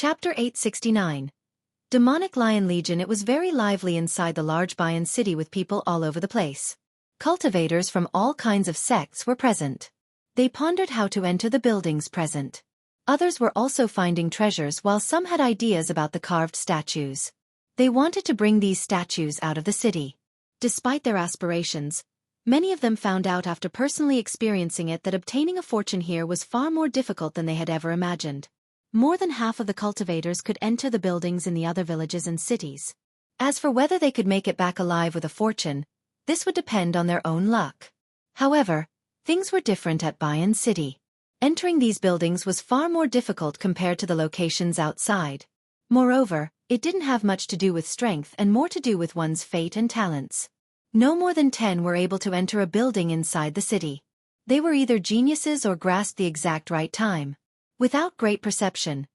Chapter 869. Demonic Lion Legion. It was very lively inside the large Bayan city with people all over the place. Cultivators from all kinds of sects were present. They pondered how to enter the buildings present. Others were also finding treasures while some had ideas about the carved statues. They wanted to bring these statues out of the city. Despite their aspirations, many of them found out after personally experiencing it that obtaining a fortune here was far more difficult than they had ever imagined. More than half of the cultivators could enter the buildings in the other villages and cities. As for whether they could make it back alive with a fortune, this would depend on their own luck. However, things were different at Bayan City. Entering these buildings was far more difficult compared to the locations outside. Moreover, it didn't have much to do with strength and more to do with one's fate and talents. No more than 10 were able to enter a building inside the city. They were either geniuses or grasped the exact right time. Without great perception,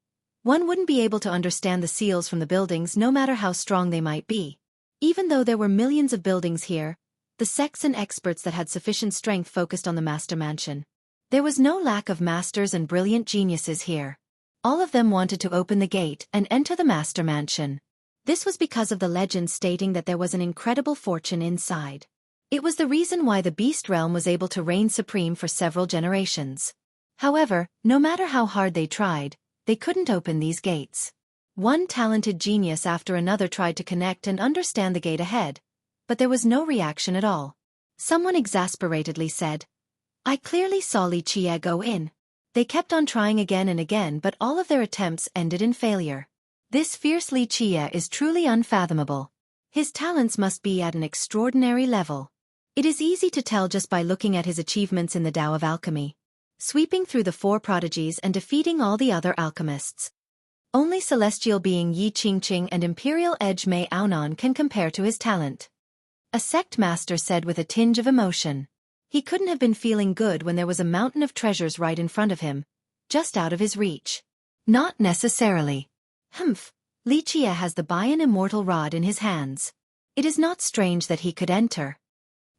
one wouldn't be able to understand the seals from the buildings no matter how strong they might be. Even though there were millions of buildings here, the sects and experts that had sufficient strength focused on the master mansion. There was no lack of masters and brilliant geniuses here. All of them wanted to open the gate and enter the master mansion. This was because of the legend stating that there was an incredible fortune inside. It was the reason why the beast realm was able to reign supreme for several generations. However, no matter how hard they tried, they couldn't open these gates. One talented genius after another tried to connect and understand the gate ahead, but there was no reaction at all. Someone exasperatedly said, "I clearly saw Li Qie go in." They kept on trying again and again, but all of their attempts ended in failure. This fierce Li Qie is truly unfathomable. His talents must be at an extraordinary level. It is easy to tell just by looking at his achievements in the Tao of Alchemy. Sweeping through the 4 prodigies and defeating all the other alchemists. Only celestial being Yi Qingqing and Imperial Edge Mei Aonan can compare to his talent. A sect master said with a tinge of emotion. He couldn't have been feeling good when there was a mountain of treasures right in front of him, just out of his reach. Not necessarily. Humph, Li Qie has the Bayan Immortal Rod in his hands. It is not strange that he could enter.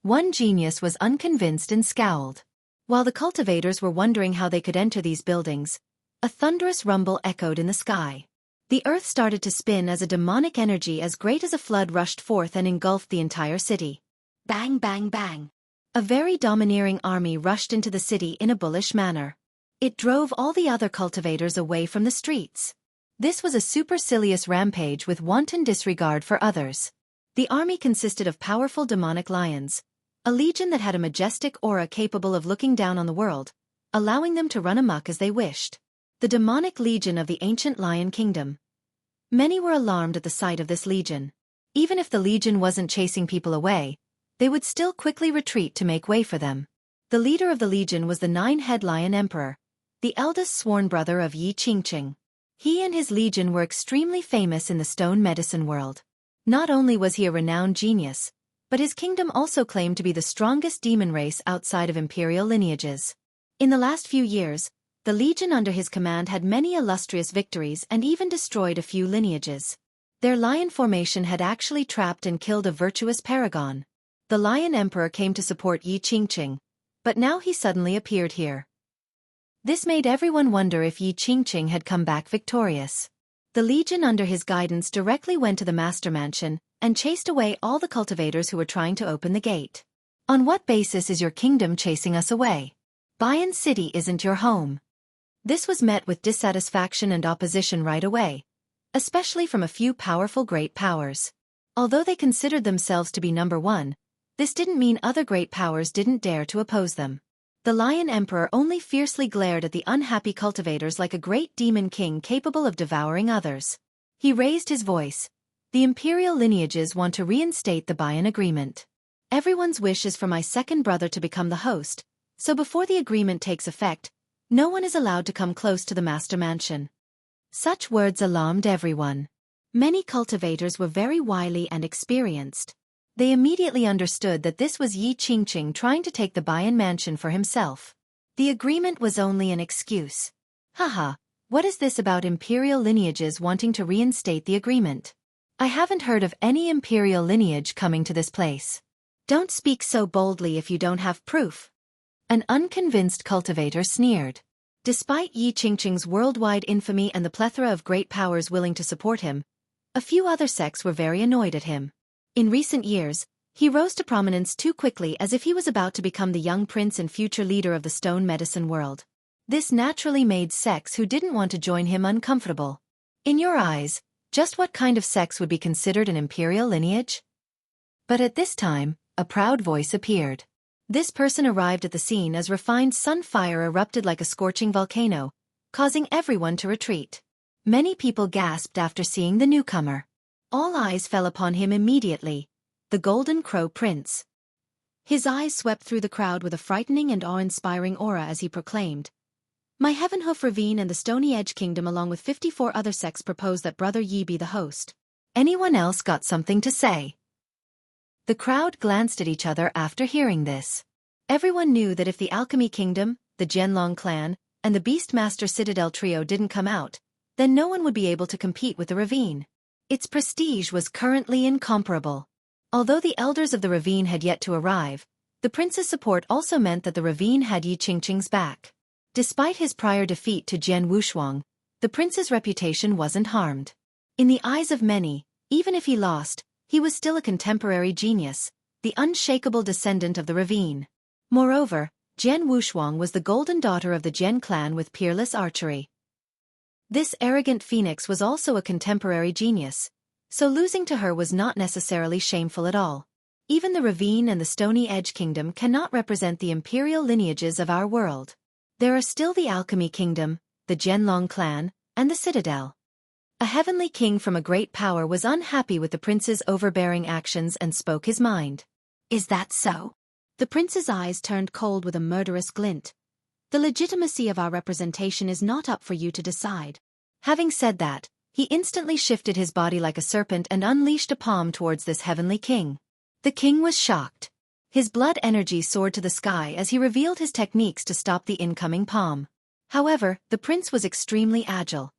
One genius was unconvinced and scowled. While the cultivators were wondering how they could enter these buildings, a thunderous rumble echoed in the sky. The earth started to spin as a demonic energy as great as a flood rushed forth and engulfed the entire city. Bang, bang, bang. A very domineering army rushed into the city in a bullish manner. It drove all the other cultivators away from the streets. This was a supercilious rampage with wanton disregard for others. The army consisted of powerful demonic lions, a legion that had a majestic aura capable of looking down on the world, allowing them to run amok as they wished. The demonic legion of the ancient lion kingdom. Many were alarmed at the sight of this legion. Even if the legion wasn't chasing people away, they would still quickly retreat to make way for them. The leader of the legion was the 9-head lion emperor, the eldest sworn brother of Yi Qingqing. He and his legion were extremely famous in the stone medicine world. Not only was he a renowned genius, but his kingdom also claimed to be the strongest demon race outside of imperial lineages. In the last few years, the legion under his command had many illustrious victories and even destroyed a few lineages. Their lion formation had actually trapped and killed a virtuous paragon. The lion emperor came to support Yi Qingqing, but now he suddenly appeared here. This made everyone wonder if Yi Qingqing had come back victorious. The legion under his guidance directly went to the master mansion and chased away all the cultivators who were trying to open the gate. On what basis is your kingdom chasing us away? Bayan City isn't your home. This was met with dissatisfaction and opposition right away, especially from a few powerful great powers. Although they considered themselves to be number 1, this didn't mean other great powers didn't dare to oppose them. The Lion Emperor only fiercely glared at the unhappy cultivators like a great demon king capable of devouring others. He raised his voice. The imperial lineages want to reinstate the Bayan agreement. Everyone's wish is for my second brother to become the host, so before the agreement takes effect, no one is allowed to come close to the master mansion. Such words alarmed everyone. Many cultivators were very wily and experienced. They immediately understood that this was Yi Qingqing trying to take the Bayan mansion for himself. The agreement was only an excuse. Haha, what is this about imperial lineages wanting to reinstate the agreement? I haven't heard of any imperial lineage coming to this place. Don't speak so boldly if you don't have proof. An unconvinced cultivator sneered. Despite Yi Qingqing's worldwide infamy and the plethora of great powers willing to support him, a few other sects were very annoyed at him. In recent years, he rose to prominence too quickly as if he was about to become the young prince and future leader of the stone medicine world. This naturally made sects who didn't want to join him uncomfortable. In your eyes, just what kind of sects would be considered an imperial lineage? But at this time, a proud voice appeared. This person arrived at the scene as refined sun fire erupted like a scorching volcano, causing everyone to retreat. Many people gasped after seeing the newcomer. All eyes fell upon him immediately, the Golden Crow Prince. His eyes swept through the crowd with a frightening and awe-inspiring aura as he proclaimed, "My Heavenhoof Ravine and the Stony Edge Kingdom along with 54 other sects propose that Brother Yi be the host." Anyone else got something to say? The crowd glanced at each other after hearing this. Everyone knew that if the Alchemy Kingdom, the Jianlong clan, and the Beastmaster Citadel trio didn't come out, then no one would be able to compete with the Ravine. Its prestige was currently incomparable. Although the elders of the Ravine had yet to arrive, the prince's support also meant that the Ravine had Yi Qingqing's back. Despite his prior defeat to Jian Wushuang, the prince's reputation wasn't harmed. In the eyes of many, even if he lost, he was still a contemporary genius, the unshakable descendant of the Ravine. Moreover, Jian Wushuang was the golden daughter of the Jian clan with peerless archery. This arrogant phoenix was also a contemporary genius, so losing to her was not necessarily shameful at all. Even the Ravine and the Stony Edge Kingdom cannot represent the imperial lineages of our world. There are still the Alchemy Kingdom, the Jianlong clan, and the Citadel. A heavenly king from a great power was unhappy with the prince's overbearing actions and spoke his mind. "Is that so?" The prince's eyes turned cold with a murderous glint. "The legitimacy of our representation is not up for you to decide." Having said that, he instantly shifted his body like a serpent and unleashed a palm towards this heavenly king. The king was shocked. His blood energy soared to the sky as he revealed his techniques to stop the incoming palm. However, the prince was extremely agile.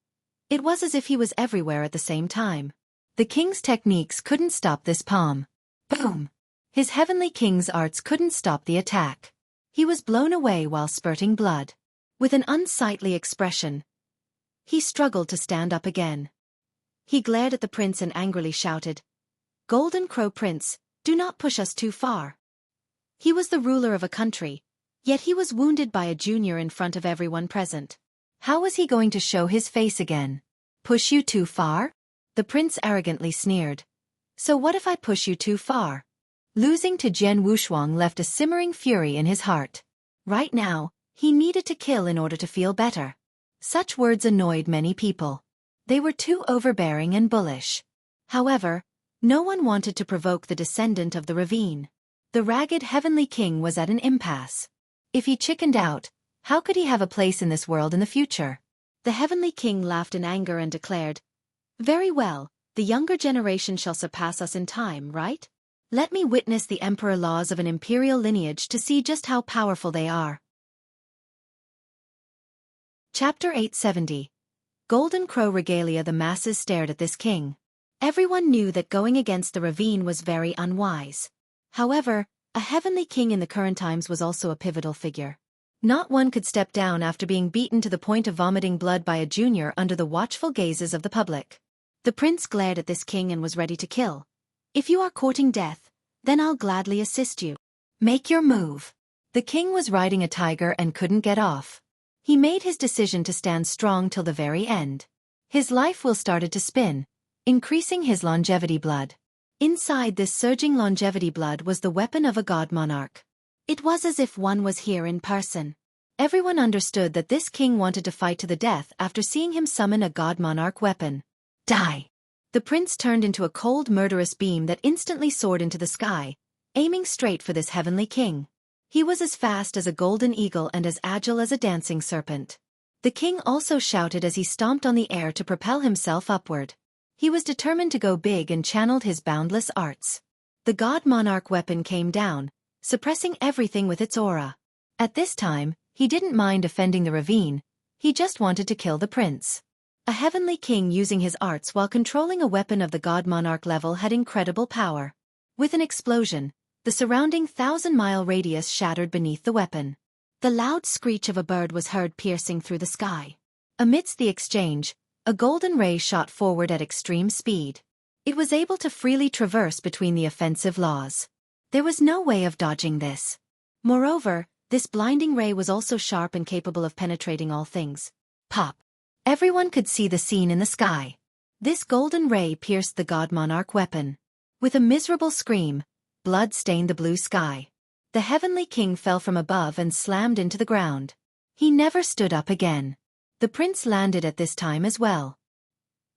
It was as if he was everywhere at the same time. The king's techniques couldn't stop this palm. Boom! His heavenly king's arts couldn't stop the attack. He was blown away while spurting blood. With an unsightly expression, he struggled to stand up again. He glared at the prince and angrily shouted, "Golden Crow Prince, do not push us too far." He was the ruler of a country, yet he was wounded by a junior in front of everyone present. How was he going to show his face again? "Push you too far?" The prince arrogantly sneered. "So what if I push you too far?" Losing to Jian Wushuang left a simmering fury in his heart. Right now, he needed to kill in order to feel better. Such words annoyed many people. They were too overbearing and bullish. However, no one wanted to provoke the descendant of the Ravine. The ragged heavenly king was at an impasse. If he chickened out, how could he have a place in this world in the future? The heavenly king laughed in anger and declared, "Very well, the younger generation shall surpass us in time, right? Let me witness the emperor laws of an imperial lineage to see just how powerful they are." Chapter 870. Golden Crow Regalia. The masses stared at this king. Everyone knew that going against the Ravine was very unwise. However, a heavenly king in the current times was also a pivotal figure. Not one could step down after being beaten to the point of vomiting blood by a junior under the watchful gazes of the public. The prince glared at this king and was ready to kill. "If you are courting death, then I'll gladly assist you. Make your move." The king was riding a tiger and couldn't get off. He made his decision to stand strong till the very end. His life wheel started to spin, increasing his longevity blood. Inside this surging longevity blood was the weapon of a god monarch. It was as if one was here in person. Everyone understood that this king wanted to fight to the death after seeing him summon a god monarch weapon. Die! The prince turned into a cold murderous beam that instantly soared into the sky, aiming straight for this heavenly king. He was as fast as a golden eagle and as agile as a dancing serpent. The king also shouted as he stomped on the air to propel himself upward. He was determined to go big and channeled his boundless arts. The god monarch weapon came down, suppressing everything with its aura. At this time, he didn't mind offending the Ravine, he just wanted to kill the prince. A heavenly king using his arts while controlling a weapon of the god monarch level had incredible power. With an explosion, the surrounding 1,000-mile radius shattered beneath the weapon. The loud screech of a bird was heard piercing through the sky. Amidst the exchange, a golden ray shot forward at extreme speed. It was able to freely traverse between the offensive laws. There was no way of dodging this. Moreover, this blinding ray was also sharp and capable of penetrating all things. Pop! Everyone could see the scene in the sky. This golden ray pierced the god monarch weapon. With a miserable scream, blood stained the blue sky. The heavenly king fell from above and slammed into the ground. He never stood up again. The prince landed at this time as well.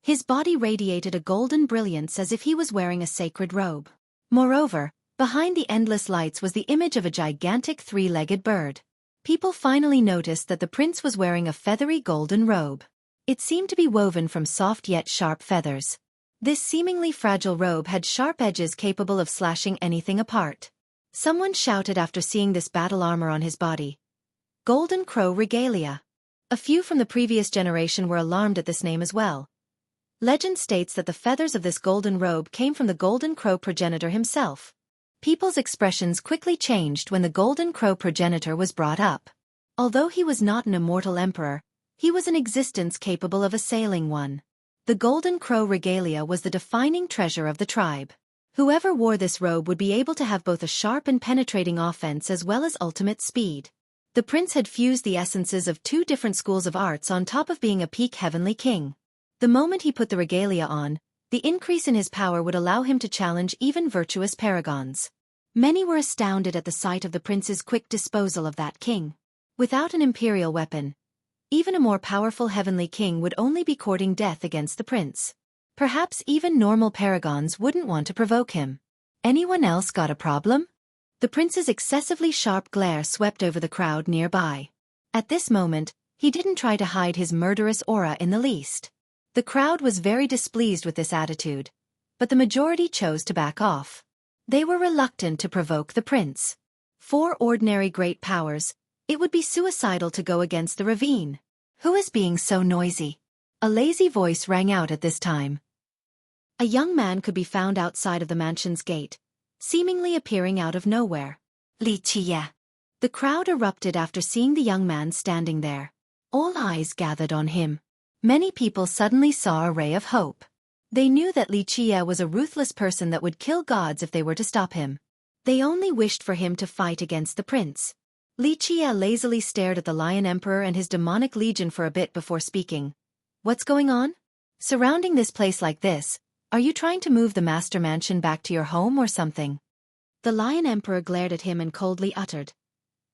His body radiated a golden brilliance as if he was wearing a sacred robe. Moreover, behind the endless lights was the image of a gigantic three-legged bird. People finally noticed that the prince was wearing a feathery golden robe. It seemed to be woven from soft yet sharp feathers. This seemingly fragile robe had sharp edges capable of slashing anything apart. Someone shouted after seeing this battle armor on his body. Golden Crow Regalia. A few from the previous generation were alarmed at this name as well. Legend states that the feathers of this golden robe came from the Golden Crow progenitor himself. People's expressions quickly changed when the Golden Crow progenitor was brought up. Although he was not an immortal emperor, he was an existence capable of assailing one. The Golden Crow Regalia was the defining treasure of the tribe. Whoever wore this robe would be able to have both a sharp and penetrating offense as well as ultimate speed. The prince had fused the essences of two different schools of arts on top of being a peak heavenly king. The moment he put the regalia on, the increase in his power would allow him to challenge even virtuous paragons. Many were astounded at the sight of the prince's quick disposal of that king. Without an imperial weapon, even a more powerful heavenly king would only be courting death against the prince. Perhaps even normal paragons wouldn't want to provoke him. Anyone else got a problem? The prince's excessively sharp glare swept over the crowd nearby. At this moment, he didn't try to hide his murderous aura in the least. The crowd was very displeased with this attitude, but the majority chose to back off. They were reluctant to provoke the prince. For ordinary great powers, it would be suicidal to go against the ravine. Who is being so noisy? A lazy voice rang out at this time. A young man could be found outside of the mansion's gate, seemingly appearing out of nowhere. Li Qie. The crowd erupted after seeing the young man standing there. All eyes gathered on him. Many people suddenly saw a ray of hope. They knew that Li Qie was a ruthless person that would kill gods if they were to stop him. They only wished for him to fight against the prince. Li Qie lazily stared at the Lion Emperor and his demonic legion for a bit before speaking. What's going on? Surrounding this place like this, are you trying to move the master mansion back to your home or something? The Lion Emperor glared at him and coldly uttered.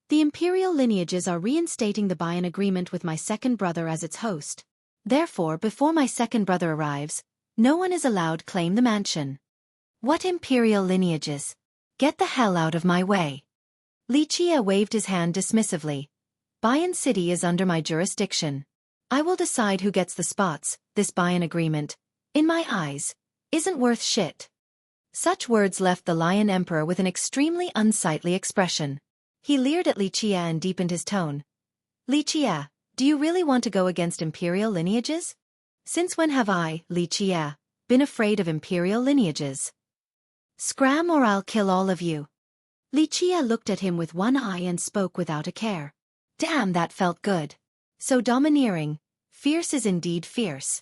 The imperial lineages are reinstating the buy-in agreement with my second brother as its host. Therefore, before my second brother arrives, no one is allowed claim the mansion. What imperial lineages? Get the hell out of my way. Li Qie waved his hand dismissively. Buy-in City is under my jurisdiction. I will decide who gets the spots. This buy-in agreement, in my eyes, isn't worth shit. Such words left the Lion Emperor with an extremely unsightly expression. He leered at Li Qie and deepened his tone. Li Qie, do you really want to go against imperial lineages? Since when have I, Li Qie, been afraid of imperial lineages? Scram or I'll kill all of you. Li Qie looked at him with one eye and spoke without a care. Damn, that felt good. So domineering, fierce is indeed fierce.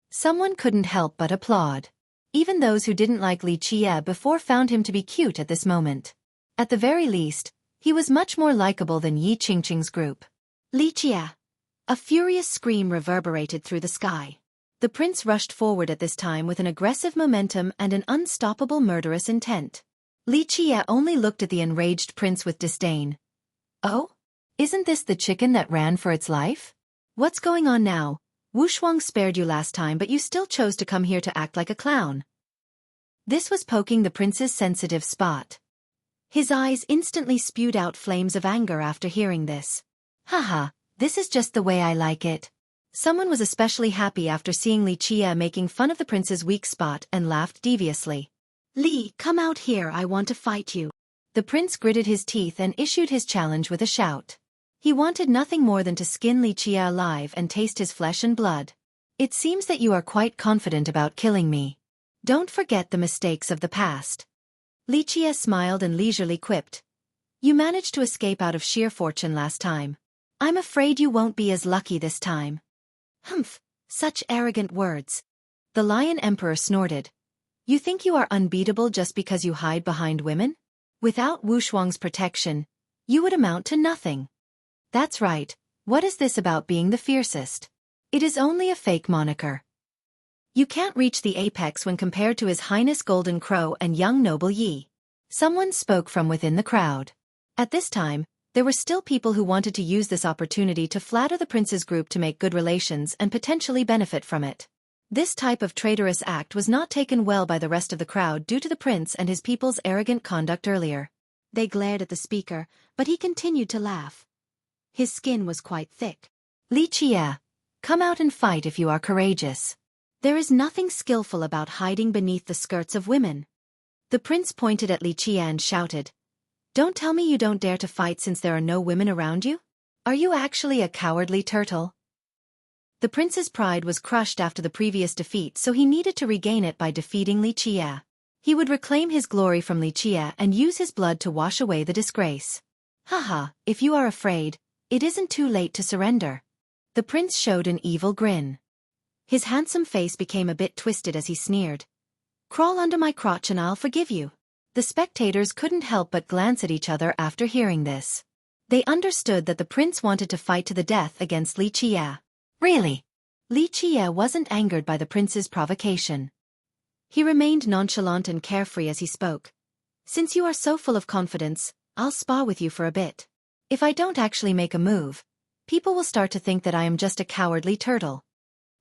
Someone couldn't help but applaud. Even those who didn't like Li Qie before found him to be cute at this moment. At the very least, he was much more likable than Yi Qingqing's group. Li Qie. A furious scream reverberated through the sky. The prince rushed forward at this time with an aggressive momentum and an unstoppable murderous intent. Li Qie only looked at the enraged prince with disdain. Oh? Isn't this the chicken that ran for its life? What's going on now? Wu Shuang spared you last time, but you still chose to come here to act like a clown. This was poking the prince's sensitive spot. His eyes instantly spewed out flames of anger after hearing this. Haha, this is just the way I like it. Someone was especially happy after seeing Li Qie making fun of the prince's weak spot and laughed deviously. Li, come out here, I want to fight you. The prince gritted his teeth and issued his challenge with a shout. He wanted nothing more than to skin Li Qie alive and taste his flesh and blood. It seems that you are quite confident about killing me. Don't forget the mistakes of the past. Li Qie smiled and leisurely quipped. You managed to escape out of sheer fortune last time. I'm afraid you won't be as lucky this time. Humph, such arrogant words. The Lion Emperor snorted. You think you are unbeatable just because you hide behind women? Without Wu Shuang's protection, you would amount to nothing. That's right, what is this about being the fiercest? It is only a fake moniker. You can't reach the apex when compared to His Highness Golden Crow and young noble Yi. Someone spoke from within the crowd. At this time, there were still people who wanted to use this opportunity to flatter the prince's group to make good relations and potentially benefit from it. This type of traitorous act was not taken well by the rest of the crowd due to the prince and his people's arrogant conduct earlier. They glared at the speaker, but he continued to laugh. His skin was quite thick. Li Qie, come out and fight if you are courageous. There is nothing skillful about hiding beneath the skirts of women. The prince pointed at Li Qie and shouted, Don't tell me you don't dare to fight since there are no women around you? Are you actually a cowardly turtle? The prince's pride was crushed after the previous defeat, so he needed to regain it by defeating Li Qie. He would reclaim his glory from Li Qie and use his blood to wash away the disgrace. Haha, if you are afraid, it isn't too late to surrender. The prince showed an evil grin. His handsome face became a bit twisted as he sneered. Crawl under my crotch and I'll forgive you. The spectators couldn't help but glance at each other after hearing this. They understood that the prince wanted to fight to the death against Li Qie. Really? Li Qie wasn't angered by the prince's provocation. He remained nonchalant and carefree as he spoke. Since you are so full of confidence, I'll spar with you for a bit. If I don't actually make a move, people will start to think that I am just a cowardly turtle.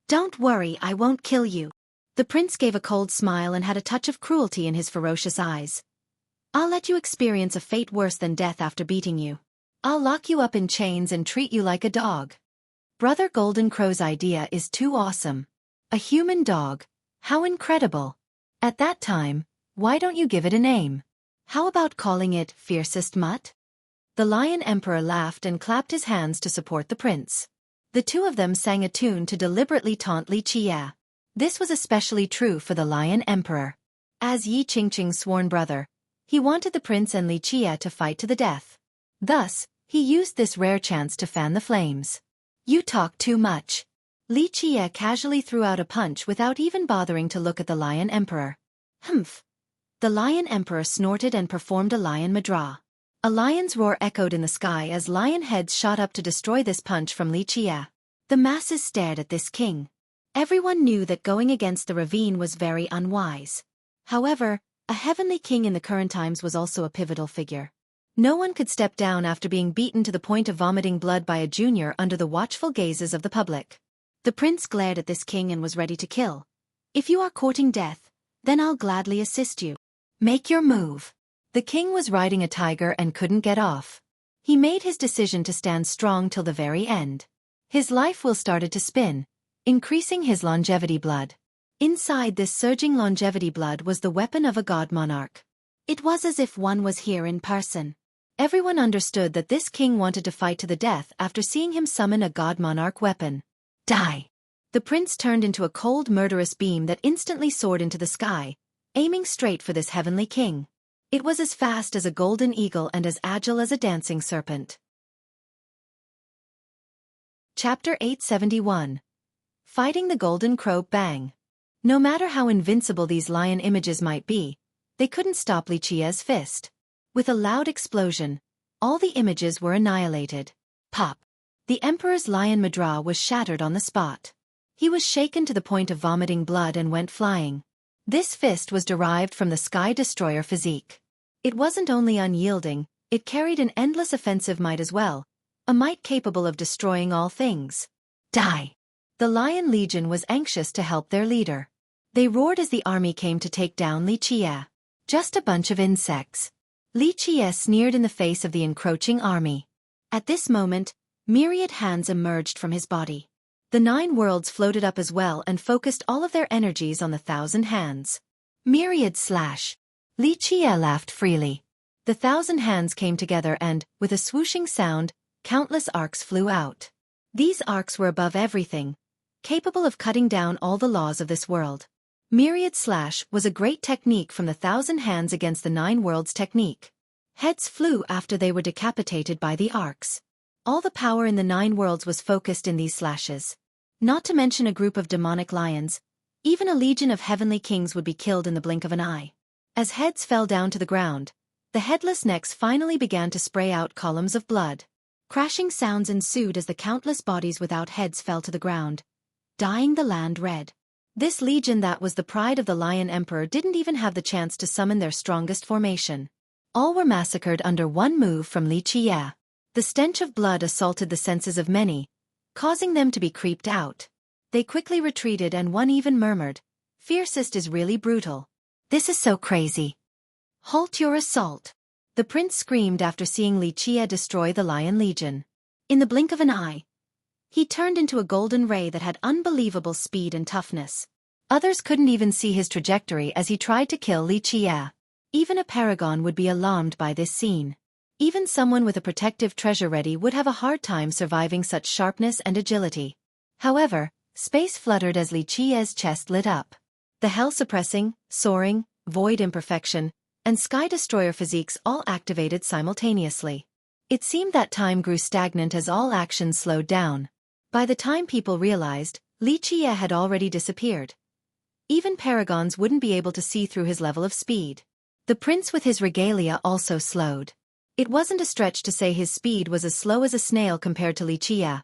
Don't worry, I won't kill you. The prince gave a cold smile and had a touch of cruelty in his ferocious eyes. I'll let you experience a fate worse than death after beating you. I'll lock you up in chains and treat you like a dog. Brother Golden Crow's idea is too awesome. A human dog. How incredible. At that time, why don't you give it a name? How about calling it Fiercest Mutt? The Lion Emperor laughed and clapped his hands to support the prince. The two of them sang a tune to deliberately taunt Li Qie. This was especially true for the Lion Emperor. As Yi Qingqing's sworn brother, he wanted the prince and Li Qie to fight to the death. Thus, he used this rare chance to fan the flames. You talk too much. Li Qie casually threw out a punch without even bothering to look at the Lion Emperor. Humph. The Lion Emperor snorted and performed a lion madra. A lion's roar echoed in the sky as lion heads shot up to destroy this punch from Li Qie. The masses stared at this king. Everyone knew that going against the ravine was very unwise. However, a heavenly king in the current times was also a pivotal figure. No one could step down after being beaten to the point of vomiting blood by a junior under the watchful gazes of the public. The prince glared at this king and was ready to kill. If you are courting death, then I'll gladly assist you. Make your move. The king was riding a tiger and couldn't get off. He made his decision to stand strong till the very end. His life wheel started to spin, increasing his longevity blood. Inside this surging longevity blood was the weapon of a god monarch. It was as if one was here in person. Everyone understood that this king wanted to fight to the death after seeing him summon a god monarch weapon. Die! The prince turned into a cold murderous beam that instantly soared into the sky, aiming straight for this heavenly king. It was as fast as a golden eagle and as agile as a dancing serpent. Chapter 871. Fighting the Golden Crow. Bang! No matter how invincible these lion images might be, they couldn't stop Li Qie's fist. With a loud explosion, all the images were annihilated. Pop! The Emperor's lion madra was shattered on the spot. He was shaken to the point of vomiting blood and went flying. This fist was derived from the Sky Destroyer physique. It wasn't only unyielding, it carried an endless offensive might as well, a might capable of destroying all things. Die! The Lion Legion was anxious to help their leader. They roared as the army came to take down Li Qie. Just a bunch of insects. Li Qie sneered in the face of the encroaching army. At this moment, myriad hands emerged from his body. The 9 worlds floated up as well and focused all of their energies on the 1,000 hands. Myriad slash. Li Qie laughed freely. The 1,000 hands came together and, with a swooshing sound, countless arcs flew out. These arcs were above everything, capable of cutting down all the laws of this world. Myriad slash was a great technique from the 1,000 hands against the 9 worlds technique. Heads flew after they were decapitated by the arcs. All the power in the 9 worlds was focused in these slashes. Not to mention a group of demonic lions, even a legion of heavenly kings would be killed in the blink of an eye. As heads fell down to the ground, the headless necks finally began to spray out columns of blood. Crashing sounds ensued as the countless bodies without heads fell to the ground, dyeing the land red. This legion that was the pride of the Lion Emperor didn't even have the chance to summon their strongest formation. All were massacred under one move from Xueqi. The stench of blood assaulted the senses of many, causing them to be creeped out. They quickly retreated and one even murmured, "Fiercest is really brutal. This is so crazy. Halt your assault." The prince screamed after seeing Xueqi destroy the Lion Legion. In the blink of an eye, he turned into a golden ray that had unbelievable speed and toughness. Others couldn't even see his trajectory as he tried to kill Xueqi. Even a paragon would be alarmed by this scene. Even someone with a protective treasure ready would have a hard time surviving such sharpness and agility. However, space fluttered as Xueqi's chest lit up. The hell-suppressing, soaring, void imperfection, and sky destroyer physiques all activated simultaneously. It seemed that time grew stagnant as all actions slowed down. By the time people realized, Xueqi had already disappeared. Even paragons wouldn't be able to see through his level of speed. The prince with his regalia also slowed. It wasn't a stretch to say his speed was as slow as a snail compared to Xueqi.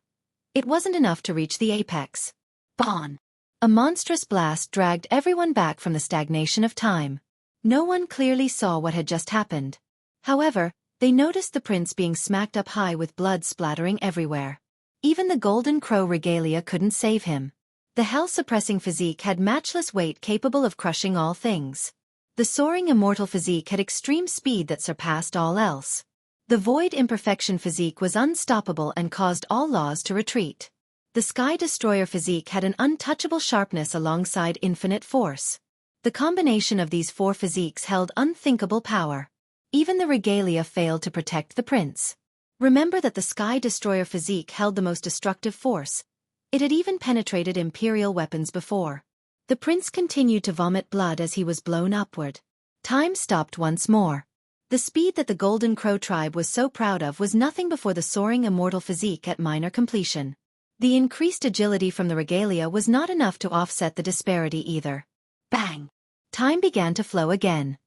It wasn't enough to reach the apex. Bon! A monstrous blast dragged everyone back from the stagnation of time. No one clearly saw what had just happened. However, they noticed the prince being smacked up high with blood splattering everywhere. Even the golden crow regalia couldn't save him. The hell-suppressing physique had matchless weight capable of crushing all things. The soaring immortal physique had extreme speed that surpassed all else. The void imperfection physique was unstoppable and caused all laws to retreat. The sky destroyer physique had an untouchable sharpness alongside infinite force. The combination of these 4 physiques held unthinkable power. Even the regalia failed to protect the prince. Remember that the sky destroyer physique held the most destructive force. It had even penetrated imperial weapons before. The prince continued to vomit blood as he was blown upward. Time stopped once more. The speed that the Golden Crow tribe was so proud of was nothing before the soaring immortal physique at minor completion. The increased agility from the regalia was not enough to offset the disparity either. Bang! Time began to flow again.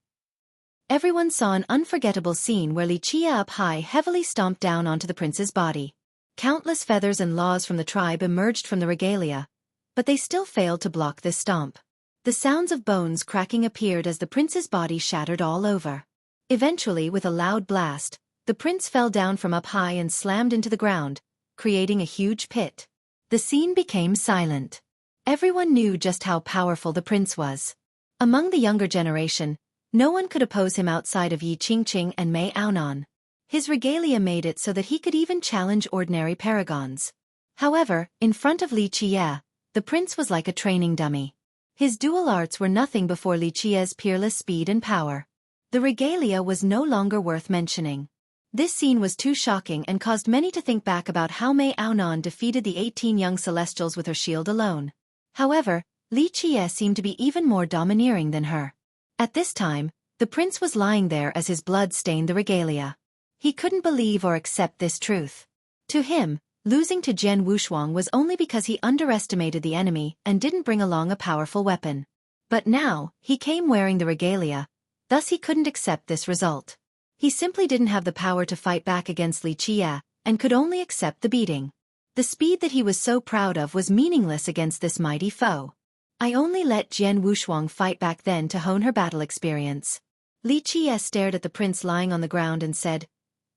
Everyone saw an unforgettable scene where Xueqi up high heavily stomped down onto the prince's body. Countless feathers and laws from the tribe emerged from the regalia, but they still failed to block this stomp. The sounds of bones cracking appeared as the prince's body shattered all over. Eventually, with a loud blast, the prince fell down from up high and slammed into the ground, creating a huge pit. The scene became silent. Everyone knew just how powerful the prince was. Among the younger generation, no one could oppose him outside of Yi Qingqing and Mei Aonan. His regalia made it so that he could even challenge ordinary paragons. However, in front of Xueqi, the prince was like a training dummy. His dual arts were nothing before Xueqi's peerless speed and power. The regalia was no longer worth mentioning. This scene was too shocking and caused many to think back about how Mei Aonan defeated the 18 young celestials with her shield alone. However, Xueqi seemed to be even more domineering than her. At this time, the prince was lying there as his blood stained the regalia. He couldn't believe or accept this truth. To him, losing to Jian Wushuang was only because he underestimated the enemy and didn't bring along a powerful weapon. But now, he came wearing the regalia, thus he couldn't accept this result. He simply didn't have the power to fight back against Xueqi, and could only accept the beating. The speed that he was so proud of was meaningless against this mighty foe. I only let Jian Wushuang fight back then to hone her battle experience. Xueqi stared at the prince lying on the ground and said,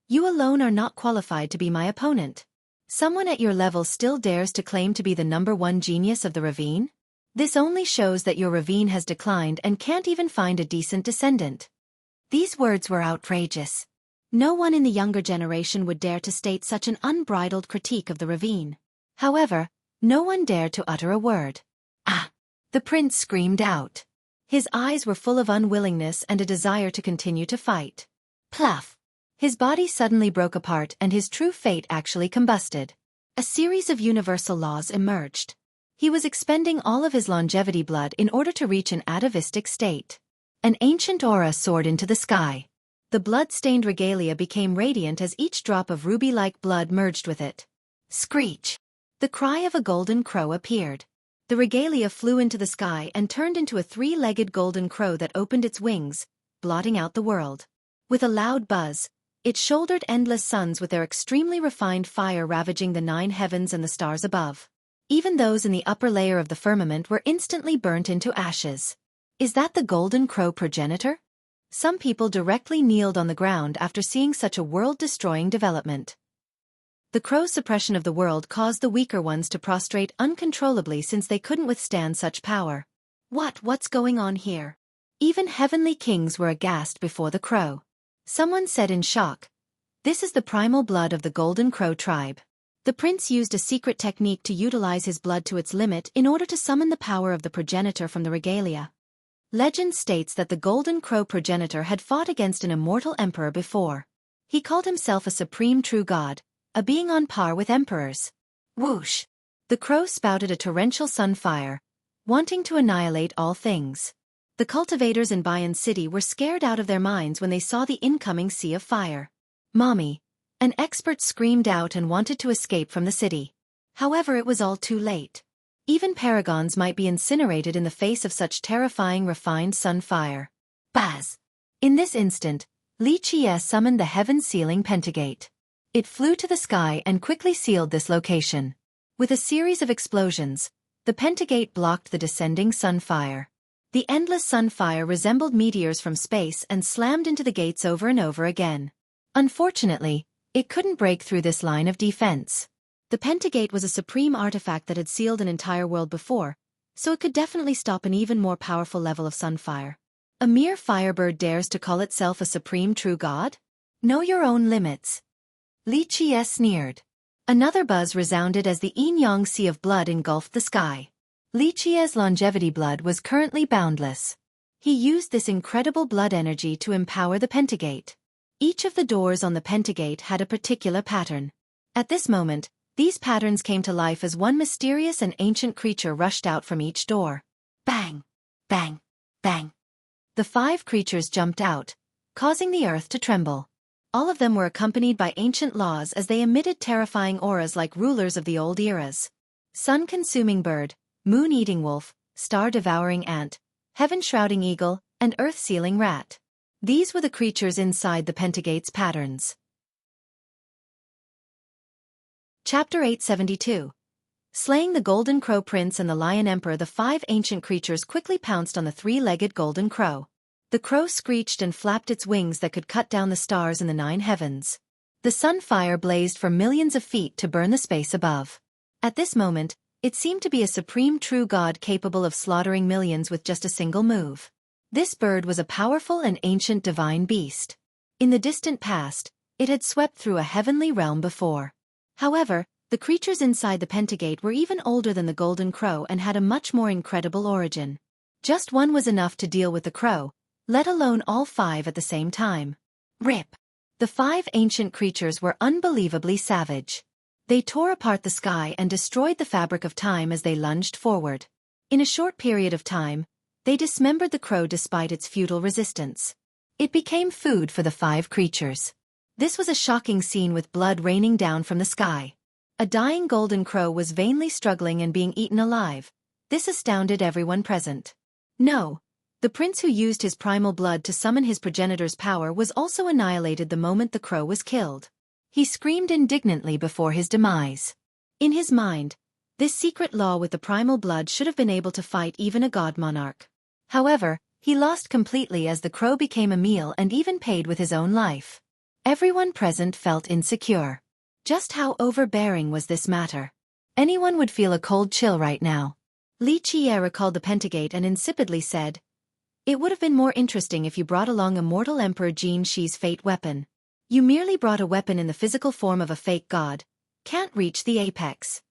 "You alone are not qualified to be my opponent. Someone at your level still dares to claim to be the #1 genius of the ravine? This only shows that your ravine has declined and can't even find a decent descendant." These words were outrageous. No one in the younger generation would dare to state such an unbridled critique of the ravine. However, no one dared to utter a word. "Ah!" The prince screamed out. His eyes were full of unwillingness and a desire to continue to fight. Pluff! His body suddenly broke apart and his true fate actually combusted. A series of universal laws emerged. He was expending all of his longevity blood in order to reach an atavistic state. An ancient aura soared into the sky. The blood-stained regalia became radiant as each drop of ruby-like blood merged with it. Screech! The cry of a golden crow appeared. The regalia flew into the sky and turned into a three-legged golden crow that opened its wings, blotting out the world. With a loud buzz, it shouldered endless suns with their extremely refined fire ravaging the 9 heavens and the stars above. Even those in the upper layer of the firmament were instantly burnt into ashes. Is that the golden crow progenitor? Some people directly kneeled on the ground after seeing such a world-destroying development. The crow's suppression of the world caused the weaker ones to prostrate uncontrollably since they couldn't withstand such power. What's going on here? Even heavenly kings were aghast before the crow. Someone said in shock, "This is the primal blood of the golden crow tribe." The prince used a secret technique to utilize his blood to its limit in order to summon the power of the progenitor from the regalia. Legend states that the golden crow progenitor had fought against an immortal emperor before. He called himself a supreme true god, a being on par with emperors. Whoosh! The crow spouted a torrential sunfire, wanting to annihilate all things. The cultivators in Bayan City were scared out of their minds when they saw the incoming sea of fire. "Mommy!" An expert screamed out and wanted to escape from the city. However, it was all too late. Even paragons might be incinerated in the face of such terrifying refined sunfire. Baz! In this instant, Li Qie summoned the heaven-sealing pentagate. It flew to the sky and quickly sealed this location. With a series of explosions, the pentagate blocked the descending sunfire. The endless sunfire resembled meteors from space and slammed into the gates over and over again. Unfortunately, it couldn't break through this line of defense. The pentagate was a supreme artifact that had sealed an entire world before, so it could definitely stop an even more powerful level of sunfire. A mere firebird dares to call itself a supreme true god? Know your own limits. Li Qie sneered. Another buzz resounded as the yin-yang sea of blood engulfed the sky. Li Qie's longevity blood was currently boundless. He used this incredible blood energy to empower the pentagate. Each of the doors on the pentagate had a particular pattern. At this moment, these patterns came to life as one mysterious and ancient creature rushed out from each door. Bang! Bang! Bang! The 5 creatures jumped out, causing the earth to tremble. All of them were accompanied by ancient laws as they emitted terrifying auras like rulers of the old eras. Sun-consuming bird, moon-eating wolf, star-devouring ant, heaven-shrouding eagle, and earth-sealing rat. These were the creatures inside the pentagate's patterns. Chapter 872. Slaying the Golden Crow Prince and the Lion Emperor, the 5 ancient creatures quickly pounced on the 3-legged golden crow. The crow screeched and flapped its wings that could cut down the stars in the 9 heavens. The sunfire blazed for millions of feet to burn the space above. At this moment, it seemed to be a supreme true god capable of slaughtering millions with just a single move. This bird was a powerful and ancient divine beast. In the distant past, it had swept through a heavenly realm before. However, the creatures inside the pentagate were even older than the golden crow and had a much more incredible origin. Just one was enough to deal with the crow, let alone all 5 at the same time. Rip! The 5 ancient creatures were unbelievably savage. They tore apart the sky and destroyed the fabric of time as they lunged forward. In a short period of time, they dismembered the crow despite its futile resistance. It became food for the 5 creatures. This was a shocking scene with blood raining down from the sky. A dying golden crow was vainly struggling and being eaten alive. This astounded everyone present. No. The prince who used his primal blood to summon his progenitor's power was also annihilated the moment the crow was killed. He screamed indignantly before his demise. In his mind, this secret law with the primal blood should have been able to fight even a god monarch. However, he lost completely as the crow became a meal and even paid with his own life. Everyone present felt insecure. Just how overbearing was this matter? Anyone would feel a cold chill right now. Li Qie recalled the pentagate and insipidly said, "It would have been more interesting if you brought along a mortal Emperor Jin Shi's fate weapon. You merely brought a weapon in the physical form of a fake god. Can't reach the apex."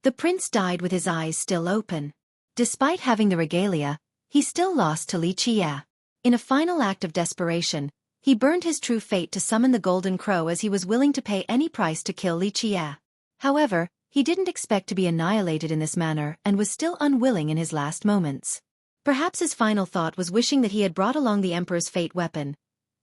The prince died with his eyes still open. Despite having the regalia, he still lost to Li Qie. In a final act of desperation, he burned his true fate to summon the golden crow as he was willing to pay any price to kill Li Qie. However, he didn't expect to be annihilated in this manner and was still unwilling in his last moments. Perhaps his final thought was wishing that he had brought along the Emperor's fate weapon.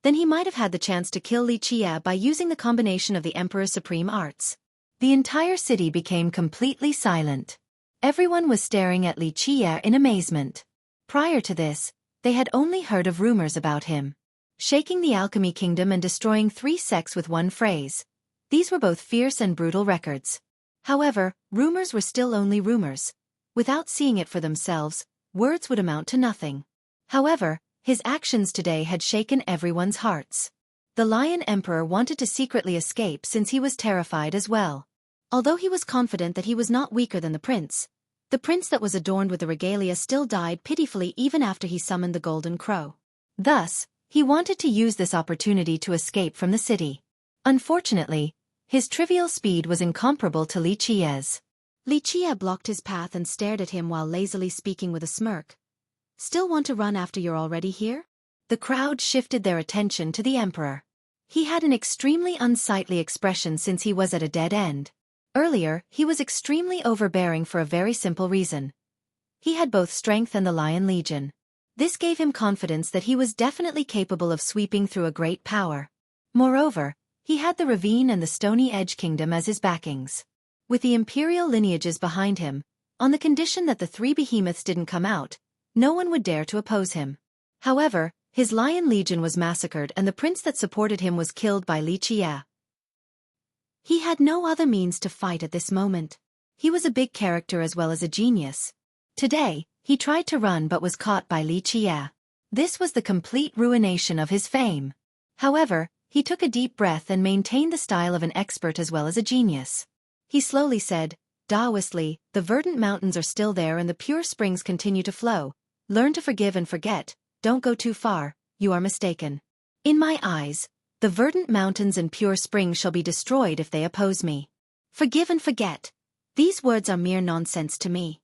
then he might have had the chance to kill Li Qie by using the combination of the Emperor's supreme arts. The entire city became completely silent. Everyone was staring at Li Qie in amazement. Prior to this, they had only heard of rumors about him. Shaking the alchemy kingdom and destroying 3 sects with one phrase. These were both fierce and brutal records. However, rumors were still only rumors. Without seeing it for themselves, words would amount to nothing. However, his actions today had shaken everyone's hearts. The Lion Emperor wanted to secretly escape since he was terrified as well. Although he was confident that he was not weaker than the prince that was adorned with the regalia still died pitifully even after he summoned the Golden Crow. Thus, he wanted to use this opportunity to escape from the city. Unfortunately, his trivial speed was incomparable to Li Qie's. Li Qie blocked his path and stared at him while lazily speaking with a smirk. Still want to run after you're already here? The crowd shifted their attention to the emperor. He had an extremely unsightly expression since he was at a dead end. Earlier, he was extremely overbearing for a very simple reason. He had both strength and the Lion Legion. This gave him confidence that he was definitely capable of sweeping through a great power. Moreover, he had the Ravine and the Stony Edge Kingdom as his backings. With the imperial lineages behind him, on the condition that the 3 behemoths didn't come out, no one would dare to oppose him. However, his Lion Legion was massacred and the prince that supported him was killed by Li Qie. He had no other means to fight at this moment. He was a big character as well as a genius. Today, he tried to run but was caught by Li Qie. This was the complete ruination of his fame. However, he took a deep breath and maintained the style of an expert as well as a genius. He slowly said, Taoistly, the verdant mountains are still there and the pure springs continue to flow. Learn to forgive and forget, don't go too far, you are mistaken. In my eyes, the verdant mountains and pure springs shall be destroyed if they oppose me. Forgive and forget. These words are mere nonsense to me.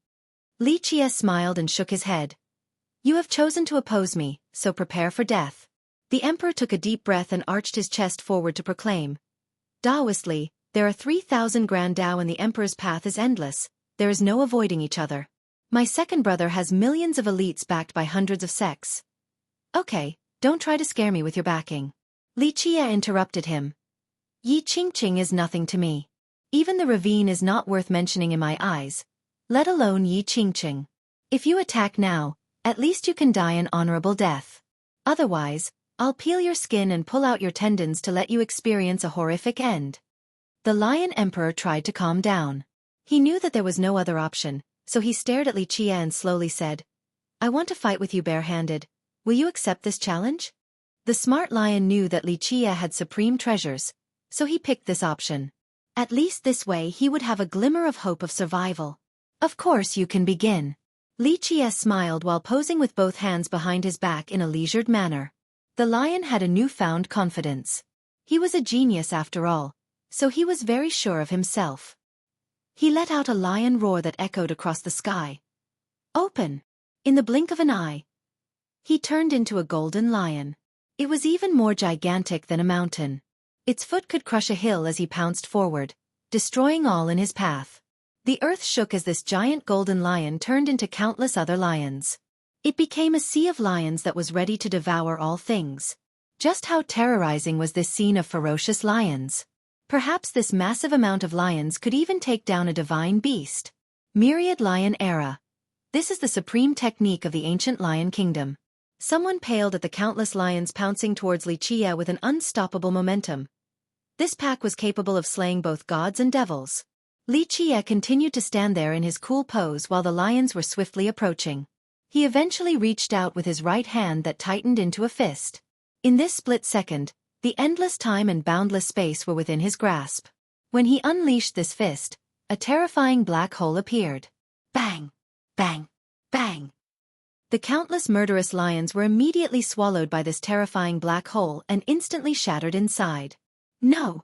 Li Qie smiled and shook his head. You have chosen to oppose me, so prepare for death. The emperor took a deep breath and arched his chest forward to proclaim. Taoistly, there are 3,000 grand Tao and the emperor's path is endless, there is no avoiding each other. My second brother has millions of elites backed by hundreds of sects. Okay, don't try to scare me with your backing. Li Qie interrupted him. Yi Qingqing is nothing to me. Even the ravine is not worth mentioning in my eyes, let alone Yi Qingqing. If you attack now, at least you can die an honorable death. Otherwise, I'll peel your skin and pull out your tendons to let you experience a horrific end. The Lion Emperor tried to calm down. He knew that there was no other option, so he stared at Li Qie and slowly said, I want to fight with you barehanded. Will you accept this challenge? The smart lion knew that Li Qie had supreme treasures, so he picked this option. At least this way he would have a glimmer of hope of survival. Of course you can begin. Li Qie smiled while posing with both hands behind his back in a leisured manner. The lion had a newfound confidence. He was a genius after all, so he was very sure of himself. He let out a lion roar that echoed across the sky. Open! In the blink of an eye, he turned into a golden lion. It was even more gigantic than a mountain. Its foot could crush a hill as he pounced forward, destroying all in his path. The earth shook as this giant golden lion turned into countless other lions. It became a sea of lions that was ready to devour all things. Just how terrorizing was this scene of ferocious lions? Perhaps this massive amount of lions could even take down a divine beast. Myriad Lion Era. This is the supreme technique of the ancient lion kingdom. Someone paled at the countless lions pouncing towards Li Qie with an unstoppable momentum. This pack was capable of slaying both gods and devils. Li Qie continued to stand there in his cool pose while the lions were swiftly approaching. He eventually reached out with his right hand that tightened into a fist. In this split second, the endless time and boundless space were within his grasp. When he unleashed this fist, a terrifying black hole appeared. Bang! Bang! Bang! The countless murderous lions were immediately swallowed by this terrifying black hole and instantly shattered inside. No!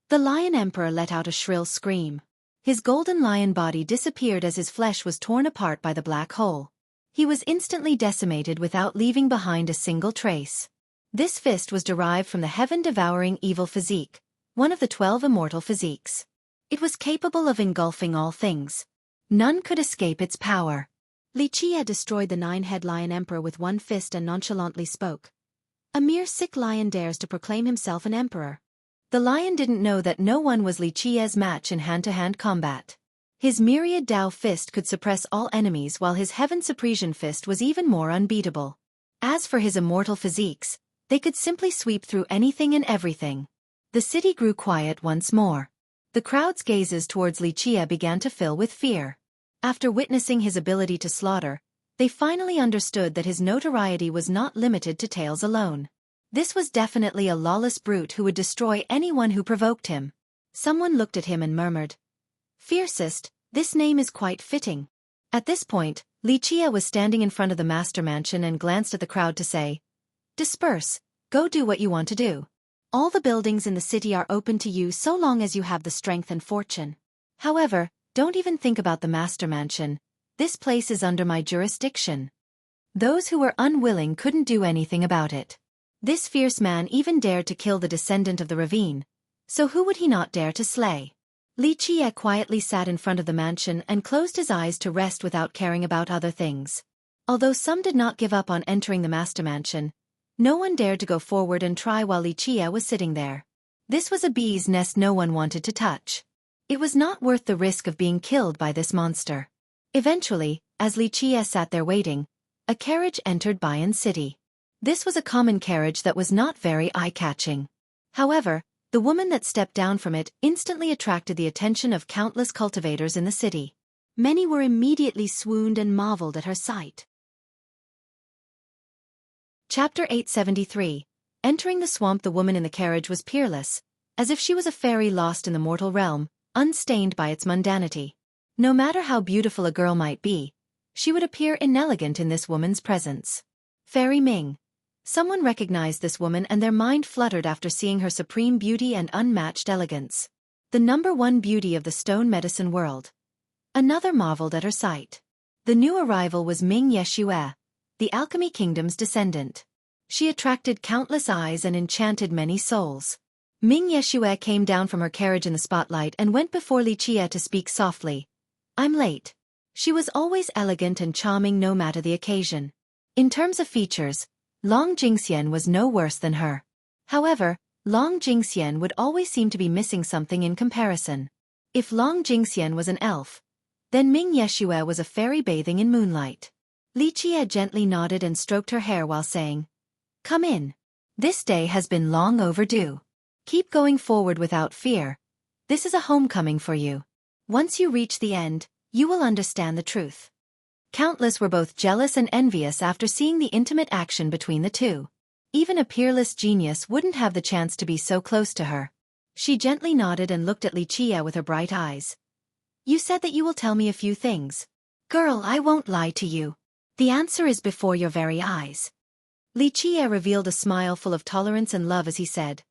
The Lion Emperor let out a shrill scream. His golden lion body disappeared as his flesh was torn apart by the black hole. He was instantly decimated without leaving behind a single trace. This fist was derived from the heaven-devouring evil physique, one of the 12 immortal physiques. It was capable of engulfing all things. None could escape its power. Li Qie destroyed the 9-head Lion Emperor with one fist and nonchalantly spoke. A mere sick lion dares to proclaim himself an emperor. The lion didn't know that no one was Li Qia's match in hand-to-hand combat. His myriad Dao fist could suppress all enemies while his Heaven Supresian fist was even more unbeatable. As for his immortal physiques, they could simply sweep through anything and everything. The city grew quiet once more. The crowd's gazes towards Li Qia began to fill with fear. After witnessing his ability to slaughter, they finally understood that his notoriety was not limited to tales alone. This was definitely a lawless brute who would destroy anyone who provoked him. Someone looked at him and murmured, "Fiercest, this name is quite fitting." At this point, Li Qia was standing in front of the master mansion and glanced at the crowd to say, "Disperse, go do what you want to do. All the buildings in the city are open to you so long as you have the strength and fortune. However, don't even think about the master mansion. This place is under my jurisdiction." Those who were unwilling couldn't do anything about it. This fierce man even dared to kill the descendant of the ravine, so who would he not dare to slay? Li Qia quietly sat in front of the mansion and closed his eyes to rest without caring about other things. Although some did not give up on entering the master mansion, no one dared to go forward and try while Li Qia was sitting there. This was a bee's nest no one wanted to touch. It was not worth the risk of being killed by this monster. Eventually, as Li Qia sat there waiting, a carriage entered Bayan City. This was a common carriage that was not very eye-catching. However, the woman that stepped down from it instantly attracted the attention of countless cultivators in the city. Many were immediately swooned and marveled at her sight. Chapter 873. Entering the swamp, the woman in the carriage was peerless, as if she was a fairy lost in the mortal realm, unstained by its mundanity. No matter how beautiful a girl might be, she would appear inelegant in this woman's presence. Fairy Ming. Someone recognized this woman and their mind fluttered after seeing her supreme beauty and unmatched elegance. The #1 beauty of the stone medicine world. Another marveled at her sight. The new arrival was Ming Yeshue, the Alchemy Kingdom's descendant. She attracted countless eyes and enchanted many souls. Ming Yeshue came down from her carriage in the spotlight and went before Li Qia to speak softly. "I'm late." She was always elegant and charming no matter the occasion. In terms of features, Long Jingxian was no worse than her. However, Long Jingxian would always seem to be missing something in comparison. If Long Jingxian was an elf, then Ming Yeshue was a fairy bathing in moonlight. Li Qia gently nodded and stroked her hair while saying, "Come in. This day has been long overdue. Keep going forward without fear. This is a homecoming for you. Once you reach the end, you will understand the truth." Countless were both jealous and envious after seeing the intimate action between the two. Even a peerless genius wouldn't have the chance to be so close to her. She gently nodded and looked at Li Qia with her bright eyes. "You said that you will tell me a few things. Girl, I won't lie to you. The answer is before your very eyes." Li Qia revealed a smile full of tolerance and love as he said,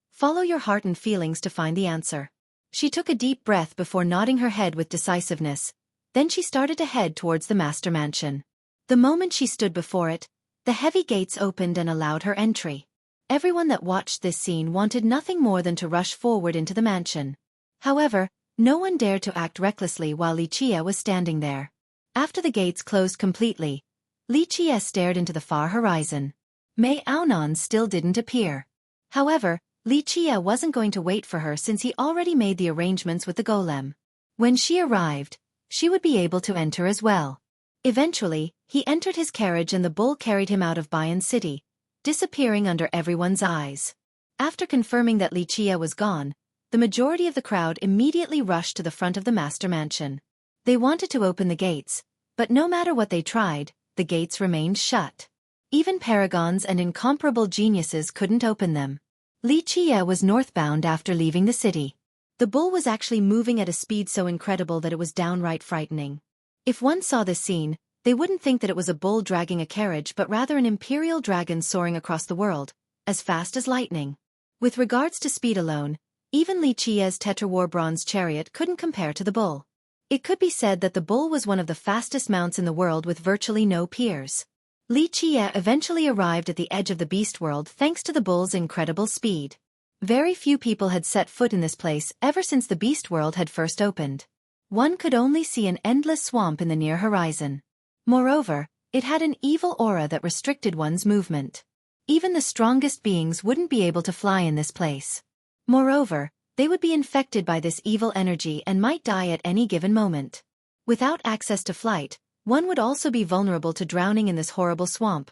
"Follow your heart and feelings to find the answer." She took a deep breath before nodding her head with decisiveness. Then she started to head towards the master mansion. The moment she stood before it, the heavy gates opened and allowed her entry. Everyone that watched this scene wanted nothing more than to rush forward into the mansion. However, no one dared to act recklessly while Li Qia was standing there. After the gates closed completely, Li Qia stared into the far horizon. Mei Aonan still didn't appear. However, Li Qia wasn't going to wait for her since he already made the arrangements with the golem. When she arrived, she would be able to enter as well. Eventually, he entered his carriage and the bull carried him out of Bayan City, disappearing under everyone's eyes. After confirming that Li Qia was gone, the majority of the crowd immediately rushed to the front of the master mansion. They wanted to open the gates, but no matter what they tried, the gates remained shut. Even paragons and incomparable geniuses couldn't open them. Li Qia was northbound after leaving the city. The bull was actually moving at a speed so incredible that it was downright frightening. If one saw this scene, they wouldn't think that it was a bull dragging a carriage but rather an imperial dragon soaring across the world, as fast as lightning. With regards to speed alone, even Li Qia's Tetrawar bronze chariot couldn't compare to the bull. It could be said that the bull was one of the fastest mounts in the world with virtually no peers. Li Qia eventually arrived at the edge of the beast world thanks to the bull's incredible speed. Very few people had set foot in this place ever since the beast world had first opened. One could only see an endless swamp in the near horizon. Moreover, it had an evil aura that restricted one's movement. Even the strongest beings wouldn't be able to fly in this place. Moreover, they would be infected by this evil energy and might die at any given moment. Without access to flight, one would also be vulnerable to drowning in this horrible swamp.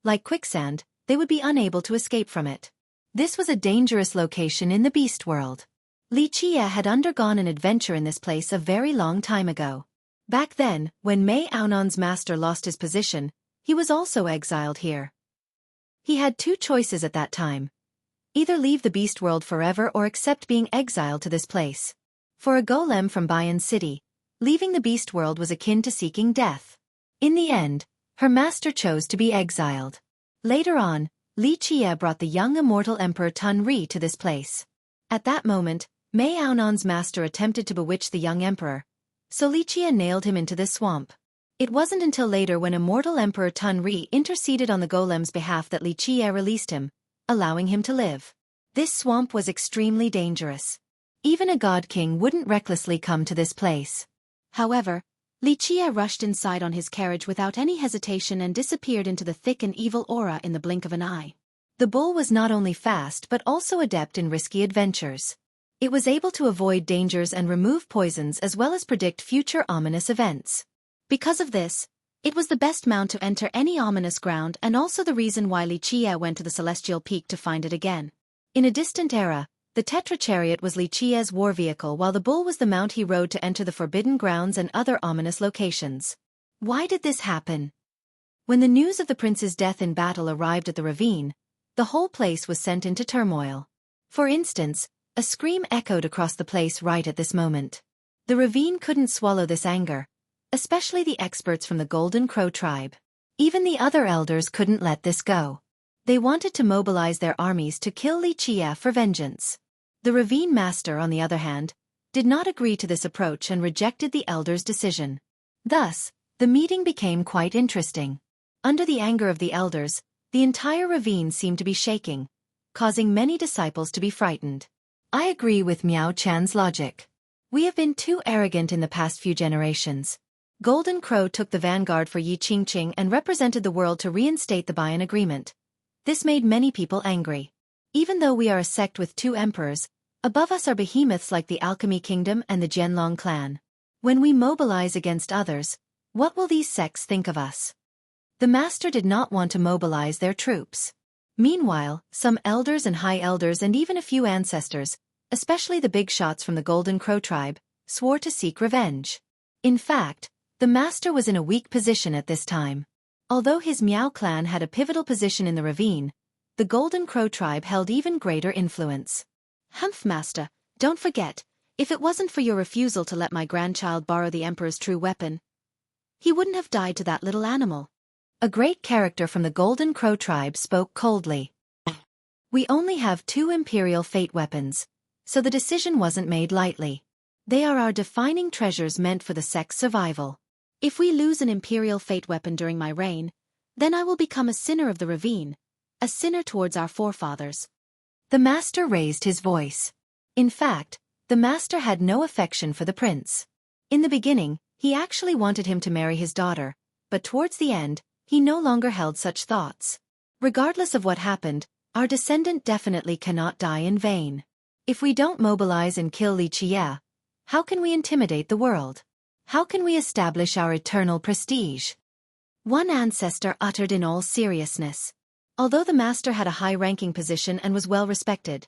Like quicksand, they would be unable to escape from it. This was a dangerous location in the beast world. Li Qie had undergone an adventure in this place a very long time ago. Back then, when Mei Aonan's master lost his position, he was also exiled here. He had two choices at that time. Either leave the beast world forever or accept being exiled to this place. For a golem from Bayan City, leaving the beast world was akin to seeking death. In the end, her master chose to be exiled. Later on, Li Qie brought the young immortal Emperor Tun Ri to this place. At that moment, Mei Aonan's master attempted to bewitch the young emperor, so Li Qie nailed him into this swamp. It wasn't until later when immortal Emperor Tun Ri interceded on the golem's behalf that Li Qie released him, allowing him to live. This swamp was extremely dangerous. Even a god king wouldn't recklessly come to this place. However, Li Qie rushed inside on his carriage without any hesitation and disappeared into the thick and evil aura in the blink of an eye. The bull was not only fast but also adept in risky adventures. It was able to avoid dangers and remove poisons as well as predict future ominous events. Because of this, it was the best mount to enter any ominous ground and also the reason why Li Qie went to the celestial peak to find it again. In a distant era, the Tetra Chariot was Li Qie's war vehicle while the bull was the mount he rode to enter the forbidden grounds and other ominous locations. Why did this happen? When the news of the prince's death in battle arrived at the ravine, the whole place was sent into turmoil. For instance, a scream echoed across the place right at this moment. The ravine couldn't swallow this anger, especially the experts from the Golden Crow tribe. Even the other elders couldn't let this go. They wanted to mobilize their armies to kill Li Qie for vengeance. The ravine master, on the other hand, did not agree to this approach and rejected the elders' decision. Thus, the meeting became quite interesting. Under the anger of the elders, the entire ravine seemed to be shaking, causing many disciples to be frightened. I agree with Miao Chan's logic. We have been too arrogant in the past few generations. Golden Crow took the vanguard for Yi Qingqing and represented the world to reinstate the Bayan Agreement. This made many people angry. Even though we are a sect with two emperors, above us are behemoths like the Alchemy Kingdom and the Jianlong clan. When we mobilize against others, what will these sects think of us? The master did not want to mobilize their troops. Meanwhile, some elders and high elders and even a few ancestors, especially the big shots from the Golden Crow tribe, swore to seek revenge. In fact, the master was in a weak position at this time. Although his Miao clan had a pivotal position in the ravine, the Golden Crow tribe held even greater influence. Humph, master, don't forget, if it wasn't for your refusal to let my grandchild borrow the emperor's true weapon, he wouldn't have died to that little animal. A great character from the Golden Crow tribe spoke coldly. We only have 2 imperial fate weapons, so the decision wasn't made lightly. They are our defining treasures meant for the sect's survival. If we lose an imperial fate weapon during my reign, then I will become a sinner of the ravine, a sinner towards our forefathers. The master raised his voice. In fact, the master had no affection for the prince. In the beginning, he actually wanted him to marry his daughter, but towards the end, he no longer held such thoughts. Regardless of what happened, our descendant definitely cannot die in vain. If we don't mobilize and kill Li Qie, how can we intimidate the world? How can we establish our eternal prestige? One ancestor uttered in all seriousness. Although the master had a high-ranking position and was well respected,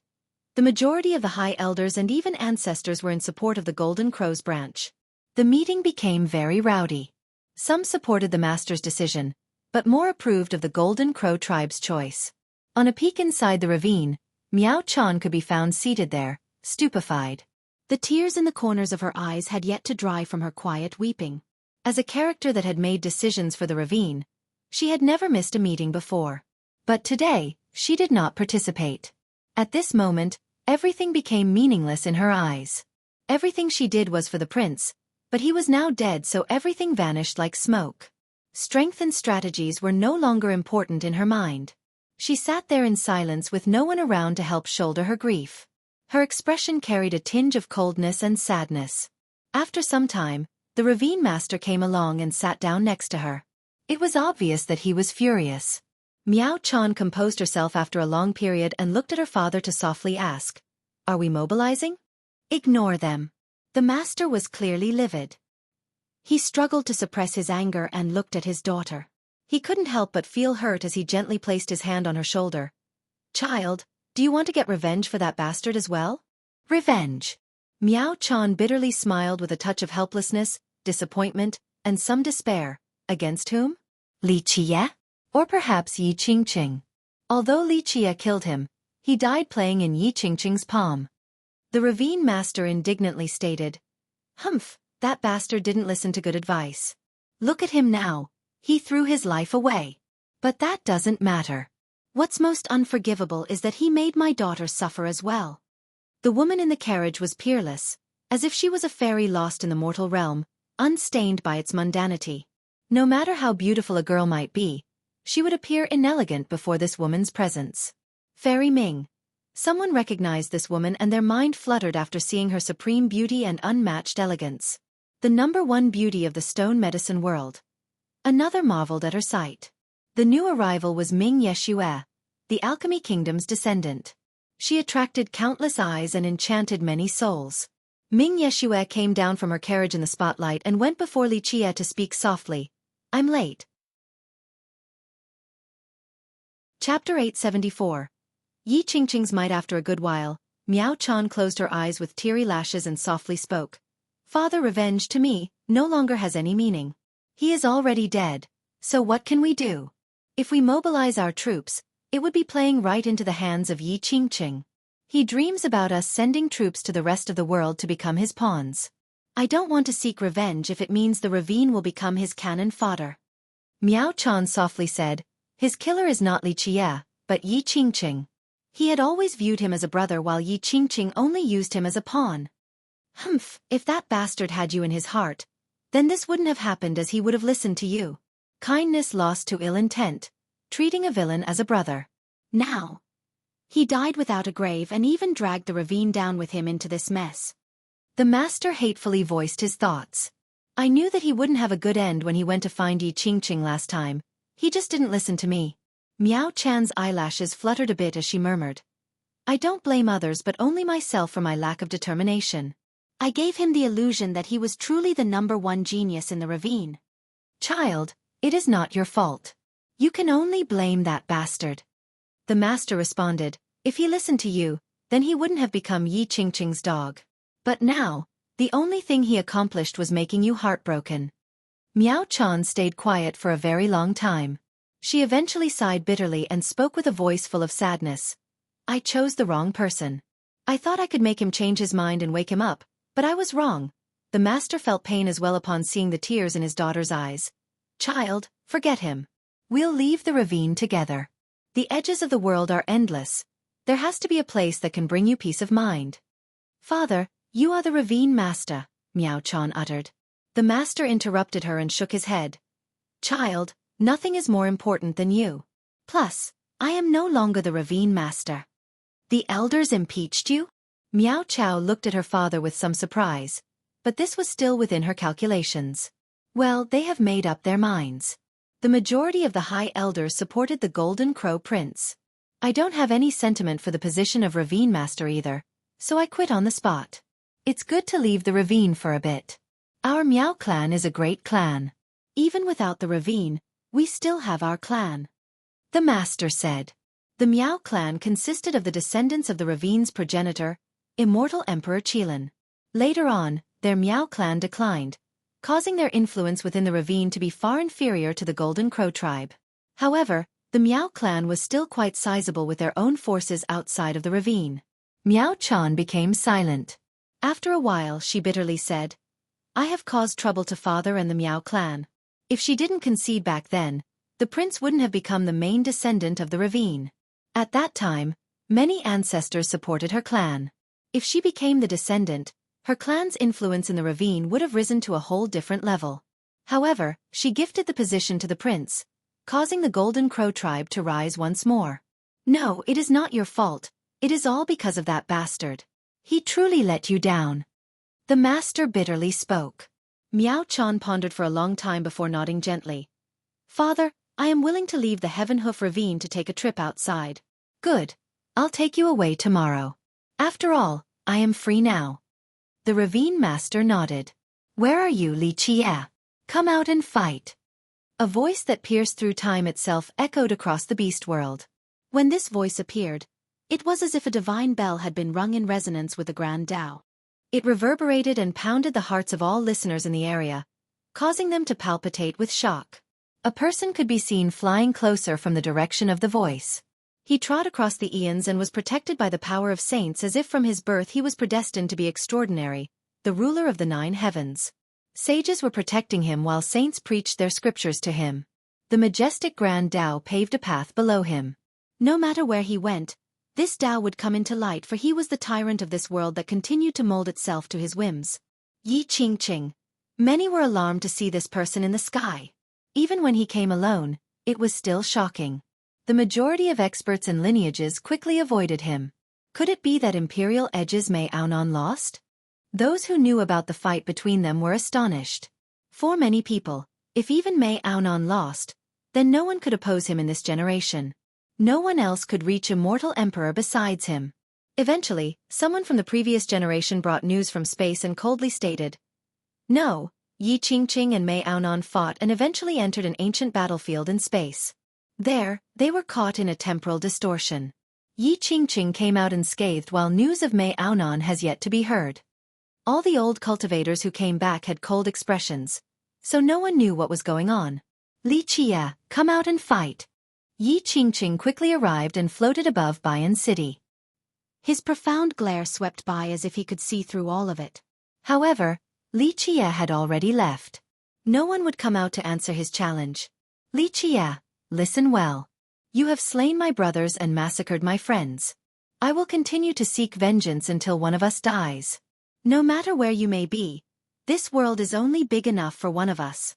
the majority of the high elders and even ancestors were in support of the Golden Crow's branch. The meeting became very rowdy. Some supported the master's decision, but more approved of the Golden Crow tribe's choice. On a peak inside the ravine, Miao Chan could be found seated there, stupefied. The tears in the corners of her eyes had yet to dry from her quiet weeping. As a character that had made decisions for the ravine, she had never missed a meeting before. But today, she did not participate. At this moment, everything became meaningless in her eyes. Everything she did was for the prince, but he was now dead, so everything vanished like smoke. Strength and strategies were no longer important in her mind. She sat there in silence with no one around to help shoulder her grief. Her expression carried a tinge of coldness and sadness. After some time, the ravine master came along and sat down next to her. It was obvious that he was furious. Miao Chan composed herself after a long period and looked at her father to softly ask, "Are we mobilizing?" "Ignore them." The master was clearly livid. He struggled to suppress his anger and looked at his daughter. He couldn't help but feel hurt as he gently placed his hand on her shoulder. "Child, do you want to get revenge for that bastard as well?" "Revenge?" Miao Chan bitterly smiled with a touch of helplessness, disappointment, and some despair. "Against whom? Li Qie? Or perhaps Yi Qingqing?" Although Li Qie killed him, he died playing in Yi Qingqing's palm. The ravine master indignantly stated, "Humph, that bastard didn't listen to good advice. Look at him now, he threw his life away. But that doesn't matter. What's most unforgivable is that he made my daughter suffer as well." The woman in the carriage was peerless, as if she was a fairy lost in the mortal realm, unstained by its mundanity. No matter how beautiful a girl might be, she would appear inelegant before this woman's presence. Fairy Ming. Someone recognized this woman and their mind fluttered after seeing her supreme beauty and unmatched elegance. The #1 beauty of the stone medicine world. Another marveled at her sight. The new arrival was Ming Yeshue, the Alchemy Kingdom's descendant. She attracted countless eyes and enchanted many souls. Ming Yeshue came down from her carriage in the spotlight and went before Li Qie to speak softly. "I'm late." Chapter 874. Yi Qingqing's might. After a good while, Miao Chan closed her eyes with teary lashes and softly spoke. "Father, revenge to me no longer has any meaning. He is already dead, so what can we do? If we mobilize our troops, it would be playing right into the hands of Yi Qingqing. He dreams about us sending troops to the rest of the world to become his pawns. I don't want to seek revenge if it means the ravine will become his cannon fodder." Miao Chan softly said, "His killer is not Li Qie, but Yi Qingqing. He had always viewed him as a brother while Yi Qingqing only used him as a pawn." "Humph, if that bastard had you in his heart, then this wouldn't have happened as he would have listened to you. Kindness lost to ill intent, treating a villain as a brother. Now, he died without a grave and even dragged the ravine down with him into this mess." The master hatefully voiced his thoughts. "I knew that he wouldn't have a good end when he went to find Yi Qingqing last time. He just didn't listen to me." Miao Chan's eyelashes fluttered a bit as she murmured, "I don't blame others but only myself for my lack of determination. I gave him the illusion that he was truly the #1 genius in the ravine." "Child, it is not your fault. You can only blame that bastard." The master responded, "If he listened to you, then he wouldn't have become Yi Qingqing's dog. But now, the only thing he accomplished was making you heartbroken." Miao Chan stayed quiet for a very long time. She eventually sighed bitterly and spoke with a voice full of sadness. "I chose the wrong person. I thought I could make him change his mind and wake him up, but I was wrong." The master felt pain as well upon seeing the tears in his daughter's eyes. "Child, forget him. We'll leave the ravine together. The edges of the world are endless. There has to be a place that can bring you peace of mind." "Father, you are the ravine master," Miao Chan uttered. The master interrupted her and shook his head. "Child, nothing is more important than you. Plus, I am no longer the ravine master." "The elders impeached you?" Miao Chao looked at her father with some surprise, but this was still within her calculations. "Well, they have made up their minds. The majority of the high elders supported the Golden Crow Prince. I don't have any sentiment for the position of ravine master either, so I quit on the spot. It's good to leave the ravine for a bit. Our Miao clan is a great clan. Even without the ravine, we still have our clan." The master said. The Miao clan consisted of the descendants of the ravine's progenitor, immortal Emperor Qilin. Later on, their Miao clan declined, causing their influence within the ravine to be far inferior to the Golden Crow tribe. However, the Miao clan was still quite sizable with their own forces outside of the ravine. Miao Chan became silent. After a while she bitterly said, "I have caused trouble to father and the Miao clan. If she didn't concede back then, the prince wouldn't have become the main descendant of the ravine. At that time, many ancestors supported her clan. If she became the descendant, her clan's influence in the ravine would have risen to a whole different level. However, she gifted the position to the prince, causing the Golden Crow tribe to rise once more. No, it is not your fault. It is all because of that bastard. He truly let you down." The master bitterly spoke. Miao Chan pondered for a long time before nodding gently. "Father, I am willing to leave the Heaven Hoof Ravine to take a trip outside. Good. I'll take you away tomorrow. After all, I am free now. The ravine master nodded. Where are you, Li Qie? Come out and fight. A voice that pierced through time itself echoed across the beast world. When this voice appeared, it was as if a divine bell had been rung in resonance with the Grand Tao. It reverberated and pounded the hearts of all listeners in the area, causing them to palpitate with shock. A person could be seen flying closer from the direction of the voice. He trod across the eons and was protected by the power of saints as if from his birth he was predestined to be extraordinary, the ruler of the 9 heavens. Sages were protecting him while saints preached their scriptures to him. The majestic Grand Tao paved a path below him. No matter where he went, this Tao would come into light, for he was the tyrant of this world that continued to mold itself to his whims. Yi Qingqing. Many were alarmed to see this person in the sky. Even when he came alone, it was still shocking. The majority of experts and lineages quickly avoided him. Could it be that Imperial Edge's Mei Aonan lost? Those who knew about the fight between them were astonished. For many people, if even Mei Aonan lost, then no one could oppose him in this generation. No one else could reach Immortal Emperor besides him. Eventually, someone from the previous generation brought news from space and coldly stated, "No, Yi Qingqing and Mei Aonan fought and eventually entered an ancient battlefield in space. There, they were caught in a temporal distortion." Yi Qingqing came out unscathed while news of Mei Aonan has yet to be heard. All the old cultivators who came back had cold expressions, so no one knew what was going on. Li Qie, come out and fight. Yi Qingqing quickly arrived and floated above Bayan City. His profound glare swept by as if he could see through all of it. However, Li Qie had already left. No one would come out to answer his challenge. Li Qie, listen well. You have slain my brothers and massacred my friends. I will continue to seek vengeance until one of us dies. No matter where you may be, this world is only big enough for one of us.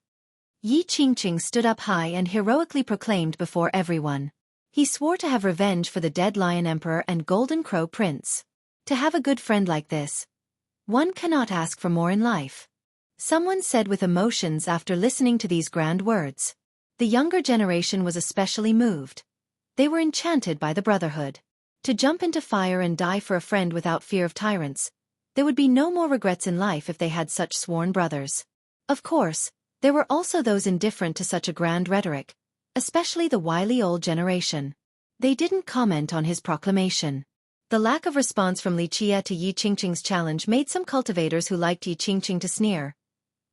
Yi Qingqing stood up high and heroically proclaimed before everyone. He swore to have revenge for the dead Lion Emperor and Golden Crow Prince. To have a good friend like this, one cannot ask for more in life. Someone said with emotions after listening to these grand words. The younger generation was especially moved. They were enchanted by the brotherhood. To jump into fire and die for a friend without fear of tyrants, there would be no more regrets in life if they had such sworn brothers. Of course, there were also those indifferent to such a grand rhetoric, especially the wily old generation. They didn't comment on his proclamation. The lack of response from Li Qie to Yi Qingqing's challenge made some cultivators who liked Yi Qingqing to sneer.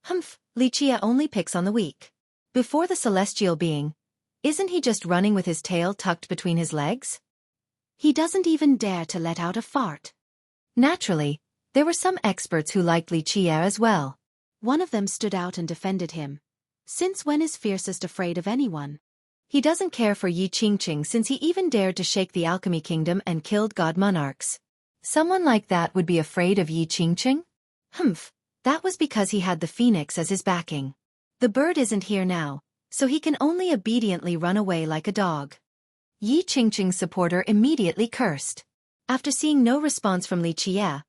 Humph, Li Qie only picks on the weak. Before the celestial being, isn't he just running with his tail tucked between his legs? He doesn't even dare to let out a fart. Naturally, there were some experts who liked Li Qie as well. One of them stood out and defended him. Since when is Fiercest afraid of anyone? He doesn't care for Yi Qingqing since he even dared to shake the alchemy kingdom and killed god monarchs. Someone like that would be afraid of Yi Qingqing? Humph, that was because he had the phoenix as his backing. The bird isn't here now, so he can only obediently run away like a dog. Yi Qingqing's supporter immediately cursed. After seeing no response from Li Qie,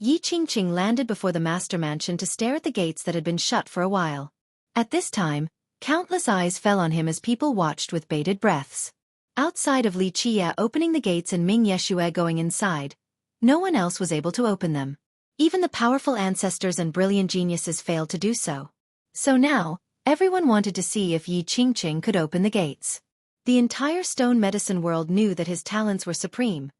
Yi Qingqing landed before the master mansion to stare at the gates that had been shut for a while. At this time, countless eyes fell on him as people watched with bated breaths. Outside of Li Qie opening the gates and Ming Yeshue going inside, no one else was able to open them. Even the powerful ancestors and brilliant geniuses failed to do so. So now, everyone wanted to see if Yi Qingqing could open the gates. The entire stone medicine world knew that his talents were supreme.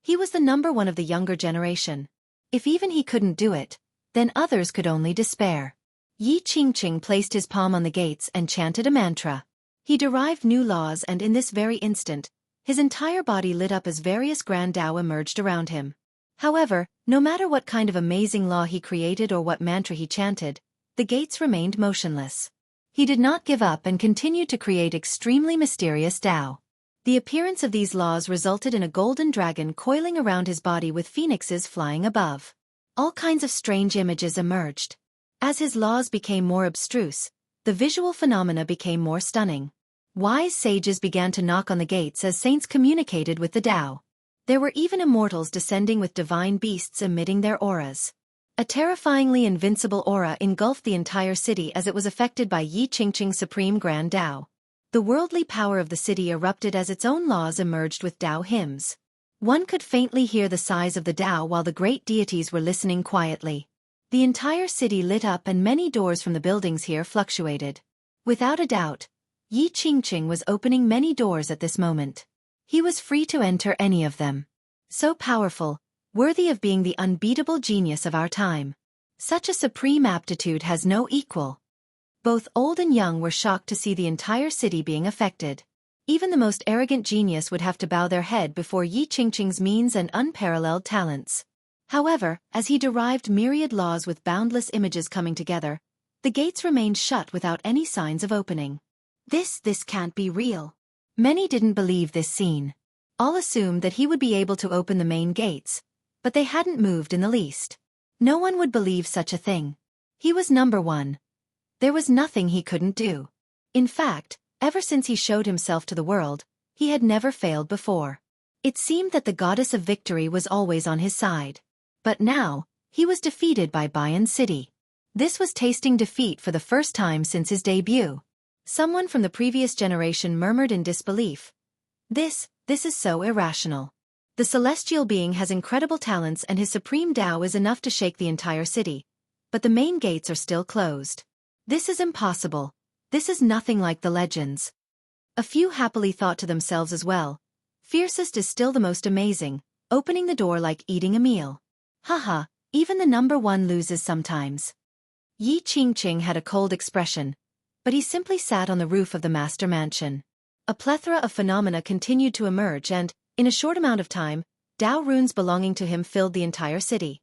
He was the #1 of the younger generation. If even he couldn't do it, then others could only despair. Yi Qingqing placed his palm on the gates and chanted a mantra. He derived new laws and in this very instant, his entire body lit up as various grand Tao emerged around him. However, no matter what kind of amazing law he created or what mantra he chanted, the gates remained motionless. He did not give up and continued to create extremely mysterious Tao. The appearance of these laws resulted in a golden dragon coiling around his body with phoenixes flying above. All kinds of strange images emerged. As his laws became more abstruse, the visual phenomena became more stunning. Wise sages began to knock on the gates as saints communicated with the Tao. There were even immortals descending with divine beasts emitting their auras. A terrifyingly invincible aura engulfed the entire city as it was affected by Yi Qingqing's supreme grand Tao. The worldly power of the city erupted as its own laws emerged with Tao hymns. One could faintly hear the sighs of the Tao while the great deities were listening quietly. The entire city lit up and many doors from the buildings here fluctuated. Without a doubt, Yi Qingqing was opening many doors at this moment. He was free to enter any of them. So powerful, worthy of being the unbeatable genius of our time. Such a supreme aptitude has no equal. Both old and young were shocked to see the entire city being affected. Even the most arrogant genius would have to bow their head before Yi Qingqing's means and unparalleled talents. However, as he derived myriad laws with boundless images coming together, the gates remained shut without any signs of opening. This can't be real. Many didn't believe this scene. All assumed that he would be able to open the main gates, but they hadn't moved in the least. No one would believe such a thing. He was number one. There was nothing he couldn't do. In fact, ever since he showed himself to the world, he had never failed before. It seemed that the goddess of victory was always on his side. But now, he was defeated by Bayan City. This was tasting defeat for the first time since his debut. Someone from the previous generation murmured in disbelief. This is so irrational. The celestial being has incredible talents and his supreme Tao is enough to shake the entire city. But the main gates are still closed. This is impossible. This is nothing like the legends. A few happily thought to themselves as well. Fiercest is still the most amazing, opening the door like eating a meal. Haha, even the number one loses sometimes. Yi Qingqing had a cold expression, but he simply sat on the roof of the master mansion. A plethora of phenomena continued to emerge and, in a short amount of time, Tao runes belonging to him filled the entire city.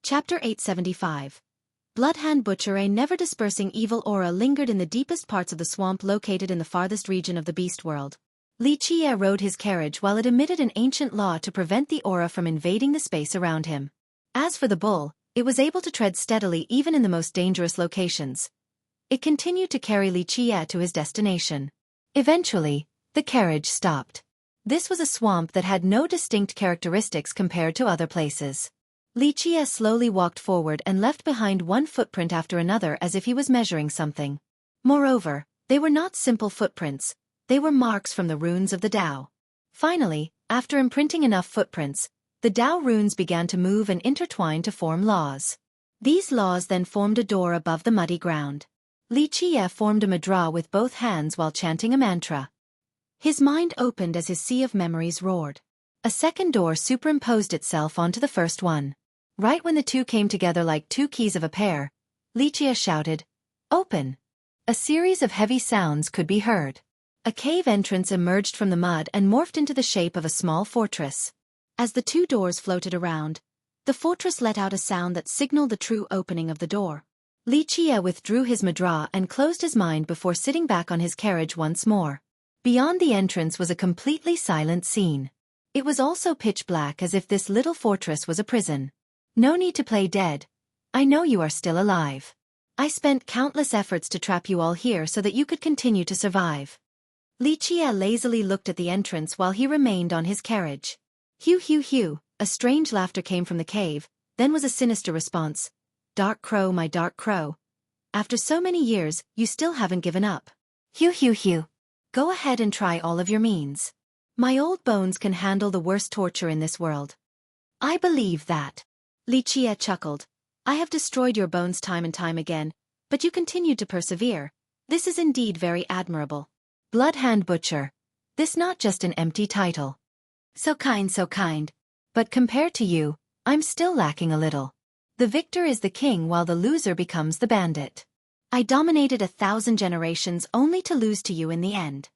Chapter 875. Bloodhand Butcher. A never-dispersing evil aura lingered in the deepest parts of the swamp located in the farthest region of the beast world. Li Qie rode his carriage while it emitted an ancient law to prevent the aura from invading the space around him. As for the bull, it was able to tread steadily even in the most dangerous locations. It continued to carry Li Qie to his destination. Eventually, the carriage stopped. This was a swamp that had no distinct characteristics compared to other places. Li Qie slowly walked forward and left behind one footprint after another as if he was measuring something. Moreover, they were not simple footprints. They were marks from the runes of the Tao. Finally, after imprinting enough footprints, the Tao runes began to move and intertwine to form laws. These laws then formed a door above the muddy ground. Li Qie formed a mudra with both hands while chanting a mantra. His mind opened as his sea of memories roared. A second door superimposed itself onto the first one. Right when the two came together like two keys of a pair, Li Qie shouted, "Open!" A series of heavy sounds could be heard. A cave entrance emerged from the mud and morphed into the shape of a small fortress. As the two doors floated around, the fortress let out a sound that signaled the true opening of the door. Li Qie withdrew his mudra and closed his mind before sitting back on his carriage once more. Beyond the entrance was a completely silent scene. It was also pitch black as if this little fortress was a prison. No need to play dead. I know you are still alive. I spent countless efforts to trap you all here so that you could continue to survive. Li Qie lazily looked at the entrance while he remained on his carriage. Hew hew hew, a strange laughter came from the cave, then was a sinister response. Dark crow, my dark crow. After so many years, you still haven't given up. Hew hew hew. Go ahead and try all of your means. My old bones can handle the worst torture in this world. I believe that. Li Qie chuckled. I have destroyed your bones time and time again, but you continued to persevere. This is indeed very admirable. Bloodhand Butcher. This not just an empty title. So kind. But compared to you, I'm still lacking a little. The victor is the king while the loser becomes the bandit. I dominated 1,000 generations only to lose to you in the end.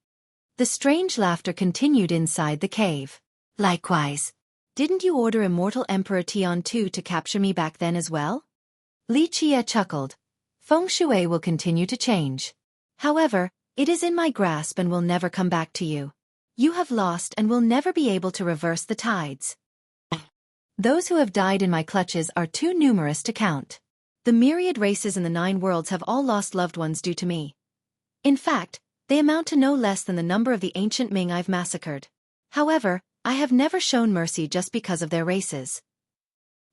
The strange laughter continued inside the cave. Likewise. Didn't you order Immortal Emperor Tian II to capture me back then as well? Li Qie chuckled. Feng Shui will continue to change. However, it is in my grasp and will never come back to you. You have lost and will never be able to reverse the tides. Those who have died in my clutches are too numerous to count. The myriad races in the 9 worlds have all lost loved ones due to me. In fact, they amount to no less than the number of the ancient Ming I've massacred. However, I have never shown mercy just because of their races.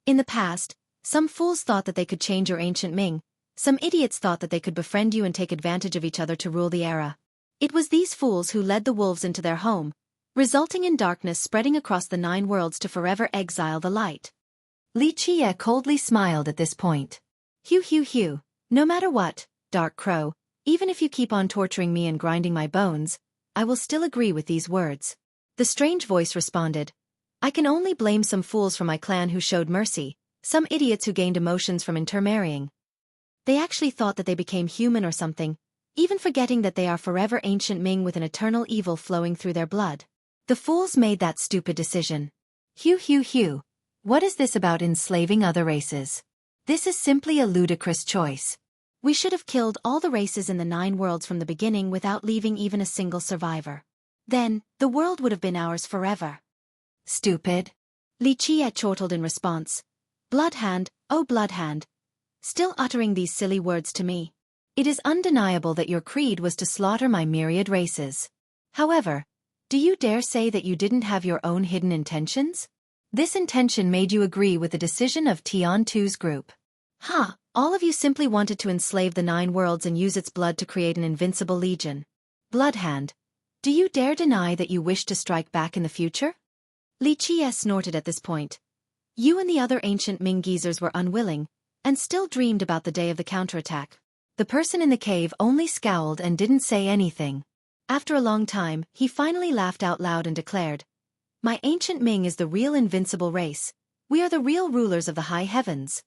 In the past, some fools thought that they could change your ancient Ming, Some idiots thought that they could befriend you and take advantage of each other to rule the era. It was these fools who led the wolves into their home, resulting in darkness spreading across the 9 worlds to forever exile the light. Li Qie coldly smiled at this point. Hew. No matter what, Dark Crow, even if you keep on torturing me and grinding my bones, I will still agree with these words. The strange voice responded. I can only blame some fools from my clan who showed mercy, some idiots who gained emotions from intermarrying. They actually thought that they became human or something, even forgetting that they are forever ancient Ming with an eternal evil flowing through their blood. The fools made that stupid decision. Hew. What is this about enslaving other races? This is simply a ludicrous choice. We should have killed all the races in the 9 worlds from the beginning without leaving even a single survivor. Then, the world would have been ours forever. Stupid. Li Qie chortled in response. Bloodhand, oh Bloodhand. Still uttering these silly words to me. It is undeniable that your creed was to slaughter my myriad races. However, do you dare say that you didn't have your own hidden intentions? This intention made you agree with the decision of Tian Tu's group. All of you simply wanted to enslave the 9 worlds and use its blood to create an invincible legion. Bloodhand, do you dare deny that you wish to strike back in the future? Li Qie snorted at this point. You and the other ancient Ming geezers were unwilling, and still dreamed about the day of the counterattack. The person in the cave only scowled and didn't say anything. After a long time, he finally laughed out loud and declared, My ancient Ming is the real invincible race. We are the real rulers of the high heavens.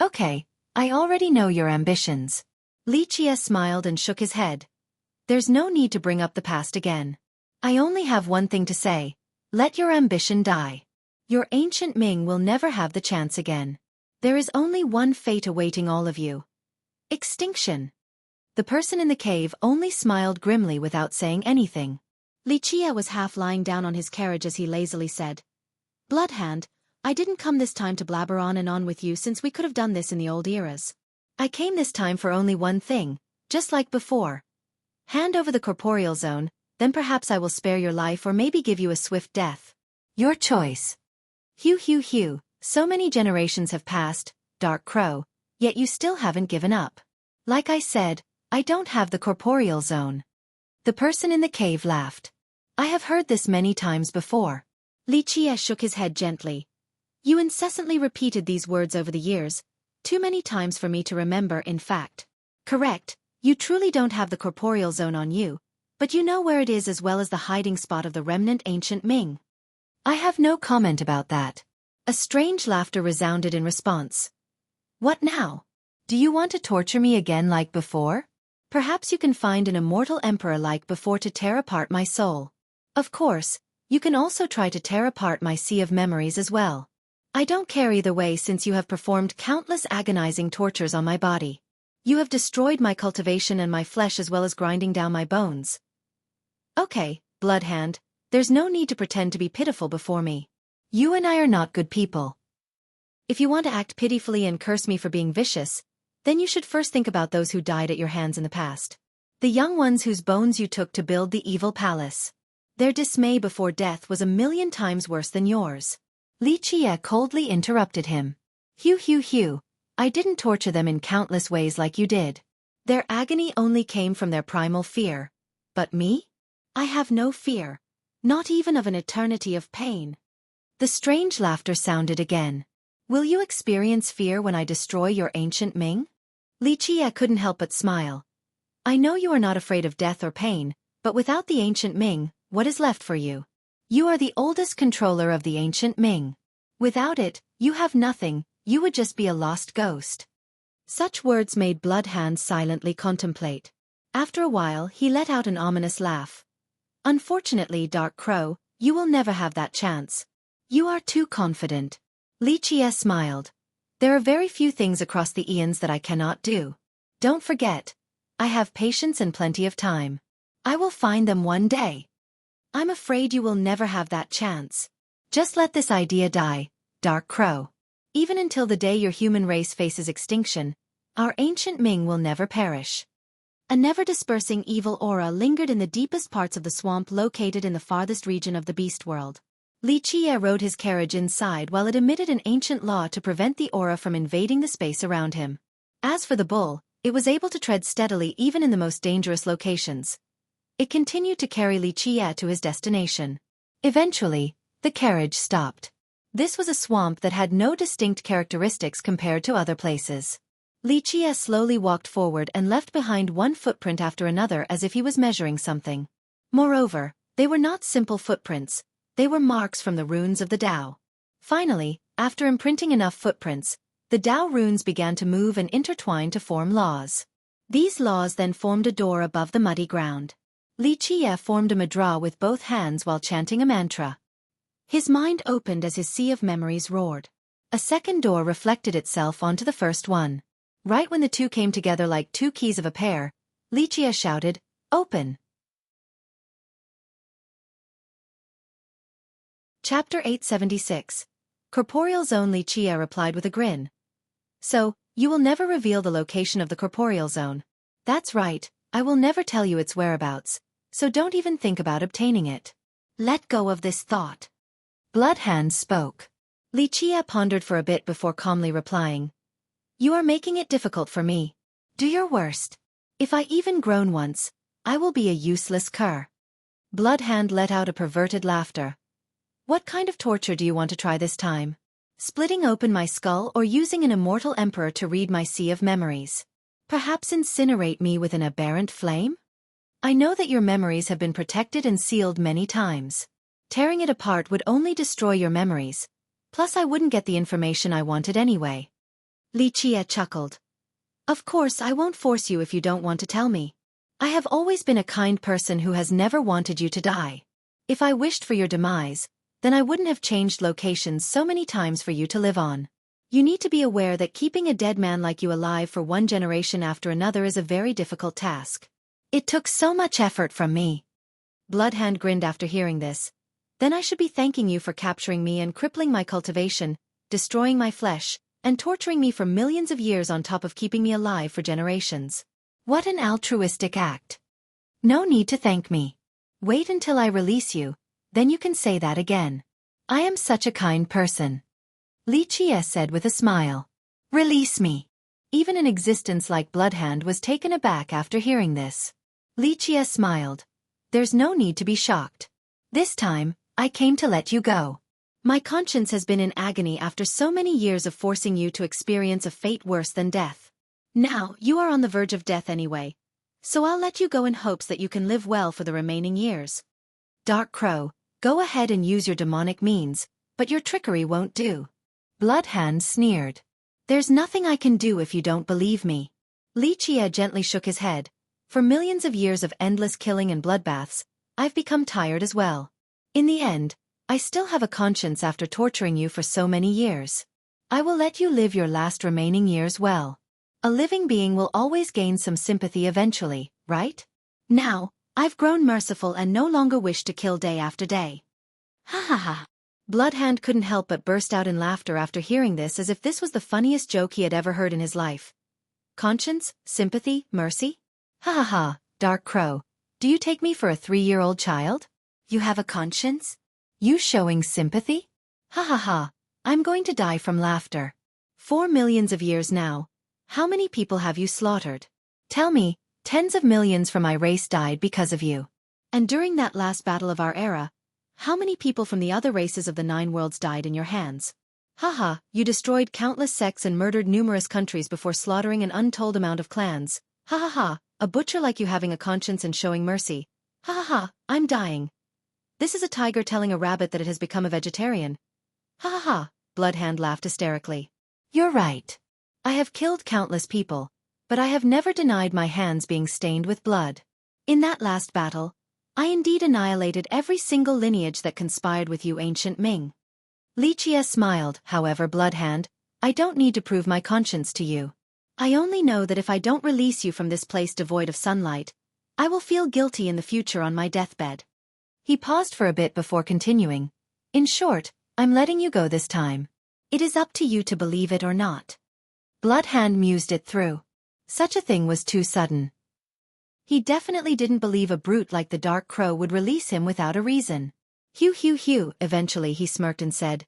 Okay, I already know your ambitions. Li Qie smiled and shook his head. There's no need to bring up the past again. I only have one thing to say. Let your ambition die. Your ancient Ming will never have the chance again. There is only one fate awaiting all of you. Extinction. The person in the cave only smiled grimly without saying anything. Li Qie was half lying down on his carriage as he lazily said, Bloodhand, I didn't come this time to blabber on and on with you since we could have done this in the old eras. I came this time for only one thing, just like before. Hand over the corporeal zone, then perhaps I will spare your life or maybe give you a swift death. Your choice. Hew. So many generations have passed, Dark Crow, yet you still haven't given up. Like I said, I don't have the corporeal zone. The person in the cave laughed. I have heard this many times before. Li Qie shook his head gently. You incessantly repeated these words over the years, too many times for me to remember in fact. Correct, you truly don't have the corporeal zone on you, but you know where it is as well as the hiding spot of the remnant ancient Ming. I have no comment about that. A strange laughter resounded in response. What now? Do you want to torture me again like before? Perhaps you can find an immortal emperor like before to tear apart my soul. Of course, you can also try to tear apart my sea of memories as well. I don't care either way since you have performed countless agonizing tortures on my body. You have destroyed my cultivation and my flesh as well as grinding down my bones. Okay, Bloodhand, there's no need to pretend to be pitiful before me. You and I are not good people. If you want to act pitifully and curse me for being vicious, then you should first think about those who died at your hands in the past. The young ones whose bones you took to build the evil palace. Their dismay before death was 1,000,000 times worse than yours. Li Qie coldly interrupted him. Hew. I didn't torture them in countless ways like you did. Their agony only came from their primal fear. But me? I have no fear. Not even of an eternity of pain. The strange laughter sounded again. Will you experience fear when I destroy your ancient Ming? Li Qie couldn't help but smile. I know you are not afraid of death or pain, but without the ancient Ming, what is left for you? You are the oldest controller of the ancient Ming. Without it, you have nothing, you would just be a lost ghost. Such words made Bloodhand silently contemplate. After a while he let out an ominous laugh. Unfortunately, Dark Crow, you will never have that chance. You are too confident. Li Qie smiled. There are very few things across the eons that I cannot do. Don't forget, I have patience and plenty of time. I will find them one day. I'm afraid you will never have that chance. Just let this idea die, Dark Crow. Even until the day your human race faces extinction, our ancient Ming will never perish. A never-dispersing evil aura lingered in the deepest parts of the swamp located in the farthest region of the beast world. Li Qie rode his carriage inside while it emitted an ancient law to prevent the aura from invading the space around him. As for the bull, It was able to tread steadily even in the most dangerous locations. It continued to carry Xueqi to his destination. Eventually, the carriage stopped. This was a swamp that had no distinct characteristics compared to other places. Xueqi slowly walked forward and left behind one footprint after another as if he was measuring something. Moreover, they were not simple footprints, they were marks from the runes of the Tao. Finally, after imprinting enough footprints, the Tao runes began to move and intertwine to form laws. These laws then formed a door above the muddy ground. Xueqi formed a mudra with both hands while chanting a mantra. His mind opened as his sea of memories roared. A second door reflected itself onto the first one. Right when the two came together like two keys of a pair, Xueqi shouted, "Open!" Chapter 876. Corporeal Zone. Xueqi replied with a grin. "So, you will never reveal the location of the corporeal zone." "That's right, I will never tell you its whereabouts, so don't even think about obtaining it." "Let go of this thought." Bloodhand spoke. Xueqi pondered for a bit before calmly replying. "You are making it difficult for me. Do your worst. If I even groan once, I will be a useless cur." Bloodhand let out a perverted laughter. "What kind of torture do you want to try this time? Splitting open my skull or using an immortal emperor to read my sea of memories? Perhaps incinerate me with an aberrant flame? I know that your memories have been protected and sealed many times. Tearing it apart would only destroy your memories, plus I wouldn't get the information I wanted anyway." Xueqi chuckled. "Of course I won't force you if you don't want to tell me. I have always been a kind person who has never wanted you to die. If I wished for your demise, then I wouldn't have changed locations so many times for you to live on. You need to be aware that keeping a dead man like you alive for one generation after another is a very difficult task. It took so much effort from me." Bloodhand grinned after hearing this. "Then I should be thanking you for capturing me and crippling my cultivation, destroying my flesh, and torturing me for millions of years on top of keeping me alive for generations. What an altruistic act. No need to thank me. Wait until I release you, then you can say that again. I am such a kind person." Xueqi said with a smile. "Release me." Even an existence like Bloodhand was taken aback after hearing this. Xueqi smiled. "There's no need to be shocked. This time, I came to let you go. My conscience has been in agony after so many years of forcing you to experience a fate worse than death. Now, you are on the verge of death anyway, so I'll let you go in hopes that you can live well for the remaining years. Dark Crow, go ahead and use your demonic means, but your trickery won't do." Bloodhand sneered. "There's nothing I can do if you don't believe me." Xueqi gently shook his head. "For millions of years of endless killing and bloodbaths, I've become tired as well. In the end, I still have a conscience after torturing you for so many years. I will let you live your last remaining years well. A living being will always gain some sympathy eventually, right? Now, I've grown merciful and no longer wish to kill day after day." "Ha ha ha." Bloodhand couldn't help but burst out in laughter after hearing this as if this was the funniest joke he had ever heard in his life. "Conscience, sympathy, mercy? Ha ha ha, Dark Crow, do you take me for a 3-year-old child? You have a conscience? You showing sympathy? Ha ha ha, I'm going to die from laughter. 4 millions of years now. How many people have you slaughtered? Tell me, tens of millions from my race died because of you. And during that last battle of our era, how many people from the other races of the 9 worlds died in your hands? Haha, you destroyed countless sects and murdered numerous countries before slaughtering an untold amount of clans. Ha ha ha, a butcher like you having a conscience and showing mercy. Ha ha ha, I'm dying. This is a tiger telling a rabbit that it has become a vegetarian. Ha ha ha, Bloodhand laughed hysterically. You're right. I have killed countless people, but I have never denied my hands being stained with blood. In that last battle, I indeed annihilated every single lineage that conspired with you, ancient Ming. Xueqi smiled. However, Bloodhand, I don't need to prove my conscience to you. I only know that if I don't release you from this place devoid of sunlight, I will feel guilty in the future on my deathbed. He paused for a bit before continuing. In short, I'm letting you go this time. It is up to you to believe it or not. Bloodhand mused it through. Such a thing was too sudden. He definitely didn't believe a brute like the Dark Crow would release him without a reason. Hew. Eventually he smirked and said,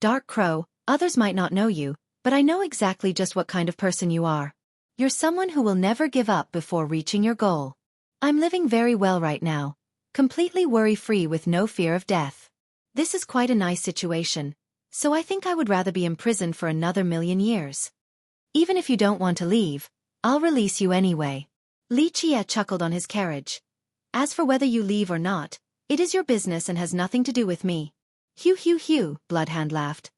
Dark Crow, others might not know you, but I know exactly just what kind of person you are. You're someone who will never give up before reaching your goal. I'm living very well right now, completely worry-free with no fear of death. This is quite a nice situation, so I think I would rather be imprisoned for another 1,000,000 years. Even if you don't want to leave, I'll release you anyway. Xueqi chuckled on his carriage. As for whether you leave or not, it is your business and has nothing to do with me. Hew, Bloodhand laughed.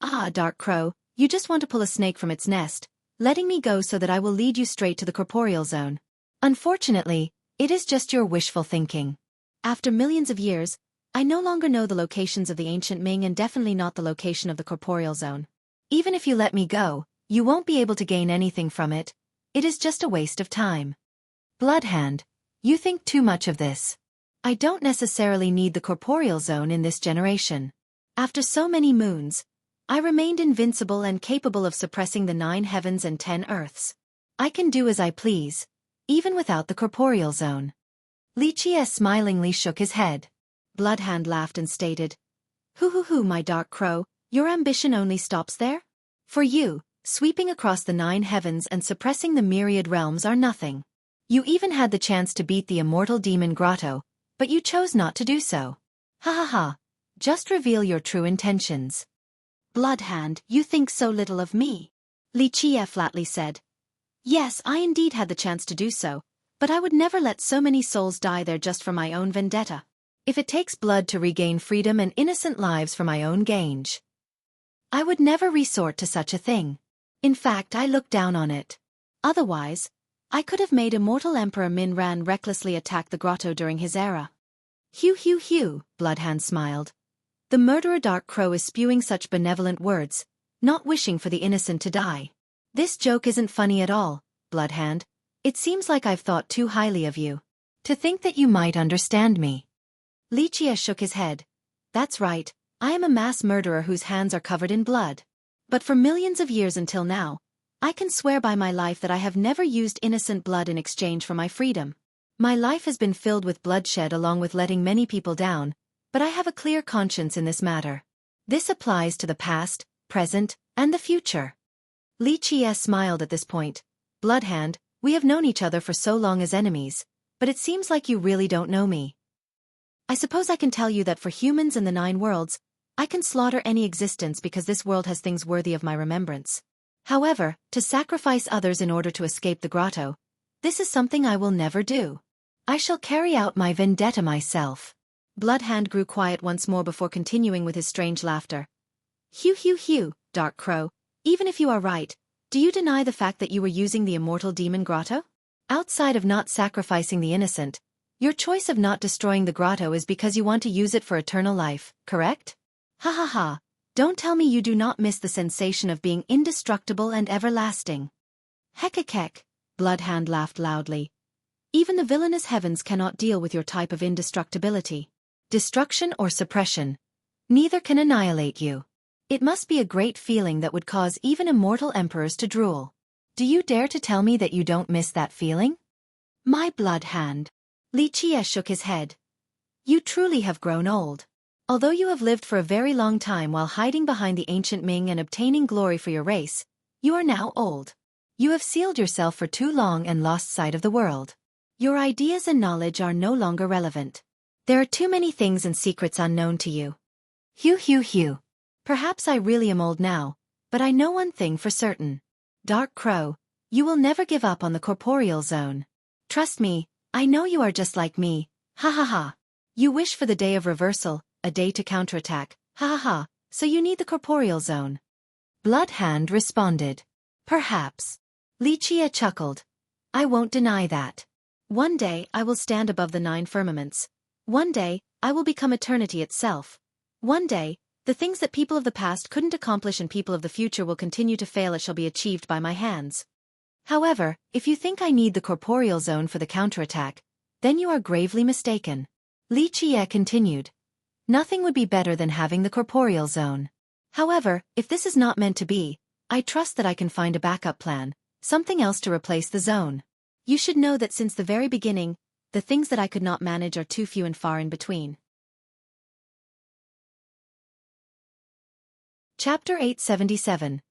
Ah, Dark Crow, you just want to pull a snake from its nest, letting me go so that I will lead you straight to the corporeal zone. Unfortunately, it is just your wishful thinking. After millions of years, I no longer know the locations of the ancient Ming and definitely not the location of the corporeal zone. Even if you let me go, you won't be able to gain anything from it. It is just a waste of time. Bloodhand, you think too much of this. I don't necessarily need the corporeal zone in this generation. After so many moons, I remained invincible and capable of suppressing the 9 heavens and 10 earths. I can do as I please, even without the corporeal zone. Xueqi smilingly shook his head. Bloodhand laughed and stated, Hoo, my Dark Crow, your ambition only stops there? For you, sweeping across the 9 heavens and suppressing the myriad realms are nothing. You even had the chance to beat the immortal demon Grotto, but you chose not to do so. Ha. Just reveal your true intentions. Bloodhand, you think so little of me. Xueqi flatly said. Yes, I indeed had the chance to do so, but I would never let so many souls die there just for my own vendetta. If it takes blood to regain freedom and innocent lives for my own gain, I would never resort to such a thing. In fact, I look down on it. Otherwise, I could have made immortal Emperor Min Ran recklessly attack the grotto during his era. Hew, Bloodhand smiled. The murderer Dark Crow is spewing such benevolent words, not wishing for the innocent to die. This joke isn't funny at all, Bloodhand. It seems like I've thought too highly of you. To think that you might understand me. Xueqi shook his head. That's right, I am a mass murderer whose hands are covered in blood. But for millions of years until now, I can swear by my life that I have never used innocent blood in exchange for my freedom. My life has been filled with bloodshed along with letting many people down, but I have a clear conscience in this matter. This applies to the past, present, and the future. Xueqi smiled at this point. Bloodhand, we have known each other for so long as enemies, but it seems like you really don't know me. I suppose I can tell you that for humans in the 9 worlds, I can slaughter any existence because this world has things worthy of my remembrance. However, to sacrifice others in order to escape the grotto, this is something I will never do. I shall carry out my vendetta myself. Bloodhand grew quiet once more before continuing with his strange laughter. Hew, Dark Crow, even if you are right, do you deny the fact that you were using the immortal demon grotto? Outside of not sacrificing the innocent, your choice of not destroying the grotto is because you want to use it for eternal life, correct? Ha. Don't tell me you do not miss the sensation of being indestructible and everlasting. Heck, Bloodhand laughed loudly. Even the villainous heavens cannot deal with your type of indestructibility. Destruction or suppression. Neither can annihilate you. It must be a great feeling that would cause even immortal emperors to drool. Do you dare to tell me that you don't miss that feeling? My Bloodhand. Xueqi shook his head. You truly have grown old. Although you have lived for a very long time while hiding behind the ancient Ming and obtaining glory for your race, you are now old. You have sealed yourself for too long and lost sight of the world. Your ideas and knowledge are no longer relevant. There are too many things and secrets unknown to you. Hew. Perhaps I really am old now, but I know one thing for certain. Dark Crow, you will never give up on the corporeal zone. Trust me, I know you are just like me. Ha. You wish for the day of reversal, a day to counterattack. Ha. So you need the corporeal zone. Bloodhand responded. Perhaps. Xueqi chuckled. I won't deny that. One day I will stand above the 9 firmaments. One day, I will become eternity itself. One day, the things that people of the past couldn't accomplish and people of the future will continue to fail at shall be achieved by my hands. However, if you think I need the corporeal zone for the counterattack, then you are gravely mistaken. Xueqi continued. Nothing would be better than having the corporeal zone. However, if this is not meant to be, I trust that I can find a backup plan, something else to replace the zone. You should know that since the very beginning, the things that I could not manage are too few and far in between. Chapter 877.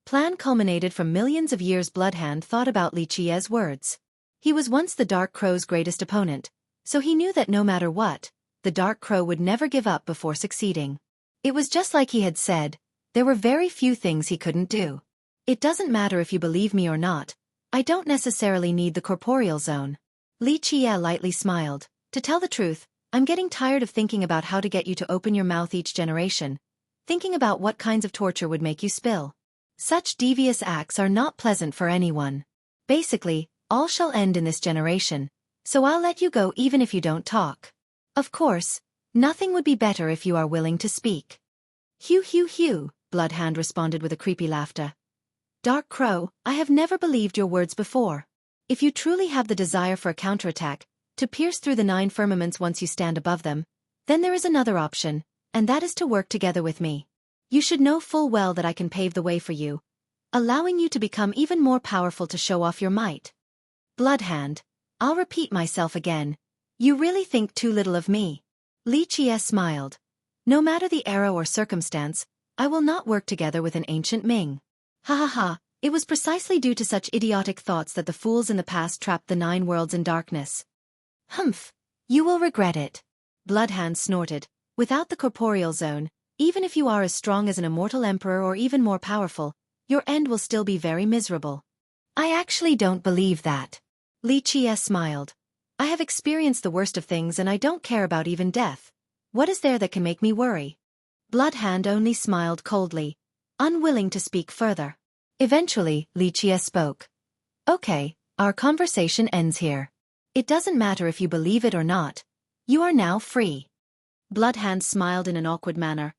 Plan culminated from millions of years. Bloodhand thought about Li Qie's words. He was once the Dark Crow's greatest opponent, so he knew that no matter what, the Dark Crow would never give up before succeeding. It was just like he had said, there were very few things he couldn't do. It doesn't matter if you believe me or not, I don't necessarily need the corporeal zone. Li Qie lightly smiled. To tell the truth, I'm getting tired of thinking about how to get you to open your mouth each generation, thinking about what kinds of torture would make you spill. Such devious acts are not pleasant for anyone. Basically, all shall end in this generation, so I'll let you go even if you don't talk. Of course, nothing would be better if you are willing to speak. Hew hew hew, Bloodhand responded with a creepy laughter. Dark Crow, I have never believed your words before. If you truly have the desire for a counterattack, to pierce through the 9 firmaments once you stand above them, then there is another option, and that is to work together with me. You should know full well that I can pave the way for you, allowing you to become even more powerful to show off your might. Bloodhand, I'll repeat myself again. You really think too little of me. Li Qie smiled. No matter the era or circumstance, I will not work together with an ancient Ming. Ha ha ha, it was precisely due to such idiotic thoughts that the fools in the past trapped the 9 worlds in darkness. Humph, you will regret it. Bloodhand snorted. Without the corporeal zone, even if you are as strong as an immortal emperor or even more powerful, your end will still be very miserable. I actually don't believe that. Li Qie smiled. I have experienced the worst of things and I don't care about even death. What is there that can make me worry? Bloodhand only smiled coldly, unwilling to speak further. Eventually, Li Qie spoke. Okay, our conversation ends here. It doesn't matter if you believe it or not. You are now free. Bloodhand smiled in an awkward manner.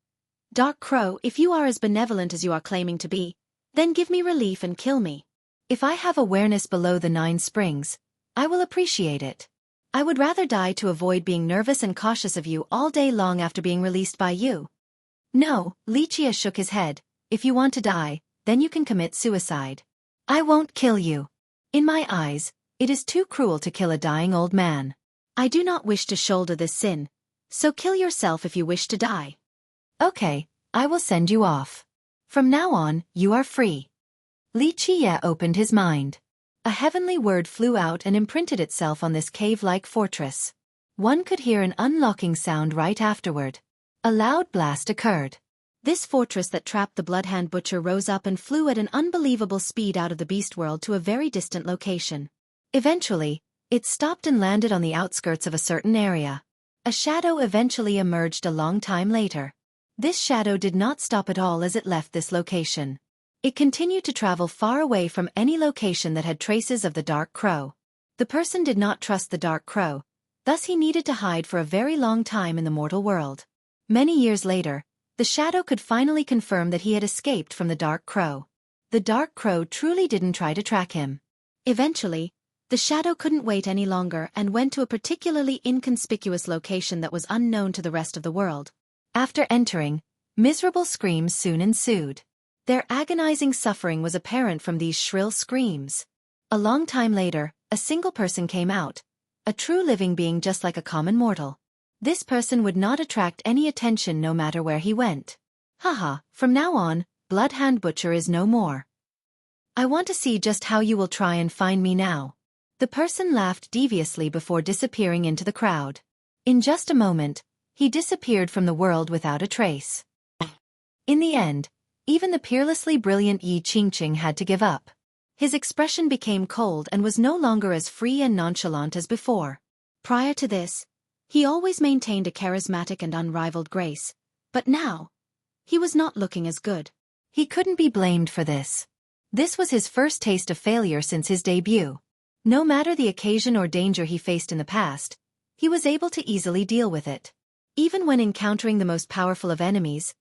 Dark Crow, if you are as benevolent as you are claiming to be, then give me relief and kill me. If I have awareness below the 9 springs, I will appreciate it. I would rather die to avoid being nervous and cautious of you all day long after being released by you. No, Li Qie shook his head. If you want to die, then you can commit suicide. I won't kill you. In my eyes, it is too cruel to kill a dying old man. I do not wish to shoulder this sin, so kill yourself if you wish to die. Okay, I will send you off. From now on, you are free. Li Qie opened his mind. A heavenly word flew out and imprinted itself on this cave-like fortress. One could hear an unlocking sound right afterward. A loud blast occurred. This fortress that trapped the Bloodhand Butcher rose up and flew at an unbelievable speed out of the beast world to a very distant location. Eventually, it stopped and landed on the outskirts of a certain area. A shadow eventually emerged a long time later. This shadow did not stop at all as it left this location. It continued to travel far away from any location that had traces of the Dark Crow. The person did not trust the Dark Crow, thus he needed to hide for a very long time in the mortal world. Many years later, the shadow could finally confirm that he had escaped from the Dark Crow. The Dark Crow truly didn't try to track him. Eventually, the shadow couldn't wait any longer and went to a particularly inconspicuous location that was unknown to the rest of the world. After entering, miserable screams soon ensued. Their agonizing suffering was apparent from these shrill screams. A long time later, a single person came out, a true living being just like a common mortal. This person would not attract any attention no matter where he went. Haha, from now on, Bloodhand Butcher is no more. I want to see just how you will try and find me now. The person laughed deviously before disappearing into the crowd. In just a moment, he disappeared from the world without a trace. In the end, even the peerlessly brilliant Yi Qingqing had to give up. His expression became cold and was no longer as free and nonchalant as before. Prior to this, he always maintained a charismatic and unrivaled grace, but now, he was not looking as good. He couldn't be blamed for this. This was his first taste of failure since his debut. No matter the occasion or danger he faced in the past, he was able to easily deal with it. Even when encountering the most powerful of enemies,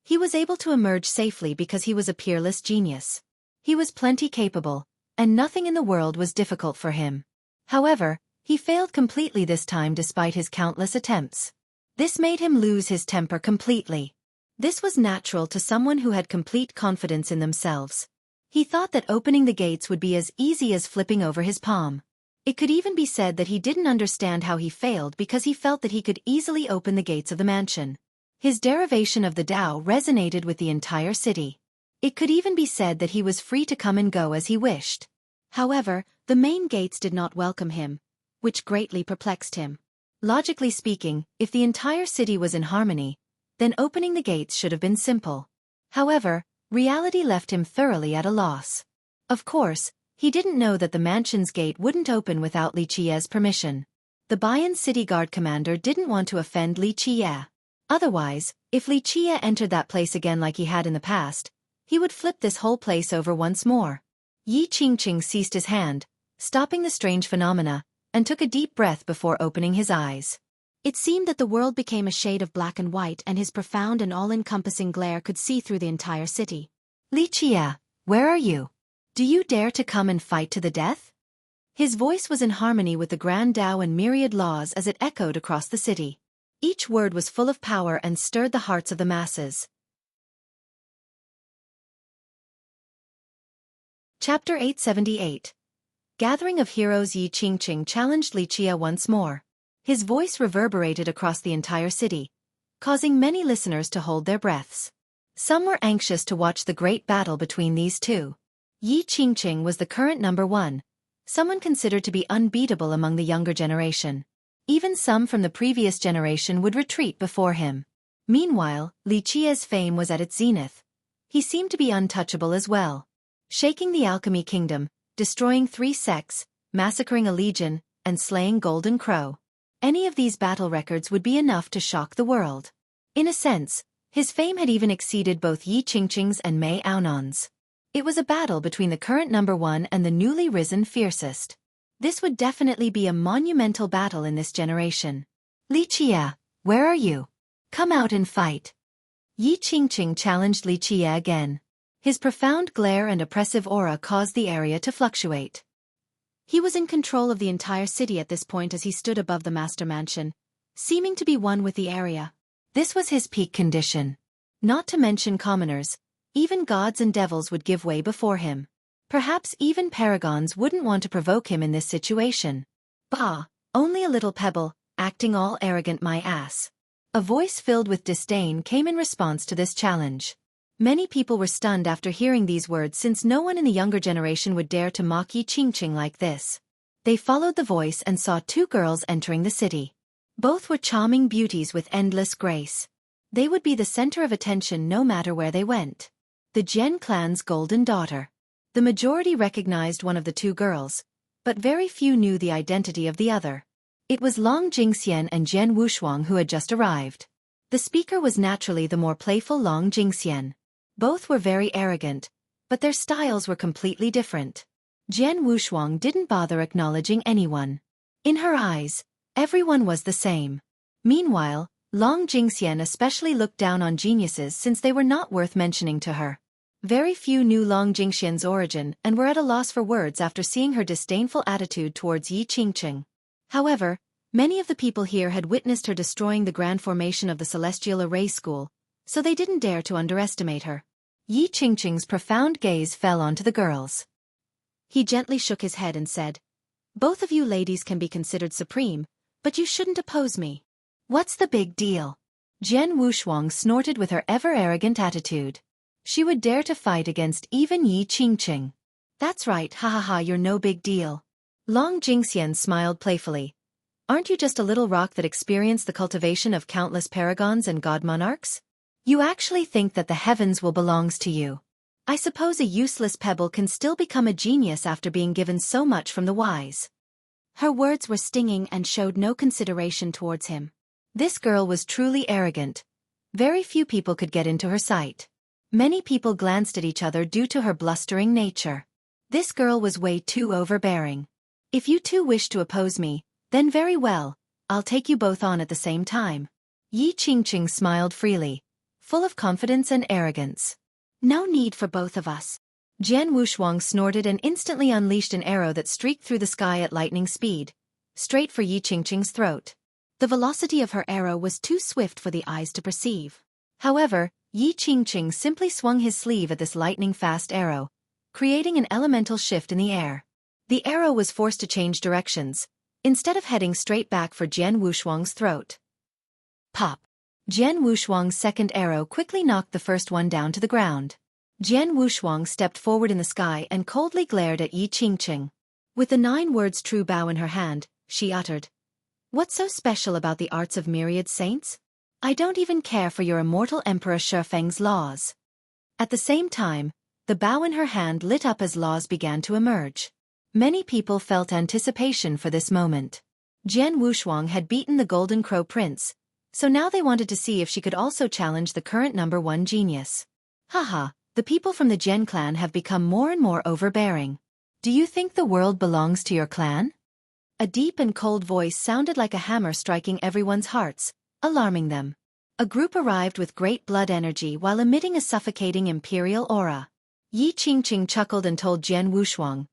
he was able to emerge safely because he was a peerless genius. He was plenty capable, and nothing in the world was difficult for him. However, he failed completely this time despite his countless attempts. This made him lose his temper completely. This was natural to someone who had complete confidence in themselves. He thought that opening the gates would be as easy as flipping over his palm. It could even be said that he didn't understand how he failed because he felt that he could easily open the gates of the mansion. His derivation of the Tao resonated with the entire city. It could even be said that he was free to come and go as he wished. However, the main gates did not welcome him, which greatly perplexed him. Logically speaking, if the entire city was in harmony, then opening the gates should have been simple. However, reality left him thoroughly at a loss. Of course, he didn't know that the mansion's gate wouldn't open without Li Qiye's permission. The Bayan city guard commander didn't want to offend Li Qiye. Otherwise, if Li Qiye entered that place again like he had in the past, he would flip this whole place over once more. Yi Qingqing seized his hand, stopping the strange phenomena, and took a deep breath before opening his eyes. It seemed that the world became a shade of black and white, and his profound and all-encompassing glare could see through the entire city. Li Qiye, where are you? Do you dare to come and fight to the death? His voice was in harmony with the grand Tao and myriad laws as it echoed across the city. Each word was full of power and stirred the hearts of the masses. Chapter 878. Gathering of Heroes. Yi Qingqing challenged Li Qiye once more. His voice reverberated across the entire city, causing many listeners to hold their breaths. Some were anxious to watch the great battle between these two. Yi Qingqing was the current number one, someone considered to be unbeatable among the younger generation. Even some from the previous generation would retreat before him. Meanwhile, Li Qiye's fame was at its zenith. He seemed to be untouchable as well. Shaking the alchemy kingdom, destroying 3 sects, massacring a legion, and slaying Golden Crow. Any of these battle records would be enough to shock the world. In a sense, his fame had even exceeded both Yi Qingqing's and Mei Aonan's. It was a battle between the current number one and the newly risen fiercest. This would definitely be a monumental battle in this generation. Li Qiye, where are you? Come out and fight. Yi Qingqing challenged Li Qiye again. His profound glare and oppressive aura caused the area to fluctuate. He was in control of the entire city at this point as he stood above the master mansion, seeming to be one with the area. This was his peak condition. Not to mention commoners, even gods and devils would give way before him. Perhaps even paragons wouldn't want to provoke him in this situation. Bah, only a little pebble, acting all arrogant my ass. A voice filled with disdain came in response to this challenge. Many people were stunned after hearing these words since no one in the younger generation would dare to mock Yi Qingqing like this. They followed the voice and saw 2 girls entering the city. Both were charming beauties with endless grace. They would be the center of attention no matter where they went. The Jian clan's golden daughter. The majority recognized one of the 2 girls, but very few knew the identity of the other. It was Long Jingxian and Jian Wushuang who had just arrived. The speaker was naturally the more playful Long Jingxian. Both were very arrogant, but their styles were completely different. Jian Wushuang didn't bother acknowledging anyone. In her eyes, everyone was the same. Meanwhile, Long Jingxian especially looked down on geniuses since they were not worth mentioning to her. Very few knew Long Jingxian's origin and were at a loss for words after seeing her disdainful attitude towards Yi Qingqing. However, many of the people here had witnessed her destroying the grand formation of the Celestial Array School, so they didn't dare to underestimate her. Yi Qingqing's profound gaze fell onto the girls. He gently shook his head and said, "Both of you ladies can be considered supreme, but you shouldn't oppose me." "What's the big deal?" Jian Wushuang snorted with her ever-arrogant attitude. She would dare to fight against even Yi Qingqing. "That's right, ha ha ha, you're no big deal." Long Jingxian smiled playfully. "Aren't you just a little rock that experienced the cultivation of countless paragons and god monarchs? You actually think that the heavens will belongs to you. I suppose a useless pebble can still become a genius after being given so much from the wise." Her words were stinging and showed no consideration towards him. This girl was truly arrogant. Very few people could get into her sight. Many people glanced at each other due to her blustering nature. This girl was way too overbearing. "If you two wish to oppose me, then very well, I'll take you both on at the same time." Yi Qingqing smiled freely, full of confidence and arrogance. "No need for both of us." Jian Wushuang snorted and instantly unleashed an arrow that streaked through the sky at lightning speed, straight for Yi Qingqing's throat. The velocity of her arrow was too swift for the eyes to perceive. However, Yi Qingqing simply swung his sleeve at this lightning-fast arrow, creating an elemental shift in the air. The arrow was forced to change directions, instead of heading straight back for Jian Wushuang's throat. Pop! Jian Wushuang's second arrow quickly knocked the first one down to the ground. Jian Wushuang stepped forward in the sky and coldly glared at Yi Qingqing. With the 9 words true bow in her hand, she uttered, "What's so special about the arts of myriad saints? I don't even care for your immortal Emperor Shifeng's laws." At the same time, the bow in her hand lit up as laws began to emerge. Many people felt anticipation for this moment. Jian Wushuang had beaten the Golden Crow Prince, so now they wanted to see if she could also challenge the current #1 genius. Haha, the people from the Jian clan have become more and more overbearing. Do you think the world belongs to your clan? A deep and cold voice sounded like a hammer striking everyone's hearts, alarming them. A group arrived with great blood energy while emitting a suffocating imperial aura. Yi Qingqing chuckled and told Jian Wushuang,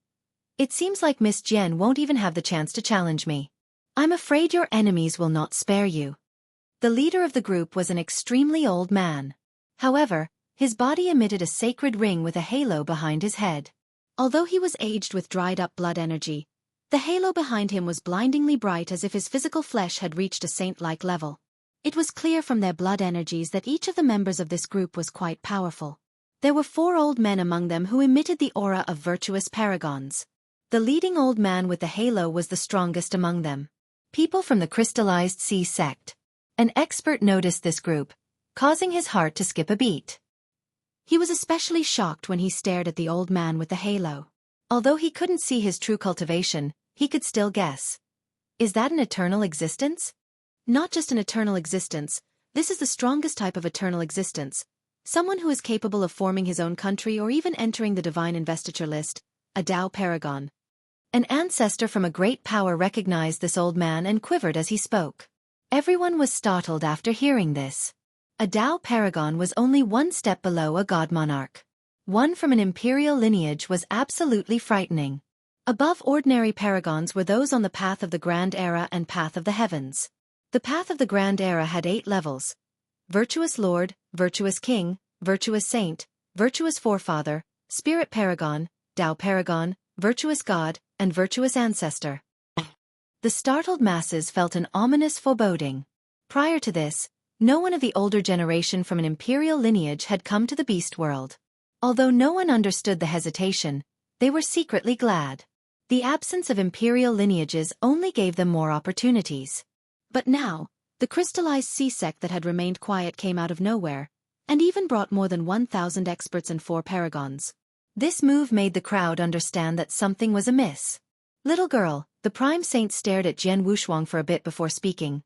"It seems like Miss Jian won't even have the chance to challenge me. I'm afraid your enemies will not spare you." The leader of the group was an extremely old man. However, his body emitted a sacred ring with a halo behind his head. Although he was aged with dried-up blood energy, the halo behind him was blindingly bright as if his physical flesh had reached a saint-like level. It was clear from their blood energies that each of the members of this group was quite powerful. There were 4 old men among them who emitted the aura of virtuous paragons. The leading old man with the halo was the strongest among them. People from the crystallized sea sect. An expert noticed this group, causing his heart to skip a beat. He was especially shocked when he stared at the old man with the halo. Although he couldn't see his true cultivation, he could still guess. Is that an eternal existence? Not just an eternal existence, this is the strongest type of eternal existence. Someone who is capable of forming his own country or even entering the divine investiture list, a Tao paragon. An ancestor from a great power recognized this old man and quivered as he spoke. Everyone was startled after hearing this. A Tao paragon was only 1 step below a god monarch. One from an imperial lineage was absolutely frightening. Above ordinary paragons were those on the path of the Grand Era and path of the heavens. The path of the Grand Era had 8 levels: virtuous lord, virtuous king, virtuous saint, virtuous forefather, spirit paragon, Tao paragon, virtuous god, and virtuous ancestor. The startled masses felt an ominous foreboding. Prior to this, no one of the older generation from an imperial lineage had come to the beast world. Although no one understood the hesitation, they were secretly glad. The absence of imperial lineages only gave them more opportunities. But now, the crystallized sea sect that had remained quiet came out of nowhere, and even brought more than 1,000 experts and 4 paragons. This move made the crowd understand that something was amiss. "Little girl," the prime saint stared at Jian Wushuang for a bit before speaking.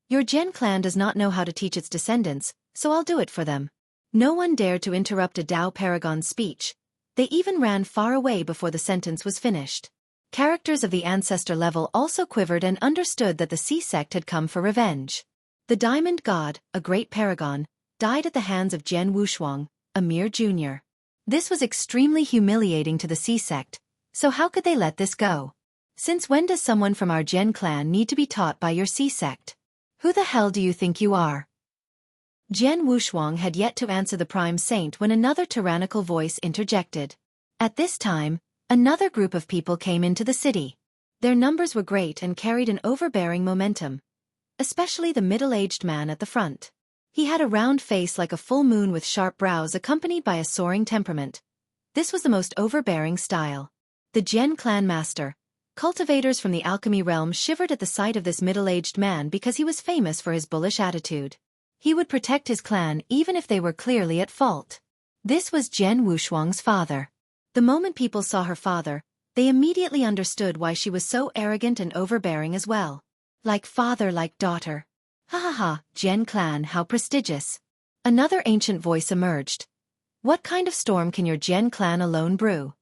"Your Jian clan does not know how to teach its descendants, so I'll do it for them." No one dared to interrupt a Tao paragon's speech. They even ran far away before the sentence was finished. Characters of the ancestor level also quivered and understood that the sea sect had come for revenge. The Diamond God, a great paragon, died at the hands of Jian Wushuang, a mere junior. This was extremely humiliating to the sea sect, so how could they let this go? Since when does someone from our Jian clan need to be taught by your sea sect? Who the hell do you think you are? Jian Wushuang had yet to answer the prime saint when another tyrannical voice interjected. At this time, another group of people came into the city. Their numbers were great and carried an overbearing momentum, especially the middle-aged man at the front. He had a round face like a full moon with sharp brows accompanied by a soaring temperament. This was the most overbearing style. The Jian clan master. Cultivators from the alchemy realm shivered at the sight of this middle-aged man because he was famous for his bullish attitude. He would protect his clan even if they were clearly at fault. This was Jian Wushuang's father. The moment people saw her father, they immediately understood why she was so arrogant and overbearing as well. Like father, like daughter. Ha ha ha, Jian clan, how prestigious. Another ancient voice emerged. What kind of storm can your Jian clan alone brew?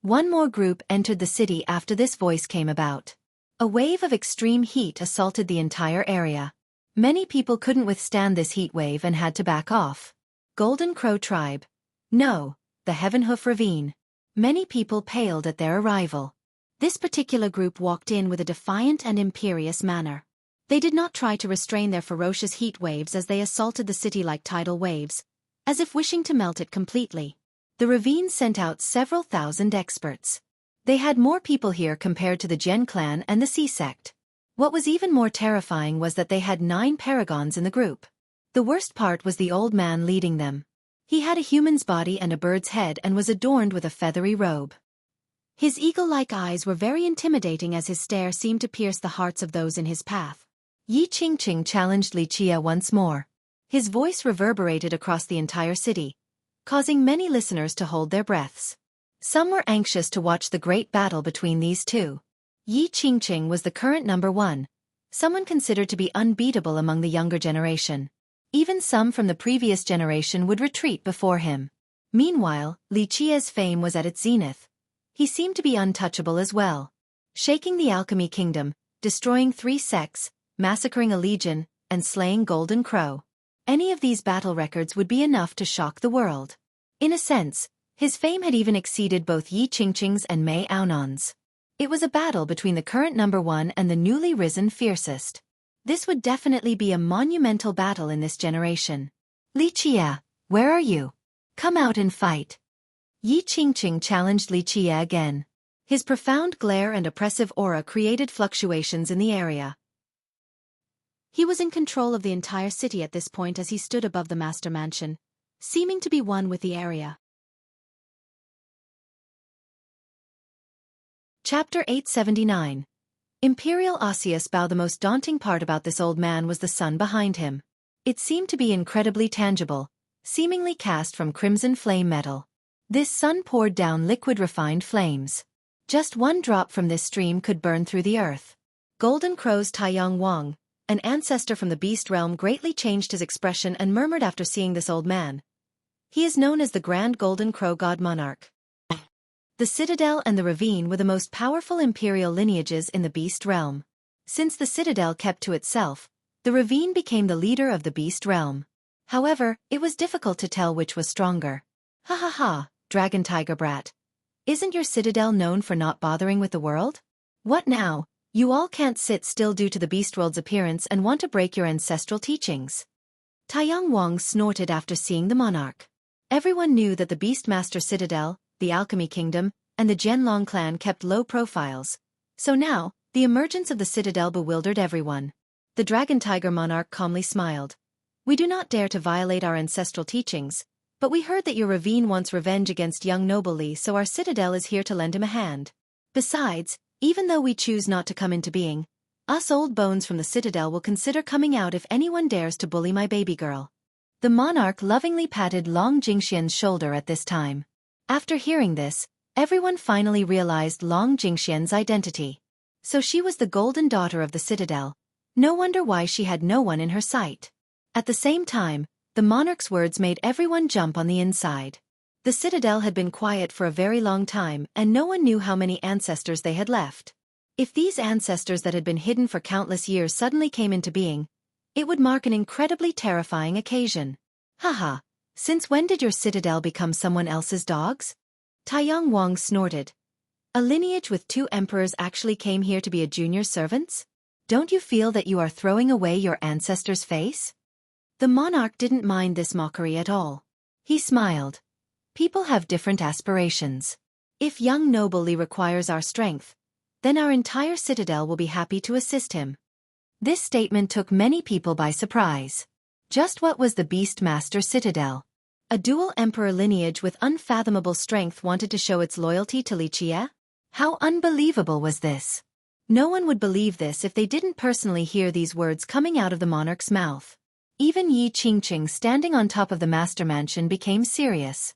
One more group entered the city after this voice came about. A wave of extreme heat assaulted the entire area. Many people couldn't withstand this heat wave and had to back off. Golden Crow Tribe. No, the Heaven Hoof Ravine. Many people paled at their arrival. This particular group walked in with a defiant and imperious manner. They did not try to restrain their ferocious heat waves as they assaulted the city like tidal waves, as if wishing to melt it completely. The ravine sent out several thousand experts. They had more people here compared to the Jian clan and the Sea sect. What was even more terrifying was that they had 9 paragons in the group. The worst part was the old man leading them. He had a human's body and a bird's head and was adorned with a feathery robe. His eagle-like eyes were very intimidating as his stare seemed to pierce the hearts of those in his path. Yi Qingqing challenged Li Qie once more. His voice reverberated across the entire city, causing many listeners to hold their breaths. Some were anxious to watch the great battle between these two. Yi Qingqing was the current number one, someone considered to be unbeatable among the younger generation. Even some from the previous generation would retreat before him. Meanwhile, Li Qie's fame was at its zenith. He seemed to be untouchable as well. Shaking the alchemy kingdom, destroying 3 sects, massacring a legion, and slaying Golden Crow. Any of these battle records would be enough to shock the world. In a sense, his fame had even exceeded both Yi Qingqing's and Mei Aonan's. It was a battle between the current number one and the newly risen fiercest. This would definitely be a monumental battle in this generation. Li Qie, where are you? Come out and fight. Yi Qingqing challenged Li Qie again. His profound glare and oppressive aura created fluctuations in the area. He was in control of the entire city at this point as he stood above the master mansion, seeming to be one with the area. Chapter 879. Imperial Osseous Bow. The most daunting part about this old man was the sun behind him. It seemed to be incredibly tangible, seemingly cast from crimson flame metal. This sun poured down liquid refined flames. Just one drop from this stream could burn through the earth. Golden Crow's Taiyang Wang, an ancestor from the beast realm, greatly changed his expression and murmured after seeing this old man. He is known as the Grand Golden Crow God Monarch. The Citadel and the Ravine were the most powerful imperial lineages in the beast realm. Since the Citadel kept to itself, the Ravine became the leader of the beast realm. However, it was difficult to tell which was stronger. Ha ha ha, Dragon Tiger Brat. Isn't your Citadel known for not bothering with the world? What now? You all can't sit still due to the beast world's appearance and want to break your ancestral teachings. Taiyang Wang snorted after seeing the monarch. Everyone knew that the Beastmaster Citadel, the Alchemy Kingdom, and the Zhenlong clan kept low profiles. So now, the emergence of the Citadel bewildered everyone. The Dragon Tiger Monarch calmly smiled. We do not dare to violate our ancestral teachings, but we heard that your Ravine wants revenge against young noble Li, so our Citadel is here to lend him a hand. Besides, even though we choose not to come into being, us old bones from the Citadel will consider coming out if anyone dares to bully my baby girl. The monarch lovingly patted Long Jingxian's shoulder at this time. After hearing this, everyone finally realized Long Jingxian's identity. So she was the golden daughter of the Citadel. No wonder why she had no one in her sight. At the same time, the monarch's words made everyone jump on the inside. The Citadel had been quiet for a very long time and no one knew how many ancestors they had left. If these ancestors that had been hidden for countless years suddenly came into being, it would mark an incredibly terrifying occasion. Haha. Since when did your Citadel become someone else's dogs? Taiyang Wang snorted. A lineage with 2 emperors actually came here to be a junior servants? Don't you feel that you are throwing away your ancestors' face? The monarch didn't mind this mockery at all. He smiled. People have different aspirations. If young noble Li requires our strength, then our entire Citadel will be happy to assist him. This statement took many people by surprise. Just what was the Beastmaster Citadel? A dual emperor lineage with unfathomable strength wanted to show its loyalty to Li Qie? How unbelievable was this? No one would believe this if they didn't personally hear these words coming out of the monarch's mouth. Even Yi Qingqing standing on top of the master mansion became serious.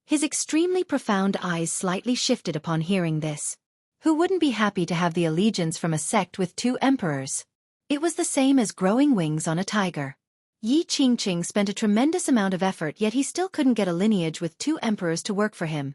His extremely profound eyes slightly shifted upon hearing this. Who wouldn't be happy to have the allegiance from a sect with 2 emperors? It was the same as growing wings on a tiger. Yi Qingqing spent a tremendous amount of effort, yet he still couldn't get a lineage with 2 emperors to work for him.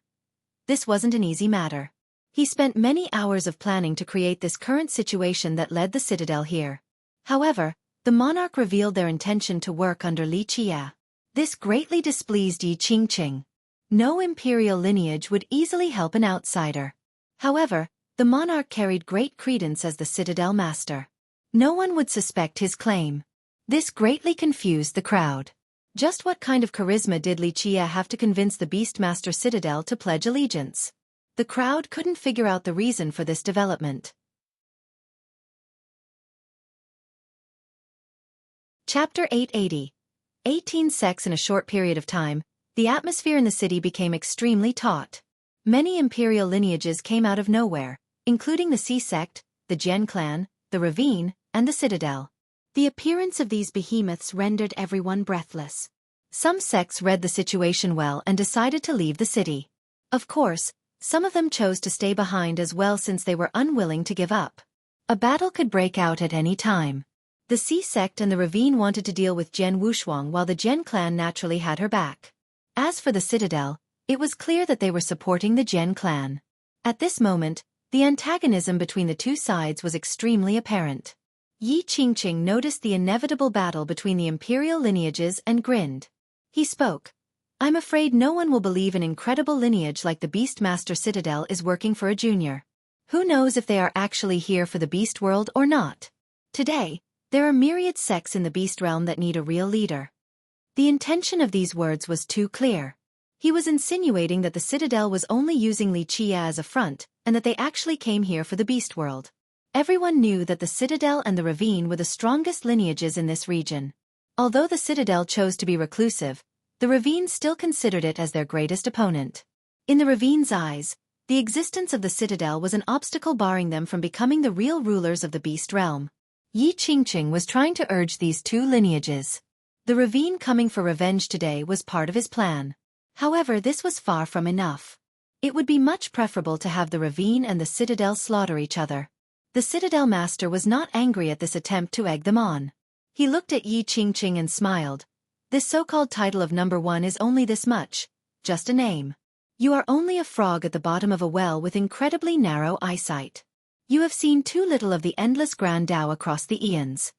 This wasn't an easy matter. He spent many hours of planning to create this current situation that led the Citadel here. However, the monarch revealed their intention to work under Li Qie. This greatly displeased Yi Qingqing. No imperial lineage would easily help an outsider. However, the monarch carried great credence as the Citadel master. No one would suspect his claim. This greatly confused the crowd. Just what kind of charisma did Li Qie have to convince the Beastmaster Citadel to pledge allegiance? The crowd couldn't figure out the reason for this development. Chapter 880. 18 sects in a short period of time, the atmosphere in the city became extremely taut. Many imperial lineages came out of nowhere, including the Sea Sect, the Jian clan, the Ravine, and the Citadel. The appearance of these behemoths rendered everyone breathless. Some sects read the situation well and decided to leave the city. Of course, some of them chose to stay behind as well since they were unwilling to give up. A battle could break out at any time. The Sea Sect and the Ravine wanted to deal with Jian Wushuang while the Jian clan naturally had her back. As for the Citadel, it was clear that they were supporting the Jian clan. At this moment, the antagonism between the two sides was extremely apparent. Yi Qingqing noticed the inevitable battle between the imperial lineages and grinned. He spoke. I'm afraid no one will believe an incredible lineage like the Beastmaster Citadel is working for a junior. Who knows if they are actually here for the beast world or not? Today, there are myriad sects in the beast realm that need a real leader. The intention of these words was too clear. He was insinuating that the Citadel was only using Li Qie as a front, and that they actually came here for the beast world. Everyone knew that the Citadel and the Ravine were the strongest lineages in this region. Although the Citadel chose to be reclusive, the Ravine still considered it as their greatest opponent. In the Ravine's eyes, the existence of the Citadel was an obstacle barring them from becoming the real rulers of the beast realm. Yi Qingqing was trying to urge these two lineages. The Ravine coming for revenge today was part of his plan. However, this was far from enough. It would be much preferable to have the Ravine and the Citadel slaughter each other. The Citadel master was not angry at this attempt to egg them on. He looked at Yi Qingqing and smiled. This so-called title of number one is only this much, just a name. You are only a frog at the bottom of a well with incredibly narrow eyesight. You have seen too little of the endless grand Tao across the eons.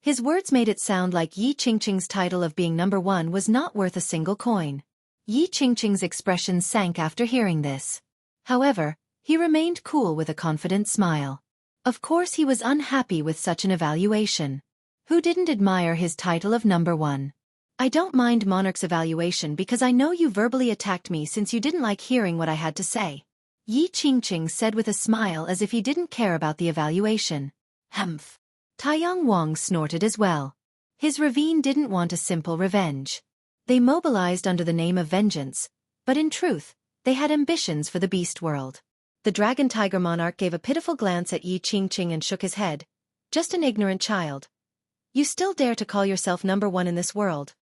His words made it sound like Yi Qingqing's title of being number one was not worth a single coin. Yi Qingqing's expression sank after hearing this. However, he remained cool with a confident smile. Of course he was unhappy with such an evaluation. Who didn't admire his title of number one? I don't mind Monarch's evaluation because I know you verbally attacked me since you didn't like hearing what I had to say. Yi Qingqing said with a smile as if he didn't care about the evaluation. Humph. Taiyang Wang snorted as well. His Ravine didn't want a simple revenge. They mobilized under the name of vengeance, but in truth, they had ambitions for the beast world. The Dragon Tiger Monarch gave a pitiful glance at Yi Qingqing and shook his head. Just an ignorant child. You still dare to call yourself number one in this world?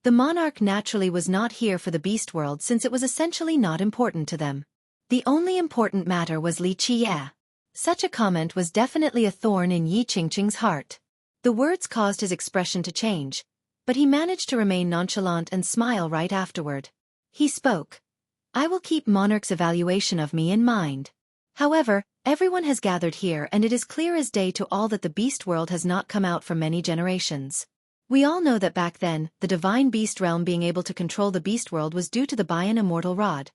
The monarch naturally was not here for the beast world since it was essentially not important to them. The only important matter was Li Qie. Such a comment was definitely a thorn in Yi Qingqing's heart. The words caused his expression to change, but he managed to remain nonchalant and smile right afterward. He spoke. I will keep Monarch's evaluation of me in mind. However, everyone has gathered here and it is clear as day to all that the beast world has not come out for many generations. We all know that back then, the divine beast realm being able to control the beast world was due to the Bian immortal rod.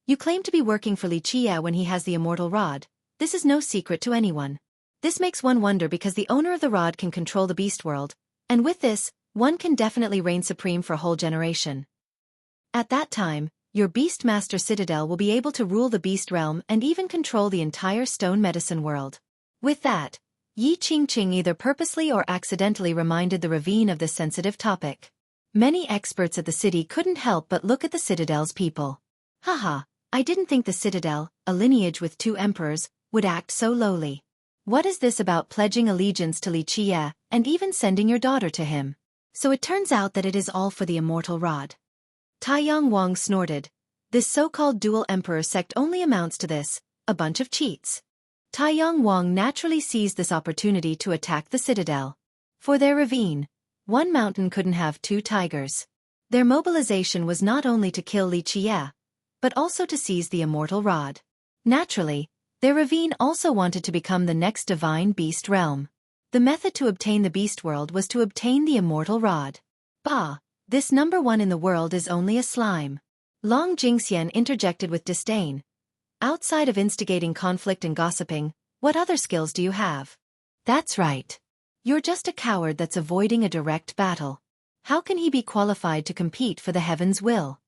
You claim to be working for Li Qie when he has the immortal rod. This is no secret to anyone. This makes one wonder because the owner of the rod can control the beast world, and with this, one can definitely reign supreme for a whole generation. At that time, your Beastmaster Citadel will be able to rule the beast realm and even control the entire stone medicine world. With that, Yi Qingqing either purposely or accidentally reminded the Ravine of this sensitive topic. Many experts at the city couldn't help but look at the Citadel's people. Haha, I didn't think the Citadel, a lineage with two emperors, would act so lowly. What is this about pledging allegiance to Li Qie, and even sending your daughter to him? So it turns out that it is all for the immortal rod. Taiyang Wang snorted. This so-called dual emperor sect only amounts to this, a bunch of cheats. Taiyang Wang naturally seized this opportunity to attack the Citadel. For their Ravine, one mountain couldn't have two tigers. Their mobilization was not only to kill Li Qie, but also to seize the immortal rod. Naturally, their Ravine also wanted to become the next divine beast realm. The method to obtain the beast world was to obtain the immortal rod. Bah, this number one in the world is only a slime. Long Jingxian interjected with disdain. Outside of instigating conflict and gossiping, what other skills do you have? That's right. You're just a coward that's avoiding a direct battle. How can he be qualified to compete for the heaven's will?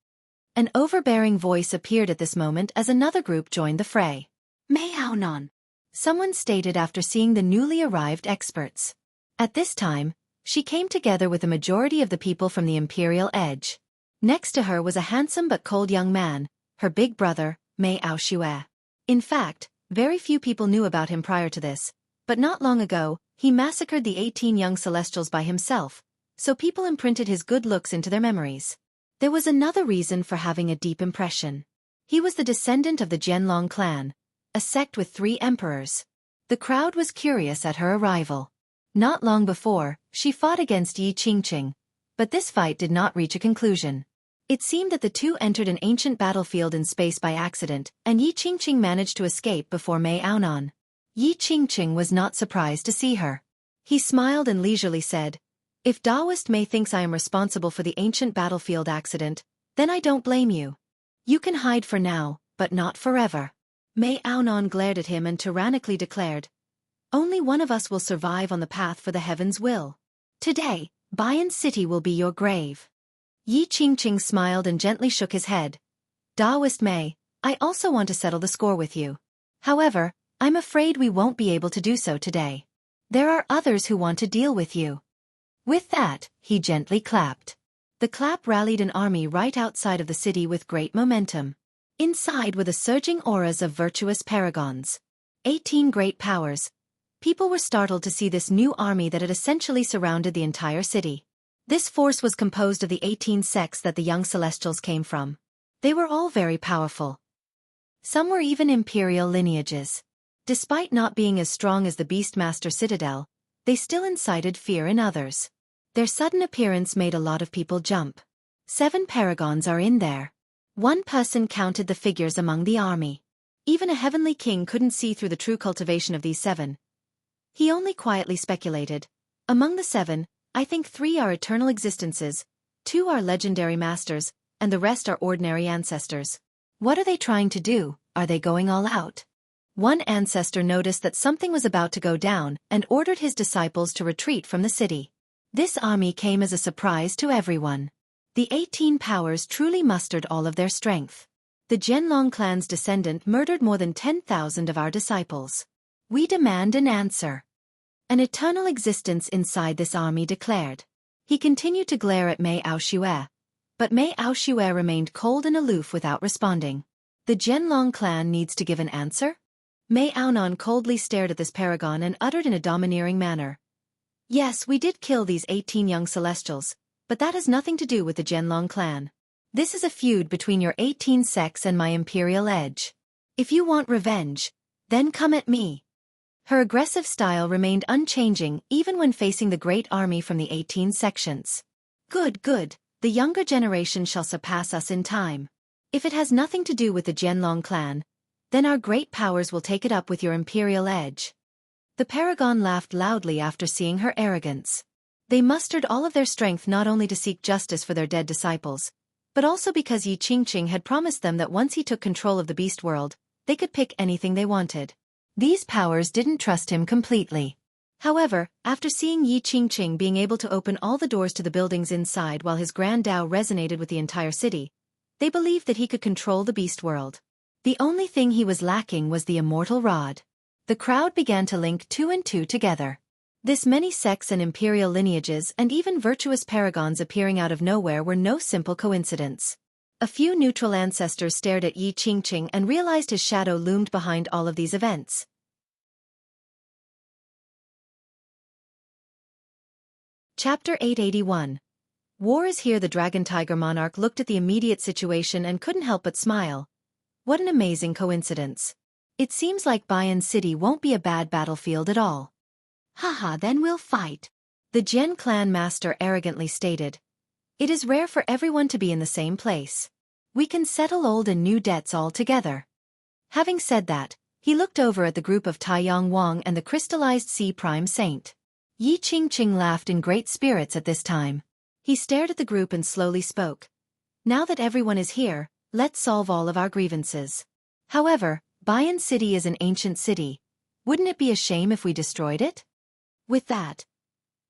An overbearing voice appeared at this moment as another group joined the fray. Mei Haonan, someone stated after seeing the newly arrived experts. At this time, she came together with the majority of the people from the Imperial Edge. Next to her was a handsome but cold young man, her big brother, Xueqi. In fact, very few people knew about him prior to this, but not long ago, he massacred the 18 young celestials by himself, so people imprinted his good looks into their memories. There was another reason for having a deep impression. He was the descendant of the Jianlong clan, a sect with 3 emperors. The crowd was curious at her arrival. Not long before, she fought against Yi Qingqing, but this fight did not reach a conclusion. It seemed that the two entered an ancient battlefield in space by accident, and Yi Qingqing managed to escape before Mei Aonan. Yi Qingqing was not surprised to see her. He smiled and leisurely said, "If Taoist Mei thinks I am responsible for the ancient battlefield accident, then I don't blame you. You can hide for now, but not forever." Mei Aonan glared at him and tyrannically declared, "Only one of us will survive on the path for the heavens will. Today, Bayan City will be your grave." Yi Qingqing smiled and gently shook his head. "Taoist Mei, I also want to settle the score with you. However, I'm afraid we won't be able to do so today. There are others who want to deal with you." With that, he gently clapped. The clap rallied an army right outside of the city with great momentum. Inside were the surging auras of virtuous paragons. 18 great powers. People were startled to see this new army that had essentially surrounded the entire city. This force was composed of the 18 sects that the young celestials came from. They were all very powerful. Some were even imperial lineages. Despite not being as strong as the Beastmaster Citadel, they still incited fear in others. Their sudden appearance made a lot of people jump. 7 paragons are in there. One person counted the figures among the army. Even a heavenly king couldn't see through the true cultivation of these 7. He only quietly speculated. Among the 7, I think 3 are eternal existences, 2 are legendary masters, and the rest are ordinary ancestors. What are they trying to do? Are they going all out? One ancestor noticed that something was about to go down and ordered his disciples to retreat from the city. This army came as a surprise to everyone. The 18 powers truly mustered all of their strength. The Jianlong clan's descendant murdered more than 10,000 of our disciples. We demand an answer. An eternal existence inside this army declared. He continued to glare at Mei Aoxue, but Mei Aoxue remained cold and aloof without responding. The Jianlong clan needs to give an answer? Mei Aonan coldly stared at this paragon and uttered in a domineering manner. "Yes, we did kill these 18 young celestials, but that has nothing to do with the Jianlong clan. This is a feud between your 18 sects and my imperial edge. If you want revenge, then come at me." Her aggressive style remained unchanging even when facing the great army from the 18 sections. Good, the younger generation shall surpass us in time. If it has nothing to do with the Jianlong clan, then our great powers will take it up with your imperial edge." The paragon laughed loudly after seeing her arrogance. They mustered all of their strength not only to seek justice for their dead disciples, but also because Yi Qingqing had promised them that once he took control of the beast world, they could pick anything they wanted. These powers didn't trust him completely. However, after seeing Yi Qingqing being able to open all the doors to the buildings inside while his grand Tao resonated with the entire city, they believed that he could control the beast world. The only thing he was lacking was the immortal rod. The crowd began to link 2 and 2 together. This many sects and imperial lineages and even virtuous paragons appearing out of nowhere were no simple coincidence. A few neutral ancestors stared at Yi Qingqing and realized his shadow loomed behind all of these events. Chapter 881. War is here. The Dragon Tiger Monarch looked at the immediate situation and couldn't help but smile. What an amazing coincidence. It seems like Bayan City won't be a bad battlefield at all. Haha, then we'll fight. The Jian clan master arrogantly stated. It is rare for everyone to be in the same place. We can settle old and new debts all together. Having said that, he looked over at the group of Taiyang Wang and the crystallized Sea Prime Saint. Yi Qingqing laughed in great spirits at this time. He stared at the group and slowly spoke. Now that everyone is here, let's solve all of our grievances. However, Bayan City is an ancient city. Wouldn't it be a shame if we destroyed it? With that,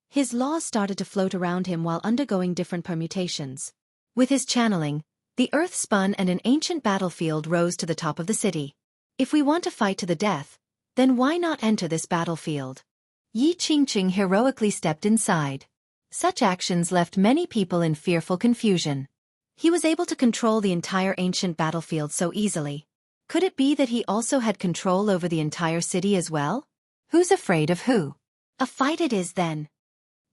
his laws started to float around him while undergoing different permutations. With his channeling, the earth spun and an ancient battlefield rose to the top of the city. If we want to fight to the death, then why not enter this battlefield? Yi Qingqing heroically stepped inside. Such actions left many people in fearful confusion. He was able to control the entire ancient battlefield so easily. Could it be that he also had control over the entire city as well? Who's afraid of who? A fight it is then.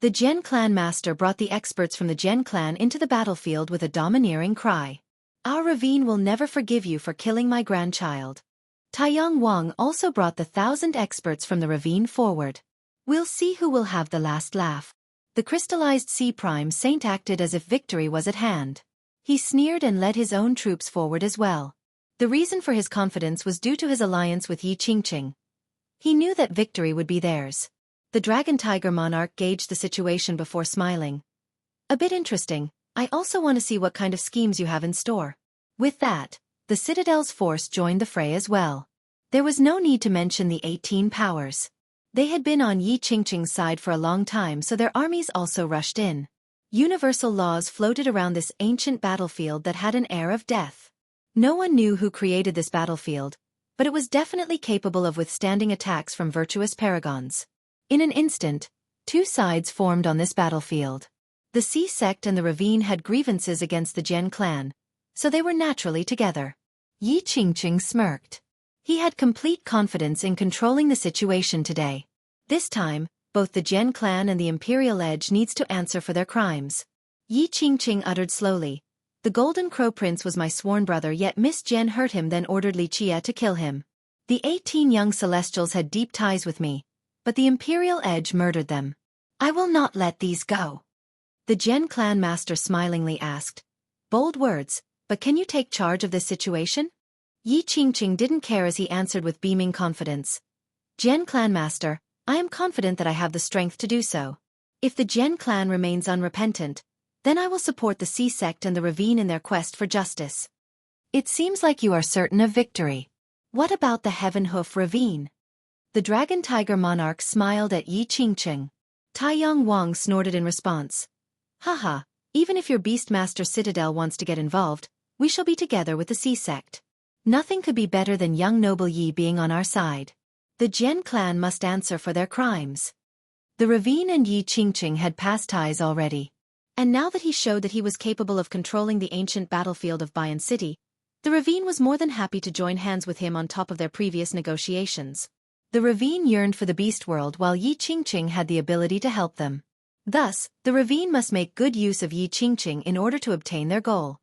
The Gen clan master brought the experts from the Gen clan into the battlefield with a domineering cry. Our ravine will never forgive you for killing my grandchild. Taiyang Wang also brought the 1,000 experts from the ravine forward. We'll see who will have the last laugh. The crystallized C Prime Saint acted as if victory was at hand. He sneered and led his own troops forward as well. The reason for his confidence was due to his alliance with Yi Qingqing. He knew that victory would be theirs. The Dragon Tiger Monarch gauged the situation before smiling. A bit interesting. I also want to see what kind of schemes you have in store. With that, the Citadel's force joined the fray as well. There was no need to mention the 18 powers. They had been on Yi Qingqing's side for a long time, so their armies also rushed in. Universal laws floated around this ancient battlefield that had an air of death. No one knew who created this battlefield, but it was definitely capable of withstanding attacks from virtuous paragons. In an instant, two sides formed on this battlefield. The Sea sect and the Ravine had grievances against the Gen clan, so they were naturally together. Yi Qingqing smirked. He had complete confidence in controlling the situation today. This time, both the Gen clan and the Imperial Edge needs to answer for their crimes. Yi Qingqing uttered slowly. The Golden Crow Prince was my sworn brother, yet Miss Gen hurt him, then ordered Li Chia to kill him. The 18 young Celestials had deep ties with me, but the Imperial Edge murdered them. I will not let these go. The Gen clan master smilingly asked. Bold words, but can you take charge of this situation? Yi Qingqing didn't care as he answered with beaming confidence. Gen clan master, I am confident that I have the strength to do so. If the Gen clan remains unrepentant, then I will support the Sea sect and the Ravine in their quest for justice. It seems like you are certain of victory. What about the Heaven Hoof Ravine? The Dragon Tiger Monarch smiled at Yi Qingqing. Taiyang Wang snorted in response. Haha, even if your Beastmaster Citadel wants to get involved, we shall be together with the Sea sect. Nothing could be better than young noble Yi being on our side. The Gen clan must answer for their crimes. The Ravine and Yi Qingqing had past ties already. And now that he showed that he was capable of controlling the ancient battlefield of Bayan City, the Ravine was more than happy to join hands with him on top of their previous negotiations. The Ravine yearned for the beast world while Yi Qingqing had the ability to help them. Thus, the Ravine must make good use of Yi Qingqing in order to obtain their goal.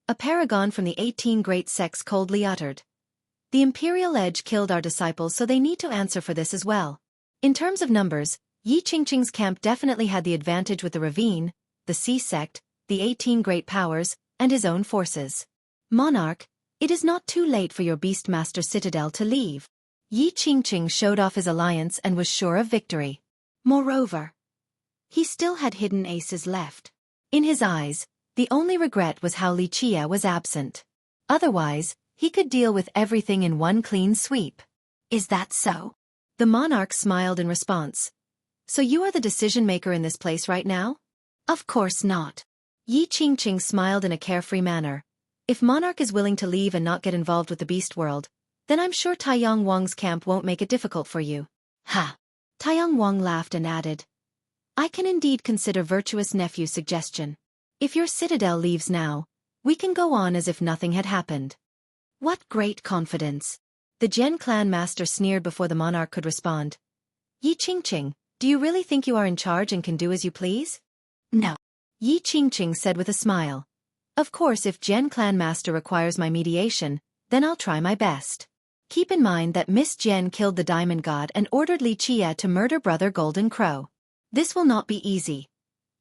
A paragon from the 18 great sects coldly uttered. The Imperial Edge killed our disciples, so they need to answer for this as well. In terms of numbers, Yi Qingqing's camp definitely had the advantage with the Ravine, the Sea sect, the 18 great powers, and his own forces. Monarch, it is not too late for your Beastmaster Citadel to leave. Yi Qingqing showed off his alliance and was sure of victory. Moreover, he still had hidden aces left. In his eyes, the only regret was how Li Chia was absent. Otherwise, he could deal with everything in one clean sweep. Is that so? The monarch smiled in response. So you are the decision-maker in this place right now? Of course not. Yi Qingqing smiled in a carefree manner. If Monarch is willing to leave and not get involved with the beast world, then I'm sure Taiyang Wang's camp won't make it difficult for you. Ha! Taiyang Wang laughed and added. I can indeed consider virtuous nephew's suggestion. If your citadel leaves now, we can go on as if nothing had happened. What great confidence! The Gen clan master sneered before the monarch could respond. Yi Qingqing, do you really think you are in charge and can do as you please? No. Yi Qingqing said with a smile. Of course, if Gen clan master requires my mediation, then I'll try my best. Keep in mind that Miss Gen killed the Diamond God and ordered Li Chia to murder Brother Golden Crow. This will not be easy.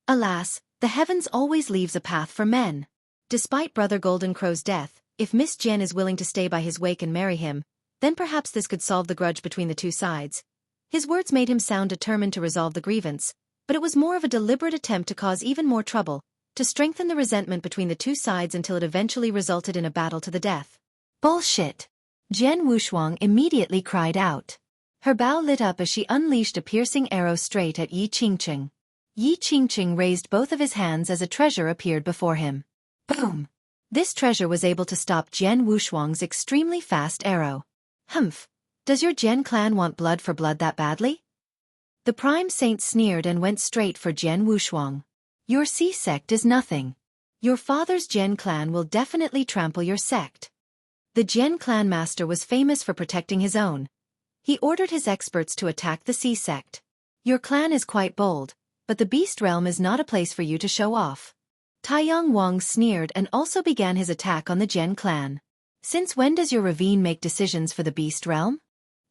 Alas, the heavens always leaves a path for men. Despite Brother Golden Crow's death, if Miss Gen is willing to stay by his wake and marry him, then perhaps this could solve the grudge between the two sides. His words made him sound determined to resolve the grievance, but it was more of a deliberate attempt to cause even more trouble, to strengthen the resentment between the two sides until it eventually resulted in a battle to the death. Bullshit! Gen Wushuang immediately cried out. Her bow lit up as she unleashed a piercing arrow straight at Yi Qingqing. Yi Qingqing raised both of his hands as a treasure appeared before him. Boom! This treasure was able to stop Gen Wushuang's extremely fast arrow. Humph! Does your Gen clan want blood for blood that badly? The Prime Saint sneered and went straight for Gen Wushuang. Your Sea sect is nothing. Your father's Jian clan will definitely trample your sect. The Jian clan master was famous for protecting his own. He ordered his experts to attack the Sea sect. Your clan is quite bold, but the Beast Realm is not a place for you to show off. Taiyang Wang sneered and also began his attack on the Jian clan. Since when does your ravine make decisions for the Beast Realm?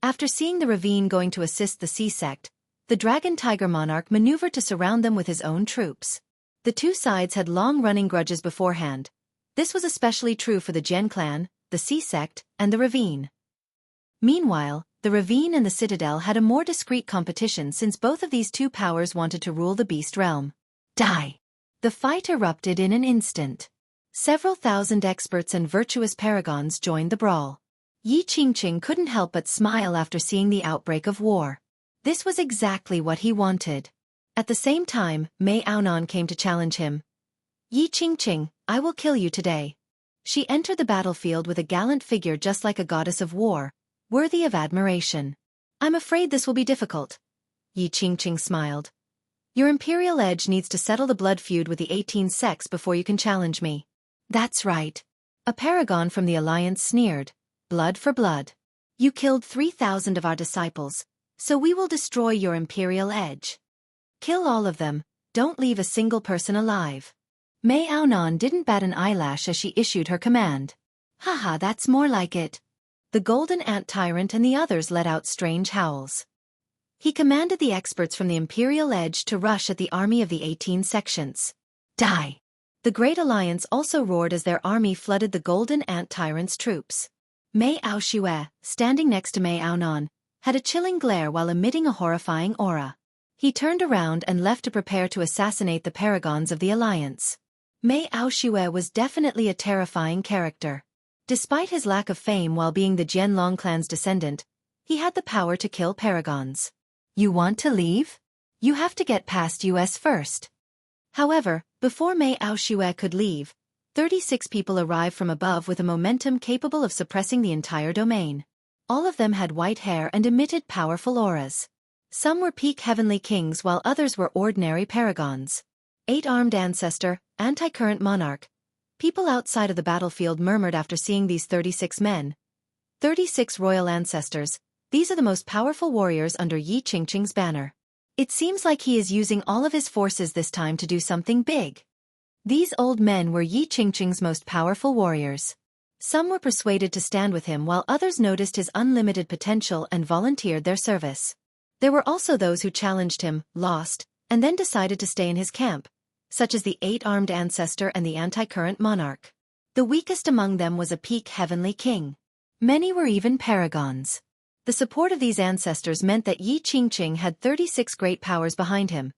After seeing the ravine going to assist the Sea sect, the Dragon Tiger Monarch maneuvered to surround them with his own troops. The two sides had long-running grudges beforehand. This was especially true for the Jian clan, the Sea sect, and the ravine. Meanwhile, the ravine and the citadel had a more discreet competition since both of these two powers wanted to rule the Beast Realm. Die! The fight erupted in an instant. Several thousand experts and virtuous paragons joined the brawl. Yi Qingqing couldn't help but smile after seeing the outbreak of war. This was exactly what he wanted. At the same time, Mei Aonan came to challenge him. Yi Qingqing, I will kill you today. She entered the battlefield with a gallant figure just like a goddess of war, worthy of admiration. I'm afraid this will be difficult. Yi Qingqing smiled. Your imperial edge needs to settle the blood feud with the 18 sects before you can challenge me. That's right. A paragon from the alliance sneered. Blood for blood. You killed 3,000 of our disciples, so we will destroy your imperial edge. Kill all of them, don't leave a single person alive. Mei Aonan didn't bat an eyelash as she issued her command. Haha, that's more like it. The Golden Ant Tyrant and the others let out strange howls. He commanded the experts from the Imperial Edge to rush at the army of the 18 sections. Die! The Great Alliance also roared as their army flooded the Golden Ant Tyrant's troops. Mei Aoxue, standing next to Mei Aonan, had a chilling glare while emitting a horrifying aura. He turned around and left to prepare to assassinate the paragons of the Alliance. Mei Aoxue was definitely a terrifying character. Despite his lack of fame while being the Jianlong clan's descendant, he had the power to kill paragons. You want to leave? You have to get past us first. However, before Mei Aoxue could leave, 36 people arrived from above with a momentum capable of suppressing the entire domain. All of them had white hair and emitted powerful auras. Some were peak heavenly kings while others were ordinary paragons. 8-armed ancestor, anti-current monarch. People outside of the battlefield murmured after seeing these 36 men. 36 royal ancestors, these are the most powerful warriors under Yi Qingqing's banner. It seems like he is using all of his forces this time to do something big. These old men were Yi Qingqing's most powerful warriors. Some were persuaded to stand with him while others noticed his unlimited potential and volunteered their service. There were also those who challenged him, lost, and then decided to stay in his camp, such as the 8-armed ancestor and the anti-current monarch. The weakest among them was a peak heavenly king. Many were even paragons. The support of these ancestors meant that Yi Qingqing had 36 great powers behind him,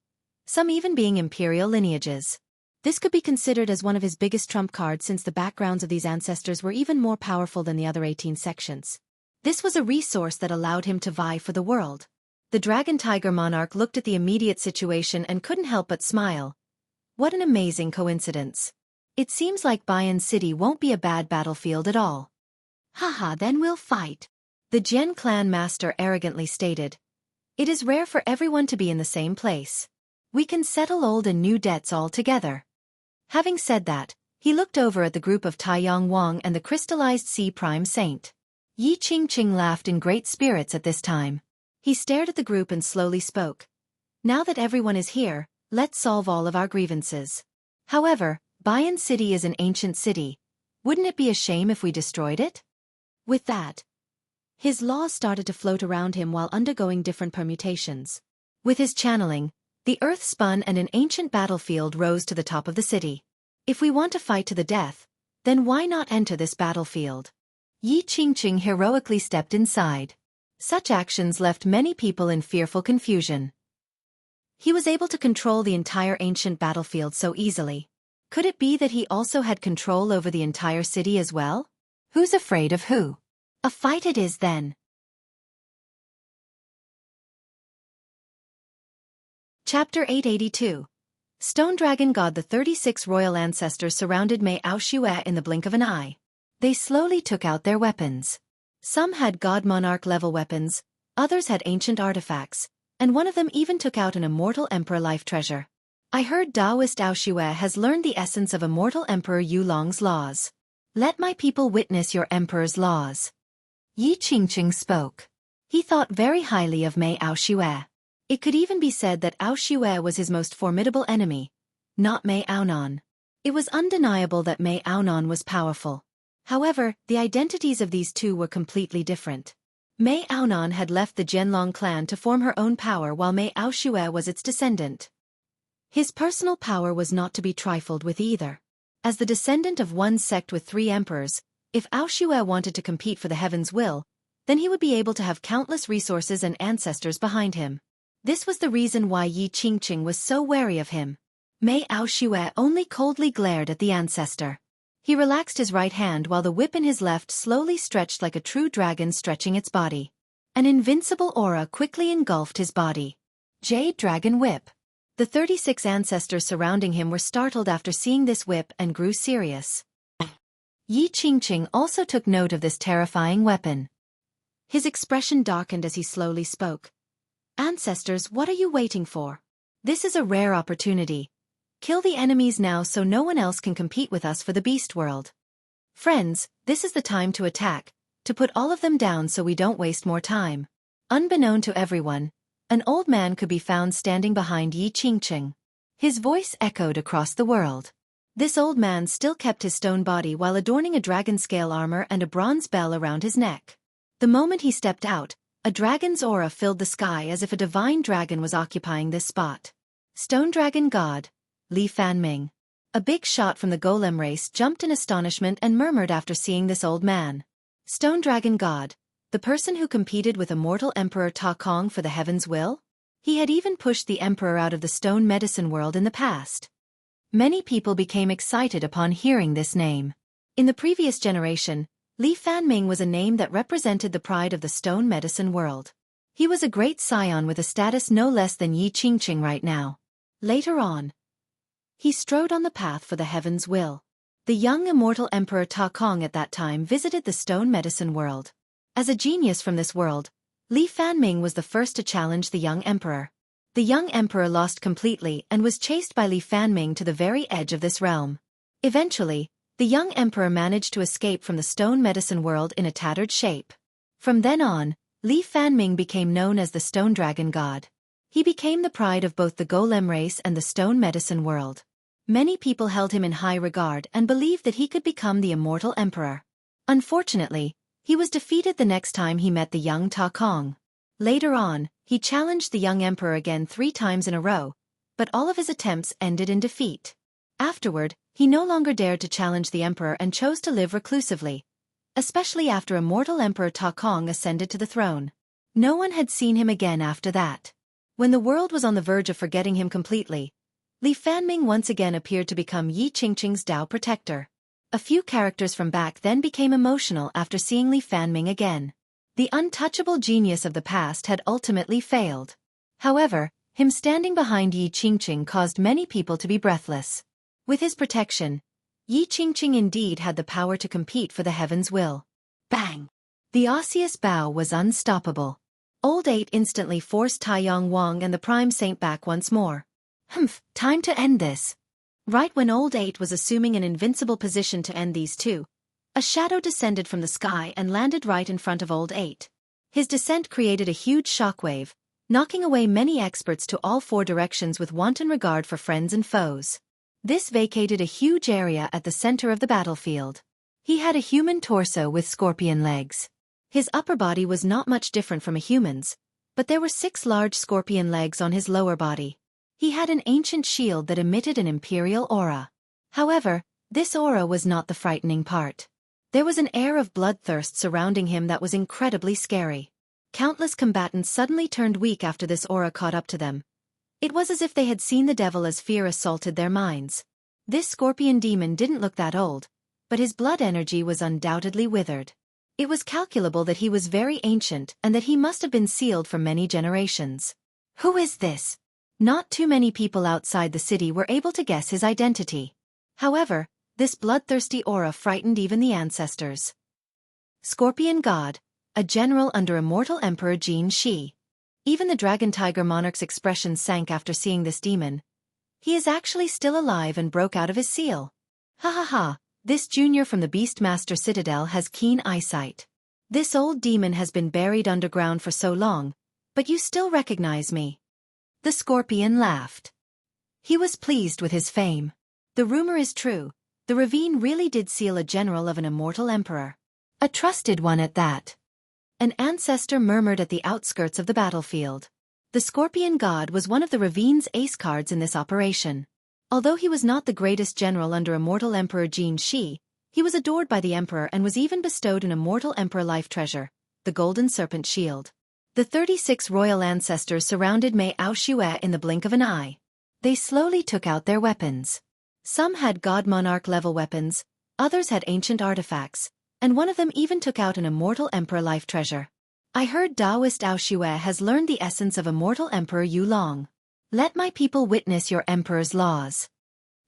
some even being imperial lineages. This could be considered as one of his biggest trump cards since the backgrounds of these ancestors were even more powerful than the other 18 sections. This was a resource that allowed him to vie for the world. The Dragon Tiger Monarch looked at the immediate situation and couldn't help but smile. What an amazing coincidence. It seems like Bayan City won't be a bad battlefield at all. Haha, then we'll fight. The Jian clan master arrogantly stated. It is rare for everyone to be in the same place. We can settle old and new debts all together. Having said that, he looked over at the group of Taiyang Wang and the crystallized Sea Prime Saint. Yi Qingqing laughed in great spirits at this time. He stared at the group and slowly spoke. Now that everyone is here, let's solve all of our grievances. However, Bayan City is an ancient city. Wouldn't it be a shame if we destroyed it? With that, his laws started to float around him while undergoing different permutations. With his channeling, the earth spun and an ancient battlefield rose to the top of the city. If we want to fight to the death, then why not enter this battlefield? Yi Qingqing heroically stepped inside. Such actions left many people in fearful confusion. He was able to control the entire ancient battlefield so easily. Could it be that he also had control over the entire city as well? Who's afraid of who? A fight it is then. Chapter 882. Stone Dragon God. The 36 royal ancestors surrounded Mei Aoxue in the blink of an eye. They slowly took out their weapons. Some had God Monarch level weapons, others had ancient artifacts, and one of them even took out an immortal Emperor life treasure. I heard Taoist Ao Xue has learned the essence of immortal Emperor Yulong's laws. Let my people witness your emperor's laws. Yi Qingqing spoke. He thought very highly of Mei Ao Xue. It could even be said that Ao Xue was his most formidable enemy, not Mei Aonan. It was undeniable that Mei Aonan was powerful. However, the identities of these two were completely different. Mei Aonan had left the Jianlong clan to form her own power while Mei Ao Xue was its descendant. His personal power was not to be trifled with either. As the descendant of one sect with 3 emperors, if Ao Xue wanted to compete for the heaven's will, then he would be able to have countless resources and ancestors behind him. This was the reason why Yi Qingqing was so wary of him. Mei Ao Xue only coldly glared at the ancestor. He relaxed his right hand while the whip in his left slowly stretched like a true dragon stretching its body. An invincible aura quickly engulfed his body. Jade Dragon Whip. The 36 ancestors surrounding him were startled after seeing this whip and grew serious. Yi Qingqing also took note of this terrifying weapon. His expression darkened as he slowly spoke. Ancestors, what are you waiting for? This is a rare opportunity. Kill the enemies now so no one else can compete with us for the beast world. Friends, this is the time to attack, to put all of them down so we don't waste more time. Unbeknown to everyone, an old man could be found standing behind Yi Qingqing. His voice echoed across the world. This old man still kept his stone body while adorning a dragon scale armor and a bronze bell around his neck. The moment he stepped out, a dragon's aura filled the sky as if a divine dragon was occupying this spot. Stone Dragon God, Li Fanming. A big shot from the golem race jumped in astonishment and murmured after seeing this old man. Stone Dragon God, the person who competed with immortal Emperor Ta Kong for the heaven's will? He had even pushed the emperor out of the stone medicine world in the past. Many people became excited upon hearing this name. In the previous generation, Li Fanming was a name that represented the pride of the stone medicine world. He was a great scion with a status no less than Yi Qingqing right now. Later on, he strode on the path for the heaven's will. The young immortal Emperor Ta Kong at that time visited the stone medicine world. As a genius from this world, Li Fanming was the first to challenge the young emperor. The young emperor lost completely and was chased by Li Fanming to the very edge of this realm. Eventually, the young emperor managed to escape from the stone medicine world in a tattered shape. From then on, Li Fanming became known as the Stone Dragon God. He became the pride of both the golem race and the stone medicine world. Many people held him in high regard and believed that he could become the immortal emperor. Unfortunately, he was defeated the next time he met the young Ta Kong. Later on, he challenged the young emperor again 3 times in a row, but all of his attempts ended in defeat. Afterward, he no longer dared to challenge the emperor and chose to live reclusively, especially after immortal Emperor Ta Kong ascended to the throne. No one had seen him again after that. When the world was on the verge of forgetting him completely, Li Fanming once again appeared to become Yi Qingqing's Dao protector. A few characters from back then became emotional after seeing Li Fanming again. The untouchable genius of the past had ultimately failed. However, him standing behind Yi Qingqing caused many people to be breathless. With his protection, Yi Qingqing indeed had the power to compete for the heaven's will. Bang! The osseous bow was unstoppable. Old Eight instantly forced Taiyang Wang and the Prime Saint back once more. Time to end this. Right when Old Eight was assuming an invincible position to end these two, a shadow descended from the sky and landed right in front of Old Eight. His descent created a huge shockwave, knocking away many experts to all 4 directions with wanton regard for friends and foes. This vacated a huge area at the center of the battlefield. He had a human torso with scorpion legs. His upper body was not much different from a human's, but there were 6 large scorpion legs on his lower body. He had an ancient shield that emitted an imperial aura. However, this aura was not the frightening part. There was an air of bloodthirst surrounding him that was incredibly scary. Countless combatants suddenly turned weak after this aura caught up to them. It was as if they had seen the devil as fear assaulted their minds. This scorpion demon didn't look that old, but his blood energy was undoubtedly withered. It was calculable that he was very ancient and that he must have been sealed for many generations. Who is this? Not too many people outside the city were able to guess his identity. However, this bloodthirsty aura frightened even the ancestors. Scorpion God, a general under immortal Emperor Jin Shi. Even the Dragon Tiger Monarch's expression sank after seeing this demon. He is actually still alive and broke out of his seal. Ha ha ha, this junior from the Beastmaster Citadel has keen eyesight. This old demon has been buried underground for so long, but you still recognize me. The scorpion laughed. He was pleased with his fame. The rumor is true, the ravine really did seal a general of an immortal emperor. A trusted one at that. An ancestor murmured at the outskirts of the battlefield. The scorpion god was one of the ravine's ace cards in this operation. Although he was not the greatest general under immortal Emperor Xueqi, he was adored by the emperor and was even bestowed an immortal emperor life treasure, the golden serpent shield. The 36 royal ancestors surrounded Mei Xueqi in the blink of an eye. They slowly took out their weapons. Some had god monarch level weapons, others had ancient artifacts, and one of them even took out an immortal emperor life treasure. I heard Taoist Xueqi has learned the essence of immortal emperor Yulong. Let my people witness your emperor's laws.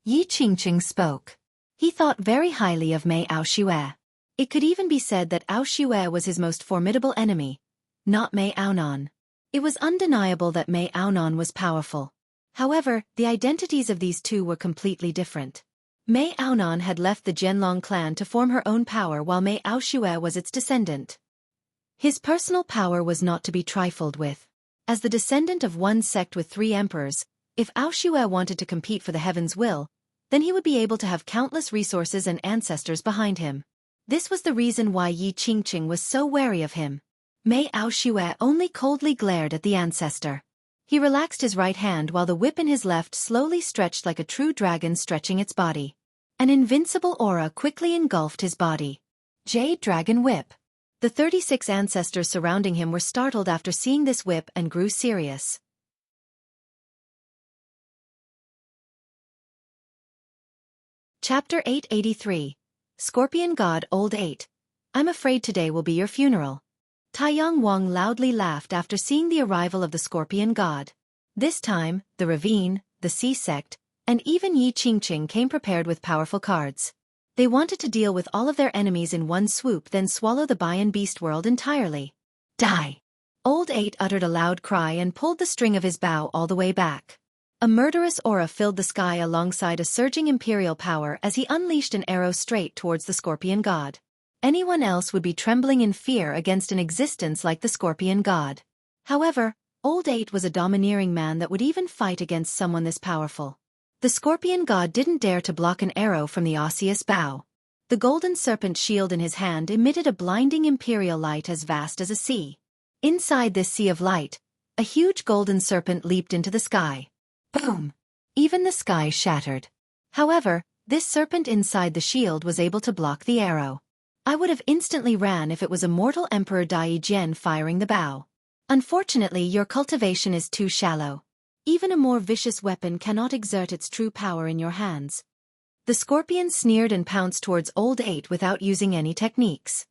Yi Qingqing spoke. He thought very highly of Mei Xueqi. It could even be said that Xueqi was his most formidable enemy, not Mei Aonan. It was undeniable that Mei Aonan was powerful. However, the identities of these two were completely different. Mei Aonan had left the Jianlong clan to form her own power while Mei Xueqi was its descendant. His personal power was not to be trifled with. As the descendant of one sect with 3 emperors, if Xueqi wanted to compete for the heaven's will, then he would be able to have countless resources and ancestors behind him. This was the reason why Yi Qingqing was so wary of him. Mei Xueqi only coldly glared at the ancestor. He relaxed his right hand while the whip in his left slowly stretched like a true dragon stretching its body. An invincible aura quickly engulfed his body. Jade Dragon Whip. The 36 ancestors surrounding him were startled after seeing this whip and grew serious. Chapter 883. Scorpion God Old 8. I'm afraid today will be your funeral. Taiyang Wang loudly laughed after seeing the arrival of the scorpion god. This time, the ravine, the sea sect, and even Yi Qingqing came prepared with powerful cards. They wanted to deal with all of their enemies in one swoop, then swallow the Bian beast world entirely. Die! Old 8 uttered a loud cry and pulled the string of his bow all the way back. A murderous aura filled the sky alongside a surging imperial power as he unleashed an arrow straight towards the scorpion god. Anyone else would be trembling in fear against an existence like the scorpion god. However, Old 8 was a domineering man that would even fight against someone this powerful. The scorpion god didn't dare to block an arrow from the osseous bow. The golden serpent shield in his hand emitted a blinding imperial light as vast as a sea. Inside this sea of light, a huge golden serpent leaped into the sky. Boom! Even the sky shattered. However, this serpent inside the shield was able to block the arrow. I would have instantly ran if it was immortal Emperor Dai Jian firing the bow. Unfortunately, your cultivation is too shallow. Even a more vicious weapon cannot exert its true power in your hands. The scorpion sneered and pounced towards Old 8 without using any techniques.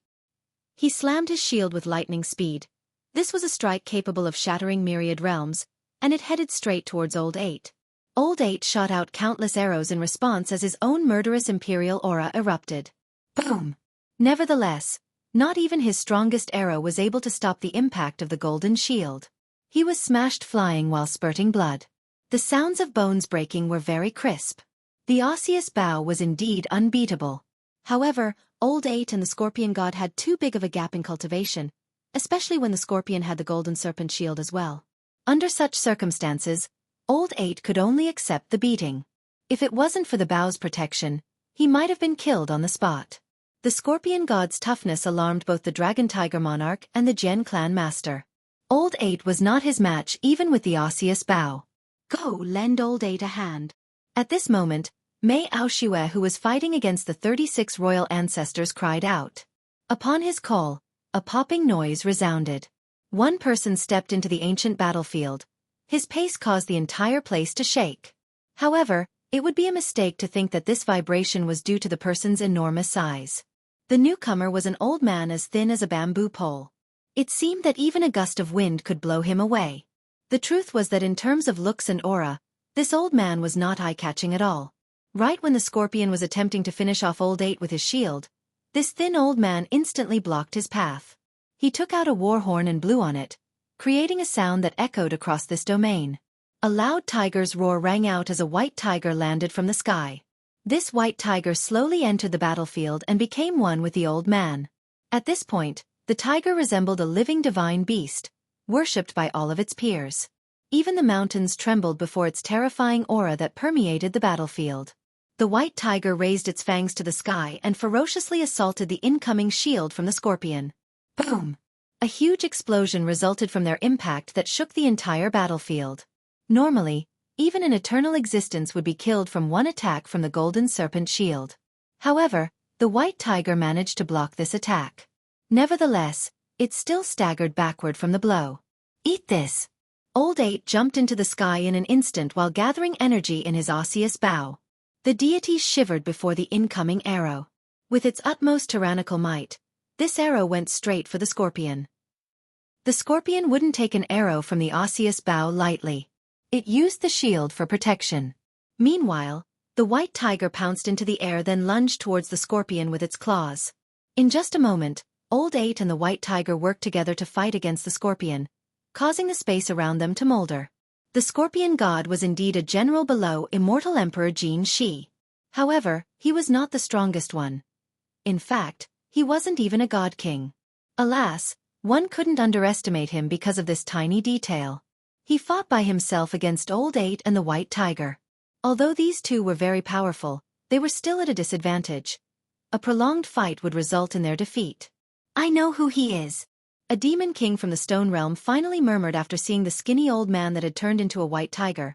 He slammed his shield with lightning speed. This was a strike capable of shattering myriad realms, and it headed straight towards Old 8. Old 8 shot out countless arrows in response as his own murderous imperial aura erupted. Boom! Nevertheless, not even his strongest arrow was able to stop the impact of the golden shield. He was smashed flying while spurting blood. The sounds of bones breaking were very crisp. The osseous bow was indeed unbeatable. However, Old 8 and the scorpion god had too big of a gap in cultivation, especially when the scorpion had the golden serpent shield as well. Under such circumstances, Old 8 could only accept the beating. If it wasn't for the bow's protection, he might have been killed on the spot. The scorpion god's toughness alarmed both the dragon tiger monarch and the Jian clan master. Old 8 was not his match even with the osseous bow. Go, lend Old 8 a hand. At this moment, Mei Xueqi, who was fighting against the 36 royal ancestors, cried out. Upon his call, a popping noise resounded. One person stepped into the ancient battlefield. His pace caused the entire place to shake. However, it would be a mistake to think that this vibration was due to the person's enormous size. The newcomer was an old man as thin as a bamboo pole. It seemed that even a gust of wind could blow him away. The truth was that in terms of looks and aura, this old man was not eye-catching at all. Right when the scorpion was attempting to finish off Old 8 with his shield, this thin old man instantly blocked his path. He took out a war horn and blew on it, creating a sound that echoed across this domain. A loud tiger's roar rang out as a white tiger landed from the sky. This white tiger slowly entered the battlefield and became one with the old man. At this point, the tiger resembled a living divine beast, worshipped by all of its peers. Even the mountains trembled before its terrifying aura that permeated the battlefield. The white tiger raised its fangs to the sky and ferociously assaulted the incoming shield from the scorpion. Boom! A huge explosion resulted from their impact that shook the entire battlefield. Normally, even an eternal existence would be killed from one attack from the golden serpent shield. However, the white tiger managed to block this attack. Nevertheless, it still staggered backward from the blow. Eat this! Old Eight jumped into the sky in an instant while gathering energy in his osseous bow. The deity shivered before the incoming arrow. With its utmost tyrannical might, this arrow went straight for the scorpion. The scorpion wouldn't take an arrow from the osseous bow lightly. It used the shield for protection. Meanwhile, the white tiger pounced into the air then lunged towards the scorpion with its claws. In just a moment, Old Eight and the white tiger worked together to fight against the scorpion, causing the space around them to molder. The scorpion god was indeed a general below immortal Emperor Jin Shi. However, he was not the strongest one. In fact, he wasn't even a god king. Alas, one couldn't underestimate him because of this tiny detail. He fought by himself against Old Eight and the white tiger. Although these two were very powerful, they were still at a disadvantage. A prolonged fight would result in their defeat. I know who he is. A demon king from the stone realm finally murmured after seeing the skinny old man that had turned into a white tiger.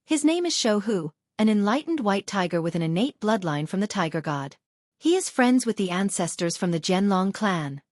His name is Xueqi, an enlightened white tiger with an innate bloodline from the tiger god. He is friends with the ancestors from the Jianlong clan.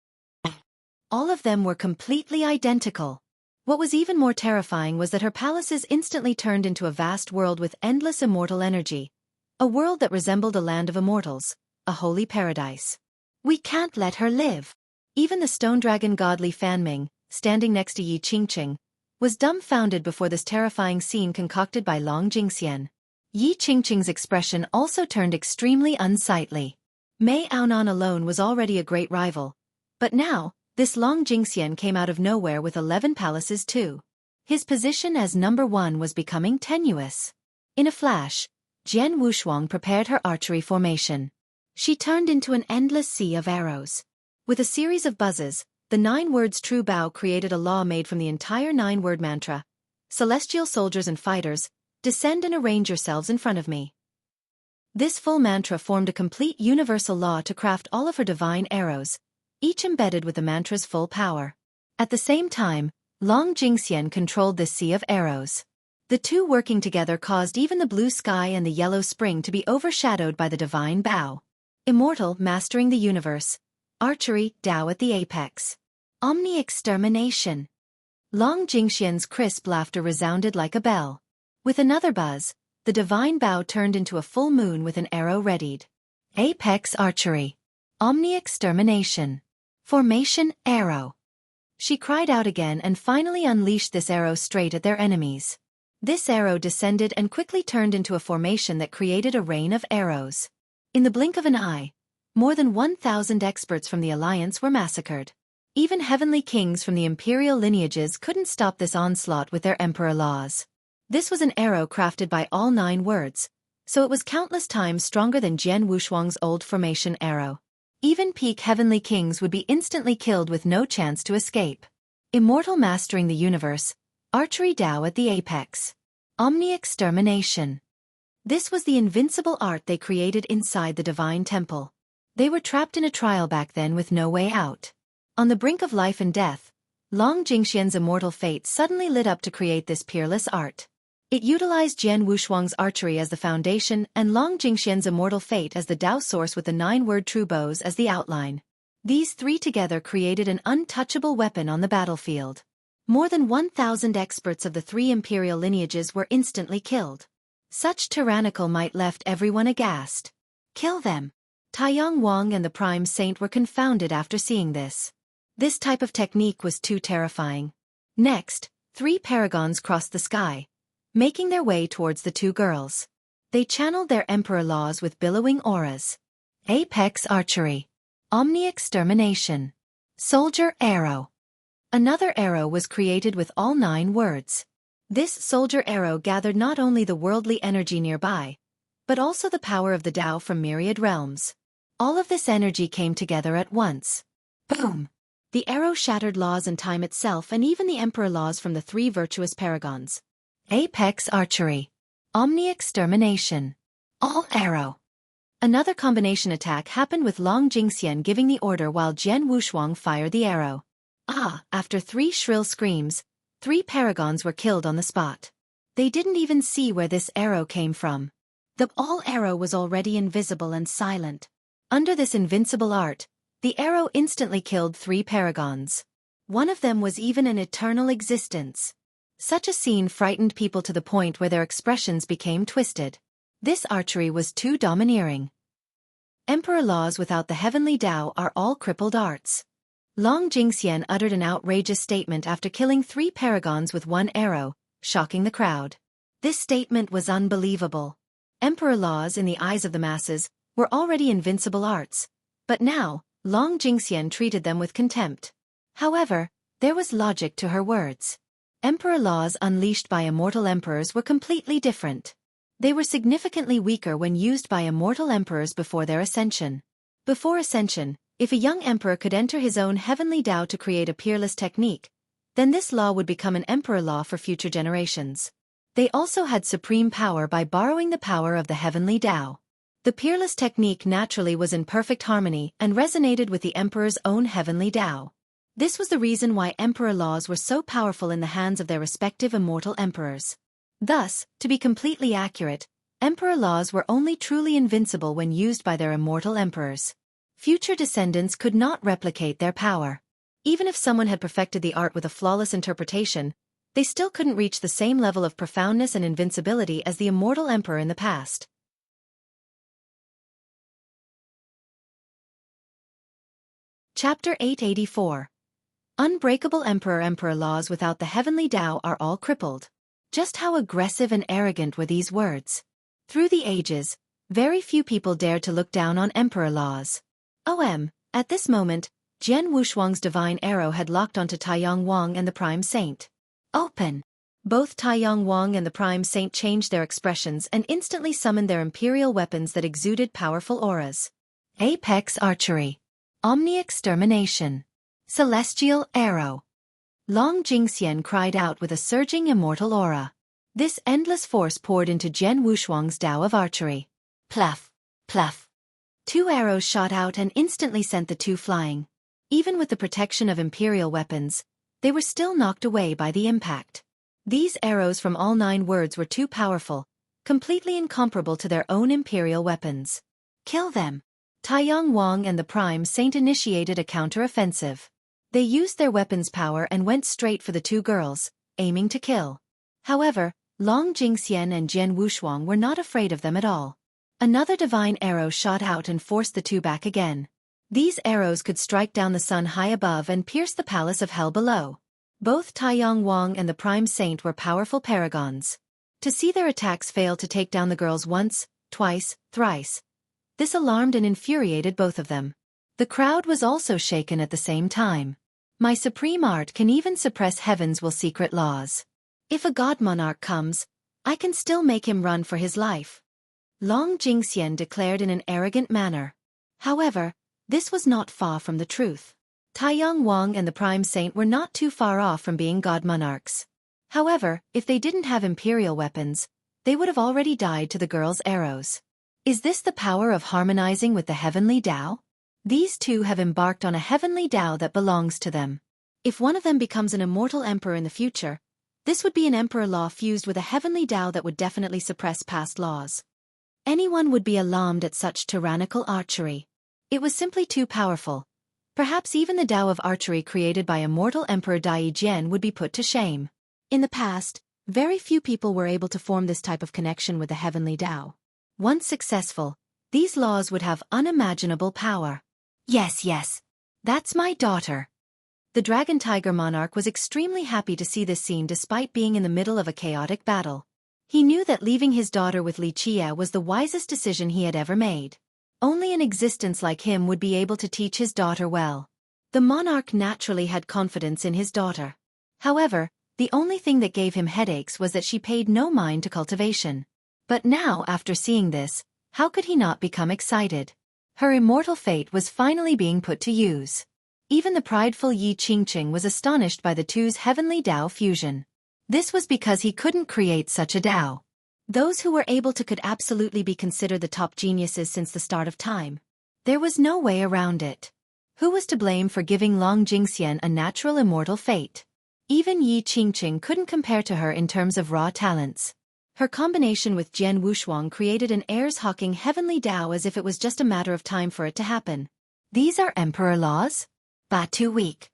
All of them were completely identical. What was even more terrifying was that her palaces instantly turned into a vast world with endless immortal energy. A world that resembled a land of immortals, a holy paradise. We can't let her live. Even the stone dragon god Li Fanming, standing next to Yi Qingqing, was dumbfounded before this terrifying scene concocted by Long Jingxian. Yi Qingqing's expression also turned extremely unsightly. Mei Aonan alone was already a great rival. But now, this Long Jingxian came out of nowhere with 11 palaces too. His position as number one was becoming tenuous. In a flash, Jian Wushuang prepared her archery formation. She turned into an endless sea of arrows. With a series of buzzes, the 9 words true bow created a law made from the entire 9-word mantra. Celestial soldiers and fighters, descend and arrange yourselves in front of me. This full mantra formed a complete universal law to craft all of her divine arrows, each embedded with the mantra's full power. At the same time, Long Jingxian controlled this sea of arrows. The two working together caused even the blue sky and the yellow spring to be overshadowed by the divine bow. Immortal, mastering the universe. Archery, Tao at the apex. Omni-extermination. Long Jingxian's crisp laughter resounded like a bell. With another buzz, the divine bow turned into a full moon with an arrow readied. Apex archery. Omni-extermination. Formation arrow. She cried out again and finally unleashed this arrow straight at their enemies. This arrow descended and quickly turned into a formation that created a rain of arrows. In the blink of an eye, more than 1,000 experts from the Alliance were massacred. Even heavenly kings from the imperial lineages couldn't stop this onslaught with their emperor laws. This was an arrow crafted by all 9 words, so it was countless times stronger than Jian Wushuang's old formation arrow. Even peak heavenly kings would be instantly killed with no chance to escape. Immortal mastering the universe, archery Tao at the apex. Omni-extermination. This was the invincible art they created inside the divine temple. They were trapped in a trial back then with no way out. On the brink of life and death, Long Jingxian's immortal fate suddenly lit up to create this peerless art. It utilized Jian Wushuang's archery as the foundation and Long Jingxian's immortal fate as the Tao source with the 9-word true bows as the outline. These three together created an untouchable weapon on the battlefield. More than 1,000 experts of the 3 imperial lineages were instantly killed. Such tyrannical might left everyone aghast. Kill them. Taiyang Wang and the Prime Saint were confounded after seeing this. This type of technique was too terrifying. Next, 3 paragons crossed the sky, making their way towards the 2 girls. They channeled their emperor laws with billowing auras. Apex archery. Omni-extermination. Soldier arrow. Another arrow was created with all 9 words. This soldier arrow gathered not only the worldly energy nearby, but also the power of the Tao from myriad realms. All of this energy came together at once. Boom! The arrow shattered laws and time itself and even the emperor laws from the three virtuous paragons. Apex archery. Omni-extermination. All arrow. Another combination attack happened with Long Jingxian giving the order while Jian Wushuang fired the arrow. After 3 shrill screams, 3 paragons were killed on the spot. They didn't even see where this arrow came from. The all arrow was already invisible and silent. Under this invincible art, the arrow instantly killed 3 paragons. One of them was even an eternal existence. Such a scene frightened people to the point where their expressions became twisted. This archery was too domineering. Emperor laws without the heavenly Tao are all crippled arts. Long Jingxian uttered an outrageous statement after killing 3 paragons with 1 arrow, shocking the crowd. This statement was unbelievable. Emperor laws in the eyes of the masses were already invincible arts, but now, Long Jingxian treated them with contempt. However, there was logic to her words. Emperor laws unleashed by immortal emperors were completely different. They were significantly weaker when used by immortal emperors before their ascension. Before ascension, if a young emperor could enter his own heavenly Tao to create a peerless technique, then this law would become an emperor law for future generations. They also had supreme power by borrowing the power of the heavenly Tao. The peerless technique naturally was in perfect harmony and resonated with the emperor's own heavenly Tao. This was the reason why emperor laws were so powerful in the hands of their respective immortal emperors. Thus, to be completely accurate, emperor laws were only truly invincible when used by their immortal emperors. Future descendants could not replicate their power. Even if someone had perfected the art with a flawless interpretation, they still couldn't reach the same level of profoundness and invincibility as the immortal emperor in the past. Chapter 884. Unbreakable Emperor laws without the heavenly Tao are all crippled. Just how aggressive and arrogant were these words? Through the ages, very few people dared to look down on emperor laws. At this moment, Jian Wushuang's divine arrow had locked onto Taiyang Wang and the Prime Saint. Open! Both Taiyang Wang and the Prime Saint changed their expressions and instantly summoned their imperial weapons that exuded powerful auras. Apex archery. Omni-extermination. Celestial arrow. Long Jingxian cried out with a surging immortal aura. This endless force poured into Jian Wushuang's Tao of archery. Pluff! Pluff! 2 arrows shot out and instantly sent the 2 flying. Even with the protection of imperial weapons, they were still knocked away by the impact. These arrows from all 9 words were too powerful, completely incomparable to their own imperial weapons. Kill them! Taiyang Wang and the Prime Saint initiated a counter-offensive. They used their weapons' power and went straight for the 2 girls, aiming to kill. However, Long Jingxian and Jian Wushuang were not afraid of them at all. Another divine arrow shot out and forced the 2 back again. These arrows could strike down the sun high above and pierce the palace of hell below. Both Taiyang Wang and the Prime Saint were powerful paragons. To see their attacks fail to take down the girls once, twice, thrice, this alarmed and infuriated both of them. The crowd was also shaken at the same time. My supreme art can even suppress heaven's will secret laws. If a god monarch comes, I can still make him run for his life. Long Jingxian declared in an arrogant manner. However, this was not far from the truth. Taiyang Wang and the Prime Saint were not too far off from being god monarchs. However, if they didn't have imperial weapons, they would have already died to the girls' arrows. Is this the power of harmonizing with the heavenly Tao? These 2 have embarked on a heavenly Tao that belongs to them. If one of them becomes an immortal emperor in the future, this would be an emperor law fused with a heavenly Tao that would definitely suppress past laws. Anyone would be alarmed at such tyrannical archery. It was simply too powerful. Perhaps even the Tao of archery created by immortal Emperor Dai Jian would be put to shame. In the past, very few people were able to form this type of connection with the heavenly Tao. Once successful, these laws would have unimaginable power. Yes, that's my daughter. The Dragon Tiger Monarch was extremely happy to see this scene despite being in the middle of a chaotic battle. He knew that leaving his daughter with Li Qia was the wisest decision he had ever made. Only an existence like him would be able to teach his daughter well. The monarch naturally had confidence in his daughter. However, The only thing that gave him headaches was that she paid no mind to cultivation. But now, after seeing this, how could he not become excited? Her immortal fate was finally being put to use. Even the prideful Yi Qingqing was astonished by the two's heavenly Tao fusion. This was because he couldn't create such a Tao. Those who were able to could absolutely be considered the top geniuses since the start of time. There was no way around it. Who was to blame for giving Long Jingxian a natural immortal fate? Even Yi Qingqing couldn't compare to her in terms of raw talents. Her combination with Jian Wushuang created an heirs-hawking heavenly Tao as if it was just a matter of time for it to happen. These are emperor laws? Bah, too weak.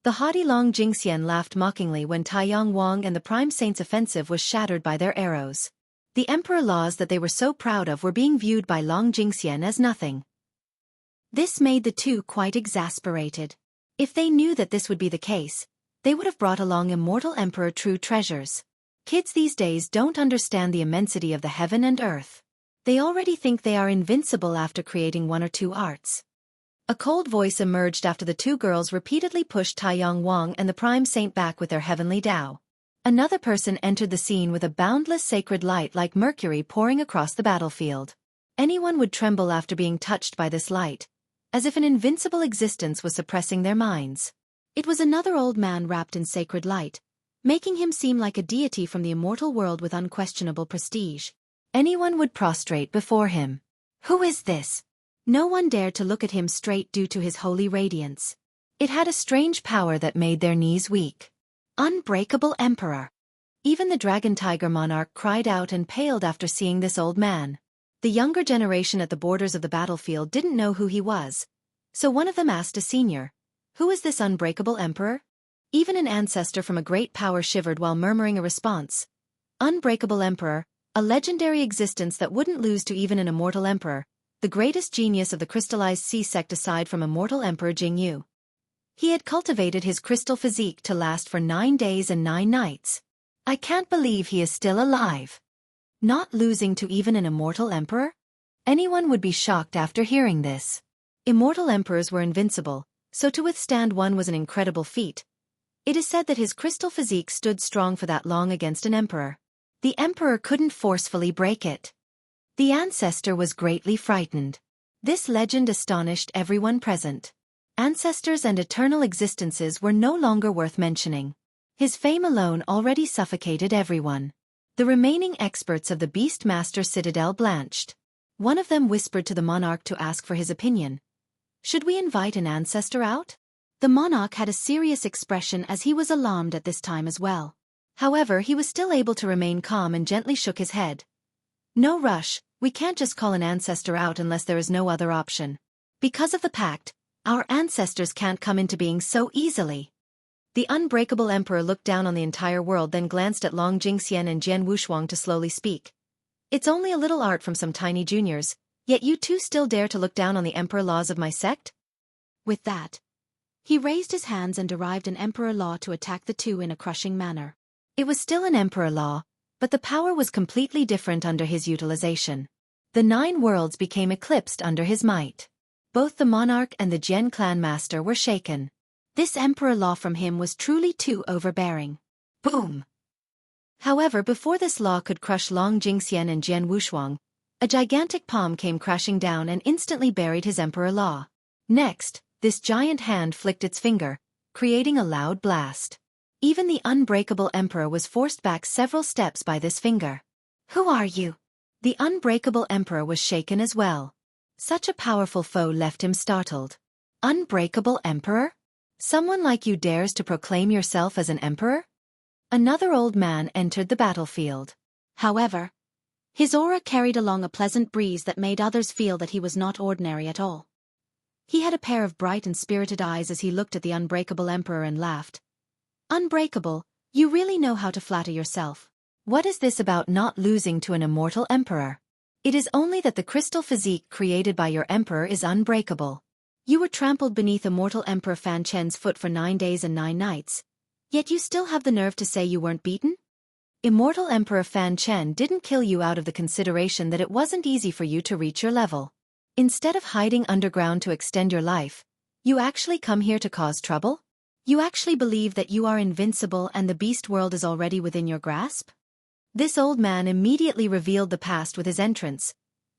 The haughty Long Jingxian laughed mockingly when Taiyang Wang and the Prime Saint's offensive was shattered by their arrows. The emperor laws that they were so proud of were being viewed by Long Jingxian as nothing. This made the two quite exasperated. If they knew that this would be the case, they would have brought along immortal emperor true treasures. Kids these days don't understand the immensity of the heaven and earth. They already think they are invincible after creating one or two arts. A cold voice emerged after the two girls repeatedly pushed Taiyang Wang and the Prime Saint back with their heavenly Tao. Another person entered the scene with a boundless sacred light like mercury pouring across the battlefield. Anyone would tremble after being touched by this light, as if an invincible existence was suppressing their minds. It was another old man wrapped in sacred light, making him seem like a deity from the immortal world with unquestionable prestige. Anyone would prostrate before him. Who is this? No one dared to look at him straight due to his holy radiance. It had a strange power that made their knees weak. Unbreakable Emperor. Even the Dragon Tiger monarch cried out and paled after seeing this old man. The younger generation at the borders of the battlefield didn't know who he was, so one of them asked a senior, "Who is this unbreakable emperor?" Even an ancestor from a great power shivered while murmuring a response. Unbreakable Emperor, a legendary existence that wouldn't lose to even an immortal emperor, the greatest genius of the crystallized sea sect aside from immortal Emperor Jingyu. He had cultivated his crystal physique to last for 9 days and 9 nights. I can't believe he is still alive. Not losing to even an immortal emperor? Anyone would be shocked after hearing this. Immortal emperors were invincible, so to withstand one was an incredible feat. It is said that his crystal physique stood strong for that long against an emperor. The emperor couldn't forcefully break it. The ancestor was greatly frightened. This legend astonished everyone present. Ancestors and eternal existences were no longer worth mentioning. His fame alone already suffocated everyone. The remaining experts of the Beastmaster Citadel blanched. One of them whispered to the monarch to ask for his opinion. Should we invite an ancestor out? The monarch had a serious expression as he was alarmed at this time as well. However, he was still able to remain calm and gently shook his head. No rush, we can't just call an ancestor out unless there is no other option. Because of the pact, our ancestors can't come into being so easily. The unbreakable emperor looked down on the entire world, then glanced at Long Jingxian and Jian Wushuang to slowly speak. It's only a little art from some tiny juniors, yet you two still dare to look down on the emperor laws of my sect? With that, he raised his hands and derived an emperor law to attack the two in a crushing manner. It was still an emperor law, but the power was completely different under his utilization. The 9 worlds became eclipsed under his might. Both the monarch and the Jian clan master were shaken. This emperor law from him was truly too overbearing. Boom! However, before this law could crush Long Jingxian and Jian Wushuang, a gigantic palm came crashing down and instantly buried his emperor law. Next, this giant hand flicked its finger, creating a loud blast. Even the unbreakable emperor was forced back several steps by this finger. Who are you? The unbreakable emperor was shaken as well. Such a powerful foe left him startled. Unbreakable emperor? Someone like you dares to proclaim yourself as an emperor? Another old man entered the battlefield. However, his aura carried along a pleasant breeze that made others feel that he was not ordinary at all. He had a pair of bright and spirited eyes as he looked at the unbreakable emperor and laughed. Unbreakable, you really know how to flatter yourself. What is this about not losing to an immortal emperor? It is only that the crystal physique created by your emperor is unbreakable. You were trampled beneath immortal Emperor Fan Chen's foot for 9 days and 9 nights. Yet you still have the nerve to say you weren't beaten? Immortal Emperor Fan Chen didn't kill you out of the consideration that it wasn't easy for you to reach your level. Instead of hiding underground to extend your life, you actually come here to cause trouble? You actually believe that you are invincible and the beast world is already within your grasp? This old man immediately revealed the past with his entrance,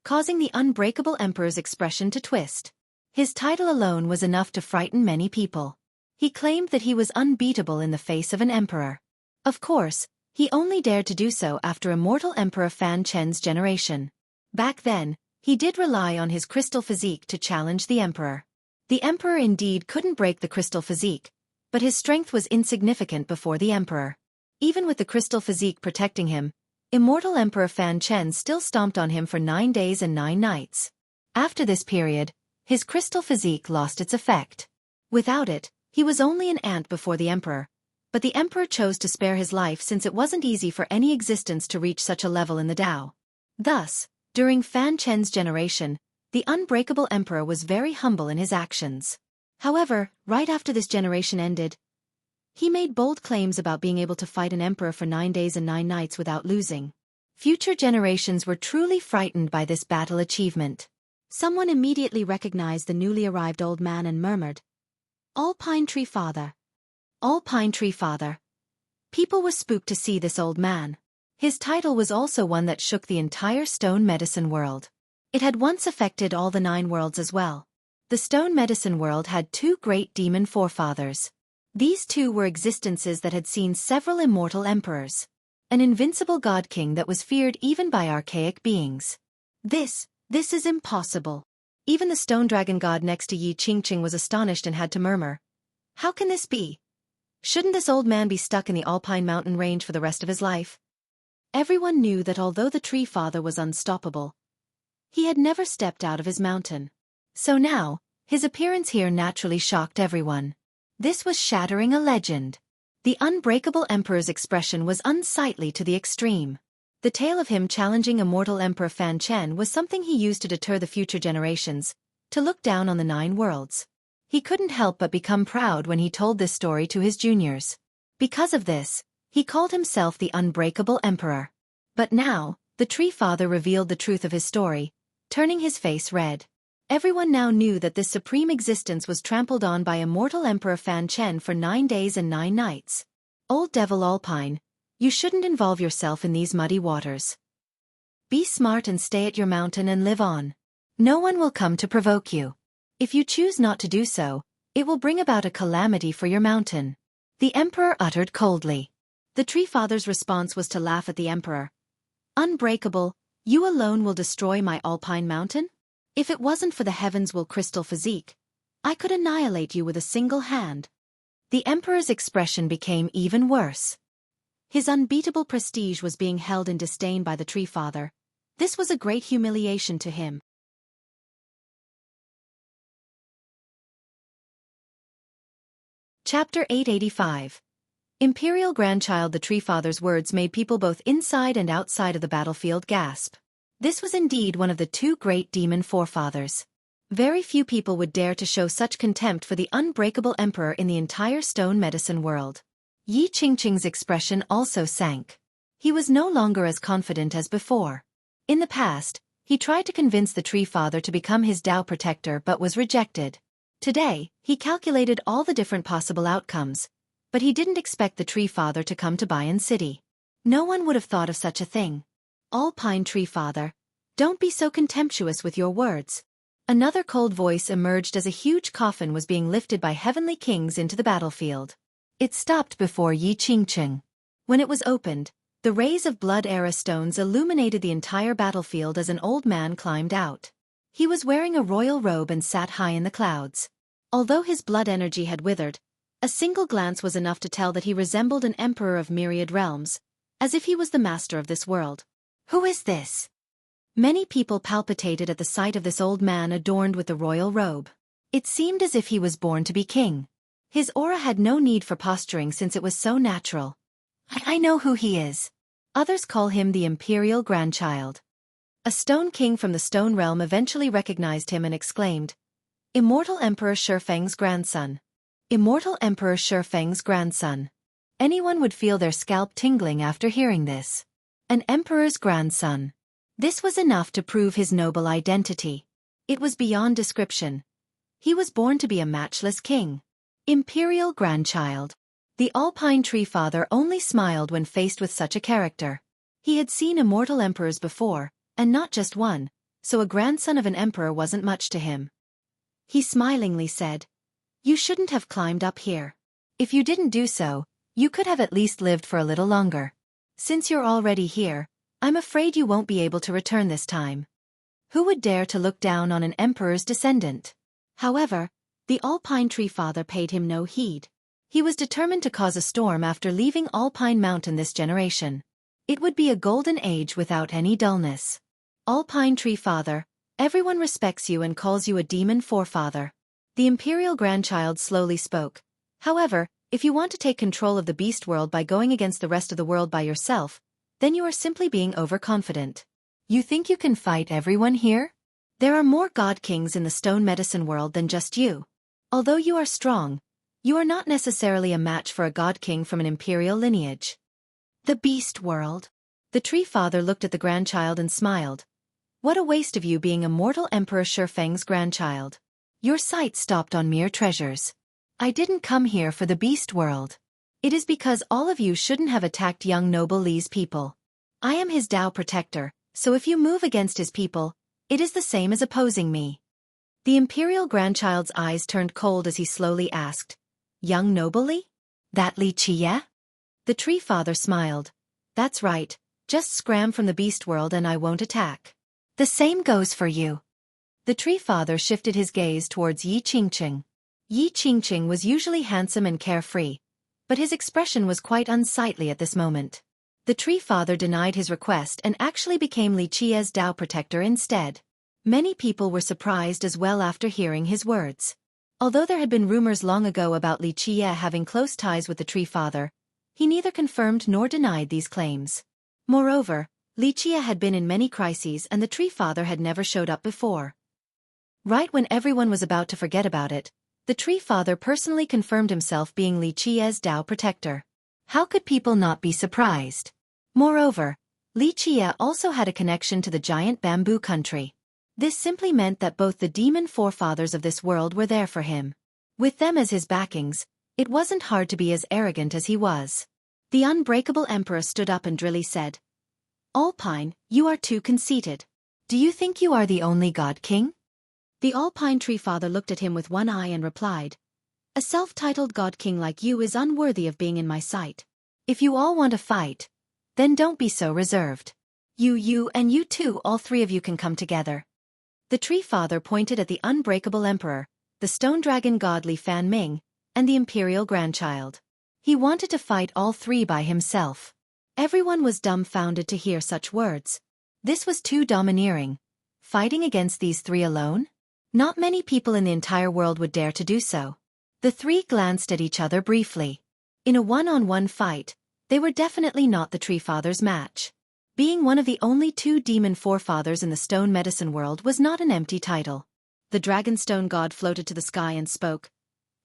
causing the unbreakable emperor's expression to twist. His title alone was enough to frighten many people. He claimed that he was unbeatable in the face of an emperor. Of course, he only dared to do so after immortal Emperor Fan Chen's generation. Back then, he did rely on his crystal physique to challenge the emperor. The emperor indeed couldn't break the crystal physique, but his strength was insignificant before the emperor. Even with the crystal physique protecting him, immortal Emperor Fan Chen still stomped on him for 9 days and 9 nights. After this period, his crystal physique lost its effect. Without it, he was only an ant before the emperor, but the emperor chose to spare his life since it wasn't easy for any existence to reach such a level in the Tao. Thus, during Fan Chen's generation, the unbreakable emperor was very humble in his actions. However, right after this generation ended, he made bold claims about being able to fight an emperor for 9 days and 9 nights without losing. Future generations were truly frightened by this battle achievement. Someone immediately recognized the newly arrived old man and murmured, "All Pine Tree Father. All Pine Tree Father." People were spooked to see this old man. His title was also one that shook the entire stone medicine world. It had once affected all the 9 worlds as well. The stone medicine world had 2 great demon forefathers. These 2 were existences that had seen several immortal emperors. An invincible god king that was feared even by archaic beings. This is impossible. Even the stone dragon god next to Yi Qingqing was astonished and had to murmur, "How can this be? Shouldn't this old man be stuck in the Alpine mountain range for the rest of his life?" Everyone knew that although the tree father was unstoppable, he had never stepped out of his mountain. So now, his appearance here naturally shocked everyone. This was shattering a legend. The unbreakable emperor's expression was unsightly to the extreme. The tale of him challenging immortal Emperor Fan Chen was something he used to deter the future generations, to look down on the 9 worlds. He couldn't help but become proud when he told this story to his juniors. Because of this, he called himself the Unbreakable Emperor. But now, the Tree Father revealed the truth of his story, turning his face red. Everyone now knew that this supreme existence was trampled on by immortal Emperor Fan Chen for 9 days and 9 nights. Old Devil Alpine, you shouldn't involve yourself in these muddy waters. Be smart and stay at your mountain and live on. No one will come to provoke you. If you choose not to do so, it will bring about a calamity for your mountain. The emperor uttered coldly. The Tree Father's response was to laugh at the emperor. Unbreakable, you alone will destroy my Alpine mountain? If it wasn't for the heavens will crystal physique, I could annihilate you with a single hand. The emperor's expression became even worse. His unbeatable prestige was being held in disdain by the Tree Father. This was a great humiliation to him. Chapter 885. Imperial Grandchild. The Tree Father's words made people both inside and outside of the battlefield gasp. This was indeed one of the 2 great demon forefathers. Very few people would dare to show such contempt for the unbreakable emperor in the entire stone medicine world. Yi Qingqing's expression also sank. He was no longer as confident as before. In the past, he tried to convince the Tree Father to become his Tao protector but was rejected. Today, he calculated all the different possible outcomes, but he didn't expect the Tree Father to come to Bayan City. No one would have thought of such a thing. All Pine Tree Father, don't be so contemptuous with your words. Another cold voice emerged as a huge coffin was being lifted by heavenly kings into the battlefield. It stopped before Yi Qingqing. When it was opened, the rays of blood era stones illuminated the entire battlefield as an old man climbed out. He was wearing a royal robe and sat high in the clouds. Although his blood energy had withered, a single glance was enough to tell that he resembled an emperor of myriad realms, as if he was the master of this world. Who is this? Many people palpitated at the sight of this old man adorned with the royal robe. It seemed as if he was born to be king. His aura had no need for posturing since it was so natural. I know who he is. Others call him the Imperial Grandchild. A stone king from the stone realm eventually recognized him and exclaimed, Immortal Emperor Shifeng's grandson. Immortal Emperor Shifeng's grandson. Anyone would feel their scalp tingling after hearing this. An emperor's grandson. This was enough to prove his noble identity. It was beyond description. He was born to be a matchless king. Imperial Grandchild. The Alpine Tree Father only smiled when faced with such a character. He had seen immortal emperors before, and not just one, so a grandson of an emperor wasn't much to him. He smilingly said, "You shouldn't have climbed up here. If you didn't do so, you could have at least lived for a little longer. Since you're already here, I'm afraid you won't be able to return this time." Who would dare to look down on an emperor's descendant? However, the Alpine Tree Father paid him no heed. He was determined to cause a storm after leaving Alpine Mountain this generation. It would be a golden age without any dullness. Alpine Tree Father, everyone respects you and calls you a demon forefather. The Imperial Grandchild slowly spoke. However, if you want to take control of the beast world by going against the rest of the world by yourself, then you are simply being overconfident. You think you can fight everyone here? There are more god kings in the stone medicine world than just you. Although you are strong, you are not necessarily a match for a god king from an imperial lineage. The beast world. The Tree Father looked at the grandchild and smiled. What a waste of you being a mortal Emperor Shifeng's grandchild. Your sight stopped on mere treasures. I didn't come here for the beast world. It is because all of you shouldn't have attacked young noble Li's people. I am his Tao protector, so if you move against his people, it is the same as opposing me. The Imperial Grandchild's eyes turned cold as he slowly asked, "Young noble Li? That Li Qie?" The Tree Father smiled. "That's right, just scram from the beast world and I won't attack. The same goes for you." The Tree Father shifted his gaze towards Yi Qingqing. Yi Qingqing was usually handsome and carefree, but his expression was quite unsightly at this moment. The Tree Father denied his request and actually became Li Qie's Tao protector instead. Many people were surprised as well after hearing his words. Although there had been rumors long ago about Li Qie having close ties with the Tree Father, he neither confirmed nor denied these claims. Moreover, Li Qie had been in many crises and the Tree Father had never showed up before. Right when everyone was about to forget about it, the Tree Father personally confirmed himself being Li Qie's Tao protector. How could people not be surprised? Moreover, Li Qie also had a connection to the giant bamboo country. This simply meant that both the demon forefathers of this world were there for him. With them as his backings, it wasn't hard to be as arrogant as he was. The unbreakable emperor stood up and drily said, "Alpine, you are too conceited. Do you think you are the only god king?" The Alpine Tree Father looked at him with one eye and replied, "A self-titled god king like you is unworthy of being in my sight. If you all want to fight, then don't be so reserved. You and you too, all three of you can come together." The Tree Father pointed at the unbreakable emperor, the stone dragon god Li Fanming, and the Imperial Grandchild. He wanted to fight all three by himself. Everyone was dumbfounded to hear such words. This was too domineering. Fighting against these three alone? Not many people in the entire world would dare to do so. The three glanced at each other briefly. In a one-on-one fight, they were definitely not the Tree Father's match. Being one of the only two demon forefathers in the stone medicine world was not an empty title. The Dragonstone God floated to the sky and spoke.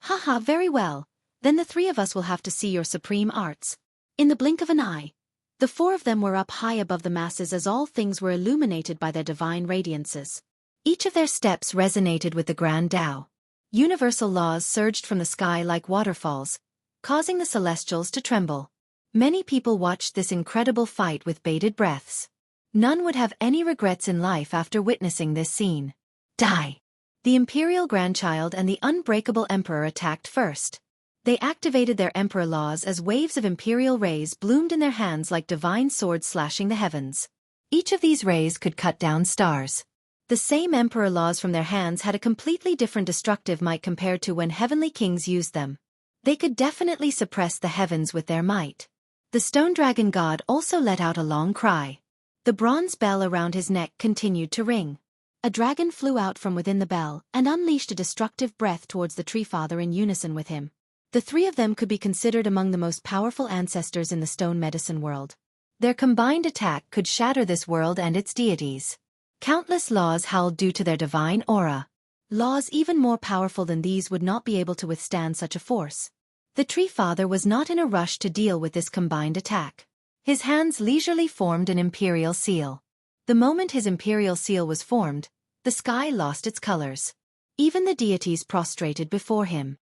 "Haha, very well. Then the three of us will have to see your supreme arts." In the blink of an eye, the four of them were up high above the masses as all things were illuminated by their divine radiances. Each of their steps resonated with the Grand Tao. Universal laws surged from the sky like waterfalls, causing the celestials to tremble. Many people watched this incredible fight with bated breaths. None would have any regrets in life after witnessing this scene. Die! The Imperial Grandchild and the Unbreakable Emperor attacked first. They activated their Emperor laws as waves of Imperial rays bloomed in their hands like divine swords slashing the heavens. Each of these rays could cut down stars. The same Emperor laws from their hands had a completely different destructive might compared to when heavenly kings used them. They could definitely suppress the heavens with their might. The stone dragon god also let out a long cry. The bronze bell around his neck continued to ring. A dragon flew out from within the bell and unleashed a destructive breath towards the Tree Father in unison with him. The three of them could be considered among the most powerful ancestors in the stone medicine world. Their combined attack could shatter this world and its deities. Countless laws howled due to their divine aura. Laws even more powerful than these would not be able to withstand such a force. The Tree Father was not in a rush to deal with this combined attack. His hands leisurely formed an imperial seal. The moment his imperial seal was formed, the sky lost its colors. Even the deities prostrated before him.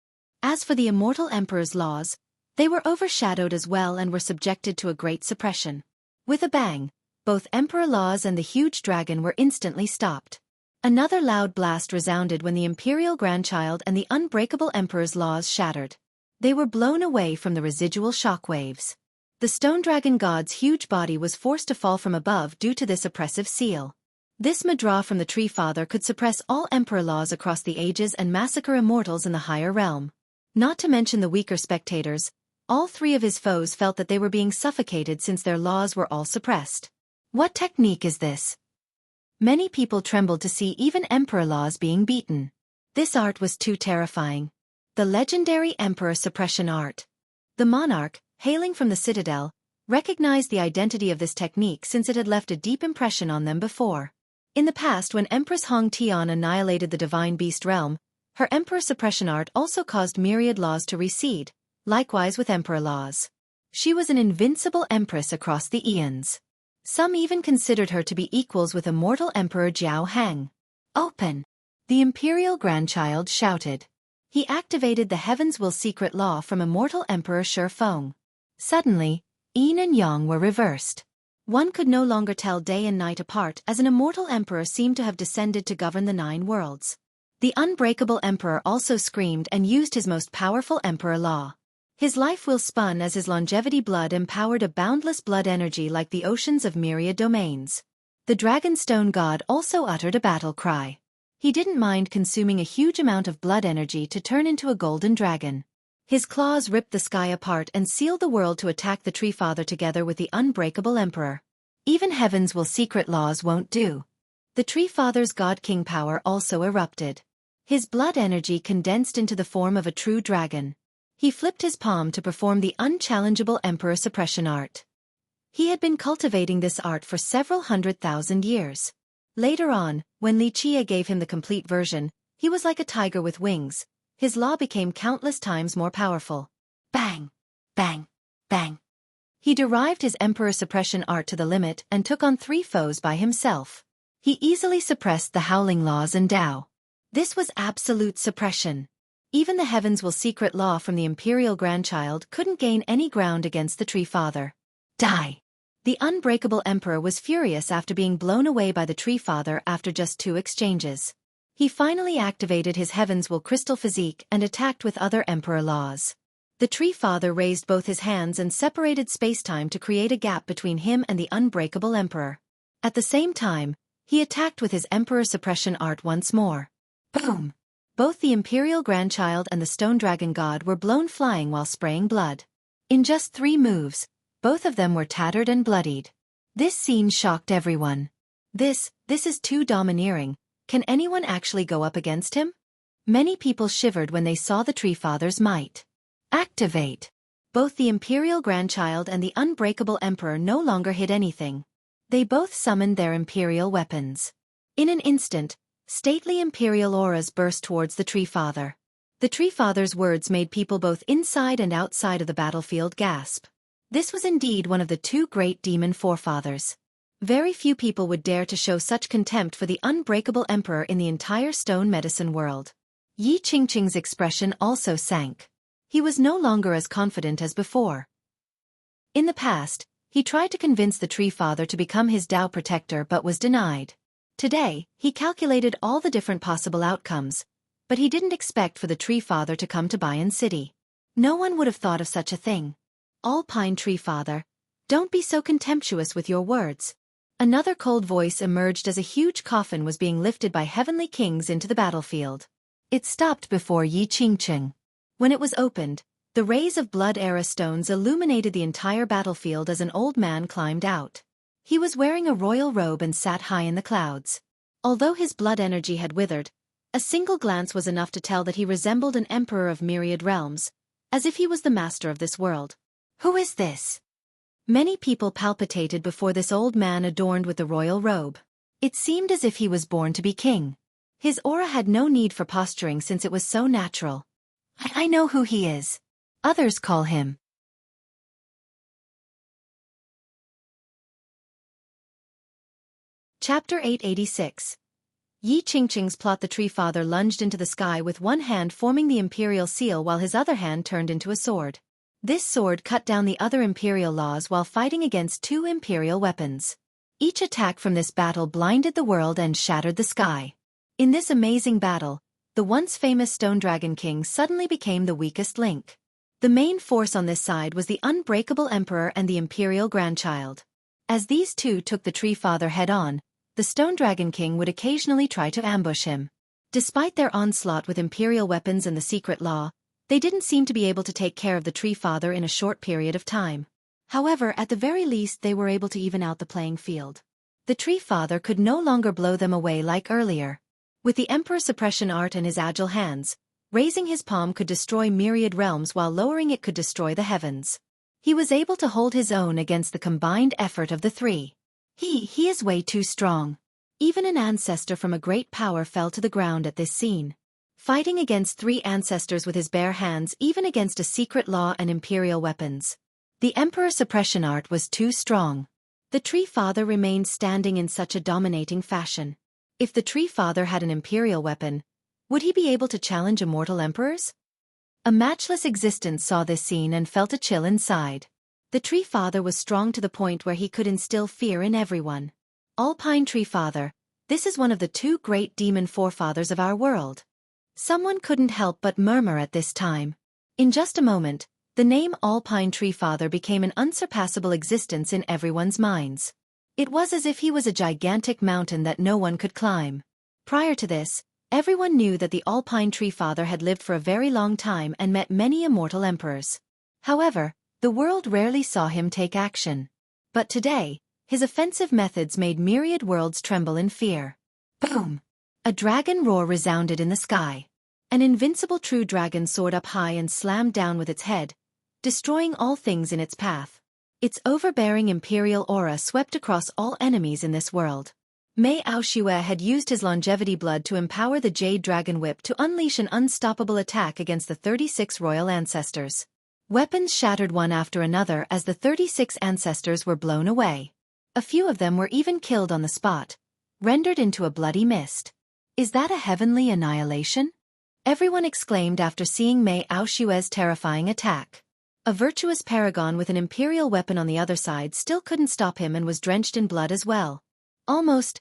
As for the immortal emperor's laws, they were overshadowed as well and were subjected to a great suppression. With a bang, both emperor laws and the huge dragon were instantly stopped. Another loud blast resounded when the imperial grandchild and the unbreakable emperor's laws shattered. They were blown away from the residual shock waves. The stone dragon god's huge body was forced to fall from above due to this oppressive seal. This Madrah from the Tree Father could suppress all emperor laws across the ages and massacre immortals in the higher realm. Not to mention the weaker spectators, all three of his foes felt that they were being suffocated since their laws were all suppressed. What technique is this? Many people trembled to see even emperor laws being beaten. This art was too terrifying. The legendary emperor suppression art. The monarch, hailing from the citadel, recognized the identity of this technique since it had left a deep impression on them before. In the past, when Empress Hong Tian annihilated the divine beast realm, her emperor suppression art also caused myriad laws to recede, likewise with emperor laws. She was an invincible empress across the eons. Some even considered her to be equals with immortal Emperor Jiao Hang. Open! The imperial grandchild shouted. He activated the Heavens Will secret law from immortal Emperor Shi Feng. Suddenly, yin and yang were reversed. One could no longer tell day and night apart as an immortal emperor seemed to have descended to govern the 9 worlds. The unbreakable emperor also screamed and used his most powerful emperor law. His life will spun as his longevity blood empowered a boundless blood energy like the oceans of myriad domains. The Dragonstone god also uttered a battle cry. He didn't mind consuming a huge amount of blood energy to turn into a golden dragon. His claws ripped the sky apart and sealed the world to attack the Tree Father together with the unbreakable emperor. Even Heavens Will secret laws won't do. The Tree Father's God King power also erupted. His blood energy condensed into the form of a true dragon. He flipped his palm to perform the unchallengeable emperor suppression art. He had been cultivating this art for several 100,000 years. Later on, when Li Qie gave him the complete version, he was like a tiger with wings. His law became countless times more powerful. Bang! Bang! Bang! He derived his emperor suppression art to the limit and took on 3 foes by himself. He easily suppressed the howling laws and Tao. This was absolute suppression. Even the Heavens Will secret law from the imperial grandchild couldn't gain any ground against the Tree Father. Die! The unbreakable emperor was furious after being blown away by the Tree Father after just 2 exchanges. He finally activated his Heavens Will crystal physique and attacked with other emperor laws. The Tree Father raised both his hands and separated spacetime to create a gap between him and the unbreakable emperor. At the same time, he attacked with his emperor suppression art once more. Boom! Both the imperial grandchild and the stone dragon god were blown flying while spraying blood. In just 3 moves, both of them were tattered and bloodied. This scene shocked everyone. This is too domineering. Can anyone actually go up against him? Many people shivered when they saw the Tree Father's might. Activate! Both the imperial grandchild and the unbreakable emperor no longer hid anything. They both summoned their imperial weapons. In an instant, stately imperial auras burst towards the Tree Father. The Tree Father's words made people both inside and outside of the battlefield gasp. This was indeed one of the 2 great demon forefathers. Very few people would dare to show such contempt for the unbreakable emperor in the entire stone medicine world. Yi Qingqing's expression also sank. He was no longer as confident as before. In the past, he tried to convince the Tree Father to become his Tao protector but was denied. Today, he calculated all the different possible outcomes, but he didn't expect for the Tree Father to come to Bayan City. No one would have thought of such a thing. All Pine Tree Father, don't be so contemptuous with your words. Another cold voice emerged as a huge coffin was being lifted by heavenly kings into the battlefield. It stopped before Yi Qingqing. When it was opened, the rays of blood era stones illuminated the entire battlefield as an old man climbed out. He was wearing a royal robe and sat high in the clouds. Although his blood energy had withered, a single glance was enough to tell that he resembled an emperor of myriad realms, as if he was the master of this world. Who is this? Many people palpitated before this old man adorned with the royal robe. It seemed as if he was born to be king. His aura had no need for posturing since it was so natural. I know who he is. Others call him Chapter 886. Yi Qingqing's plot. The Tree Father lunged into the sky with one hand forming the imperial seal while his other hand turned into a sword. This sword cut down the other imperial laws while fighting against two imperial weapons. Each attack from this battle blinded the world and shattered the sky. In this amazing battle, the once famous Stone Dragon King suddenly became the weakest link. The main force on this side was the unbreakable Emperor and the Imperial Grandchild. As these two took the Tree Father head-on, the Stone Dragon King would occasionally try to ambush him. Despite their onslaught with Imperial weapons and the secret law, they didn't seem to be able to take care of the Tree Father in a short period of time. However, at the very least they were able to even out the playing field. The Tree Father could no longer blow them away like earlier. With the Emperor's suppression art and his agile hands, raising his palm could destroy myriad realms while lowering it could destroy the heavens. He was able to hold his own against the combined effort of the three. He is way too strong. Even an ancestor from a great power fell to the ground at this scene. Fighting against three ancestors with his bare hands, even against a secret law and imperial weapons. The Emperor's suppression art was too strong. The Tree Father remained standing in such a dominating fashion. If the Tree Father had an imperial weapon, would he be able to challenge immortal emperors? A matchless existence saw this scene and felt a chill inside. The Tree Father was strong to the point where he could instill fear in everyone. Alpine Tree Father, this is one of the two great demon forefathers of our world. Someone couldn't help but murmur at this time. In just a moment, the name Alpine Tree Father became an unsurpassable existence in everyone's minds. It was as if he was a gigantic mountain that no one could climb. Prior to this, everyone knew that the Alpine Tree Father had lived for a very long time and met many immortal emperors. However, the world rarely saw him take action. But today, his offensive methods made myriad worlds tremble in fear. Boom! A dragon roar resounded in the sky. An invincible true dragon soared up high and slammed down with its head, destroying all things in its path. Its overbearing imperial aura swept across all enemies in this world. Xueqi had used his longevity blood to empower the Jade Dragon Whip to unleash an unstoppable attack against the 36 royal ancestors. Weapons shattered one after another as the 36 ancestors were blown away. A few of them were even killed on the spot, rendered into a bloody mist. Is that a heavenly annihilation? Everyone exclaimed after seeing Xueqi's terrifying attack. A virtuous paragon with an imperial weapon on the other side still couldn't stop him and was drenched in blood as well. Almost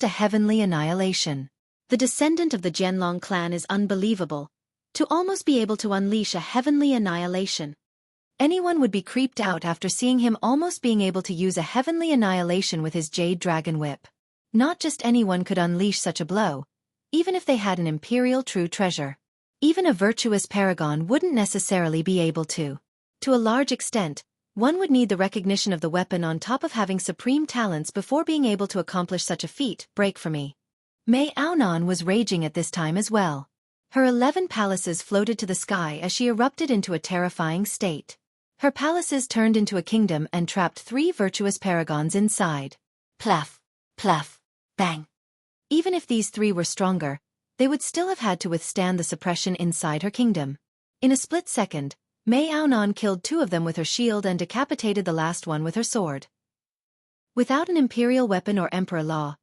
a heavenly annihilation. The descendant of the Jianlong clan is unbelievable. To almost be able to unleash a heavenly annihilation. Anyone would be creeped out after seeing him almost being able to use a heavenly annihilation with his Jade Dragon Whip. Not just anyone could unleash such a blow, even if they had an imperial true treasure. Even a virtuous paragon wouldn't necessarily be able to. To a large extent, one would need the recognition of the weapon on top of having supreme talents before being able to accomplish such a feat. Break for me. Xueqi was raging at this time as well. Her 11 palaces floated to the sky as she erupted into a terrifying state. Her palaces turned into a kingdom and trapped 3 virtuous paragons inside. Pluff, pluff, bang. Even if these 3 were stronger, they would still have had to withstand the suppression inside her kingdom. In a split second, Xueqi killed 2 of them with her shield and decapitated the last one with her sword. Without an imperial weapon or emperor law,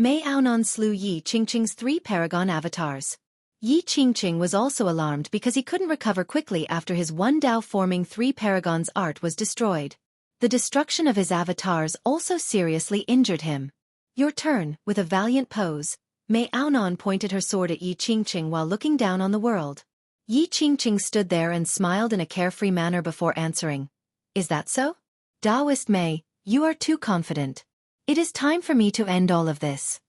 Xueqi slew Yi Qingqing's 3 paragon avatars. Yi Qingqing was also alarmed because he couldn't recover quickly after his one Dao forming 3 paragons art was destroyed. The destruction of his avatars also seriously injured him. Your turn. With a valiant pose, Xueqi pointed her sword at Yi Qingqing while looking down on the world. Yi Qingqing stood there and smiled in a carefree manner before answering. Is that so? Taoist Mei, you are too confident. It is time for me to end all of this.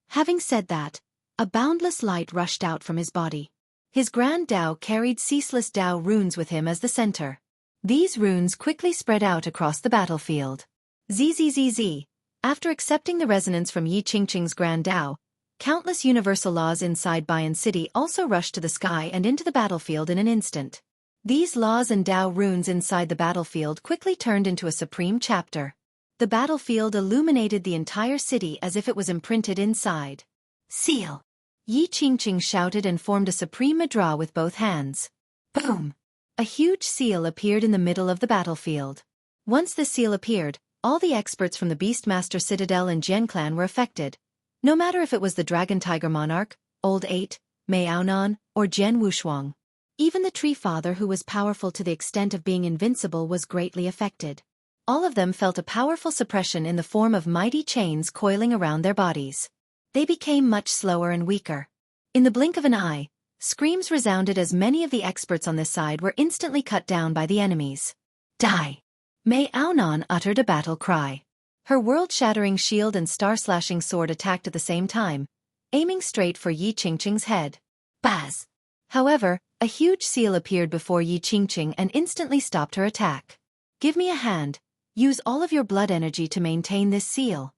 Having said that, a boundless light rushed out from his body. His grand Dao carried ceaseless Dao runes with him as the center. These runes quickly spread out across the battlefield. Zzz. After accepting the resonance from Yi Qingqing's grand Dao, countless universal laws inside Bayan City also rushed to the sky and into the battlefield in an instant. These laws and Dao runes inside the battlefield quickly turned into a supreme chapter. The battlefield illuminated the entire city as if it was imprinted inside. Seal! Yi Qingqing shouted and formed a supreme mudra with both hands. Boom! A huge seal appeared in the middle of the battlefield. Once the seal appeared, all the experts from the Beastmaster Citadel and Jian clan were affected. No matter if it was the Dragon Tiger Monarch, Old Eight, Mei Aonan, or Jian Wushuang. Even the Tree Father, who was powerful to the extent of being invincible, was greatly affected. All of them felt a powerful suppression in the form of mighty chains coiling around their bodies. They became much slower and weaker. In the blink of an eye, screams resounded as many of the experts on this side were instantly cut down by the enemies. Die! Mei Aonan uttered a battle cry. Her world-shattering shield and star-slashing sword attacked at the same time, aiming straight for Yi Qingqing's head. Baz! However, a huge seal appeared before Yi Qingqing and instantly stopped her attack. Give me a hand. Use all of your blood energy to maintain this seal.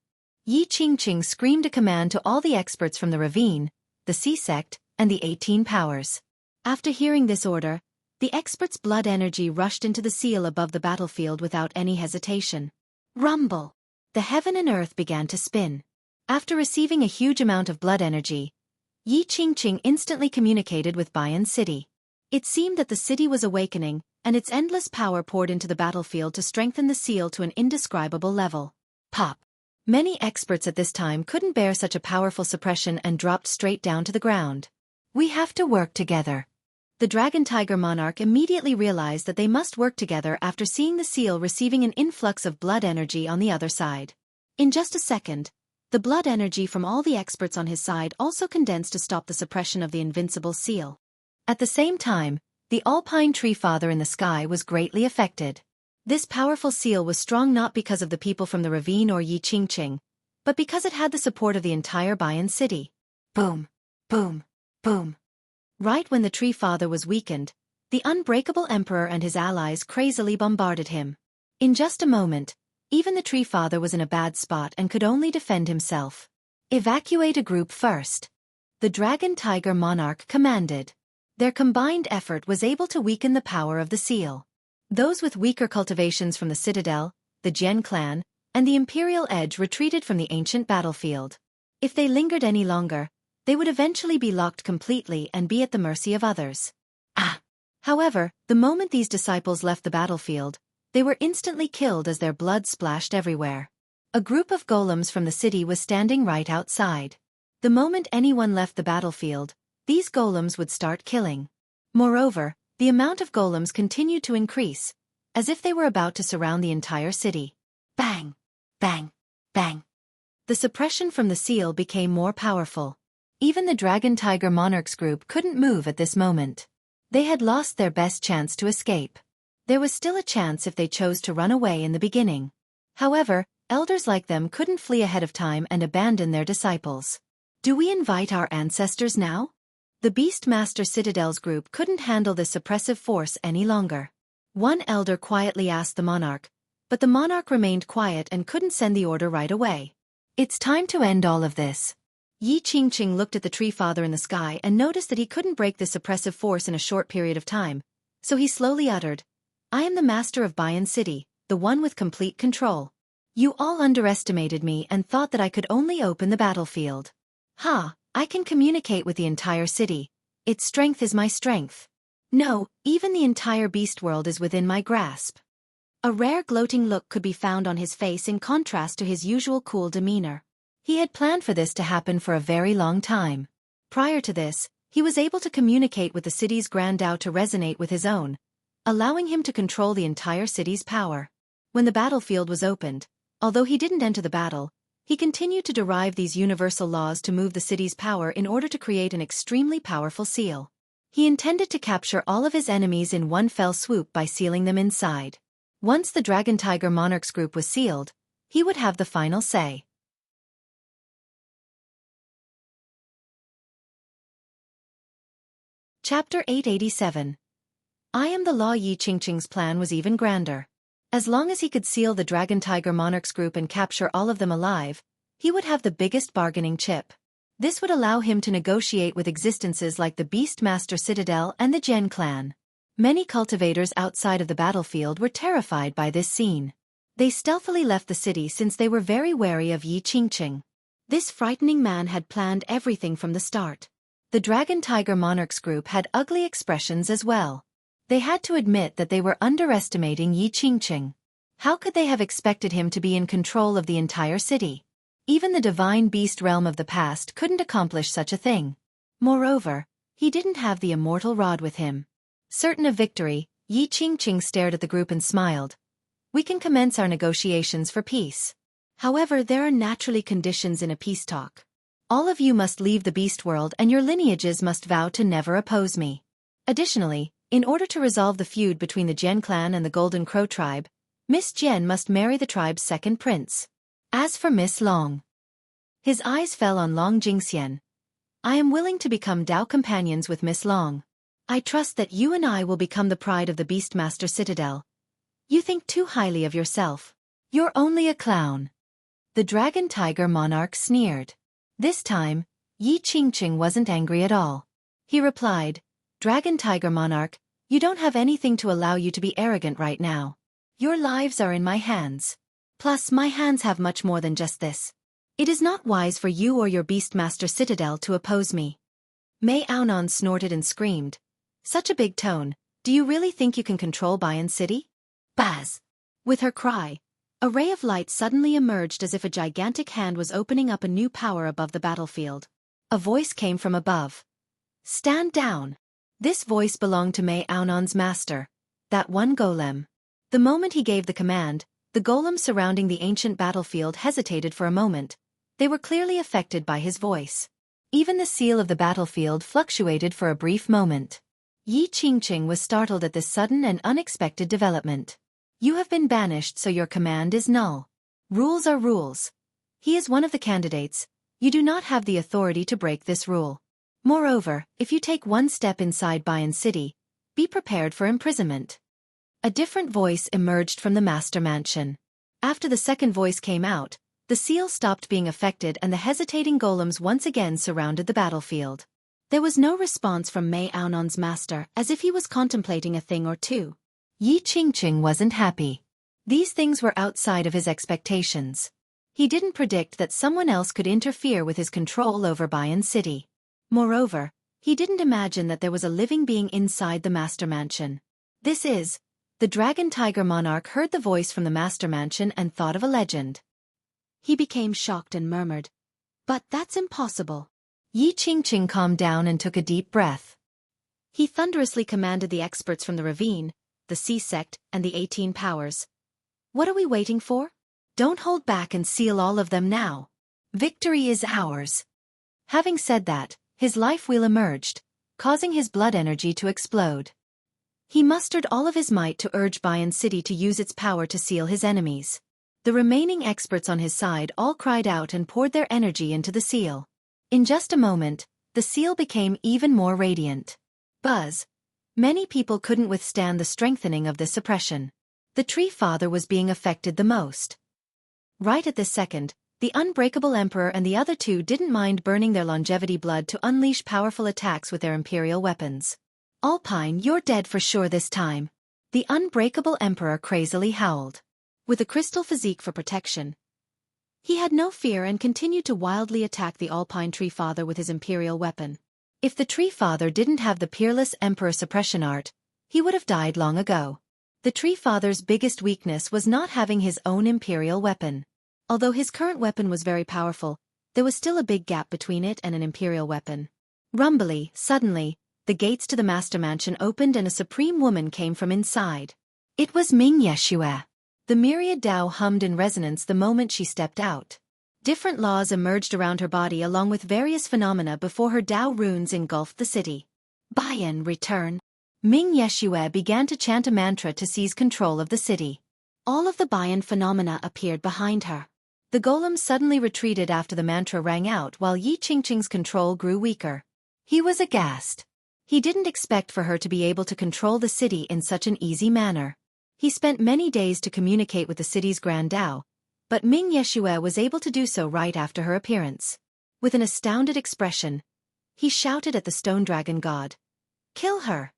Yi Qingqing screamed a command to all the experts from the ravine, the Sea Sect, and the 18 powers. After hearing this order, the experts' blood energy rushed into the seal above the battlefield without any hesitation. Rumble! The heaven and earth began to spin. After receiving a huge amount of blood energy, Yi Qingqing instantly communicated with Bayan City. It seemed that the city was awakening, and its endless power poured into the battlefield to strengthen the seal to an indescribable level. Pop! Many experts at this time couldn't bear such a powerful suppression and dropped straight down to the ground. We have to work together. The Dragon Tiger Monarch immediately realized that they must work together after seeing the seal receiving an influx of blood energy on the other side. In just a second, the blood energy from all the experts on his side also condensed to stop the suppression of the invincible seal. At the same time, the Alpine Tree Father in the sky was greatly affected. This powerful seal was strong not because of the people from the ravine or Yi Qingqing, but because it had the support of the entire Bayan City. Boom! Boom! Boom! Right when the Tree Father was weakened, the unbreakable Emperor and his allies crazily bombarded him. In just a moment, even the Tree Father was in a bad spot and could only defend himself. Evacuate a group first. The Dragon Tiger Monarch commanded. Their combined effort was able to weaken the power of the seal. Those with weaker cultivations from the Citadel, the Jian clan, and the Imperial Edge retreated from the ancient battlefield. If they lingered any longer, they would eventually be locked completely and be at the mercy of others. However, the moment these disciples left the battlefield, they were instantly killed as their blood splashed everywhere. A group of golems from the city was standing right outside. The moment anyone left the battlefield, these golems would start killing. Moreover, the amount of golems continued to increase, as if they were about to surround the entire city. Bang! Bang! Bang! The suppression from the seal became more powerful. Even the Dragon Tiger Monarchs group couldn't move at this moment. They had lost their best chance to escape. There was still a chance if they chose to run away in the beginning. However, elders like them couldn't flee ahead of time and abandon their disciples. Do we invite our ancestors now? The Beastmaster Citadel's group couldn't handle this suppressive force any longer. One elder quietly asked the monarch, but the monarch remained quiet and couldn't send the order right away. It's time to end all of this. Yi Qingqing looked at the Tree Father in the sky and noticed that he couldn't break this suppressive force in a short period of time, so he slowly uttered, I am the master of Bayan City, the one with complete control. You all underestimated me and thought that I could only open the battlefield. I can communicate with the entire city. Its strength is my strength. No, even the entire beast world is within my grasp. A rare gloating look could be found on his face in contrast to his usual cool demeanor. He had planned for this to happen for a very long time. Prior to this, he was able to communicate with the city's Grand Dao to resonate with his own, allowing him to control the entire city's power. When the battlefield was opened, although he didn't enter the battle, he continued to derive these universal laws to move the city's power in order to create an extremely powerful seal. He intended to capture all of his enemies in one fell swoop by sealing them inside. Once the Dragon Tiger Monarchs group was sealed, he would have the final say. Chapter 887. I am the law. Yi Qingqing's plan was even grander. As long as he could seal the Dragon Tiger Monarchs group and capture all of them alive, he would have the biggest bargaining chip. This would allow him to negotiate with existences like the Beastmaster Citadel and the Jian clan. Many cultivators outside of the battlefield were terrified by this scene. They stealthily left the city since they were very wary of Yi Qingqing. This frightening man had planned everything from the start. The Dragon Tiger Monarchs group had ugly expressions as well. They had to admit that they were underestimating Yi Qingqing. How could they have expected him to be in control of the entire city? Even the divine beast realm of the past couldn't accomplish such a thing. Moreover, he didn't have the immortal rod with him. Certain of victory, Yi Qingqing stared at the group and smiled. We can commence our negotiations for peace. However, there are naturally conditions in a peace talk. All of you must leave the beast world and your lineages must vow to never oppose me. Additionally, in order to resolve the feud between the Jian clan and the Golden Crow tribe, Miss Jian must marry the tribe's second prince. As for Miss Long, his eyes fell on Long Jingxian. I am willing to become Dao companions with Miss Long. I trust that you and I will become the pride of the Beastmaster Citadel. You think too highly of yourself. You're only a clown. The Dragon Tiger Monarch sneered. This time, Yi Qingqing wasn't angry at all. He replied, Dragon Tiger Monarch, you don't have anything to allow you to be arrogant right now. Your lives are in my hands. Plus, my hands have much more than just this. It is not wise for you or your Beastmaster Citadel to oppose me. Mei Aonan snorted and screamed. Such a big tone, do you really think you can control Bayan City? Baz! With her cry, a ray of light suddenly emerged as if a gigantic hand was opening up a new power above the battlefield. A voice came from above. Stand down! This voice belonged to Mei Aonan's master, that one golem. The moment he gave the command, the golems surrounding the ancient battlefield hesitated for a moment. They were clearly affected by his voice. Even the seal of the battlefield fluctuated for a brief moment. Yi Qingqing was startled at this sudden and unexpected development. You have been banished, so your command is null. Rules are rules. He is one of the candidates. You do not have the authority to break this rule. Moreover, if you take one step inside Bayan City, be prepared for imprisonment. A different voice emerged from the master mansion. After the second voice came out, the seal stopped being affected and the hesitating golems once again surrounded the battlefield. There was no response from Mei Aonan's master, as if he was contemplating a thing or two. Yi Qingqing wasn't happy. These things were outside of his expectations. He didn't predict that someone else could interfere with his control over Bayan City. Moreover, he didn't imagine that there was a living being inside the master mansion. The Dragon Tiger Monarch heard the voice from the master mansion and thought of a legend. He became shocked and murmured, But that's impossible. Yi Qingqing calmed down and took a deep breath. He thunderously commanded the experts from the ravine, the Sea Sect, and the 18 powers. What are we waiting for? Don't hold back and seal all of them now. Victory is ours. Having said that, his life wheel emerged, causing his blood energy to explode. He mustered all of his might to urge Bayan City to use its power to seal his enemies. The remaining experts on his side all cried out and poured their energy into the seal. In just a moment, the seal became even more radiant. Buzz! Many people couldn't withstand the strengthening of this suppression. The Tree Father was being affected the most. Right at this second, the Unbreakable Emperor and the other two didn't mind burning their longevity blood to unleash powerful attacks with their imperial weapons. Alpine, you're dead for sure this time. The Unbreakable Emperor crazily howled. With a crystal physique for protection, he had no fear and continued to wildly attack the Alpine Tree Father with his imperial weapon. If the Tree Father didn't have the peerless Emperor suppression art, he would have died long ago. The Tree Father's biggest weakness was not having his own imperial weapon. Although his current weapon was very powerful, there was still a big gap between it and an imperial weapon. Rumbly, suddenly, the gates to the master mansion opened and a supreme woman came from inside. It was Ming Yeshua. The myriad Dao hummed in resonance the moment she stepped out. Different laws emerged around her body along with various phenomena before her Dao runes engulfed the city. Bayan, return. Ming Yeshua began to chant a mantra to seize control of the city. All of the Bayan phenomena appeared behind her. The golem suddenly retreated after the mantra rang out while Yi Qingqing's control grew weaker. He was aghast. He didn't expect for her to be able to control the city in such an easy manner. He spent many days to communicate with the city's Grand Dao, but Ming Yeshua was able to do so right after her appearance. With an astounded expression, he shouted at the Stone Dragon God. Kill her!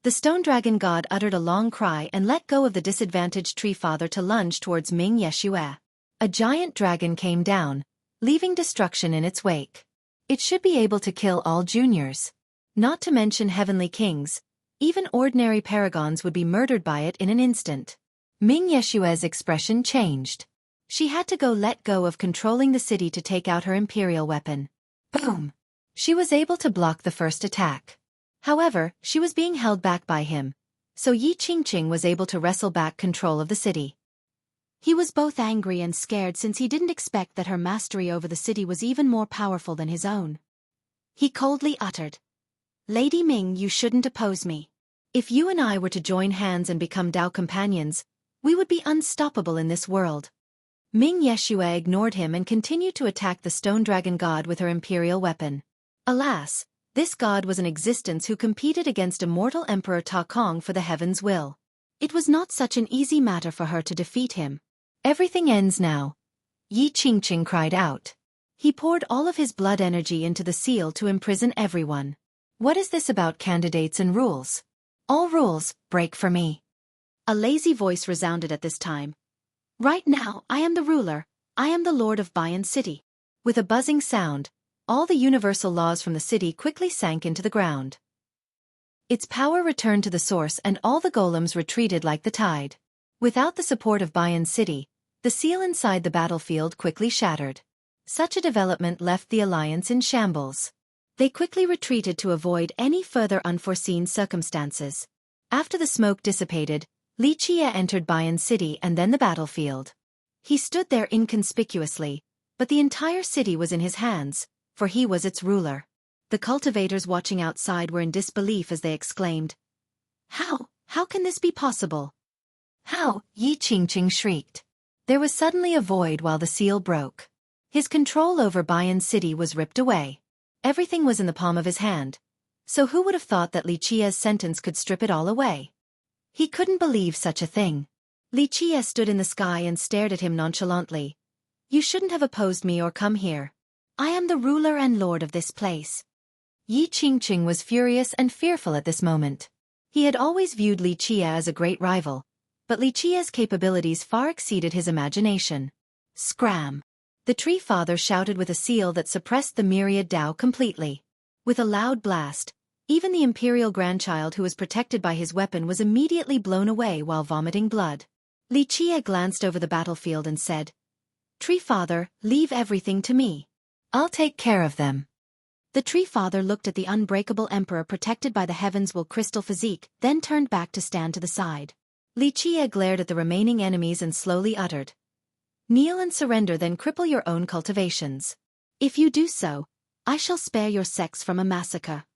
The Stone Dragon God uttered a long cry and let go of the disadvantaged Tree Father to lunge towards Ming Yeshua. A giant dragon came down, leaving destruction in its wake. It should be able to kill all juniors. Not to mention heavenly kings, even ordinary paragons would be murdered by it in an instant. Ming Yeshua's expression changed. She had to let go of controlling the city to take out her imperial weapon. Boom! She was able to block the first attack. However, she was being held back by him, so Yi Qingqing was able to wrestle back control of the city. He was both angry and scared since he didn't expect that her mastery over the city was even more powerful than his own. He coldly uttered, "Lady Ming, you shouldn't oppose me. If you and I were to join hands and become Dao companions, we would be unstoppable in this world." Ming Yeshue ignored him and continued to attack the stone dragon god with her imperial weapon. Alas, this god was an existence who competed against immortal Emperor Ta Kong for the heaven's will. It was not such an easy matter for her to defeat him. "Everything ends now," Yi Qingqing cried out. He poured all of his blood energy into the seal to imprison everyone. "What is this about candidates and rules? All rules break for me." A lazy voice resounded at this time. "Right now, I am the ruler. I am the lord of Bayan City." With a buzzing sound, all the universal laws from the city quickly sank into the ground. Its power returned to the source and all the golems retreated like the tide. Without the support of Bayan City, the seal inside the battlefield quickly shattered. Such a development left the alliance in shambles. They quickly retreated to avoid any further unforeseen circumstances. After the smoke dissipated, Li Qie entered Bayan City and then the battlefield. He stood there inconspicuously, but the entire city was in his hands, for he was its ruler. The cultivators watching outside were in disbelief as they exclaimed, How can this be possible?" "How?" Yi Qingqing shrieked. There was suddenly a void while the seal broke. His control over Bayan City was ripped away. Everything was in the palm of his hand. So who would have thought that Li Qie's sentence could strip it all away? He couldn't believe such a thing. Li Qie stood in the sky and stared at him nonchalantly. "You shouldn't have opposed me or come here. I am the ruler and lord of this place." Yi Qingqing was furious and fearful at this moment. He had always viewed Li Qie as a great rival, but Li Qie's capabilities far exceeded his imagination. Scram! The tree father shouted with a seal that suppressed the myriad Dao completely. With a loud blast, even the imperial grandchild who was protected by his weapon was immediately blown away while vomiting blood. Li Qie glanced over the battlefield and said, "Tree father, leave everything to me. I'll take care of them." The tree father looked at the unbreakable emperor protected by the heaven's will crystal physique, then turned back to stand to the side. Li Qie glared at the remaining enemies and slowly uttered, "Kneel and surrender, then cripple your own cultivations. If you do so, I shall spare your sex from a massacre."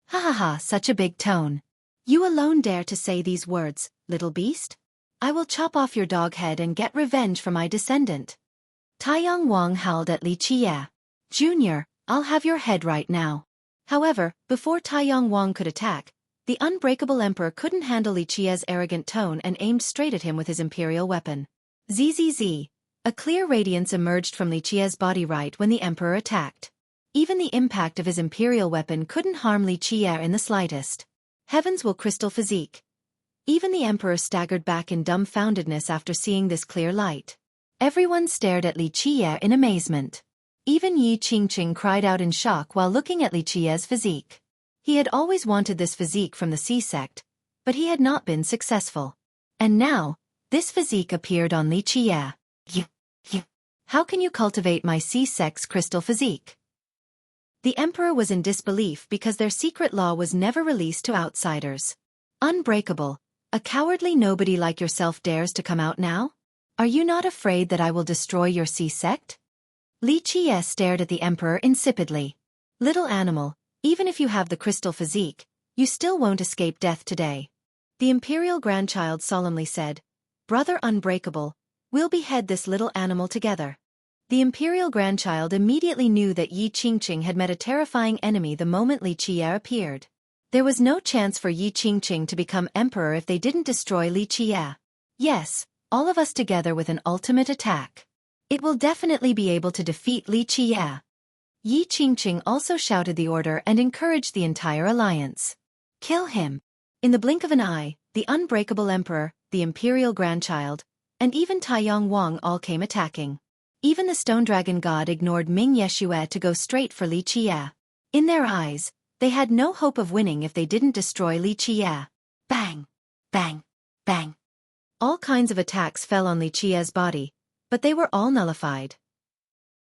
"Ha ha ha, such a big tone. You alone dare to say these words, little beast? I will chop off your dog head and get revenge for my descendant." Taiyang Wang howled at Li Qie. "Junior, I'll have your head right now." However, before Taiyang Wang could attack, the unbreakable emperor couldn't handle Li Qie's arrogant tone and aimed straight at him with his imperial weapon. Zzz. A clear radiance emerged from Li Qie's body right when the emperor attacked. Even the impact of his imperial weapon couldn't harm Li Qie in the slightest. Heaven's will crystal physique. Even the emperor staggered back in dumbfoundedness after seeing this clear light. Everyone stared at Li Qie in amazement. Even Yi Qingqing cried out in shock while looking at Li Qie's physique. He had always wanted this physique from the Sea sect, but he had not been successful. And now, this physique appeared on Li Qie. How can you cultivate my Sea sect's crystal physique?" The emperor was in disbelief because their secret law was never released to outsiders. "Unbreakable, a cowardly nobody like yourself dares to come out now? Are you not afraid that I will destroy your Sea sect?" Li Qie stared at the emperor insipidly. "Little animal, even if you have the crystal physique, you still won't escape death today." The imperial grandchild solemnly said, "Brother Unbreakable, we'll behead this little animal together." The imperial grandchild immediately knew that Yi Qingqing had met a terrifying enemy the moment Li Qie appeared. There was no chance for Yi Qingqing to become emperor if they didn't destroy Li Qie. "Yes, all of us together with an ultimate attack. It will definitely be able to defeat Li Qie." Yi Qingqing also shouted the order and encouraged the entire alliance. "Kill him." In the blink of an eye, the unbreakable emperor, the imperial grandchild, and even Taiyang Wang all came attacking. Even the stone dragon god ignored Ming Yeshue to go straight for Li Qie. In their eyes, they had no hope of winning if they didn't destroy Li Qie. Bang! Bang! Bang! All kinds of attacks fell on Li Qie's body, but they were all nullified.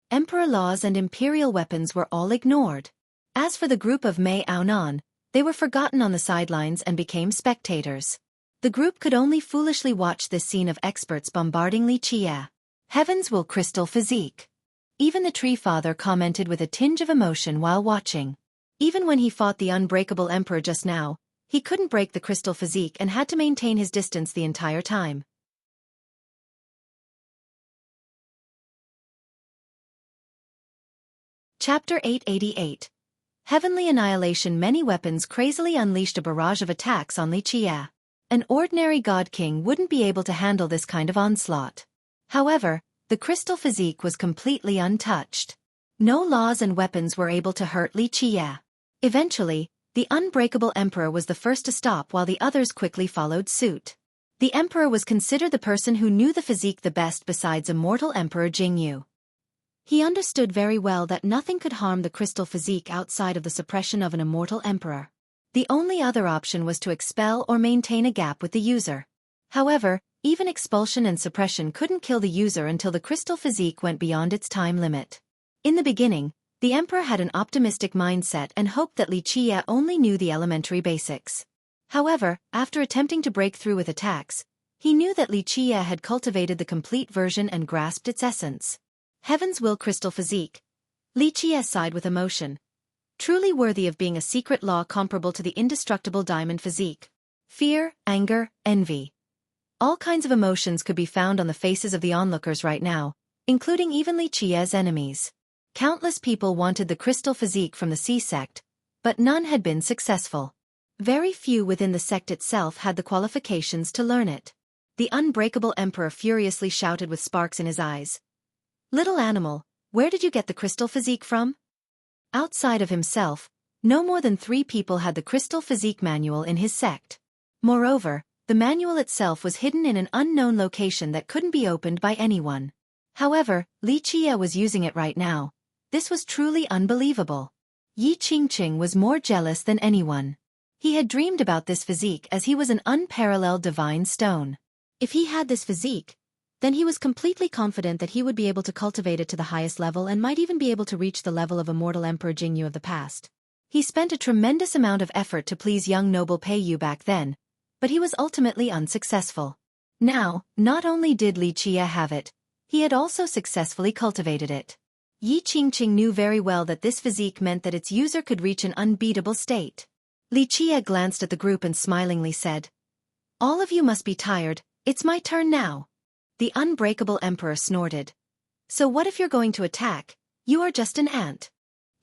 Emperor laws and imperial weapons were all ignored. As for the group of Mei Aonan, they were forgotten on the sidelines and became spectators. The group could only foolishly watch this scene of experts bombarding Li Qie. Heaven's will crystal physique. Even the Tree Father commented with a tinge of emotion while watching. Even when he fought the unbreakable emperor just now, he couldn't break the crystal physique and had to maintain his distance the entire time. Chapter 888. Heavenly Annihilation. Many weapons crazily unleashed a barrage of attacks on Li Qie. An ordinary god king wouldn't be able to handle this kind of onslaught. However, the crystal physique was completely untouched. No laws and weapons were able to hurt Li Qie. Eventually, the unbreakable emperor was the first to stop while the others quickly followed suit. The emperor was considered the person who knew the physique the best besides immortal Emperor Jingyu. He understood very well that nothing could harm the crystal physique outside of the suppression of an immortal emperor. The only other option was to expel or maintain a gap with the user. However, even expulsion and suppression couldn't kill the user until the crystal physique went beyond its time limit. In the beginning, the emperor had an optimistic mindset and hoped that Li Qie only knew the elementary basics. However, after attempting to break through with attacks, he knew that Li Qie had cultivated the complete version and grasped its essence. Heaven's will crystal physique. Li Qie sighed with emotion. Truly worthy of being a secret law comparable to the indestructible diamond physique. Fear, anger, envy. All kinds of emotions could be found on the faces of the onlookers right now, including even Li Qie's enemies. Countless people wanted the crystal physique from the Sea sect, but none had been successful. Very few within the sect itself had the qualifications to learn it. The unbreakable emperor furiously shouted with sparks in his eyes. Little animal, where did you get the crystal physique from? Outside of himself, no more than 3 people had the crystal physique manual in his sect. Moreover, the manual itself was hidden in an unknown location that couldn't be opened by anyone. However, Li Qie was using it right now. This was truly unbelievable. Yi Qingqing was more jealous than anyone. He had dreamed about this physique as he was an unparalleled divine stone. If he had this physique, then he was completely confident that he would be able to cultivate it to the highest level and might even be able to reach the level of immortal Emperor Jingyu of the past. He spent a tremendous amount of effort to please young noble Pei Yu back then, but he was ultimately unsuccessful. Now, not only did Li Qie have it, he had also successfully cultivated it. Yi Qingqing knew very well that this physique meant that its user could reach an unbeatable state. Li Qie glanced at the group and smilingly said, "All of you must be tired, it's my turn now." The unbreakable emperor snorted. "So what if you're going to attack? You are just an ant."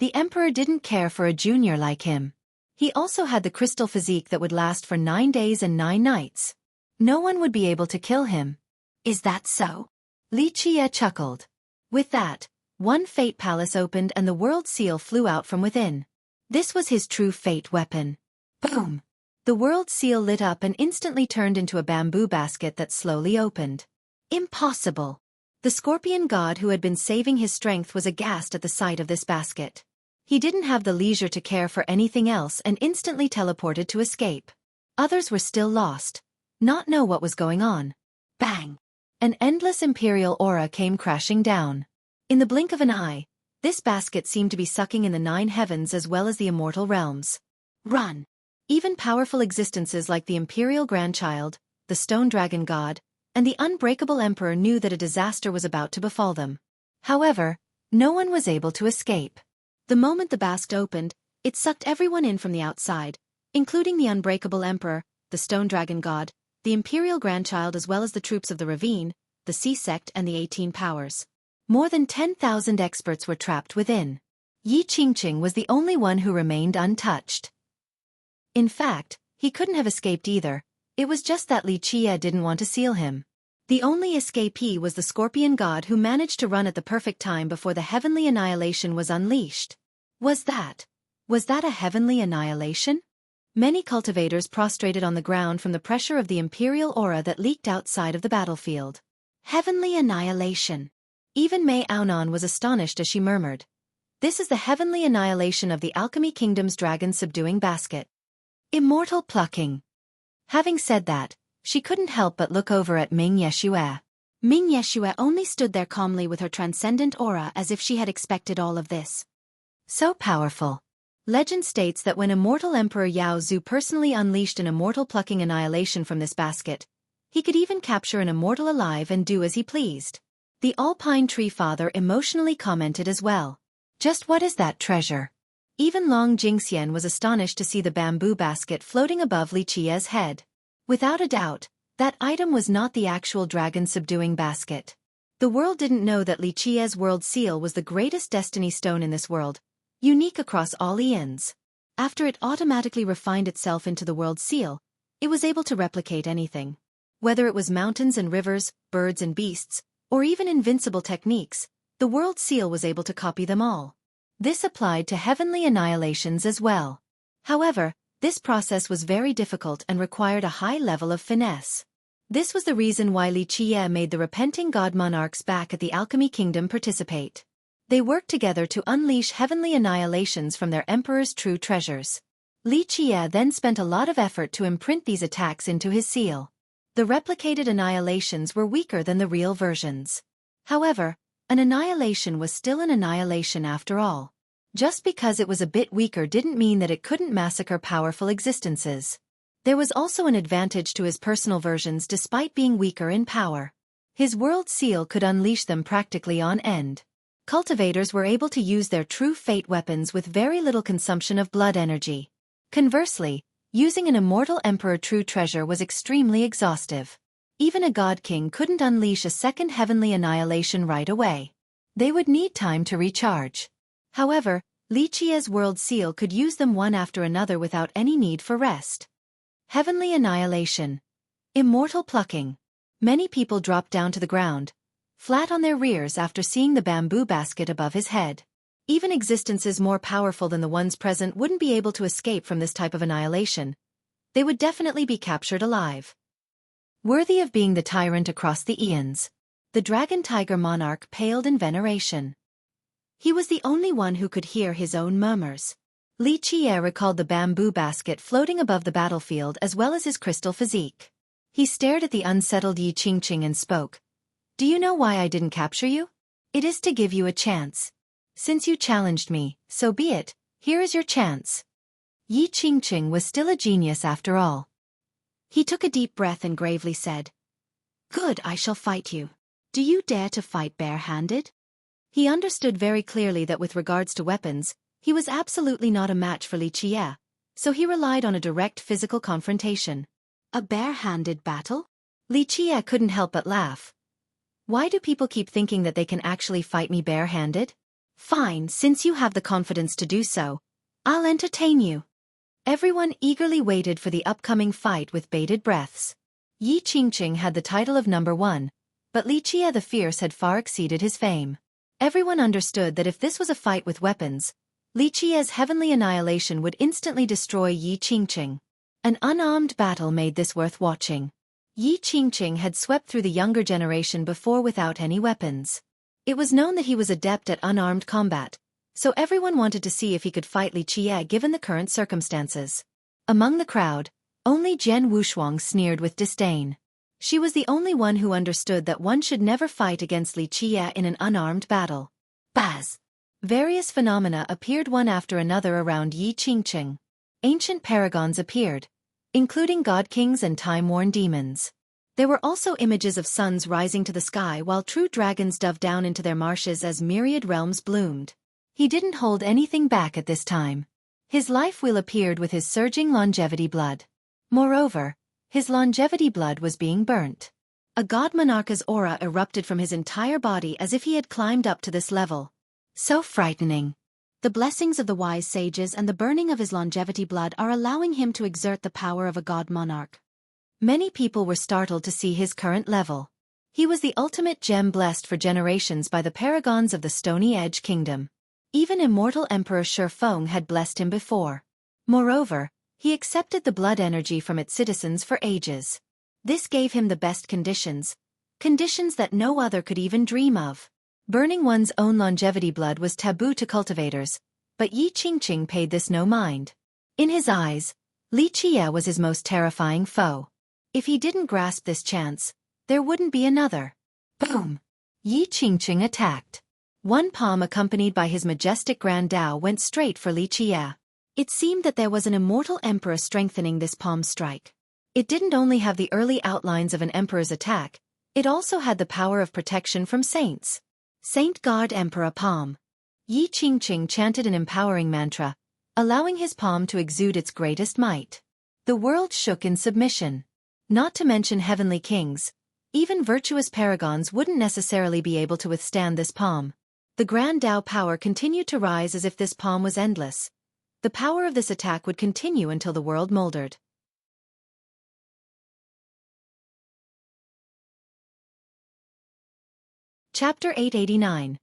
The emperor didn't care for a junior like him. He also had the crystal physique that would last for 9 days and 9 nights. No one would be able to kill him. "Is that so?" Li Qie chuckled. With that, one fate palace opened and the world seal flew out from within. This was his true fate weapon. Boom! The world seal lit up and instantly turned into a bamboo basket that slowly opened. Impossible! The scorpion god who had been saving his strength was aghast at the sight of this basket. He didn't have the leisure to care for anything else and instantly teleported to escape. Others were still lost, not know what was going on. Bang! An endless imperial aura came crashing down. In the blink of an eye, this basket seemed to be sucking in the 9 heavens as well as the immortal realms. Run! Even powerful existences like the imperial grandchild, the stone dragon god, and the unbreakable emperor knew that a disaster was about to befall them. However, no one was able to escape. The moment the basket opened, it sucked everyone in from the outside, including the unbreakable emperor, the stone dragon god, the imperial grandchild as well as the troops of the ravine, the Sea sect and the 18 powers. More than 10,000 experts were trapped within. Yi Qingqing was the only one who remained untouched. In fact, he couldn't have escaped either. It was just that Li Qie didn't want to seal him. The only escapee was the scorpion god who managed to run at the perfect time before the heavenly annihilation was unleashed. Was that a heavenly annihilation? Many cultivators prostrated on the ground from the pressure of the imperial aura that leaked outside of the battlefield. Heavenly annihilation. Even Mei Aonan was astonished as she murmured, "This is the heavenly annihilation of the Alchemy Kingdom's dragon subduing basket. Immortal plucking." Having said that, she couldn't help but look over at Ming Yeshue. Ming Yeshue only stood there calmly with her transcendent aura as if she had expected all of this. So powerful. Legend states that when immortal Emperor Yao Zu personally unleashed an immortal plucking annihilation from this basket, he could even capture an immortal alive and do as he pleased. The Alpine Tree Father emotionally commented as well. Just what is that treasure? Even Long Jingxian was astonished to see the bamboo basket floating above Li Qiye's head. Without a doubt, that item was not the actual dragon-subduing basket. The world didn't know that Li Qiye's world seal was the greatest destiny stone in this world, unique across all eons. After it automatically refined itself into the world seal, it was able to replicate anything. Whether it was mountains and rivers, birds and beasts, or even invincible techniques, the world seal was able to copy them all. This applied to heavenly annihilations as well. However, this process was very difficult and required a high level of finesse. This was the reason why Li Qiye made the repenting god monarchs back at the Alchemy Kingdom participate. They worked together to unleash heavenly annihilations from their emperor's true treasures. Li Qiye then spent a lot of effort to imprint these attacks into his seal. The replicated annihilations were weaker than the real versions. However, an annihilation was still an annihilation after all. Just because it was a bit weaker didn't mean that it couldn't massacre powerful existences. There was also an advantage to his personal versions despite being weaker in power. His world seal could unleash them practically on end. Cultivators were able to use their true fate weapons with very little consumption of blood energy. Conversely, using an immortal emperor true treasure was extremely exhaustive. Even a god king couldn't unleash a second heavenly annihilation right away. They would need time to recharge. However, Li Qiye's world seal could use them one after another without any need for rest. Heavenly annihilation. Immortal plucking. Many people dropped down to the ground, flat on their rears after seeing the bamboo basket above his head. Even existences more powerful than the ones present wouldn't be able to escape from this type of annihilation. They would definitely be captured alive. Worthy of being the tyrant across the eons, the dragon tiger monarch paled in veneration. He was the only one who could hear his own murmurs. Li Qiye recalled the bamboo basket floating above the battlefield as well as his crystal physique. He stared at the unsettled Yi Qingqing and spoke. Do you know why I didn't capture you? It is to give you a chance. Since you challenged me, so be it, here is your chance. Yi Qingqing was still a genius after all. He took a deep breath and gravely said, Good, I shall fight you. Do you dare to fight bare-handed? He understood very clearly that with regards to weapons, he was absolutely not a match for Li Qiye, so he relied on a direct physical confrontation. A bare-handed battle? Li Qiye couldn't help but laugh. Why do people keep thinking that they can actually fight me bare-handed? Fine, since you have the confidence to do so, I'll entertain you. Everyone eagerly waited for the upcoming fight with bated breaths. Yi Qingqing had the title of number 1, but Li Qiye the Fierce had far exceeded his fame. Everyone understood that if this was a fight with weapons, Li Qiye's heavenly annihilation would instantly destroy Yi Qingqing. An unarmed battle made this worth watching. Yi Qingqing had swept through the younger generation before without any weapons. It was known that he was adept at unarmed combat, so everyone wanted to see if he could fight Li Qiye given the current circumstances. Among the crowd, only Zhen Wushuang sneered with disdain. She was the only one who understood that one should never fight against Li Qiye in an unarmed battle. Baz! Various phenomena appeared one after another around Yi Qingqing. Ancient paragons appeared, including god-kings and time-worn demons. There were also images of suns rising to the sky while true dragons dove down into their marshes as myriad realms bloomed. He didn't hold anything back at this time. His life wheel appeared with his surging longevity blood. Moreover, his longevity blood was being burnt. A god monarch's aura erupted from his entire body as if he had climbed up to this level. So frightening. The blessings of the wise sages and the burning of his longevity blood are allowing him to exert the power of a god monarch. Many people were startled to see his current level. He was the ultimate gem blessed for generations by the paragons of the Stony Edge Kingdom. Even immortal Emperor Shifeng had blessed him before. Moreover, he accepted the blood energy from its citizens for ages. This gave him the best conditions that no other could even dream of. Burning one's own longevity blood was taboo to cultivators, but Yi Qingqing paid this no mind. In his eyes, Li Qiye was his most terrifying foe. If he didn't grasp this chance, there wouldn't be another. Boom! Yi Qingqing attacked. One palm accompanied by his majestic Grand Dao went straight for Li Qie. It seemed that there was an immortal emperor strengthening this palm strike. It didn't only have the early outlines of an emperor's attack, it also had the power of protection from saints. Saint Guard Emperor Palm. Yi Qingqing chanted an empowering mantra, allowing his palm to exude its greatest might. The world shook in submission. Not to mention heavenly kings, even virtuous paragons wouldn't necessarily be able to withstand this palm. The Grand Dao power continued to rise as if this palm was endless. The power of this attack would continue until the world moldered. Chapter 889.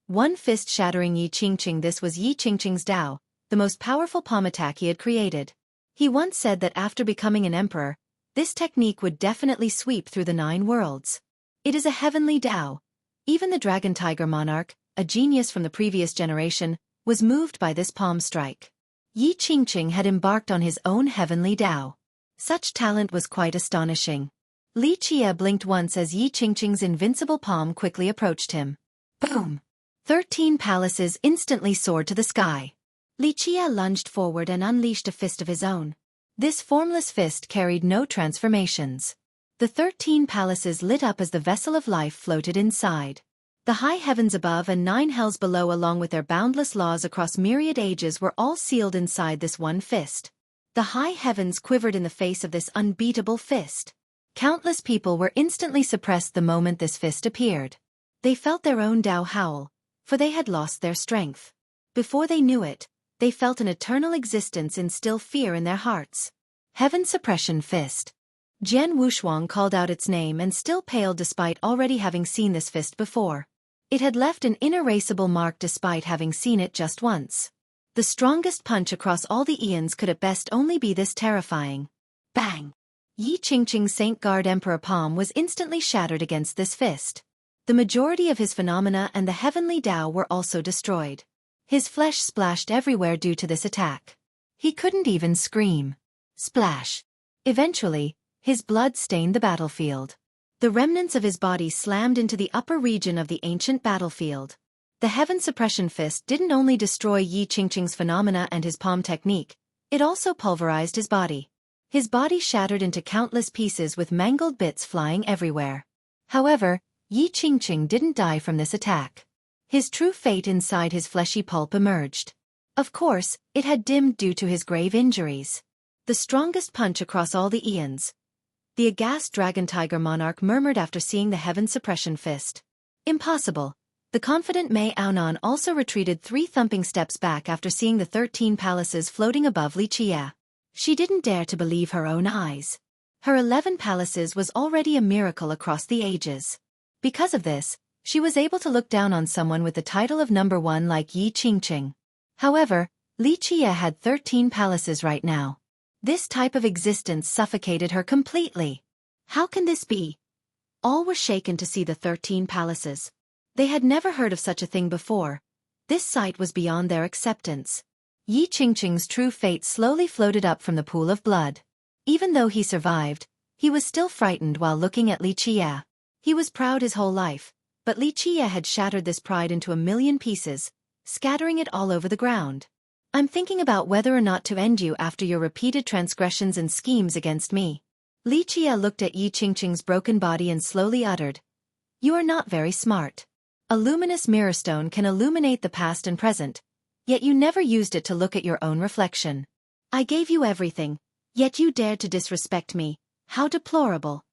One fist shattering Yi Qingqing. This was Yi Qingqing's Dao, the most powerful palm attack he had created. He once said that after becoming an emperor, this technique would definitely sweep through the 9 worlds. It is a heavenly Dao. Even the Dragon Tiger monarch, a genius from the previous generation, was moved by this palm strike. Yi Qingqing had embarked on his own heavenly Dao. Such talent was quite astonishing. Li Qie blinked once as Yi Qingqing's invincible palm quickly approached him. Boom! 13 palaces instantly soared to the sky. Li Qie lunged forward and unleashed a fist of his own. This formless fist carried no transformations. The 13 palaces lit up as the vessel of life floated inside. The high heavens above and 9 hells below, along with their boundless laws across myriad ages, were all sealed inside this one fist. The high heavens quivered in the face of this unbeatable fist. Countless people were instantly suppressed the moment this fist appeared. They felt their own Dao howl, for they had lost their strength. Before they knew it, they felt an eternal existence instill fear in their hearts. Heaven Suppression Fist. Jian Wushuang called out its name and still paled despite already having seen this fist before. It had left an inerasable mark despite having seen it just once. The strongest punch across all the eons could at best only be this terrifying. Bang! Yi Qingqing's Saint Guard Emperor palm was instantly shattered against this fist. The majority of his phenomena and the heavenly Dao were also destroyed. His flesh splashed everywhere due to this attack. He couldn't even scream. Splash! Eventually, his blood stained the battlefield. The remnants of his body slammed into the upper region of the ancient battlefield. The Heaven Suppression Fist didn't only destroy Yi Qingqing's phenomena and his palm technique, it also pulverized his body. His body shattered into countless pieces with mangled bits flying everywhere. However, Yi Qingqing didn't die from this attack. His true fate inside his fleshy pulp emerged. Of course, it had dimmed due to his grave injuries. The strongest punch across all the eons. The aghast Dragon Tiger monarch murmured after seeing the Heaven Suppression Fist. Impossible. The confident Mei Aonan also retreated 3 thumping steps back after seeing the 13 palaces floating above Li Qie. She didn't dare to believe her own eyes. Her 11 palaces was already a miracle across the ages. Because of this, she was able to look down on someone with the title of number 1 like Yi Qingqing. However, Li Qie had 13 palaces right now. This type of existence suffocated her completely. How can this be? All were shaken to see the 13 palaces. They had never heard of such a thing before. This sight was beyond their acceptance. Yi Qingqing's true fate slowly floated up from the pool of blood. Even though he survived, he was still frightened while looking at Li Qie. He was proud his whole life, but Li Qie had shattered this pride into a million pieces, scattering it all over the ground. I'm thinking about whether or not to end you after your repeated transgressions and schemes against me. Li Qie looked at Yi Qingqing's broken body and slowly uttered, "You are not very smart. A luminous mirror stone can illuminate the past and present, yet you never used it to look at your own reflection. I gave you everything, yet you dared to disrespect me. How deplorable."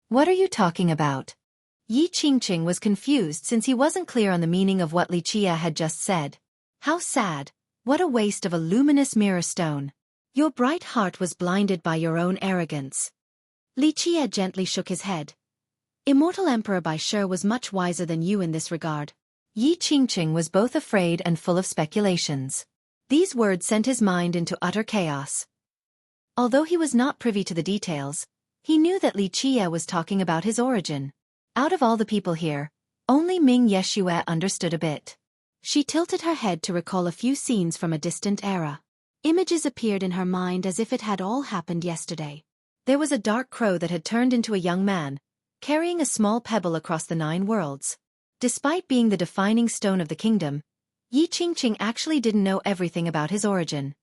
"What are you talking about?" Yi Qingqing was confused since he wasn't clear on the meaning of what Li Qie had just said. How sad. What a waste of a luminous mirror stone. Your bright heart was blinded by your own arrogance. Li Qie gently shook his head. Immortal Emperor Bai Shi was much wiser than you in this regard. Yi Qingqing was both afraid and full of speculations. These words sent his mind into utter chaos. Although he was not privy to the details, he knew that Li Qie was talking about his origin. Out of all the people here, only Ming Yeshue understood a bit. She tilted her head to recall a few scenes from a distant era. Images appeared in her mind as if it had all happened yesterday. There was a dark crow that had turned into a young man, carrying a small pebble across the 9 worlds. Despite being the defining stone of the kingdom, Yi Qingqing actually didn't know everything about his origin.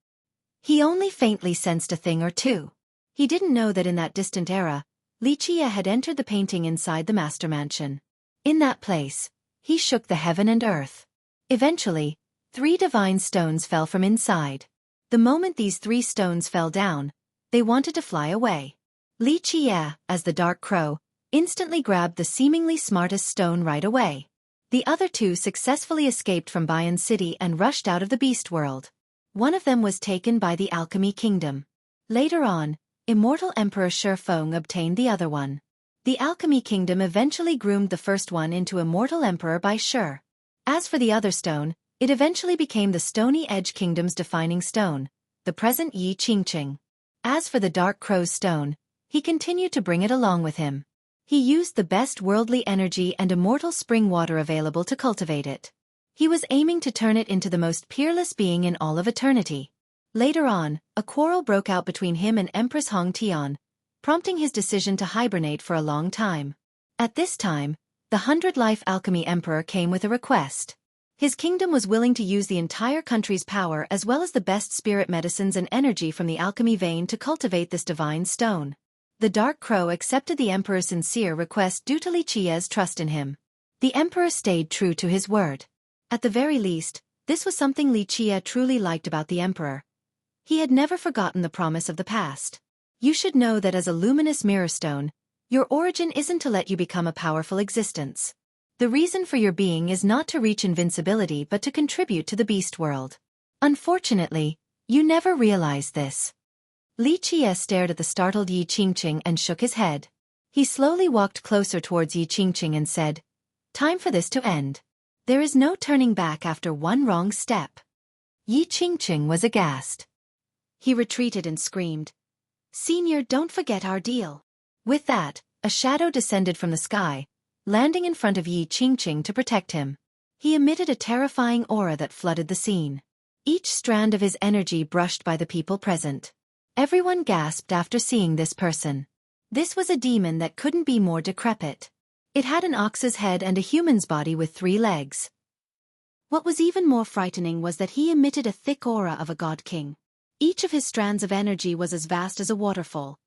He only faintly sensed a thing or two. He didn't know that in that distant era, Li Qie had entered the painting inside the master mansion. In that place, he shook the heaven and earth. Eventually, 3 divine stones fell from inside. The moment these 3 stones fell down, they wanted to fly away. Li Qie, as the dark crow, instantly grabbed the seemingly smartest stone right away. The other 2 successfully escaped from Bayan City and rushed out of the beast world. One of them was taken by the Alchemy Kingdom. Later on, Immortal Emperor Shifeng obtained the other one. The Alchemy Kingdom eventually groomed the first one into Immortal Emperor by Shi. As for the other stone, it eventually became the Stony Edge Kingdom's defining stone, the present Yi Qingqing. As for the Dark Crow's stone, he continued to bring it along with him. He used the best worldly energy and immortal spring water available to cultivate it. He was aiming to turn it into the most peerless being in all of eternity. Later on, a quarrel broke out between him and Empress Hong Tian, prompting his decision to hibernate for a long time. At this time, the 100-life Alchemy Emperor came with a request. His kingdom was willing to use the entire country's power as well as the best spirit medicines and energy from the alchemy vein to cultivate this divine stone. The Dark Crow accepted the Emperor's sincere request due to Li Qie's trust in him. The Emperor stayed true to his word. At the very least, this was something Li Qie truly liked about the Emperor. He had never forgotten the promise of the past. You should know that as a luminous mirror stone, your origin isn't to let you become a powerful existence. The reason for your being is not to reach invincibility but to contribute to the beast world. Unfortunately, you never realized this. Li Qie stared at the startled Yi Qingqing and shook his head. He slowly walked closer towards Yi Qingqing and said, "Time for this to end. There is no turning back after one wrong step." Yi Qingqing was aghast. He retreated and screamed, "Senior, don't forget our deal." With that, a shadow descended from the sky, landing in front of Yi Qingqing to protect him. He emitted a terrifying aura that flooded the scene. Each strand of his energy brushed by the people present. Everyone gasped after seeing this person. This was a demon that couldn't be more decrepit. It had an ox's head and a human's body with 3 legs. What was even more frightening was that he emitted a thick aura of a god king. Each of his strands of energy was as vast as a waterfall,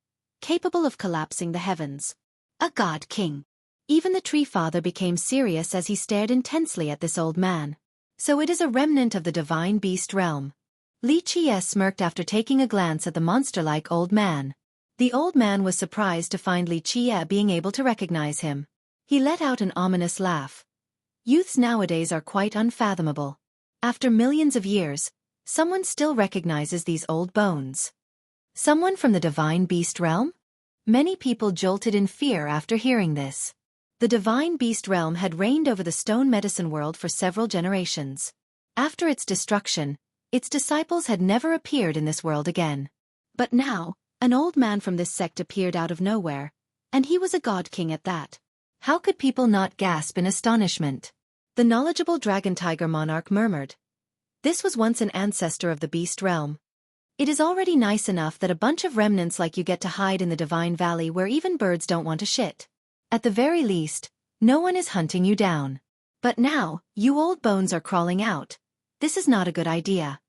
capable of collapsing the heavens. A god king. Even the tree father became serious as he stared intensely at this old man. So it is a remnant of the divine beast realm. Li Qie smirked after taking a glance at the monster-like old man. The old man was surprised to find Li Qie being able to recognize him. He let out an ominous laugh. Youths nowadays are quite unfathomable. After millions of years, someone still recognizes these old bones. Someone from the divine beast realm? Many people jolted in fear after hearing this. The divine beast realm had reigned over the stone medicine world for several generations. After its destruction, its disciples had never appeared in this world again. But now, an old man from this sect appeared out of nowhere, and he was a god king at that. How could people not gasp in astonishment? The knowledgeable dragon tiger monarch murmured. This was once an ancestor of the beast realm. It is already nice enough that a bunch of remnants like you get to hide in the divine valley where even birds don't want to shit. At the very least, no one is hunting you down. But now, you old bones are crawling out. This is not a good idea.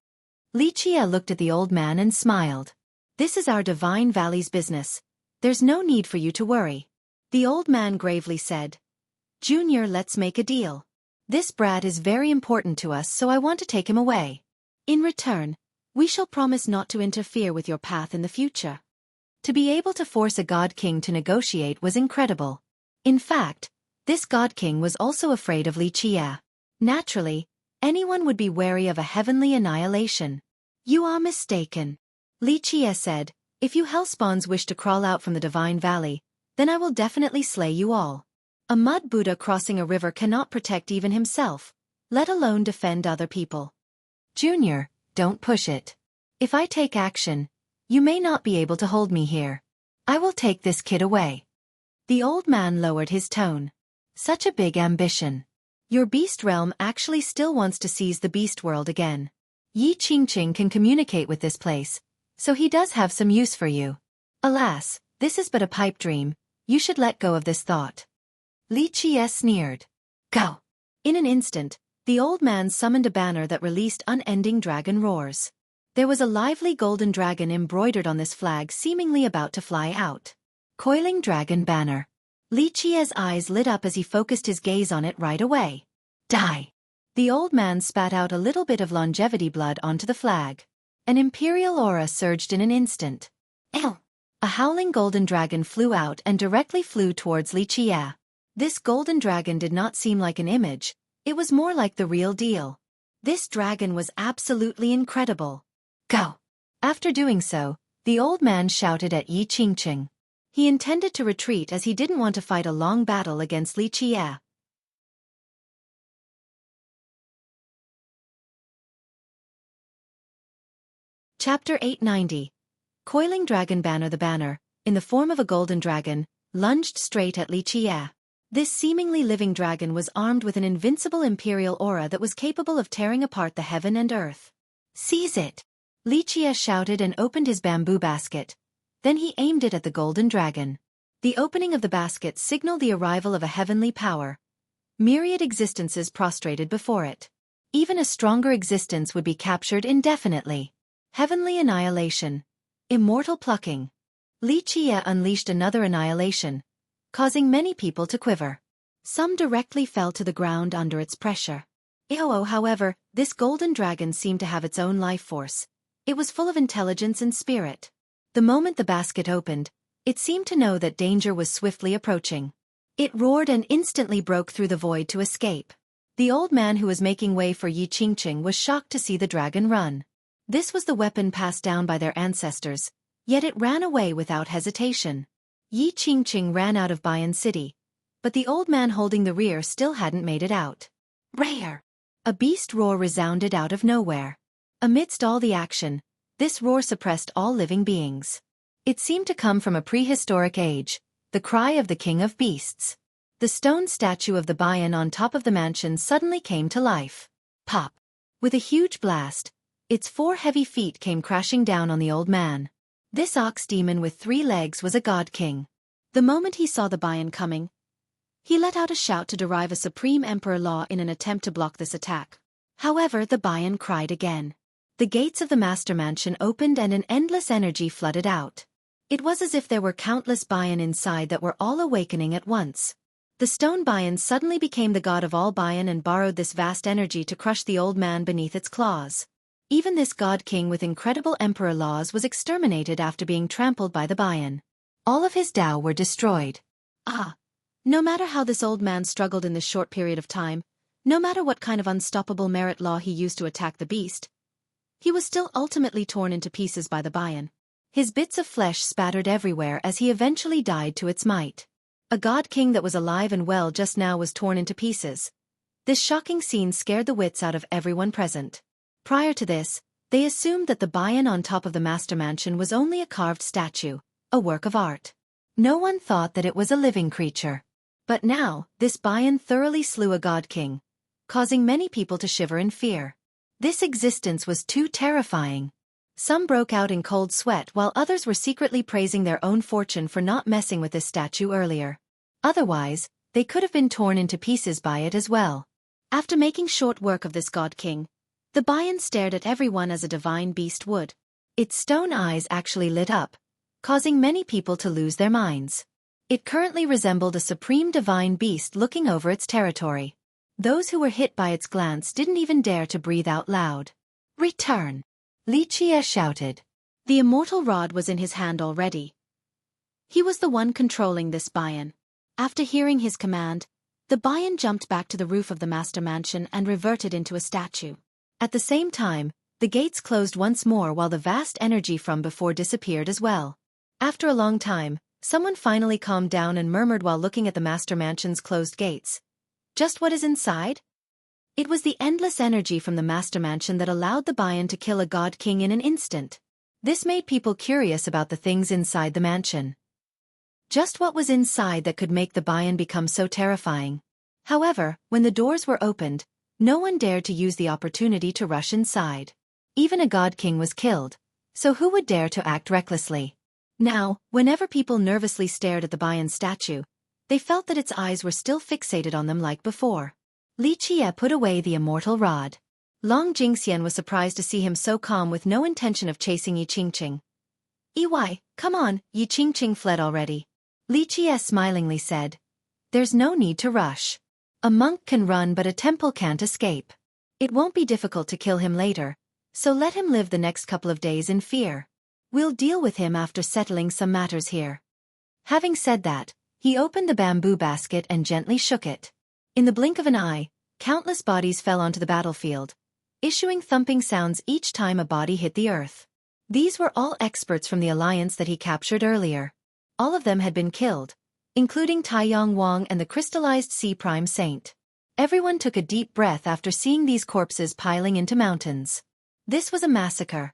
Li Qie looked at the old man and smiled. This is our divine valley's business. There's no need for you to worry. The old man gravely said, "Junior, let's make a deal. This brat is very important to us, so I want to take him away. In return, we shall promise not to interfere with your path in the future." To be able to force a god king to negotiate was incredible. In fact, this god king was also afraid of Li Qie. Naturally, anyone would be wary of a heavenly annihilation. "You are mistaken," Li Qie said. "If you hellspawns wish to crawl out from the divine valley, then I will definitely slay you all. A mud Buddha crossing a river cannot protect even himself, let alone defend other people. Junior, don't push it. If I take action, you may not be able to hold me here. I will take this kid away." The old man lowered his tone. "Such a big ambition. Your beast realm actually still wants to seize the beast world again. Yi Qingqing can communicate with this place, so he does have some use for you. Alas, this is but a pipe dream. You should let go of this thought. Li Qie sneered. Go. In an instant, the old man summoned a banner that released unending dragon roars. There was a lively golden dragon embroidered on this flag seemingly about to fly out. Coiling dragon banner. Li Qie's eyes lit up as he focused his gaze on it right away. Die. The old man spat out a little bit of longevity blood onto the flag. An imperial aura surged in an instant. Ew! A howling golden dragon flew out and directly flew towards Li Qie. This golden dragon did not seem like an image, it was more like the real deal. This dragon was absolutely incredible. Go! After doing so, the old man shouted at Yi Qingqing. He intended to retreat as he didn't want to fight a long battle against Li Qie. Chapter 890. Coiling Dragon Banner. The banner, in the form of a golden dragon, lunged straight at Li Qie. This seemingly living dragon was armed with an invincible imperial aura that was capable of tearing apart the heaven and earth. Seize it! Li Qie shouted and opened his bamboo basket. Then he aimed it at the golden dragon. The opening of the basket signaled the arrival of a heavenly power. Myriad existences prostrated before it. Even a stronger existence would be captured indefinitely. Heavenly annihilation. Immortal plucking. Li Qie unleashed another annihilation, causing many people to quiver. Some directly fell to the ground under its pressure. However, this golden dragon seemed to have its own life force. It was full of intelligence and spirit. The moment the basket opened, it seemed to know that danger was swiftly approaching. It roared and instantly broke through the void to escape. The old man who was making way for Yi Qingqing was shocked to see the dragon run. This was the weapon passed down by their ancestors, yet it ran away without hesitation. Yi Qingqing ran out of Bayan City, but the old man holding the rear still hadn't made it out. Rare! A beast roar resounded out of nowhere. Amidst all the action, this roar suppressed all living beings. It seemed to come from a prehistoric age, the cry of the king of beasts. The stone statue of the Bayan on top of the mansion suddenly came to life. Pop! With a huge blast, its 4 heavy feet came crashing down on the old man. This ox demon with 3 legs was a god king. The moment he saw the Bayan coming, he let out a shout to derive a supreme emperor law in an attempt to block this attack. However, the Bayan cried again. The gates of the master mansion opened and an endless energy flooded out. It was as if there were countless Bayan inside that were all awakening at once. The stone Bayan suddenly became the god of all Bayan and borrowed this vast energy to crush the old man beneath its claws. Even this god king with incredible emperor laws was exterminated after being trampled by the Bayan. All of his Tao were destroyed. No matter how this old man struggled in this short period of time, no matter what kind of unstoppable merit law he used to attack the beast, he was still ultimately torn into pieces by the Bayan. His bits of flesh spattered everywhere as he eventually died to its might. A god king that was alive and well just now was torn into pieces. This shocking scene scared the wits out of everyone present. Prior to this, they assumed that the Bayan on top of the master mansion was only a carved statue, a work of art. No one thought that it was a living creature. But now, this Bayan thoroughly slew a god king, causing many people to shiver in fear. This existence was too terrifying. Some broke out in cold sweat while others were secretly praising their own fortune for not messing with this statue earlier. Otherwise, they could have been torn into pieces by it as well. After making short work of this god king, the Bayan stared at everyone as a divine beast would. Its stone eyes actually lit up, causing many people to lose their minds. It currently resembled a supreme divine beast looking over its territory. Those who were hit by its glance didn't even dare to breathe out loud. Return! Li Qie shouted. The immortal rod was in his hand already. He was the one controlling this Bayan. After hearing his command, the Bayan jumped back to the roof of the master mansion and reverted into a statue. At the same time, the gates closed once more while the vast energy from before disappeared as well. After a long time, someone finally calmed down and murmured while looking at the master mansion's closed gates. Just what is inside? It was the endless energy from the master mansion that allowed the Bayan to kill a god king in an instant. This made people curious about the things inside the mansion. Just what was inside that could make the Bayan become so terrifying? However, when the doors were opened, no one dared to use the opportunity to rush inside. Even a god king was killed, so who would dare to act recklessly? Now, whenever people nervously stared at the Bayan statue, they felt that its eyes were still fixated on them like before. Li Qie put away the immortal rod. Long Jingxian was surprised to see him so calm with no intention of chasing Yi Qingqing. "Ey, come on," Yi Qingqing fled already. Li Qie smilingly said, "There's no need to rush. A monk can run but a temple can't escape. It won't be difficult to kill him later, so let him live the next couple of days in fear. We'll deal with him after settling some matters here." Having said that, he opened the bamboo basket and gently shook it. In the blink of an eye, countless bodies fell onto the battlefield, issuing thumping sounds each time a body hit the earth. These were all experts from the alliance that he captured earlier. All of them had been killed, including Taiyang Wang and the crystallized Sea Prime Saint. Everyone took a deep breath after seeing these corpses piling into mountains. This was a massacre.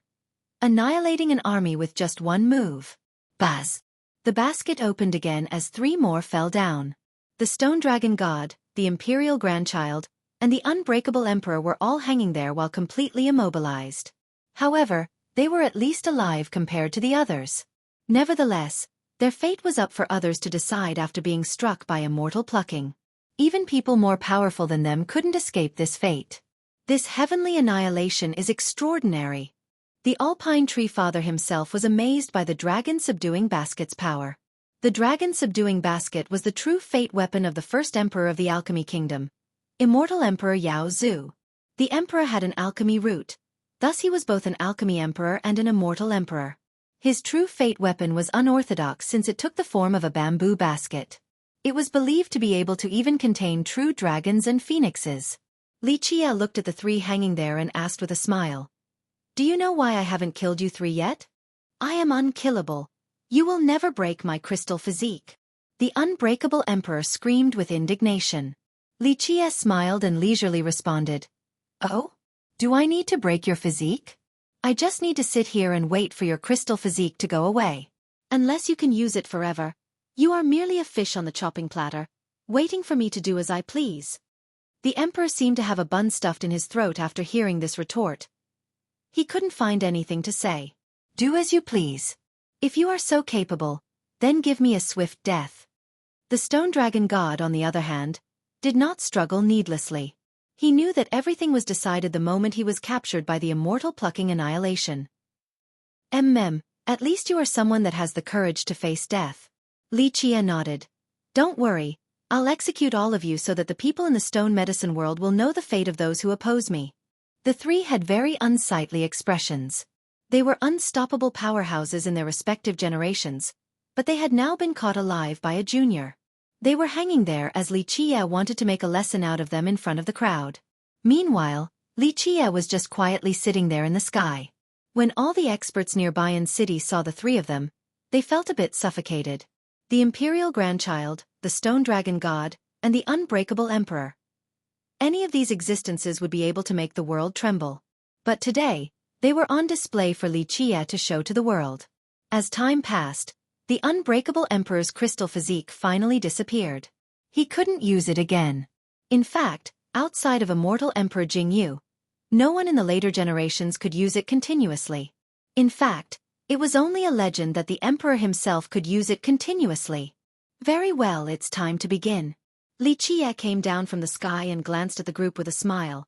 Annihilating an army with just one move. Buzz! The basket opened again as 3 more fell down. The Stone Dragon God, the Imperial Grandchild, and the Unbreakable Emperor were all hanging there while completely immobilized. However, they were at least alive compared to the others. Nevertheless, their fate was up for others to decide after being struck by immortal plucking. Even people more powerful than them couldn't escape this fate. This heavenly annihilation is extraordinary. The Alpine Tree Father himself was amazed by the dragon-subduing basket's power. The dragon-subduing basket was the true fate weapon of the first emperor of the Alchemy Kingdom, Immortal Emperor Yao Zhu. The emperor had an alchemy root, thus he was both an alchemy emperor and an immortal emperor. His true fate weapon was unorthodox since it took the form of a bamboo basket. It was believed to be able to even contain true dragons and phoenixes. Li Qie looked at the 3 hanging there and asked with a smile, "Do you know why I haven't killed you 3 yet? I am unkillable. You will never break my crystal physique." The unbreakable emperor screamed with indignation. Li Qie smiled and leisurely responded, "Oh? Do I need to break your physique? I just need to sit here and wait for your crystal physique to go away. Unless you can use it forever, you are merely a fish on the chopping platter, waiting for me to do as I please." The emperor seemed to have a bun stuffed in his throat after hearing this retort. He couldn't find anything to say. "Do as you please. If you are so capable, then give me a swift death." The Stone Dragon God, on the other hand, did not struggle needlessly. He knew that everything was decided the moment he was captured by the immortal plucking annihilation. At least you are someone that has the courage to face death." Li Qie nodded. "Don't worry, I'll execute all of you so that the people in the stone medicine world will know the fate of those who oppose me." The 3 had very unsightly expressions. They were unstoppable powerhouses in their respective generations, but they had now been caught alive by a junior. They were hanging there as Li Qie wanted to make a lesson out of them in front of the crowd. Meanwhile, Li Qie was just quietly sitting there in the sky. When all the experts near Bayan City saw the 3 of them, they felt a bit suffocated. The Imperial Grandchild, the Stone Dragon God, and the Unbreakable Emperor. Any of these existences would be able to make the world tremble. But today, they were on display for Li Qie to show to the world. As time passed, the Unbreakable Emperor's crystal physique finally disappeared. He couldn't use it again. In fact, outside of Immortal Emperor Jingyu, no one in the later generations could use it continuously. In fact, it was only a legend that the Emperor himself could use it continuously. "Very well, it's time to begin." Li Qie came down from the sky and glanced at the group with a smile.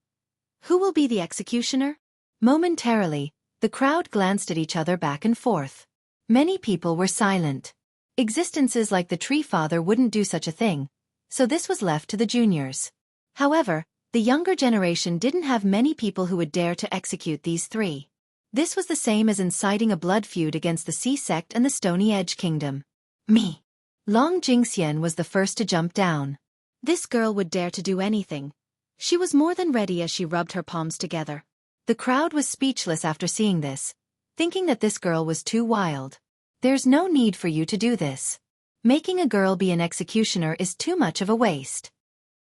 "Who will be the executioner?" Momentarily, the crowd glanced at each other back and forth. Many people were silent. Existences like the Tree Father wouldn't do such a thing, so this was left to the juniors. However, the younger generation didn't have many people who would dare to execute these 3. This was the same as inciting a blood feud against the Sea Sect and the Stony Edge Kingdom. "Me." Long Jingxian was the first to jump down. This girl would dare to do anything. She was more than ready as she rubbed her palms together. The crowd was speechless after seeing this, thinking that this girl was too wild. "There's no need for you to do this. Making a girl be an executioner is too much of a waste."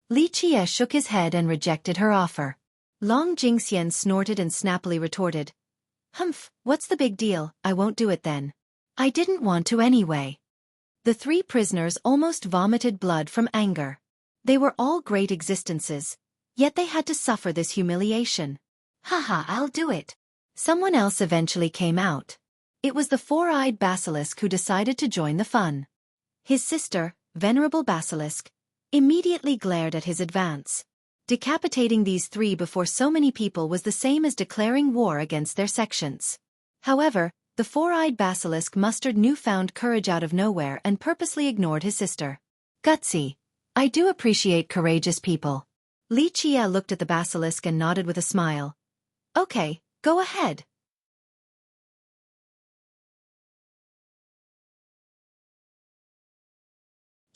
Li Qie shook his head and rejected her offer. Long Jingxian snorted and snappily retorted, "Humph, what's the big deal? I won't do it then. I didn't want to anyway." The 3 prisoners almost vomited blood from anger. They were all great existences, yet they had to suffer this humiliation. "Haha, I'll do it." Someone else eventually came out. It was the four-eyed basilisk who decided to join the fun. His sister, Venerable Basilisk, immediately glared at his advance. Decapitating these three before so many people was the same as declaring war against their sections. However, the four-eyed basilisk mustered newfound courage out of nowhere and purposely ignored his sister. Gutsy. I do appreciate courageous people. Li Qie looked at the basilisk and nodded with a smile. Okay, go ahead.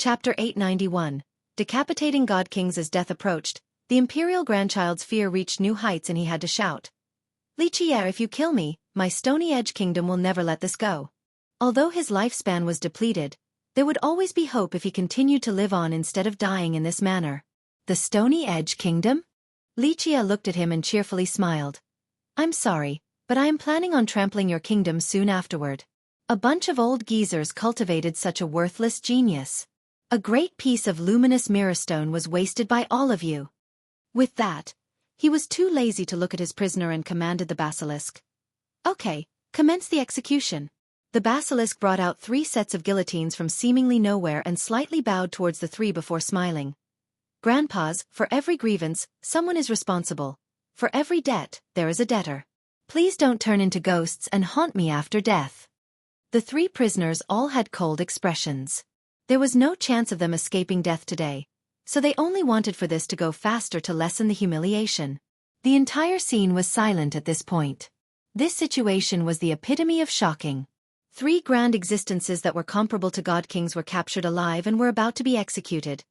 Chapter 891. Decapitating God Kings. As death approached, the imperial grandchild's fear reached new heights and he had to shout. Li Qie, if you kill me, my Stony Edge Kingdom will never let this go. Although his lifespan was depleted, there would always be hope if he continued to live on instead of dying in this manner. The Stony Edge Kingdom? Li Qie looked at him and cheerfully smiled. I'm sorry, but I am planning on trampling your kingdom soon afterward. A bunch of old geezers cultivated such a worthless genius. A great piece of luminous mirrorstone was wasted by all of you. With that, he was too lazy to look at his prisoner and commanded the basilisk. Okay, commence the execution. The basilisk brought out 3 sets of guillotines from seemingly nowhere and slightly bowed towards the 3 before smiling. Grandpas, for every grievance, someone is responsible. For every debt, there is a debtor. Please don't turn into ghosts and haunt me after death. The 3 prisoners all had cold expressions. There was no chance of them escaping death today, so they only wanted for this to go faster to lessen the humiliation. The entire scene was silent at this point. This situation was the epitome of shocking. 3 grand existences that were comparable to God Kings were captured alive and were about to be executed.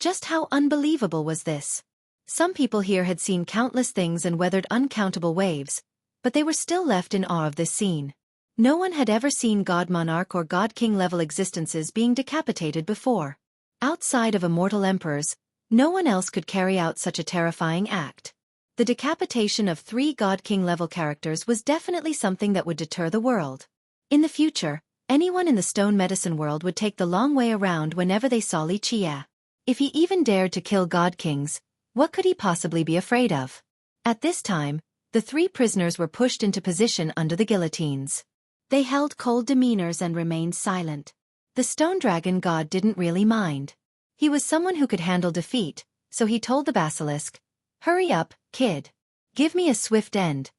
Just how unbelievable was this? Some people here had seen countless things and weathered uncountable waves, but they were still left in awe of this scene. No one had ever seen God Monarch or God King level existences being decapitated before. Outside of immortal emperors, no one else could carry out such a terrifying act. The decapitation of 3 God King level characters was definitely something that would deter the world. In the future, anyone in the stone medicine world would take the long way around whenever they saw Li Qie. If he even dared to kill God Kings, what could he possibly be afraid of? At this time, the 3 prisoners were pushed into position under the guillotines. They held cold demeanors and remained silent. The stone dragon god didn't really mind. He was someone who could handle defeat, so he told the basilisk, "Hurry up, kid. Give me a swift end.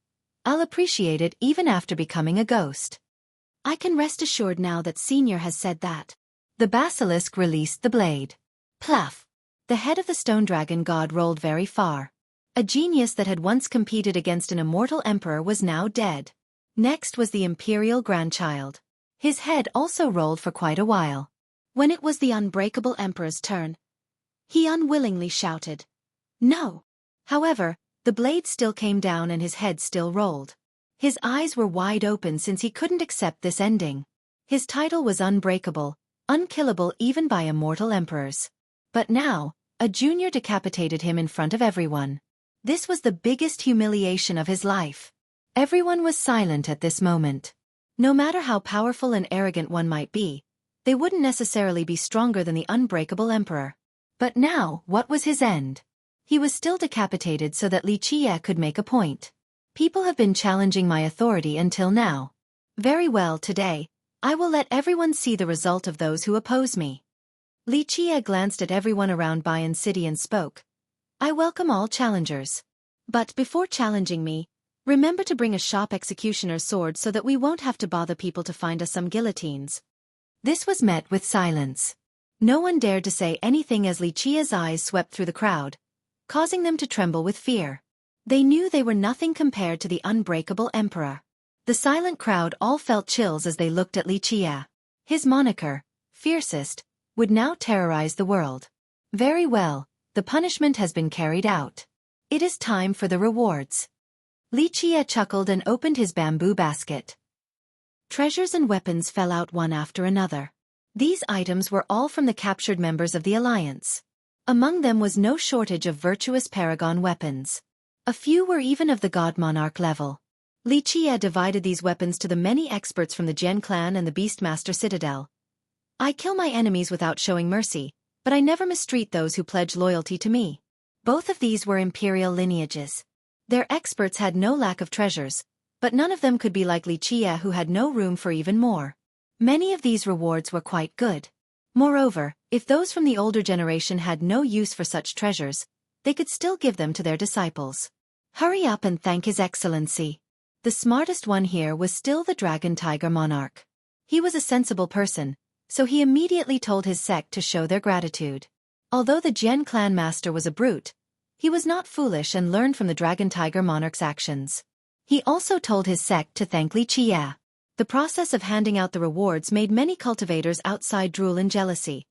I'll appreciate it even after becoming a ghost." I can rest assured now that Senior has said that. The basilisk released the blade. Pluff! The head of the stone dragon god rolled very far. A genius that had once competed against an immortal emperor was now dead. Next was the imperial grandchild. His head also rolled for quite a while. When it was the unbreakable emperor's turn, he unwillingly shouted, "No!" However, the blade still came down and his head still rolled. His eyes were wide open since he couldn't accept this ending. His title was unbreakable, unkillable even by immortal emperors. But now, a junior decapitated him in front of everyone. This was the biggest humiliation of his life. Everyone was silent at this moment. No matter how powerful and arrogant one might be, they wouldn't necessarily be stronger than the unbreakable emperor. But now, what was his end? He was still decapitated so that Li Qie could make a point. People have been challenging my authority until now. Very well, today, I will let everyone see the result of those who oppose me. Li Qie glanced at everyone around Bayan City and spoke. I welcome all challengers. But before challenging me, remember to bring a sharp executioner's sword so that we won't have to bother people to find us some guillotines. This was met with silence. No one dared to say anything as Li Qie's eyes swept through the crowd, causing them to tremble with fear. They knew they were nothing compared to the unbreakable emperor. The silent crowd all felt chills as they looked at Li Qie. His moniker, fiercest, would now terrorize the world. Very well, the punishment has been carried out. It is time for the rewards. Li Qie chuckled and opened his bamboo basket. Treasures and weapons fell out one after another. These items were all from the captured members of the Alliance. Among them was no shortage of virtuous paragon weapons. A few were even of the God Monarch level. Li Qie divided these weapons to the many experts from the Jian clan and the Beastmaster Citadel. I kill my enemies without showing mercy, but I never mistreat those who pledge loyalty to me. Both of these were imperial lineages. Their experts had no lack of treasures, But none of them could be like Li Qie, who had no room for even more. Many of these rewards were quite good. Moreover, if those from the older generation had no use for such treasures, they could still give them to their disciples. Hurry up and thank His Excellency. The smartest one here was still the Dragon Tiger Monarch. He was a sensible person, so he immediately told his sect to show their gratitude. Although the Jian clan master was a brute, he was not foolish and learned from the Dragon Tiger Monarch's actions. He also told his sect to thank Li Qie. The process of handing out the rewards made many cultivators outside drool in jealousy,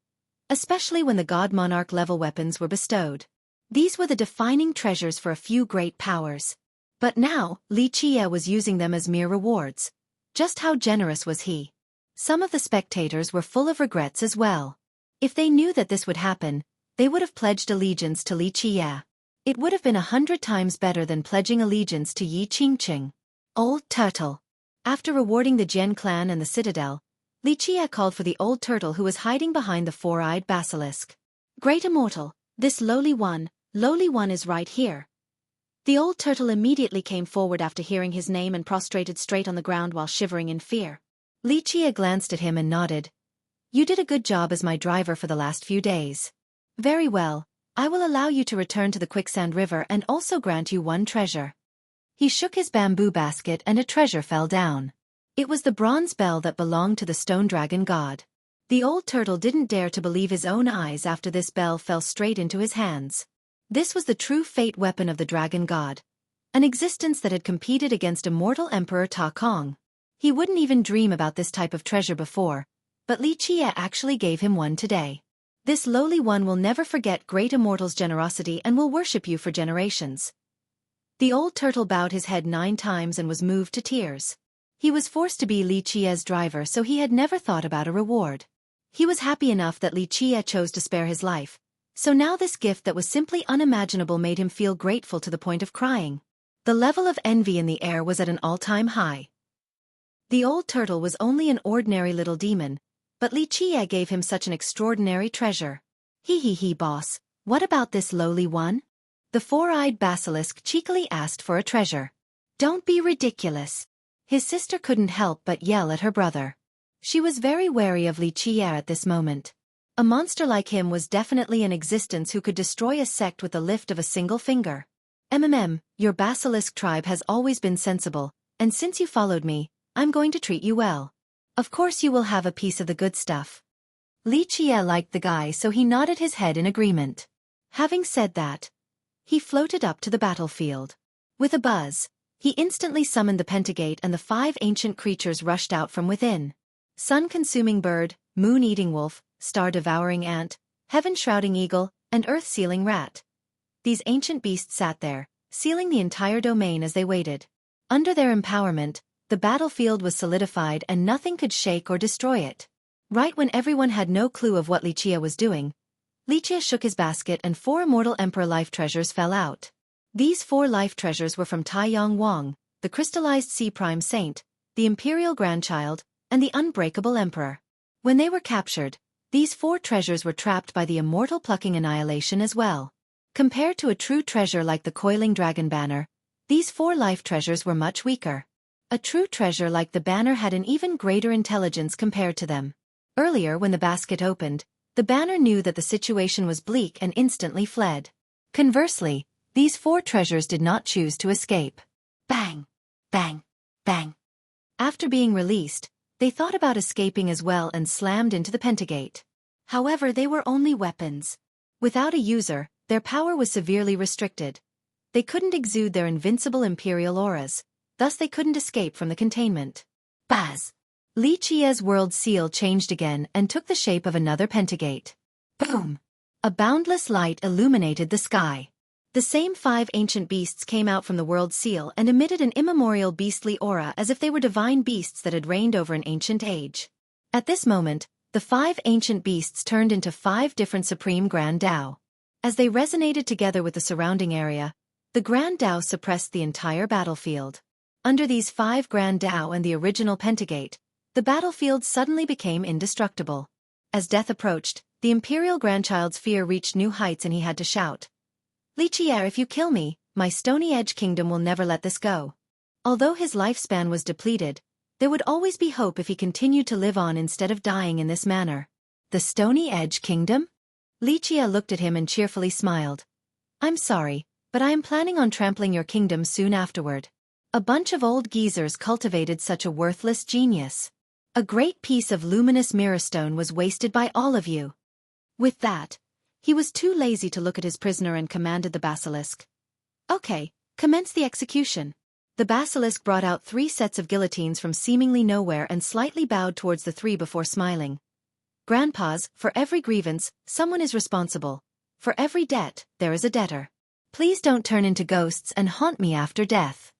especially when the God Monarch level weapons were bestowed. These were the defining treasures for a few great powers. But now, Li Qie was using them as mere rewards. Just how generous was he? Some of the spectators were full of regrets as well. If they knew that this would happen, they would have pledged allegiance to Li Qie. It would have been 100 times better than pledging allegiance to Yi Qingqing. Old Turtle. After rewarding the Jian clan and the citadel, Li Qie called for the old turtle who was hiding behind the four-eyed basilisk. Great Immortal, this lowly one is right here. The old turtle immediately came forward after hearing his name and prostrated straight on the ground while shivering in fear. Li Qie glanced at him and nodded. You did a good job as my driver for the last few days. Very well, I will allow you to return to the Quicksand River and also grant you one treasure. He shook his bamboo basket and a treasure fell down. It was the bronze bell that belonged to the stone dragon god. The old turtle didn't dare to believe his own eyes after this bell fell straight into his hands. This was the true fate weapon of the dragon god, an existence that had competed against immortal Emperor Ta Kong. He wouldn't even dream about this type of treasure before, but Li Qie actually gave him one today. This lowly one will never forget Great Immortal's generosity and will worship you for generations. The old turtle bowed his head 9 times and was moved to tears. He was forced to be Li Qie's driver, so he had never thought about a reward. He was happy enough that Li Qie chose to spare his life, so now this gift that was simply unimaginable made him feel grateful to the point of crying. The level of envy in the air was at an all-time high. The old turtle was only an ordinary little demon, but Li Qie gave him such an extraordinary treasure. He, boss, what about this lowly one? The four-eyed basilisk cheekily asked for a treasure. Don't be ridiculous. His sister couldn't help but yell at her brother. She was very wary of Li Qie at this moment. A monster like him was definitely an existence who could destroy a sect with the lift of a single finger. Your basilisk tribe has always been sensible, and since you followed me, I'm going to treat you well. Of course you will have a piece of the good stuff. Li Qie liked the guy, so he nodded his head in agreement. Having said that, he floated up to the battlefield. With a buzz, he instantly summoned the Pentagate and the 5 ancient creatures rushed out from within. Sun-consuming bird, moon-eating wolf, star-devouring ant, heaven-shrouding eagle, and earth-sealing rat. These ancient beasts sat there, sealing the entire domain as they waited. Under their empowerment, the battlefield was solidified and nothing could shake or destroy it. Right when everyone had no clue of what Li Qie was doing, Li Qie shook his basket and 4 immortal emperor life treasures fell out. These 4 life treasures were from Taiyang Wang, the crystallized sea prime saint, the imperial grandchild, and the unbreakable emperor. When they were captured, these 4 treasures were trapped by the immortal plucking annihilation as well. Compared to a true treasure like the coiling dragon banner, these 4 life treasures were much weaker. A true treasure like the banner had an even greater intelligence compared to them. Earlier when the basket opened, the banner knew that the situation was bleak and instantly fled. Conversely, these 4 treasures did not choose to escape. Bang! Bang! Bang! After being released, they thought about escaping as well and slammed into the Pentagate. However, they were only weapons. Without a user, their power was severely restricted. They couldn't exude their invincible imperial auras, thus they couldn't escape from the containment. Buzz! Li Qie's world seal changed again and took the shape of another Pentagate. Boom! A boundless light illuminated the sky. The same 5 ancient beasts came out from the world seal and emitted an immemorial beastly aura as if they were divine beasts that had reigned over an ancient age. At this moment, the 5 ancient beasts turned into 5 different supreme Grand Dao. As they resonated together with the surrounding area, the Grand Dao suppressed the entire battlefield. Under these 5 Grand Dao and the original Pentagate, the battlefield suddenly became indestructible. As death approached, the imperial grandchild's fear reached new heights and he had to shout, Li Qie, if you kill me, my Stony Edge Kingdom will never let this go. Although his lifespan was depleted, there would always be hope if he continued to live on instead of dying in this manner. The Stony Edge Kingdom? Lichia looked at him and cheerfully smiled. I'm sorry, but I am planning on trampling your kingdom soon afterward. A bunch of old geezers cultivated such a worthless genius. A great piece of luminous mirrorstone was wasted by all of you. With that, he was too lazy to look at his prisoner and commanded the basilisk. Okay, commence the execution. The basilisk brought out 3 sets of guillotines from seemingly nowhere and slightly bowed towards the 3 before smiling. Grandpas, for every grievance, someone is responsible. For every debt, there is a debtor. Please don't turn into ghosts and haunt me after death.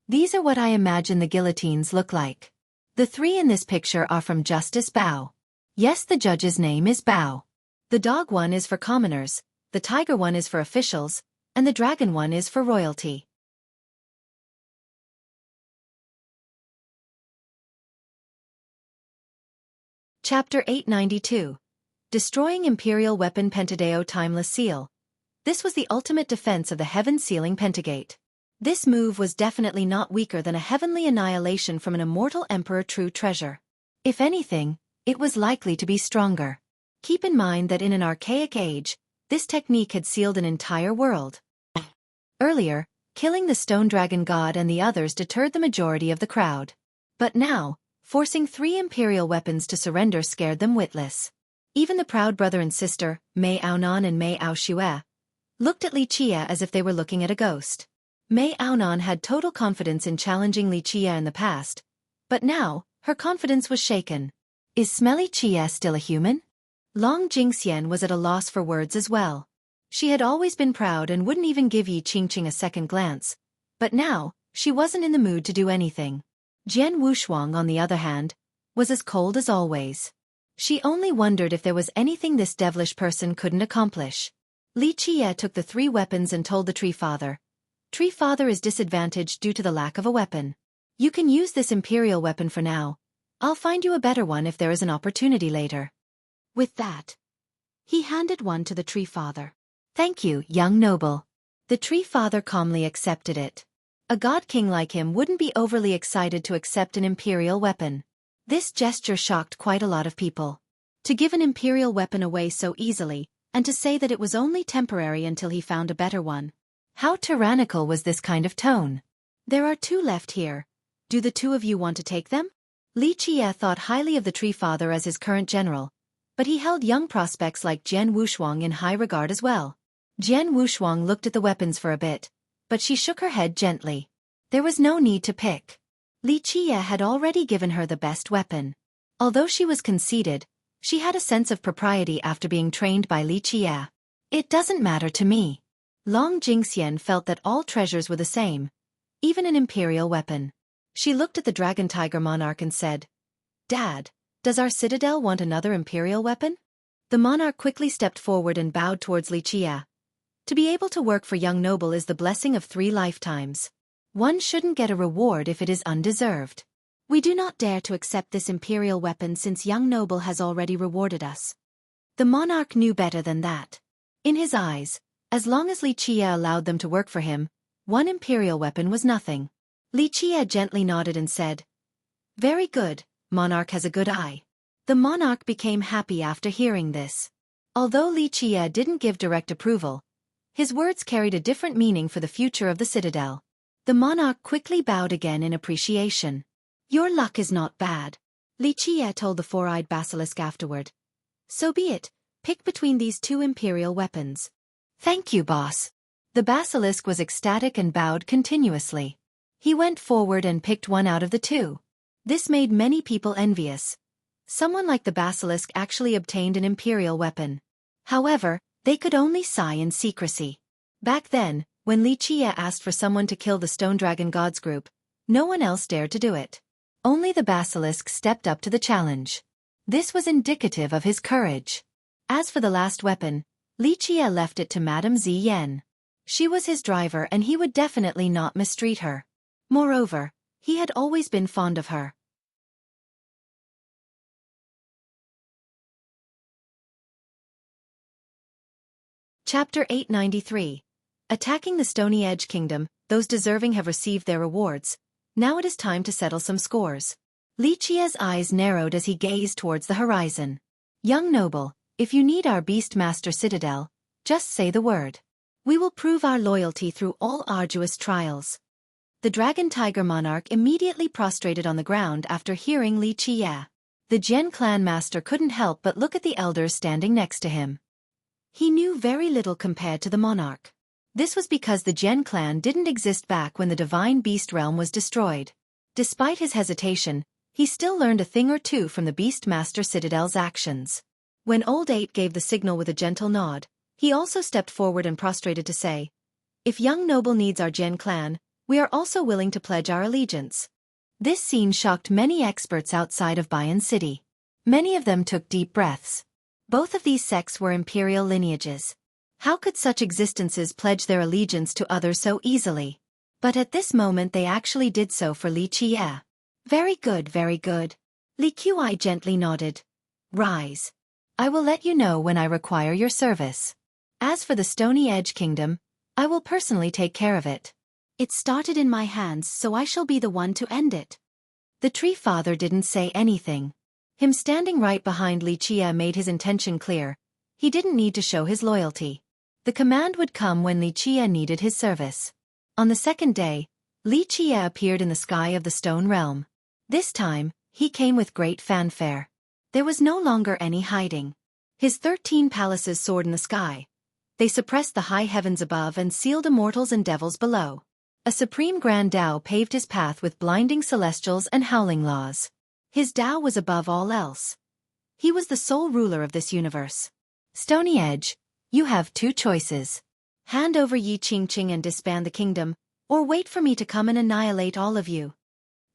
These are what I imagine the guillotines look like. The 3 in this picture are from Justice Bao. Yes, the judge's name is Bao. The dog one is for commoners, the tiger one is for officials, and the dragon one is for royalty. Chapter 892. Destroying Imperial Weapon Pentadeo Timeless Seal. This was the ultimate defense of the heaven-sealing Pentagate. This move was definitely not weaker than a heavenly annihilation from an immortal emperor true treasure. If anything, it was likely to be stronger. Keep in mind that in an archaic age, this technique had sealed an entire world. Earlier, killing the stone dragon god and the others deterred the majority of the crowd. But now, forcing 3 imperial weapons to surrender scared them witless. Even the proud brother and sister, Mei Aonan and Mei Ao Xue, looked at Lichia as if they were looking at a ghost. Mei Aonan had total confidence in challenging Lichia in the past, but now, her confidence was shaken. Is Smelly Chia still a human? Long Jingxian was at a loss for words as well. She had always been proud and wouldn't even give Yi Qingqing a second glance, but now, she wasn't in the mood to do anything. Jian Wushuang, on the other hand, was as cold as always. She only wondered if there was anything this devilish person couldn't accomplish. Li Qie took the 3 weapons and told the Tree Father. Tree Father is disadvantaged due to the lack of a weapon. You can use this imperial weapon for now. I'll find you a better one if there is an opportunity later. With that, he handed one to the Tree Father. Thank you, young noble. The Tree Father calmly accepted it. A god king like him wouldn't be overly excited to accept an imperial weapon. This gesture shocked quite a lot of people. To give an imperial weapon away so easily, and to say that it was only temporary until he found a better one. How tyrannical was this kind of tone? There are 2 left here. Do the 2 of you want to take them? Li Qie thought highly of the Tree Father as his current general, but he held young prospects like Jian Wushuang in high regard as well. Jian Wushuang looked at the weapons for a bit, but she shook her head gently. There was no need to pick. Li Qie had already given her the best weapon. Although she was conceited, she had a sense of propriety after being trained by Li Qie. It doesn't matter to me. Long Jingxian felt that all treasures were the same, even an imperial weapon. She looked at the dragon tiger monarch and said, Dad, does our citadel want another imperial weapon? The monarch quickly stepped forward and bowed towards Li Qie. To be able to work for young noble is the blessing of 3 lifetimes. One shouldn't get a reward if it is undeserved. We do not dare to accept this imperial weapon since young noble has already rewarded us. The monarch knew better than that. In his eyes, as long as Li Qie allowed them to work for him, 1 imperial weapon was nothing. Li Qie gently nodded and said, Very good, monarch has a good eye. The monarch became happy after hearing this. Although Li Qie didn't give direct approval, his words carried a different meaning for the future of the citadel. The monarch quickly bowed again in appreciation. Your luck is not bad, Li Qie told the 4-eyed basilisk afterward. So be it, pick between these 2 imperial weapons. Thank you, boss. The basilisk was ecstatic and bowed continuously. He went forward and picked one out of the 2. This made many people envious. Someone like the basilisk actually obtained an imperial weapon. However, they could only sigh in secrecy. Back then, when Li Qie asked for someone to kill the Stone Dragon Gods group, no one else dared to do it. Only the basilisk stepped up to the challenge. This was indicative of his courage. As for the last weapon, Li Qie left it to Madame Ziyan. She was his driver and he would definitely not mistreat her. Moreover, he had always been fond of her. Chapter 893. Attacking the Stony Edge Kingdom, those deserving have received their rewards. Now it is time to settle some scores. Li Qia's eyes narrowed as he gazed towards the horizon. Young noble, if you need our Beastmaster Citadel, just say the word. We will prove our loyalty through all arduous trials. The Dragon Tiger Monarch immediately prostrated on the ground after hearing Li Qia. The Jian clan master couldn't help but look at the elders standing next to him. He knew very little compared to the monarch. This was because the Jian clan didn't exist back when the divine beast realm was destroyed. Despite his hesitation, he still learned a thing or two from the Beastmaster Citadel's actions. When Old Eight gave the signal with a gentle nod, he also stepped forward and prostrated to say, "If young noble needs our Jian clan, we are also willing to pledge our allegiance." This scene shocked many experts outside of Bayan City. Many of them took deep breaths. Both of these sects were imperial lineages. How could such existences pledge their allegiance to others so easily? But at this moment they actually did so for Li Qia. Very good, very good. Li Qi gently nodded. Rise. I will let you know when I require your service. As for the Stony Edge Kingdom, I will personally take care of it. It started in my hands, so I shall be the one to end it. The Tree Father didn't say anything. Him standing right behind Li Qia made his intention clear. He didn't need to show his loyalty. The command would come when Li Qia needed his service. On the second day, Li Qia appeared in the sky of the Stone Realm. This time, he came with great fanfare. There was no longer any hiding. His 13 palaces soared in the sky. They suppressed the high heavens above and sealed immortals and devils below. A supreme grand Tao paved his path with blinding celestials and howling laws. His Tao was above all else. He was the sole ruler of this universe. Stony Edge, you have two choices. Hand over Yi Qingqing and disband the kingdom, or wait for me to come and annihilate all of you.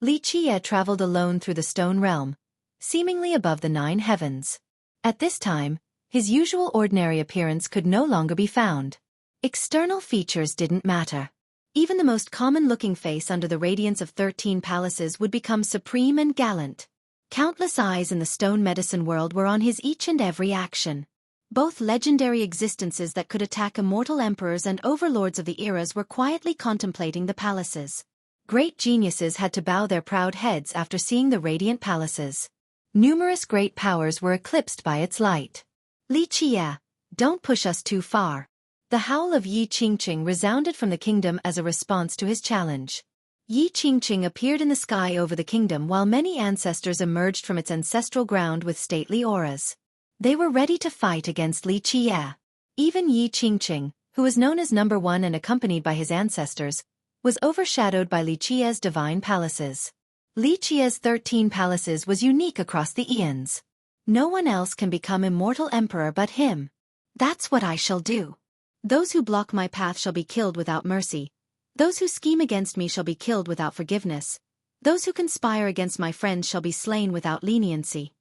Li Qia traveled alone through the Stone Realm, seemingly above the 9 heavens. At this time, his usual ordinary appearance could no longer be found. External features didn't matter. Even the most common-looking face under the radiance of 13 palaces would become supreme and gallant. Countless eyes in the stone medicine world were on his each and every action. Both legendary existences that could attack immortal emperors and overlords of the eras were quietly contemplating the palaces. Great geniuses had to bow their proud heads after seeing the radiant palaces. Numerous great powers were eclipsed by its light. Li Qia, don't push us too far. The howl of Yi Qingqing resounded from the kingdom as a response to his challenge. Yi Qingqing appeared in the sky over the kingdom while many ancestors emerged from its ancestral ground with stately auras. They were ready to fight against Li Qia. Even Yi Qingqing, who was known as number 1 and accompanied by his ancestors, was overshadowed by Li Qia's divine palaces. Li Qia's 13 palaces was unique across the eons. No one else can become immortal emperor but him. That's what I shall do. Those who block my path shall be killed without mercy. Those who scheme against me shall be killed without forgiveness. Those who conspire against my friends shall be slain without leniency.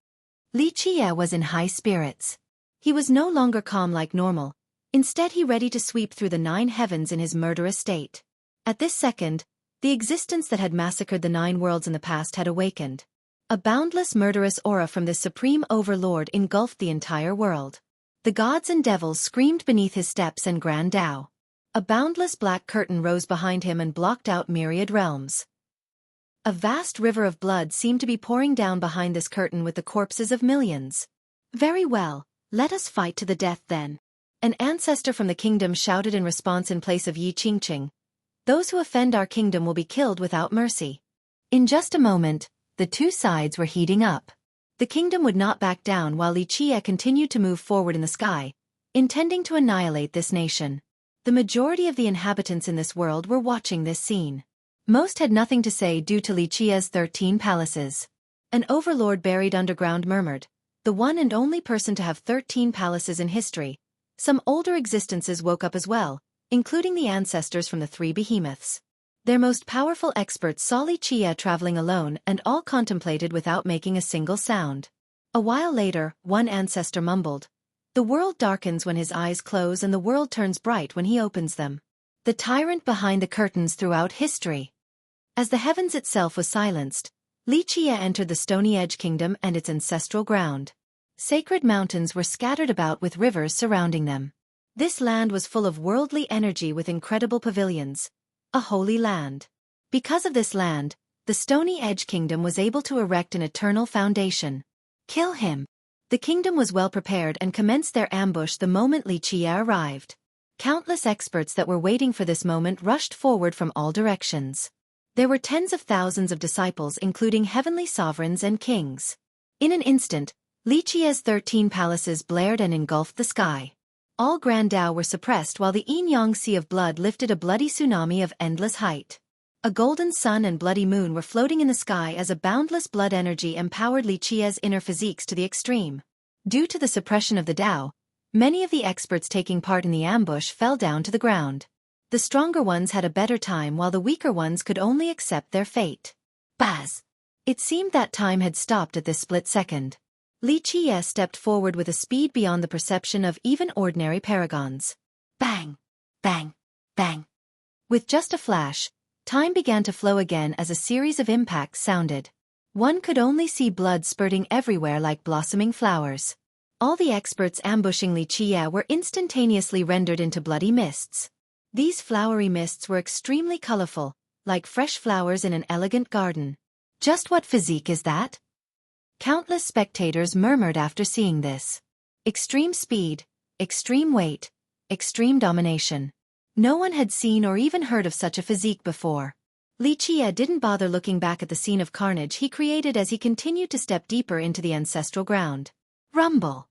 Li Qia was in high spirits. He was no longer calm like normal. Instead he ready to sweep through the 9 heavens in his murderous state. At this second, the existence that had massacred the 9 worlds in the past had awakened. A boundless murderous aura from this supreme overlord engulfed the entire world. The gods and devils screamed beneath his steps and grand Tao. A boundless black curtain rose behind him and blocked out myriad realms. A vast river of blood seemed to be pouring down behind this curtain with the corpses of millions. Very well, let us fight to the death then. An ancestor from the kingdom shouted in response in place of Yi Qingqing. Those who offend our kingdom will be killed without mercy. In just a moment, the two sides were heating up. The kingdom would not back down while Li Qia continued to move forward in the sky, intending to annihilate this nation. The majority of the inhabitants in this world were watching this scene. Most had nothing to say due to Li Qia's 13 palaces. An overlord buried underground murmured, the one and only person to have 13 palaces in history. Some older existences woke up as well, including the ancestors from the 3 behemoths. Their most powerful experts saw Li Qia traveling alone and all contemplated without making a single sound. A while later, one ancestor mumbled, "The world darkens when his eyes close and the world turns bright when he opens them." The tyrant behind the curtains throughout history. As the heavens itself was silenced, Li Qia entered the Stony Edge Kingdom and its ancestral ground. Sacred mountains were scattered about with rivers surrounding them. This land was full of worldly energy with incredible pavilions. A holy land. Because of this land, the Stony Edge Kingdom was able to erect an eternal foundation. Kill him. The kingdom was well prepared and commenced their ambush the moment Li Qie arrived. Countless experts that were waiting for this moment rushed forward from all directions. There were tens of thousands of disciples including heavenly sovereigns and kings. In an instant, Li Qie's 13 palaces blared and engulfed the sky. All Grand Dao were suppressed while the Yin-Yang Sea of Blood lifted a bloody tsunami of endless height. A golden sun and bloody moon were floating in the sky as a boundless blood energy empowered Li Qie's inner physiques to the extreme. Due to the suppression of the Dao, many of the experts taking part in the ambush fell down to the ground. The stronger ones had a better time while the weaker ones could only accept their fate. Baz! It seemed that time had stopped at this split second. Li Qie stepped forward with a speed beyond the perception of even ordinary paragons. Bang! Bang! Bang! With just a flash, time began to flow again as a series of impacts sounded. One could only see blood spurting everywhere like blossoming flowers. All the experts ambushing Li Qie were instantaneously rendered into bloody mists. These flowery mists were extremely colorful, like fresh flowers in an elegant garden. Just what physique is that? Countless spectators murmured after seeing this. Extreme speed, extreme weight, extreme domination. No one had seen or even heard of such a physique before. Li Qie didn't bother looking back at the scene of carnage he created as he continued to step deeper into the ancestral ground. Rumble!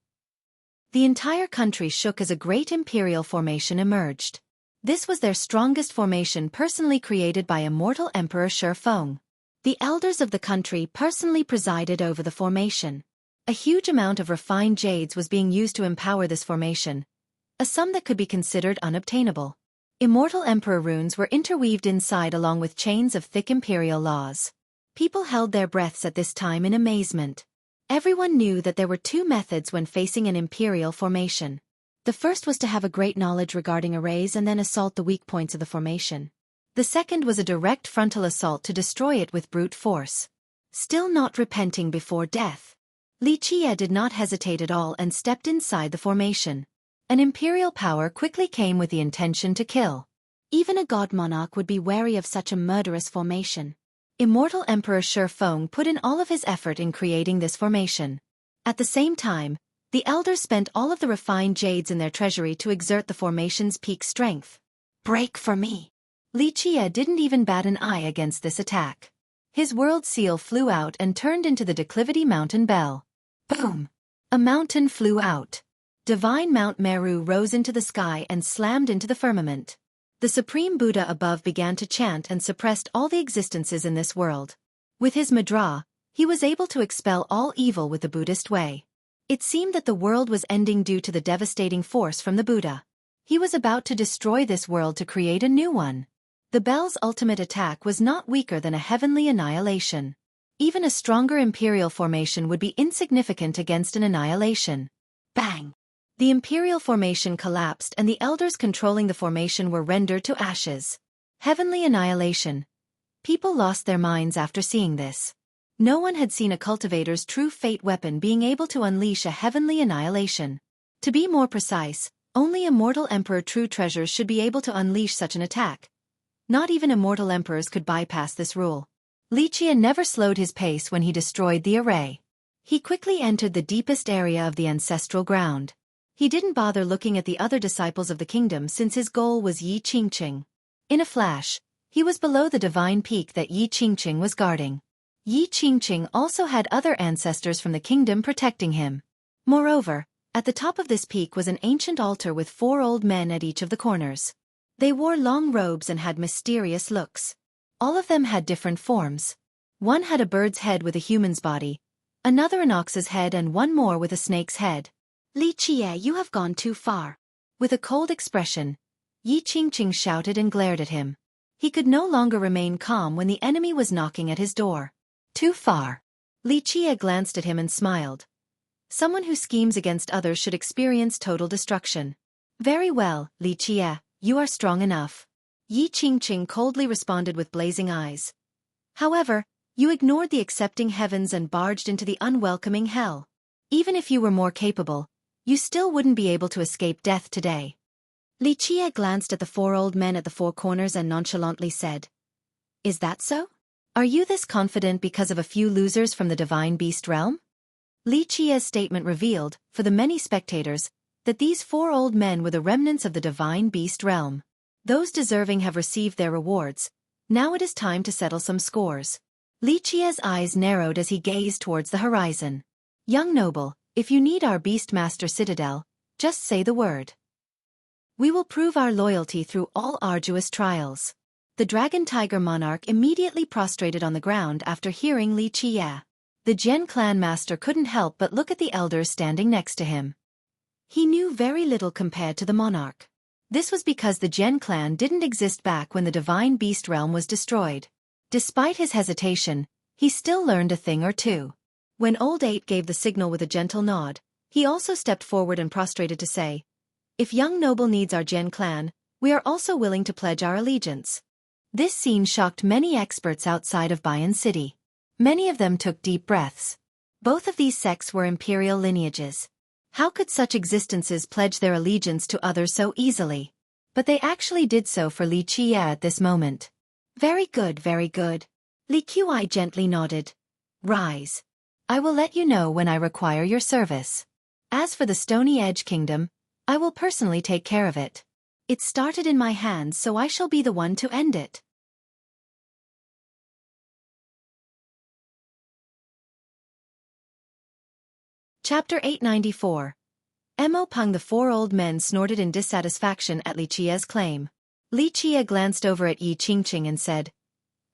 The entire country shook as a great imperial formation emerged. This was their strongest formation personally created by immortal Emperor Xueqi. The elders of the country personally presided over the formation. A huge amount of refined jades was being used to empower this formation, a sum that could be considered unobtainable. Immortal Emperor runes were interweaved inside along with chains of thick imperial laws. People held their breaths at this time in amazement. Everyone knew that there were two methods when facing an imperial formation. The first was to have a great knowledge regarding arrays and then assault the weak points of the formation. The second was a direct frontal assault to destroy it with brute force. Still not repenting before death, Li Qie did not hesitate at all and stepped inside the formation. An imperial power quickly came with the intention to kill. Even a god monarch would be wary of such a murderous formation. Immortal Emperor Xueqi put in all of his effort in creating this formation. At the same time, the elders spent all of the refined jades in their treasury to exert the formation's peak strength. Break for me! Li Qie didn't even bat an eye against this attack. His world seal flew out and turned into the declivity mountain bell. Boom! A mountain flew out. Divine Mount Meru rose into the sky and slammed into the firmament. The Supreme Buddha above began to chant and suppressed all the existences in this world. With his Madra, he was able to expel all evil with the Buddhist way. It seemed that the world was ending due to the devastating force from the Buddha. He was about to destroy this world to create a new one. The bell's ultimate attack was not weaker than a heavenly annihilation. Even a stronger imperial formation would be insignificant against an annihilation. Bang! The imperial formation collapsed and the elders controlling the formation were rendered to ashes. Heavenly annihilation. People lost their minds after seeing this. No one had seen a cultivator's true fate weapon being able to unleash a heavenly annihilation. To be more precise, only immortal Emperor True Treasures should be able to unleash such an attack. Not even immortal emperors could bypass this rule. Li Qie never slowed his pace when he destroyed the array. He quickly entered the deepest area of the ancestral ground. He didn't bother looking at the other disciples of the kingdom since his goal was Yi Qingqing. In a flash, he was below the divine peak that Yi Qingqing was guarding. Yi Qingqing also had other ancestors from the kingdom protecting him. Moreover, at the top of this peak was an ancient altar with 4 old men at each of the corners. They wore long robes and had mysterious looks. All of them had different forms. One had a bird's head with a human's body, another an ox's head and one more with a snake's head. Li Qie, you have gone too far. With a cold expression, Yi Qingqing shouted and glared at him. He could no longer remain calm when the enemy was knocking at his door. Too far. Li Qie glanced at him and smiled. Someone who schemes against others should experience total destruction. Very well, Li Qie. You are strong enough. Yi Qingqing coldly responded with blazing eyes. However, you ignored the accepting heavens and barged into the unwelcoming hell. Even if you were more capable, you still wouldn't be able to escape death today. Li Qie glanced at the 4 old men at the 4 corners and nonchalantly said, Is that so? Are you this confident because of a few losers from the divine beast realm? Li Qia's statement revealed, for the many spectators, that these 4 old men were the remnants of the divine beast realm. Those deserving have received their rewards. Now it is time to settle some scores. Li Qia's eyes narrowed as he gazed towards the horizon. Young noble, if you need our Beastmaster citadel, just say the word. We will prove our loyalty through all arduous trials. The Dragon Tiger monarch immediately prostrated on the ground after hearing Li Qia. The Jian clan master couldn't help but look at the elders standing next to him. He knew very little compared to the monarch. This was because the Jian clan didn't exist back when the divine beast realm was destroyed. Despite his hesitation, he still learned a thing or two. When Old Eight gave the signal with a gentle nod, he also stepped forward and prostrated to say, "If young noble needs our Jian clan, we are also willing to pledge our allegiance." This scene shocked many experts outside of Bayan City. Many of them took deep breaths. Both of these sects were imperial lineages. How could such existences pledge their allegiance to others so easily? But they actually did so for Li Qia at this moment. Very good, very good. Li Qi gently nodded. Rise. I will let you know when I require your service. As for the Stony Edge Kingdom, I will personally take care of it. It started in my hands, so I shall be the one to end it. Chapter 894. Mo Peng. The 4 old men snorted in dissatisfaction at Li Qia's claim. Li Qia glanced over at Yi Qingqing and said,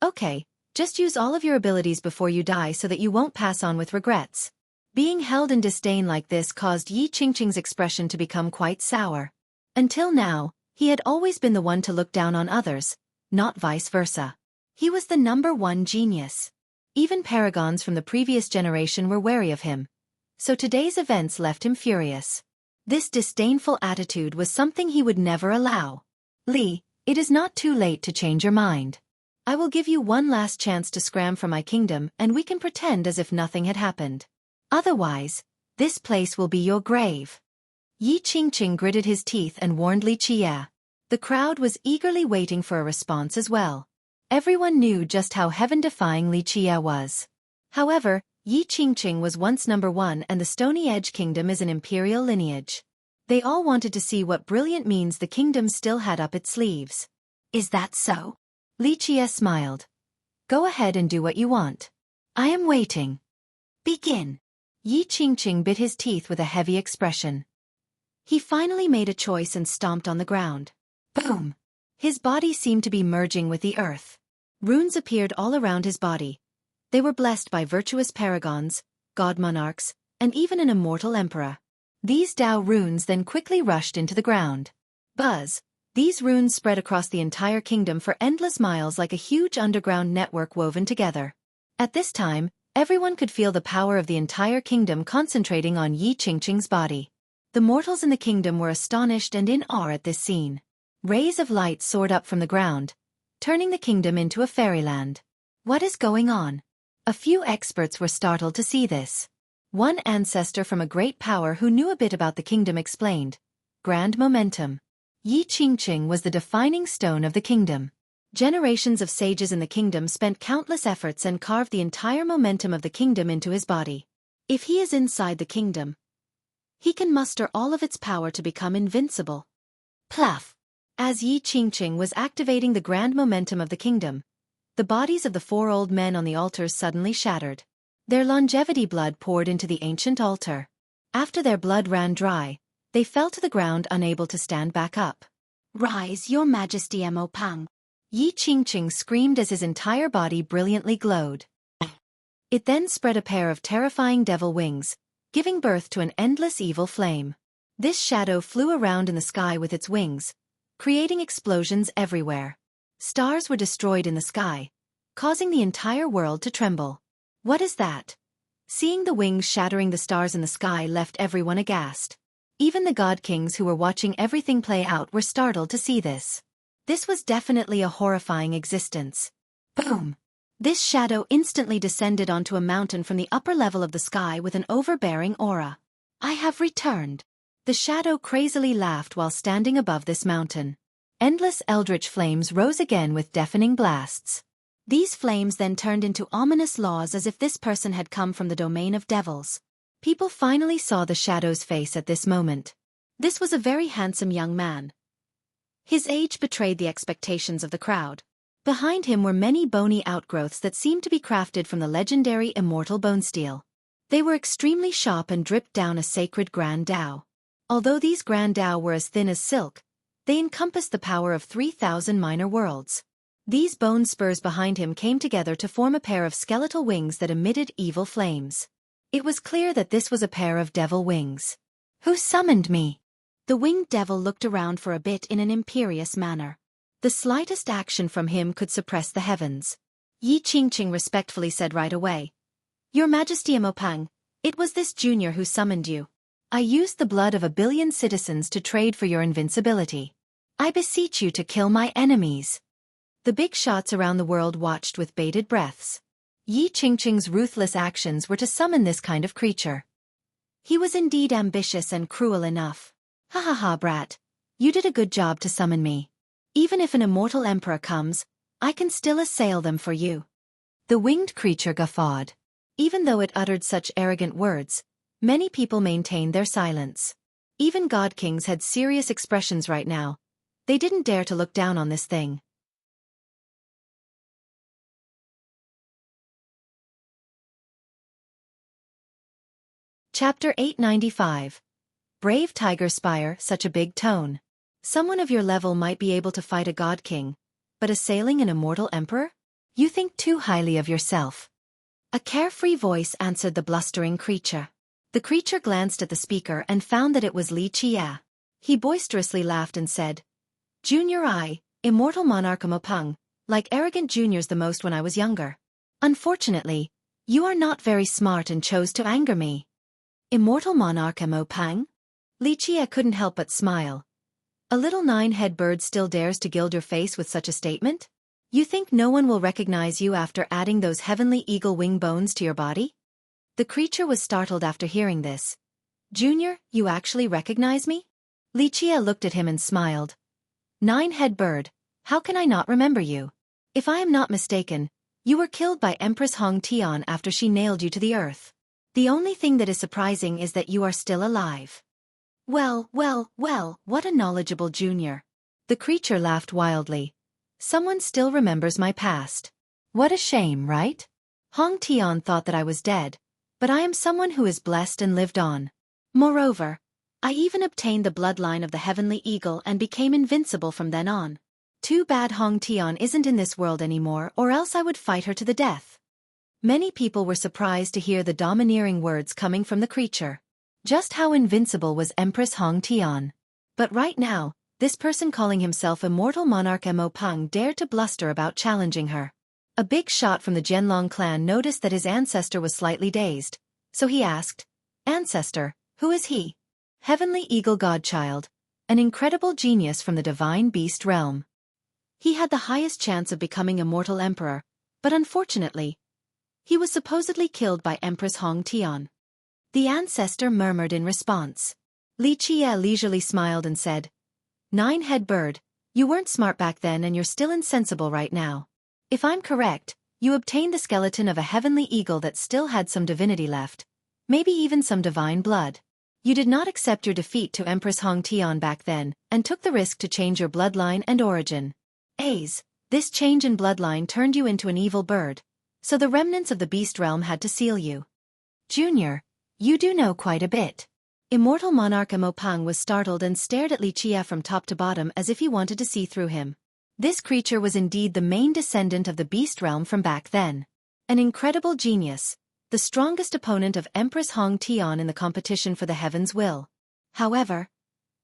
"Okay, just use all of your abilities before you die so that you won't pass on with regrets." Being held in disdain like this caused Yi Qingqing's expression to become quite sour. Until now, he had always been the one to look down on others, not vice versa. He was the #1 genius. Even paragons from the previous generation were wary of him. So today's events left him furious. This disdainful attitude was something he would never allow. Li, it is not too late to change your mind. I will give you one last chance to scram from my kingdom and we can pretend as if nothing had happened. Otherwise, this place will be your grave. Yi Qingqing gritted his teeth and warned Li Qia. The crowd was eagerly waiting for a response as well. Everyone knew just how heaven-defying Li Qia was. However, Yi Qingqing was once #1 and the Stony Edge Kingdom is an imperial lineage. They all wanted to see what brilliant means the kingdom still had up its sleeves. Is that so? Li Qia smiled. Go ahead and do what you want. I am waiting. Begin. Yi Qingqing bit his teeth with a heavy expression. He finally made a choice and stomped on the ground. Boom! His body seemed to be merging with the earth. Runes appeared all around his body. They were blessed by virtuous paragons, god monarchs, and even an immortal emperor. These Dao runes then quickly rushed into the ground. Buzz! These runes spread across the entire kingdom for endless miles like a huge underground network woven together. At this time, everyone could feel the power of the entire kingdom concentrating on Yi Qingqing's body. The mortals in the kingdom were astonished and in awe at this scene. Rays of light soared up from the ground, turning the kingdom into a fairyland. What is going on? A few experts were startled to see this. One ancestor from a great power who knew a bit about the kingdom explained. Grand momentum. Yi Qingqing was the defining stone of the kingdom. Generations of sages in the kingdom spent countless efforts and carved the entire momentum of the kingdom into his body. If he is inside the kingdom, he can muster all of its power to become invincible. Pluff! As Yi Qingqing was activating the grand momentum of the kingdom, the bodies of the 4 old men on the altars suddenly shattered. Their longevity blood poured into the ancient altar. After their blood ran dry, they fell to the ground unable to stand back up. Rise, your majesty, Mo Peng! Yi Qingqing screamed as his entire body brilliantly glowed. It then spread a pair of terrifying devil wings, giving birth to an endless evil flame. This shadow flew around in the sky with its wings, creating explosions everywhere. Stars were destroyed in the sky, causing the entire world to tremble. What is that? Seeing the wings shattering the stars in the sky left everyone aghast. Even the god kings who were watching everything play out were startled to see this. This was definitely a horrifying existence. Boom! This shadow instantly descended onto a mountain from the upper level of the sky with an overbearing aura. I have returned. The shadow crazily laughed while standing above this mountain. Endless eldritch flames rose again with deafening blasts. These flames then turned into ominous laws as if this person had come from the domain of devils. People finally saw the shadow's face at this moment. This was a very handsome young man. His age betrayed the expectations of the crowd. Behind him were many bony outgrowths that seemed to be crafted from the legendary immortal bone steel. They were extremely sharp and dripped down a sacred Grand Dao. Although these Grand Dao were as thin as silk, they encompassed the power of 3,000 minor worlds. These bone spurs behind him came together to form a pair of skeletal wings that emitted evil flames. It was clear that this was a pair of devil wings. Who summoned me? The winged devil looked around for a bit in an imperious manner. The slightest action from him could suppress the heavens. Yi Qingqing respectfully said right away, "Your Majesty Emopang, it was this junior who summoned you. I used the blood of 1 billion citizens to trade for your invincibility. I beseech you to kill my enemies." The big shots around the world watched with bated breaths. Yi Qingqing's ruthless actions were to summon this kind of creature. He was indeed ambitious and cruel enough. Ha ha ha, brat. You did a good job to summon me. Even if an immortal emperor comes, I can still assail them for you. The winged creature guffawed. Even though it uttered such arrogant words, many people maintained their silence. Even god kings had serious expressions right now. They didn't dare to look down on this thing. Chapter 895. Brave Tiger Spire, such a big tone. Someone of your level might be able to fight a god king, but assailing an immortal emperor? You think too highly of yourself. A carefree voice answered the blustering creature. The creature glanced at the speaker and found that it was Li Qia. He boisterously laughed and said, "Junior I, immortal monarch Emopang, like arrogant juniors the most when I was younger. Unfortunately, you are not very smart and chose to anger me." Immortal monarch Emopang? Li Qia couldn't help but smile. A little 9-head bird still dares to gild your face with such a statement? You think no one will recognize you after adding those heavenly eagle wing bones to your body? The creature was startled after hearing this. "Junior, you actually recognize me?" Li Qia looked at him and smiled. 9-head bird, how can I not remember you? If I am not mistaken, you were killed by Empress Hong Tian after she nailed you to the earth. The only thing that is surprising is that you are still alive. Well, what a knowledgeable junior. The creature laughed wildly. Someone still remembers my past. What a shame, right? Hong Tian thought that I was dead, but I am someone who is blessed and lived on. Moreover, I even obtained the bloodline of the heavenly eagle and became invincible from then on. Too bad Hong Tian isn't in this world anymore, or else I would fight her to the death. Many people were surprised to hear the domineering words coming from the creature. Just how invincible was Empress Hong Tian? But right now, this person calling himself Immortal Monarch Emopang dared to bluster about challenging her. A big shot from the Jianlong clan noticed that his ancestor was slightly dazed, so he asked, "Ancestor, who is he?" Heavenly Eagle Godchild, an incredible genius from the divine beast realm. He had the highest chance of becoming immortal emperor, but unfortunately, he was supposedly killed by Empress Hong Tian. The ancestor murmured in response. Li Qia leisurely smiled and said, 9-head bird, you weren't smart back then and you're still insensible right now. If I'm correct, you obtained the skeleton of a heavenly eagle that still had some divinity left, maybe even some divine blood. You did not accept your defeat to Empress Hong Tian back then, and took the risk to change your bloodline and origin. This change in bloodline turned you into an evil bird, so the remnants of the beast realm had to seal you. Junior, you do know quite a bit. Immortal Monarch Emopang was startled and stared at Li Qia from top to bottom as if he wanted to see through him. This creature was indeed the main descendant of the beast realm from back then. An incredible genius, the strongest opponent of Empress Hong Tian in the competition for the heaven's will. However,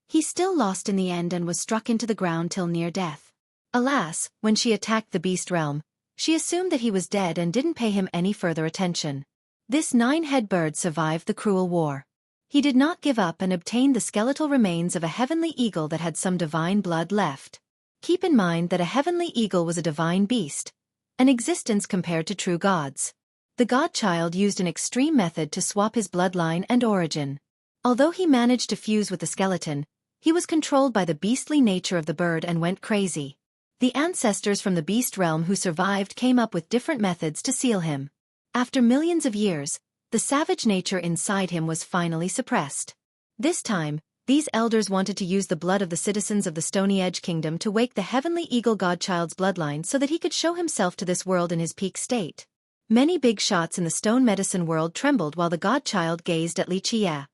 he still lost in the end and was struck into the ground till near death. Alas, when she attacked the beast realm, she assumed that he was dead and didn't pay him any further attention. This 9-head bird survived the cruel war. He did not give up and obtained the skeletal remains of a heavenly eagle that had some divine blood left. Keep in mind that a heavenly eagle was a divine beast, an existence compared to true gods. The godchild used an extreme method to swap his bloodline and origin. Although he managed to fuse with the skeleton, he was controlled by the beastly nature of the bird and went crazy. The ancestors from the beast realm who survived came up with different methods to seal him. After millions of years, the savage nature inside him was finally suppressed. This time, these elders wanted to use the blood of the citizens of the Stony Edge Kingdom to wake the heavenly eagle godchild's bloodline so that he could show himself to this world in his peak state. Many big shots in the stone medicine world trembled while the godchild gazed at Xueqi.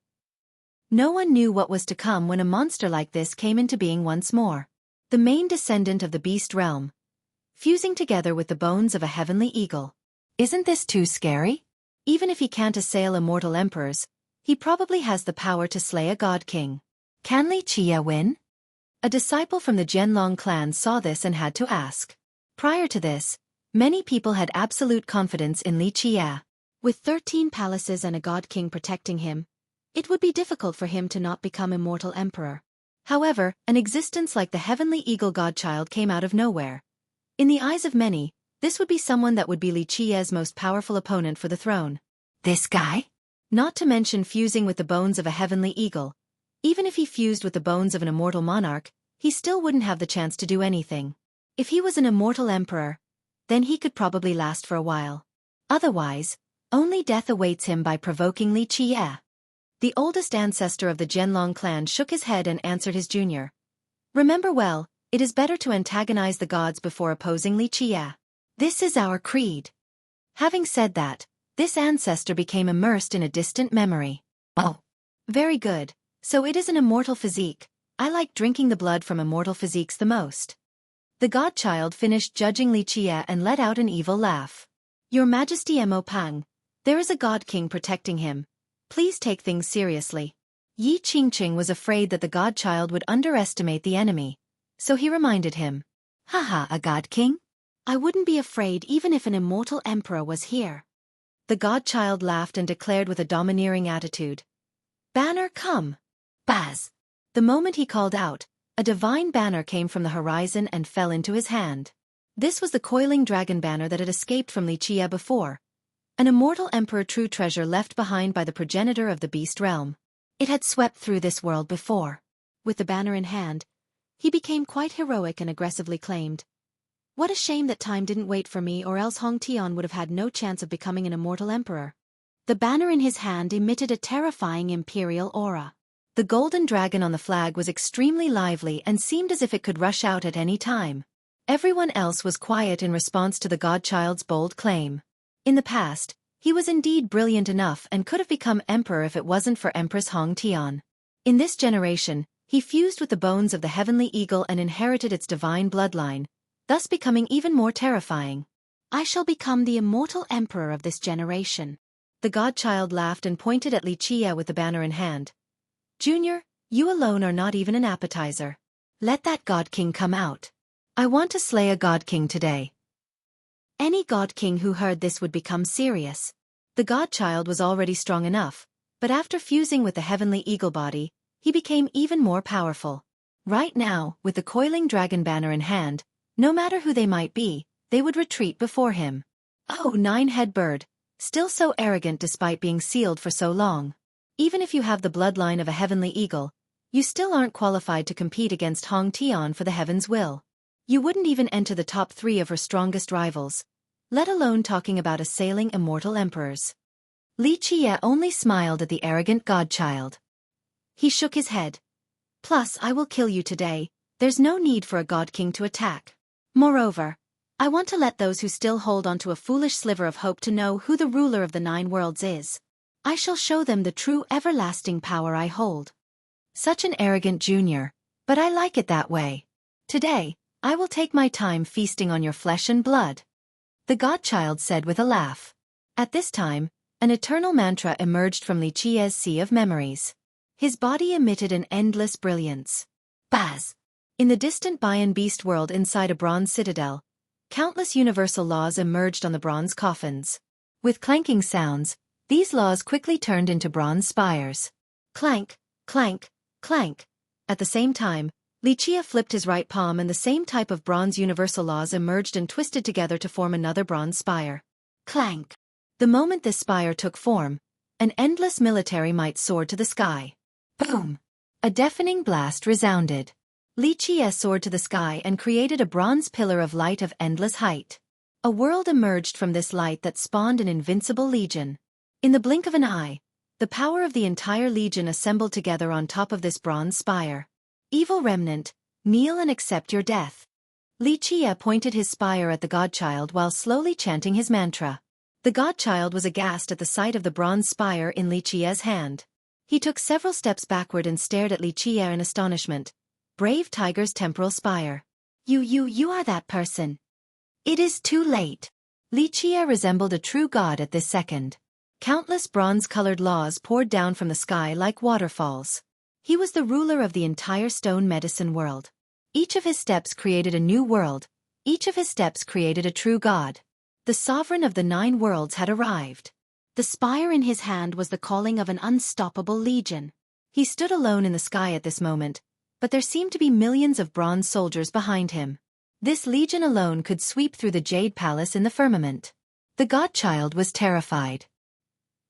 No one knew what was to come when a monster like this came into being once more. The main descendant of the beast realm, fusing together with the bones of a heavenly eagle. Isn't this too scary? Even if he can't assail immortal emperors, he probably has the power to slay a god king. Can Xueqi win? A disciple from the Jianlong clan saw this and had to ask. Prior to this, many people had absolute confidence in Xueqi. With 13 palaces and a god king protecting him, it would be difficult for him to not become immortal emperor. However, an existence like the heavenly eagle godchild came out of nowhere. In the eyes of many, this would be someone that would be Xueqi's most powerful opponent for the throne. This guy? Not to mention fusing with the bones of a heavenly eagle. Even if he fused with the bones of an immortal monarch, he still wouldn't have the chance to do anything. If he was an immortal emperor, then he could probably last for a while. Otherwise, only death awaits him by provoking Xueqi. The oldest ancestor of the Jianlong clan shook his head and answered his junior. Remember well, it is better to antagonize the gods before opposing Xueqi. This is our creed. Having said that, this ancestor became immersed in a distant memory. Oh. Very good, so it is an immortal physique. I like drinking the blood from immortal physiques the most. The godchild finished judging Xueqi and let out an evil laugh. Your Majesty Mo Pang, there is a god king protecting him. Please take things seriously. Yi Qingqing was afraid that the godchild would underestimate the enemy, so he reminded him. Haha, a god king? I wouldn't be afraid even if an immortal emperor was here. The godchild laughed and declared with a domineering attitude. Banner, come. Baz. The moment he called out, a divine banner came from the horizon and fell into his hand. This was the coiling dragon banner that had escaped from Xueqi before. An immortal emperor true treasure left behind by the progenitor of the beast realm. It had swept through this world before. With the banner in hand, he became quite heroic and aggressively claimed. What a shame that time didn't wait for me, or else Hong Tian would have had no chance of becoming an immortal emperor. The banner in his hand emitted a terrifying imperial aura. The golden dragon on the flag was extremely lively and seemed as if it could rush out at any time. Everyone else was quiet in response to the godchild's bold claim. In the past, he was indeed brilliant enough and could have become emperor if it wasn't for Empress Hong Tian. In this generation, he fused with the bones of the heavenly eagle and inherited its divine bloodline, thus becoming even more terrifying. I shall become the immortal emperor of this generation. The godchild laughed and pointed at Xueqi with the banner in hand. Junior, you alone are not even an appetizer. Let that god king come out. I want to slay a god king today. Any god king who heard this would become serious. The godchild was already strong enough, but after fusing with the heavenly eagle body, he became even more powerful. Right now, with the coiling dragon banner in hand, no matter who they might be, they would retreat before him. Oh, nine-head bird, still so arrogant despite being sealed for so long. Even if you have the bloodline of a heavenly eagle, you still aren't qualified to compete against Hong Tian for the heaven's will. You wouldn't even enter the top 3 of her strongest rivals, let alone talking about assailing immortal emperors. Xueqi only smiled at the arrogant godchild. He shook his head. Plus, I will kill you today. There's no need for a god king to attack. Moreover, I want to let those who still hold onto a foolish sliver of hope to know who the ruler of the 9 worlds is. I shall show them the true everlasting power I hold. Such an arrogant junior, but I like it that way. Today, I will take my time feasting on your flesh and blood. The godchild said with a laugh. At this time, an eternal mantra emerged from Xueqi's sea of memories. His body emitted an endless brilliance. Baz! In the distant Bayan beast world inside a bronze citadel, countless universal laws emerged on the bronze coffins. With clanking sounds, these laws quickly turned into bronze spires. Clank, clank, clank. At the same time, Xueqi flipped his right palm and the same type of bronze universal laws emerged and twisted together to form another bronze spire. Clank. The moment this spire took form, an endless military might soared to the sky. Boom! A deafening blast resounded. Li Qie soared to the sky and created a bronze pillar of light of endless height. A world emerged from this light that spawned an invincible legion. In the blink of an eye, the power of the entire legion assembled together on top of this bronze spire. Evil remnant, kneel and accept your death. Li Qie pointed his spire at the godchild while slowly chanting his mantra. The godchild was aghast at the sight of the bronze spire in Li Qie's hand. He took several steps backward and stared at Li Qie in astonishment. Brave tiger's temporal spire. You are that person. It is too late. Li Qie resembled a true god at this second. Countless bronze-colored laws poured down from the sky like waterfalls. He was the ruler of the entire stone medicine world. Each of his steps created a new world. Each of his steps created a true god. The sovereign of the 9 worlds had arrived. The spire in his hand was the calling of an unstoppable legion. He stood alone in the sky at this moment, but there seemed to be millions of bronze soldiers behind him. This legion alone could sweep through the Jade Palace in the firmament. The godchild was terrified.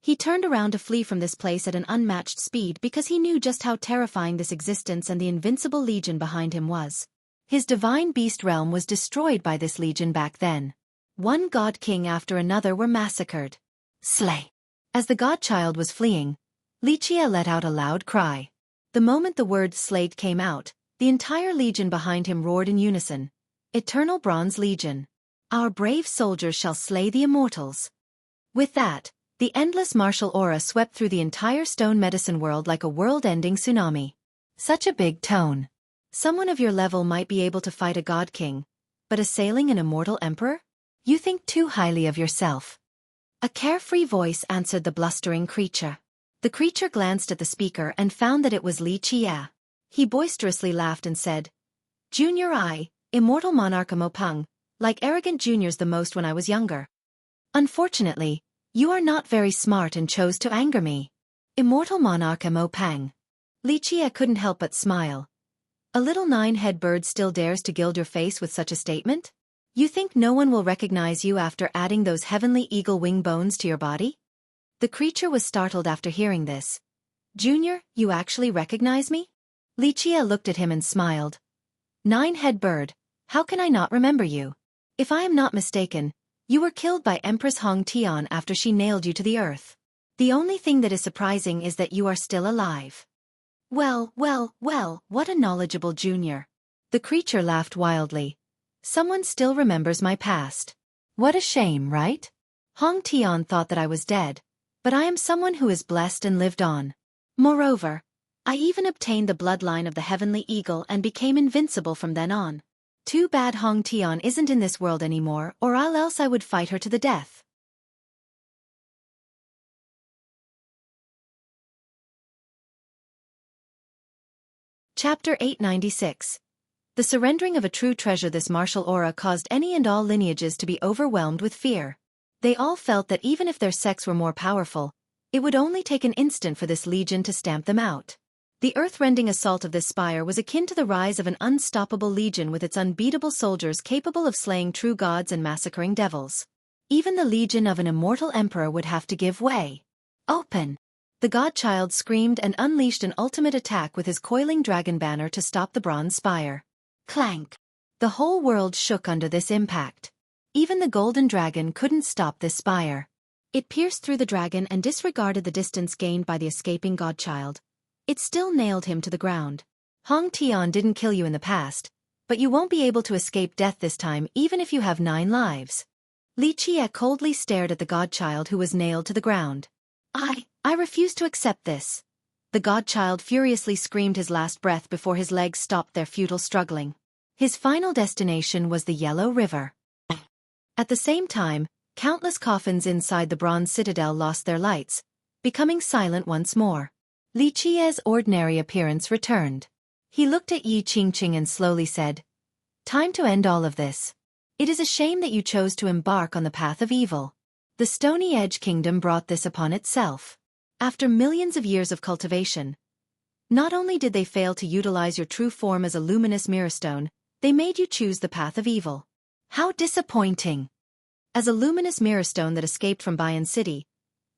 He turned around to flee from this place at an unmatched speed because he knew just how terrifying this existence and the invincible legion behind him was. His divine beast realm was destroyed by this legion back then. One god king after another were massacred. Slay! As the godchild was fleeing, Li Qie let out a loud cry. The moment the word slayed came out, the entire legion behind him roared in unison. Eternal Bronze Legion. Our brave soldiers shall slay the immortals. With that, the endless martial aura swept through the entire stone medicine world like a world-ending tsunami. Such a big tone. Someone of your level might be able to fight a god king, but assailing an immortal emperor? You think too highly of yourself. A carefree voice answered the blustering creature. The creature glanced at the speaker and found that it was Li Qie. He boisterously laughed and said, Junior Immortal Monarch Mopeng, like arrogant juniors the most when I was younger. Unfortunately, you are not very smart and chose to anger me. Immortal Monarch Mopeng. Li Qie couldn't help but smile. A little 9-head bird still dares to gild your face with such a statement? You think no one will recognize you after adding those heavenly eagle wing bones to your body? The creature was startled after hearing this. Junior, you actually recognize me? Li Qie looked at him and smiled. 9-head bird, how can I not remember you? If I am not mistaken, you were killed by Empress Hong Tian after she nailed you to the earth. The only thing that is surprising is that you are still alive. Well, what a knowledgeable junior. The creature laughed wildly. Someone still remembers my past. What a shame, right? Hong Tian thought that I was dead, but I am someone who is blessed and lived on. Moreover, I even obtained the bloodline of the heavenly eagle and became invincible from then on. Too bad Hong Tian isn't in this world anymore, or else I would fight her to the death. Chapter 896. The surrendering of a true treasure. This martial aura caused any and all lineages to be overwhelmed with fear. They all felt that even if their sects were more powerful, it would only take an instant for this legion to stamp them out. The earth-rending assault of this spire was akin to the rise of an unstoppable legion with its unbeatable soldiers capable of slaying true gods and massacring devils. Even the legion of an immortal emperor would have to give way. Open! The godchild screamed and unleashed an ultimate attack with his coiling dragon banner to stop the bronze spire. Clank! The whole world shook under this impact. Even the golden dragon couldn't stop this spire. It pierced through the dragon and disregarded the distance gained by the escaping godchild. It still nailed him to the ground. Hong Tian didn't kill you in the past, but you won't be able to escape death this time even if you have 9 lives. Li Qie coldly stared at the godchild who was nailed to the ground. I refuse to accept this. The godchild furiously screamed his last breath before his legs stopped their futile struggling. His final destination was the Yellow River. At the same time, countless coffins inside the bronze citadel lost their lights, becoming silent once more. Li Qie's ordinary appearance returned. He looked at Yi Qingqing and slowly said, Time to end all of this. It is a shame that you chose to embark on the path of evil. The Stony Edge Kingdom brought this upon itself. After millions of years of cultivation, not only did they fail to utilize your true form as a luminous mirrorstone, they made you choose the path of evil. How disappointing! As a luminous mirrorstone that escaped from Bayan City,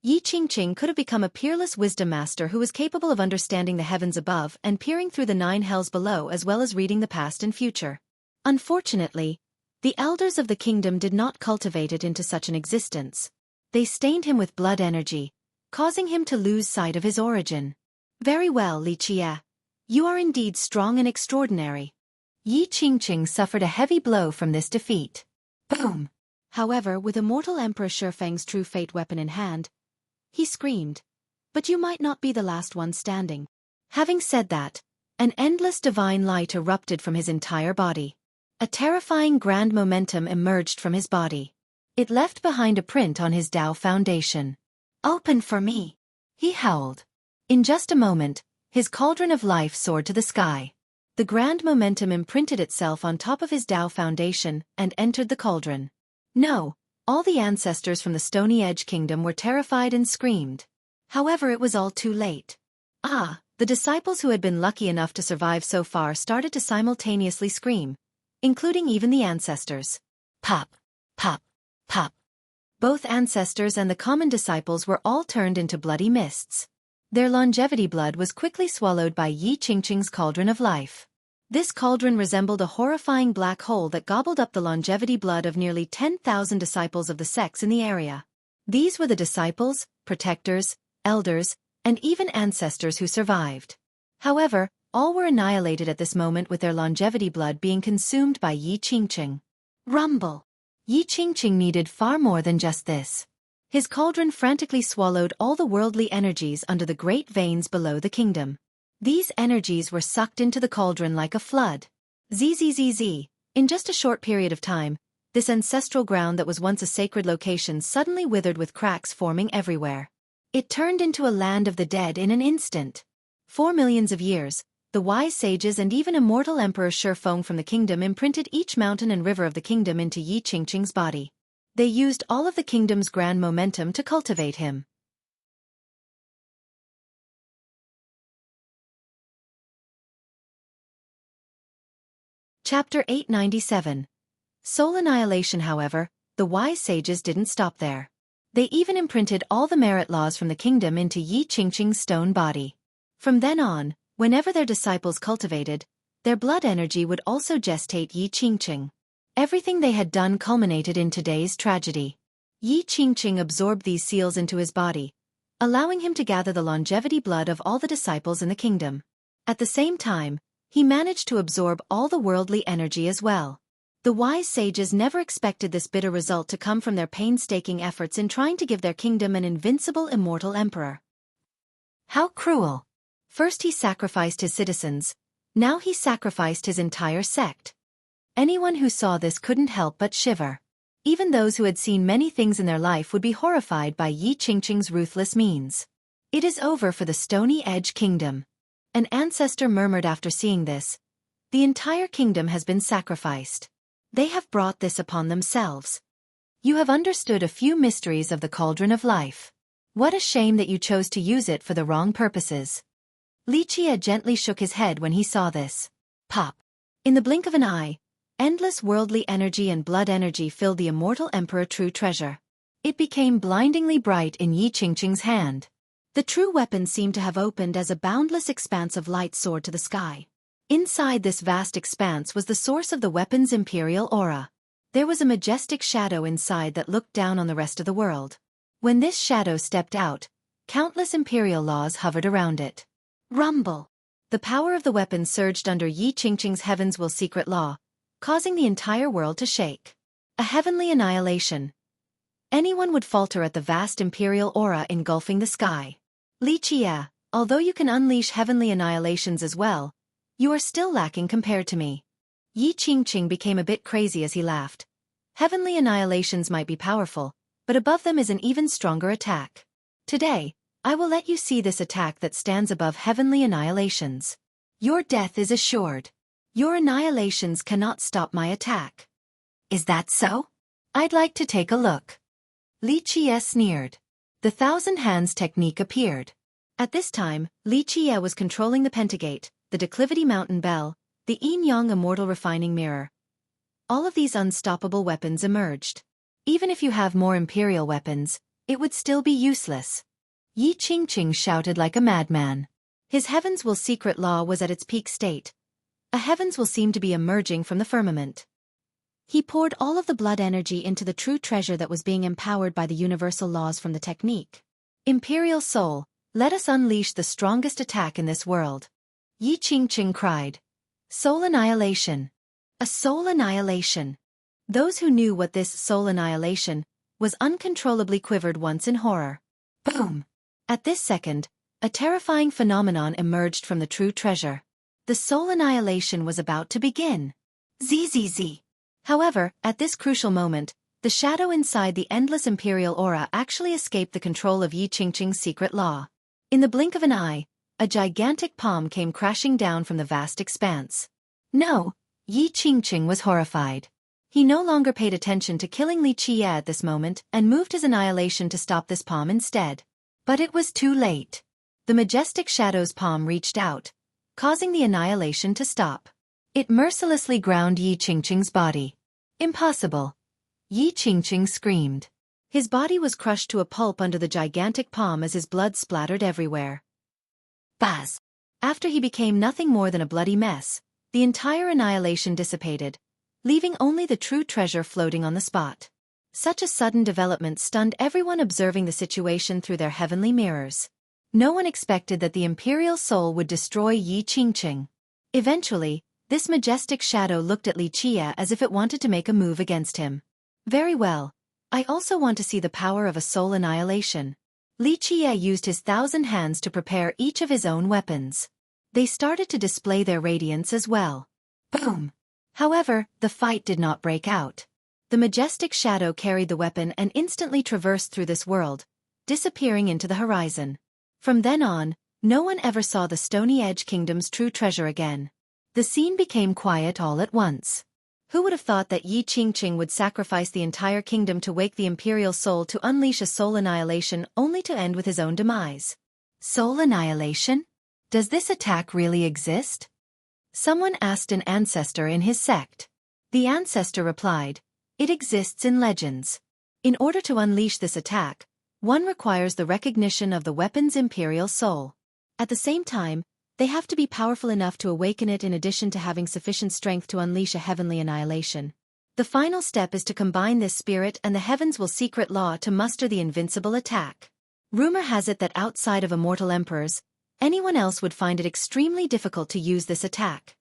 Yi Qingqing could have become a peerless wisdom master who was capable of understanding the heavens above and peering through the 9 hells below, as well as reading the past and future. Unfortunately, the elders of the kingdom did not cultivate it into such an existence. They stained him with blood energy, causing him to lose sight of his origin. Very well, Li Qie. You are indeed strong and extraordinary. Yi Qingqing suffered a heavy blow from this defeat. Boom! However, with Immortal Emperor Shifeng's true fate weapon in hand, he screamed, "But you might not be the last one standing." Having said that, an endless divine light erupted from his entire body. A terrifying grand momentum emerged from his body. It left behind a print on his Tao foundation. "Open for me," he howled. In just a moment, his cauldron of life soared to the sky. The grand momentum imprinted itself on top of his Tao foundation and entered the cauldron. No, all the ancestors from the Stony Edge Kingdom were terrified and screamed. However, it was all too late. The disciples who had been lucky enough to survive so far started to simultaneously scream, including even the ancestors. Pop, pop, pop. Both ancestors and the common disciples were all turned into bloody mists. Their longevity blood was quickly swallowed by Yi Qingqing's cauldron of life. This cauldron resembled a horrifying black hole that gobbled up the longevity blood of nearly 10,000 disciples of the sects in the area. These were the disciples, protectors, elders, and even ancestors who survived. However, all were annihilated at this moment, with their longevity blood being consumed by Yi Qingqing. Rumble! Yi Qingqing needed far more than just this. His cauldron frantically swallowed all the worldly energies under the great veins below the kingdom. These energies were sucked into the cauldron like a flood. Zzz. In just a short period of time, this ancestral ground that was once a sacred location suddenly withered, with cracks forming everywhere. It turned into a land of the dead in an instant. For millions of years, the wise sages and even immortal Emperor Shifeng from the kingdom imprinted each mountain and river of the kingdom into Yi Qingqing's body. They used all of the kingdom's grand momentum to cultivate him. Chapter 897. Soul Annihilation. However, the wise sages didn't stop there. They even imprinted all the merit laws from the kingdom into Yi Qingqing's stone body. From then on, whenever their disciples cultivated, their blood energy would also gestate Yi Qingqing. Everything they had done culminated in today's tragedy. Yi Qingqing absorbed these seals into his body, allowing him to gather the longevity blood of all the disciples in the kingdom. At the same time, he managed to absorb all the worldly energy as well. The wise sages never expected this bitter result to come from their painstaking efforts in trying to give their kingdom an invincible immortal emperor. How cruel! First he sacrificed his citizens, now he sacrificed his entire sect. Anyone who saw this couldn't help but shiver. Even those who had seen many things in their life would be horrified by Yi Qingqing's ruthless means. It is over for the Stony Edge Kingdom. An ancestor murmured after seeing this. The entire kingdom has been sacrificed. They have brought this upon themselves. You have understood a few mysteries of the cauldron of life. What a shame that you chose to use it for the wrong purposes. Li Qie gently shook his head when he saw this. Pop! In the blink of an eye, endless worldly energy and blood energy filled the immortal emperor true treasure. It became blindingly bright in Yi Qingqing's hand. The true weapon seemed to have opened as a boundless expanse of light soared to the sky. Inside this vast expanse was the source of the weapon's imperial aura. There was a majestic shadow inside that looked down on the rest of the world. When this shadow stepped out, countless imperial laws hovered around it. Rumble! The power of the weapon surged under Yi Qingqing's Heaven's Will secret law, causing the entire world to shake. A heavenly annihilation. Anyone would falter at the vast imperial aura engulfing the sky. Li Qie, although you can unleash heavenly annihilations as well, you are still lacking compared to me. Yi Qingqing became a bit crazy as he laughed. Heavenly annihilations might be powerful, but above them is an even stronger attack. Today, I will let you see this attack that stands above heavenly annihilations. Your death is assured. Your annihilations cannot stop my attack. Is that so? I'd like to take a look. Li Qie sneered. The Thousand Hands technique appeared. At this time, Li Qie was controlling the Pentagate, the Declivity Mountain Bell, the Yin-Yang Immortal Refining Mirror. All of these unstoppable weapons emerged. Even if you have more imperial weapons, it would still be useless. Yi Qingqing shouted like a madman. His heavens will secret law was at its peak state. A heavens will seem to be emerging from the firmament. He poured all of the blood energy into the true treasure that was being empowered by the universal laws from the technique. Imperial Soul, let us unleash the strongest attack in this world. Yi Qingqing cried. Soul annihilation. A soul annihilation. Those who knew what this soul annihilation was uncontrollably quivered once in horror. Boom! At this second, a terrifying phenomenon emerged from the true treasure. The soul annihilation was about to begin. Zzz. However, at this crucial moment, the shadow inside the endless imperial aura actually escaped the control of Yi Qingqing's secret law. In the blink of an eye, a gigantic palm came crashing down from the vast expanse. No, Yi Qingqing was horrified. He no longer paid attention to killing Li Qie at this moment and moved his annihilation to stop this palm instead. But it was too late. The majestic shadow's palm reached out, causing the annihilation to stop. It mercilessly ground Yi Qingqing's body. Impossible! Yi Qingqing screamed. His body was crushed to a pulp under the gigantic palm as his blood splattered everywhere. Buzz! After he became nothing more than a bloody mess, the entire annihilation dissipated, leaving only the true treasure floating on the spot. Such a sudden development stunned everyone observing the situation through their heavenly mirrors. No one expected that the Imperial Soul would destroy Yi Qingqing. Eventually, this majestic shadow looked at Li Qie as if it wanted to make a move against him. Very well. I also want to see the power of a soul annihilation. Li Qie used his 1,000 hands to prepare each of his own weapons. They started to display their radiance as well. Boom! However, the fight did not break out. The majestic shadow carried the weapon and instantly traversed through this world, disappearing into the horizon. From then on, no one ever saw the Stony Edge Kingdom's true treasure again. The scene became quiet all at once. Who would have thought that Yi Qingqing would sacrifice the entire kingdom to wake the Imperial Soul to unleash a soul annihilation only to end with his own demise? Soul annihilation? Does this attack really exist? Someone asked an ancestor in his sect. The ancestor replied, it exists in legends. In order to unleash this attack, one requires the recognition of the weapon's Imperial Soul. At the same time, they have to be powerful enough to awaken it in addition to having sufficient strength to unleash a heavenly annihilation. The final step is to combine this spirit and the heavens will secret law to muster the invincible attack. Rumor has it that outside of immortal emperors, anyone else would find it extremely difficult to use this attack.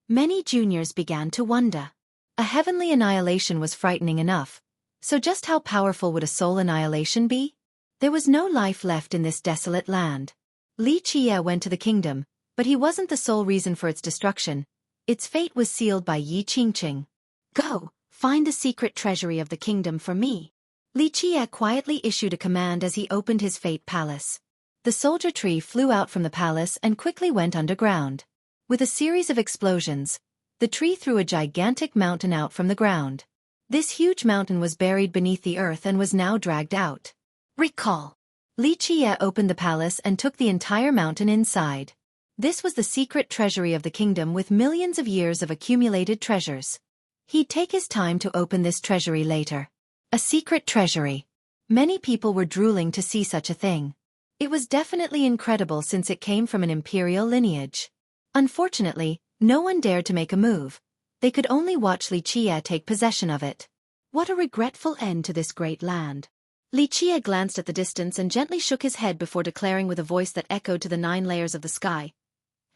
Many juniors began to wonder. A heavenly annihilation was frightening enough, so just how powerful would a soul annihilation be? There was no life left in this desolate land. Li Qie went to the kingdom, but he wasn't the sole reason for its destruction. Its fate was sealed by Yi Qingqing. Go, find the secret treasury of the kingdom for me. Li Qie quietly issued a command as he opened his fate palace. The soldier tree flew out from the palace and quickly went underground. With a series of explosions, the tree threw a gigantic mountain out from the ground. This huge mountain was buried beneath the earth and was now dragged out. Recall. Li Qie opened the palace and took the entire mountain inside. This was the secret treasury of the kingdom with millions of years of accumulated treasures. He'd take his time to open this treasury later. A secret treasury. Many people were drooling to see such a thing. It was definitely incredible since it came from an imperial lineage. Unfortunately, no one dared to make a move. They could only watch Li Qie take possession of it. What a regretful end to this great land. Li Qie glanced at the distance and gently shook his head before declaring with a voice that echoed to the 9 layers of the sky.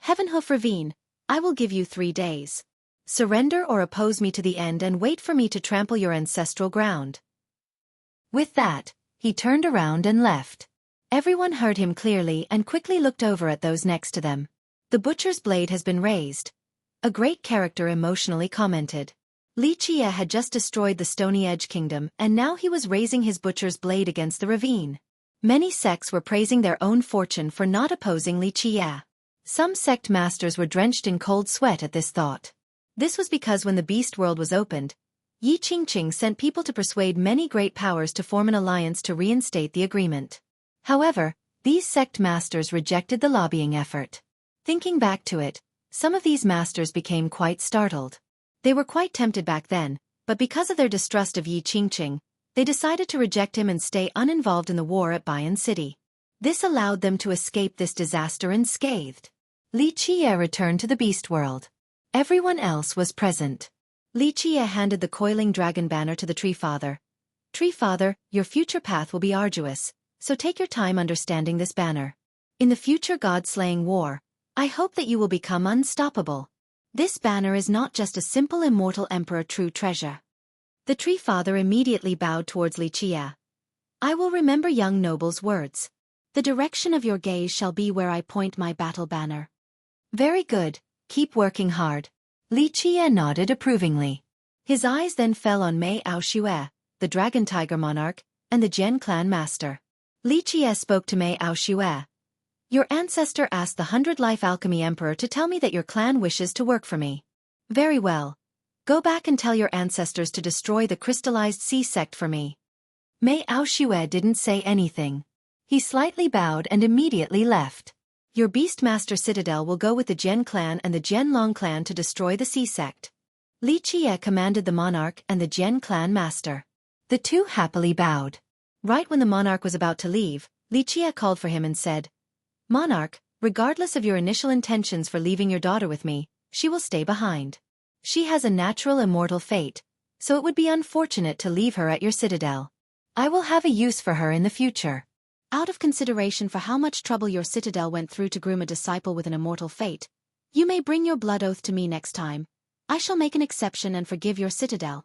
Heavenhoof Ravine, I will give you 3 days. Surrender or oppose me to the end and wait for me to trample your ancestral ground. With that, he turned around and left. Everyone heard him clearly and quickly looked over at those next to them. The butcher's blade has been raised. A great character emotionally commented. Li Qie had just destroyed the Stony Edge Kingdom and now he was raising his butcher's blade against the ravine. Many sects were praising their own fortune for not opposing Li Qie. Some sect masters were drenched in cold sweat at this thought. This was because when the beast world was opened, Yi Qingqing sent people to persuade many great powers to form an alliance to reinstate the agreement. However, these sect masters rejected the lobbying effort. Thinking back to it, some of these masters became quite startled. They were quite tempted back then, but because of their distrust of Yi Qingqing, They decided to reject him and stay uninvolved in the war at Bayan City. This allowed them to escape this disaster unscathed. Li Qie returned to the beast world. Everyone else was present. Li Qie handed the coiling dragon banner to the Tree Father. Tree Father, your future path will be arduous, so take your time understanding this banner. In the future god-slaying war, I hope that you will become unstoppable. This banner is not just a simple immortal emperor true treasure. The Tree Father immediately bowed towards Li Qie. I will remember young noble's words. The direction of your gaze shall be where I point my battle banner. Very good, keep working hard. Li Qie nodded approvingly. His eyes then fell on Mei Xueqi, the Dragon Tiger Monarch, and the Jian clan master. Li Qie spoke to Mei Xueqi. Your ancestor asked the 100-life alchemy emperor to tell me that your clan wishes to work for me. Very well. Go back and tell your ancestors to destroy the crystallized sea sect for me. Mei Xueqi didn't say anything. He slightly bowed and immediately left. Your Beastmaster Citadel will go with the Jian clan and the Jianlong clan to destroy the sea sect. Li Qie commanded the monarch and the Jian clan master. The two happily bowed. Right when the monarch was about to leave, Li Qie called for him and said, Monarch, regardless of your initial intentions for leaving your daughter with me, she will stay behind. She has a natural immortal fate, so it would be unfortunate to leave her at your citadel. I will have a use for her in the future. Out of consideration for how much trouble your citadel went through to groom a disciple with an immortal fate, you may bring your blood oath to me next time. I shall make an exception and forgive your citadel.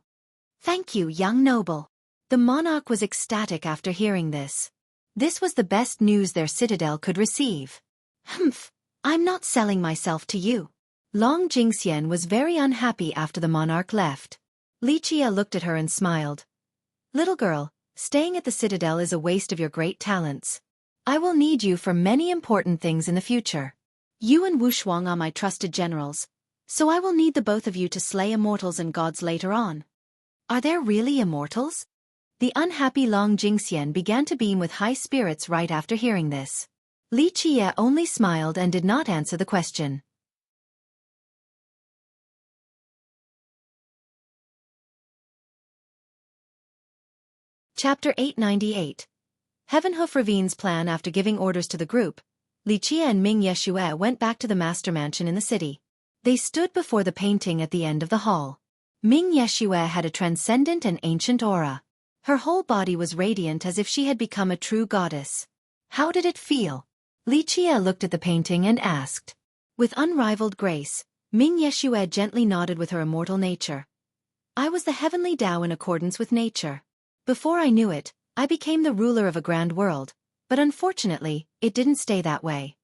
Thank you, young noble. The monarch was ecstatic after hearing this. This was the best news their citadel could receive. Humph, I'm not selling myself to you. Long Jingxian was very unhappy after the monarch left. Li Qie looked at her and smiled. Little girl, staying at the citadel is a waste of your great talents. I will need you for many important things in the future. You and Wu Shuang are my trusted generals, so I will need the both of you to slay immortals and gods later on. Are there really immortals? The unhappy Long Jingxian began to beam with high spirits right after hearing this. Li Qie only smiled and did not answer the question. Chapter 898. Heavenhoof Ravine's plan. After giving orders to the group, Li Qie and Ming Yeshue went back to the master mansion in the city. They stood before the painting at the end of the hall. Ming Yeshue had a transcendent and ancient aura. Her whole body was radiant as if she had become a true goddess. How did it feel? Li Qie looked at the painting and asked. With unrivaled grace, Ming Yeshue gently nodded with her immortal nature. I was the heavenly Tao in accordance with nature. Before I knew it, I became the ruler of a grand world, but unfortunately, it didn't stay that way.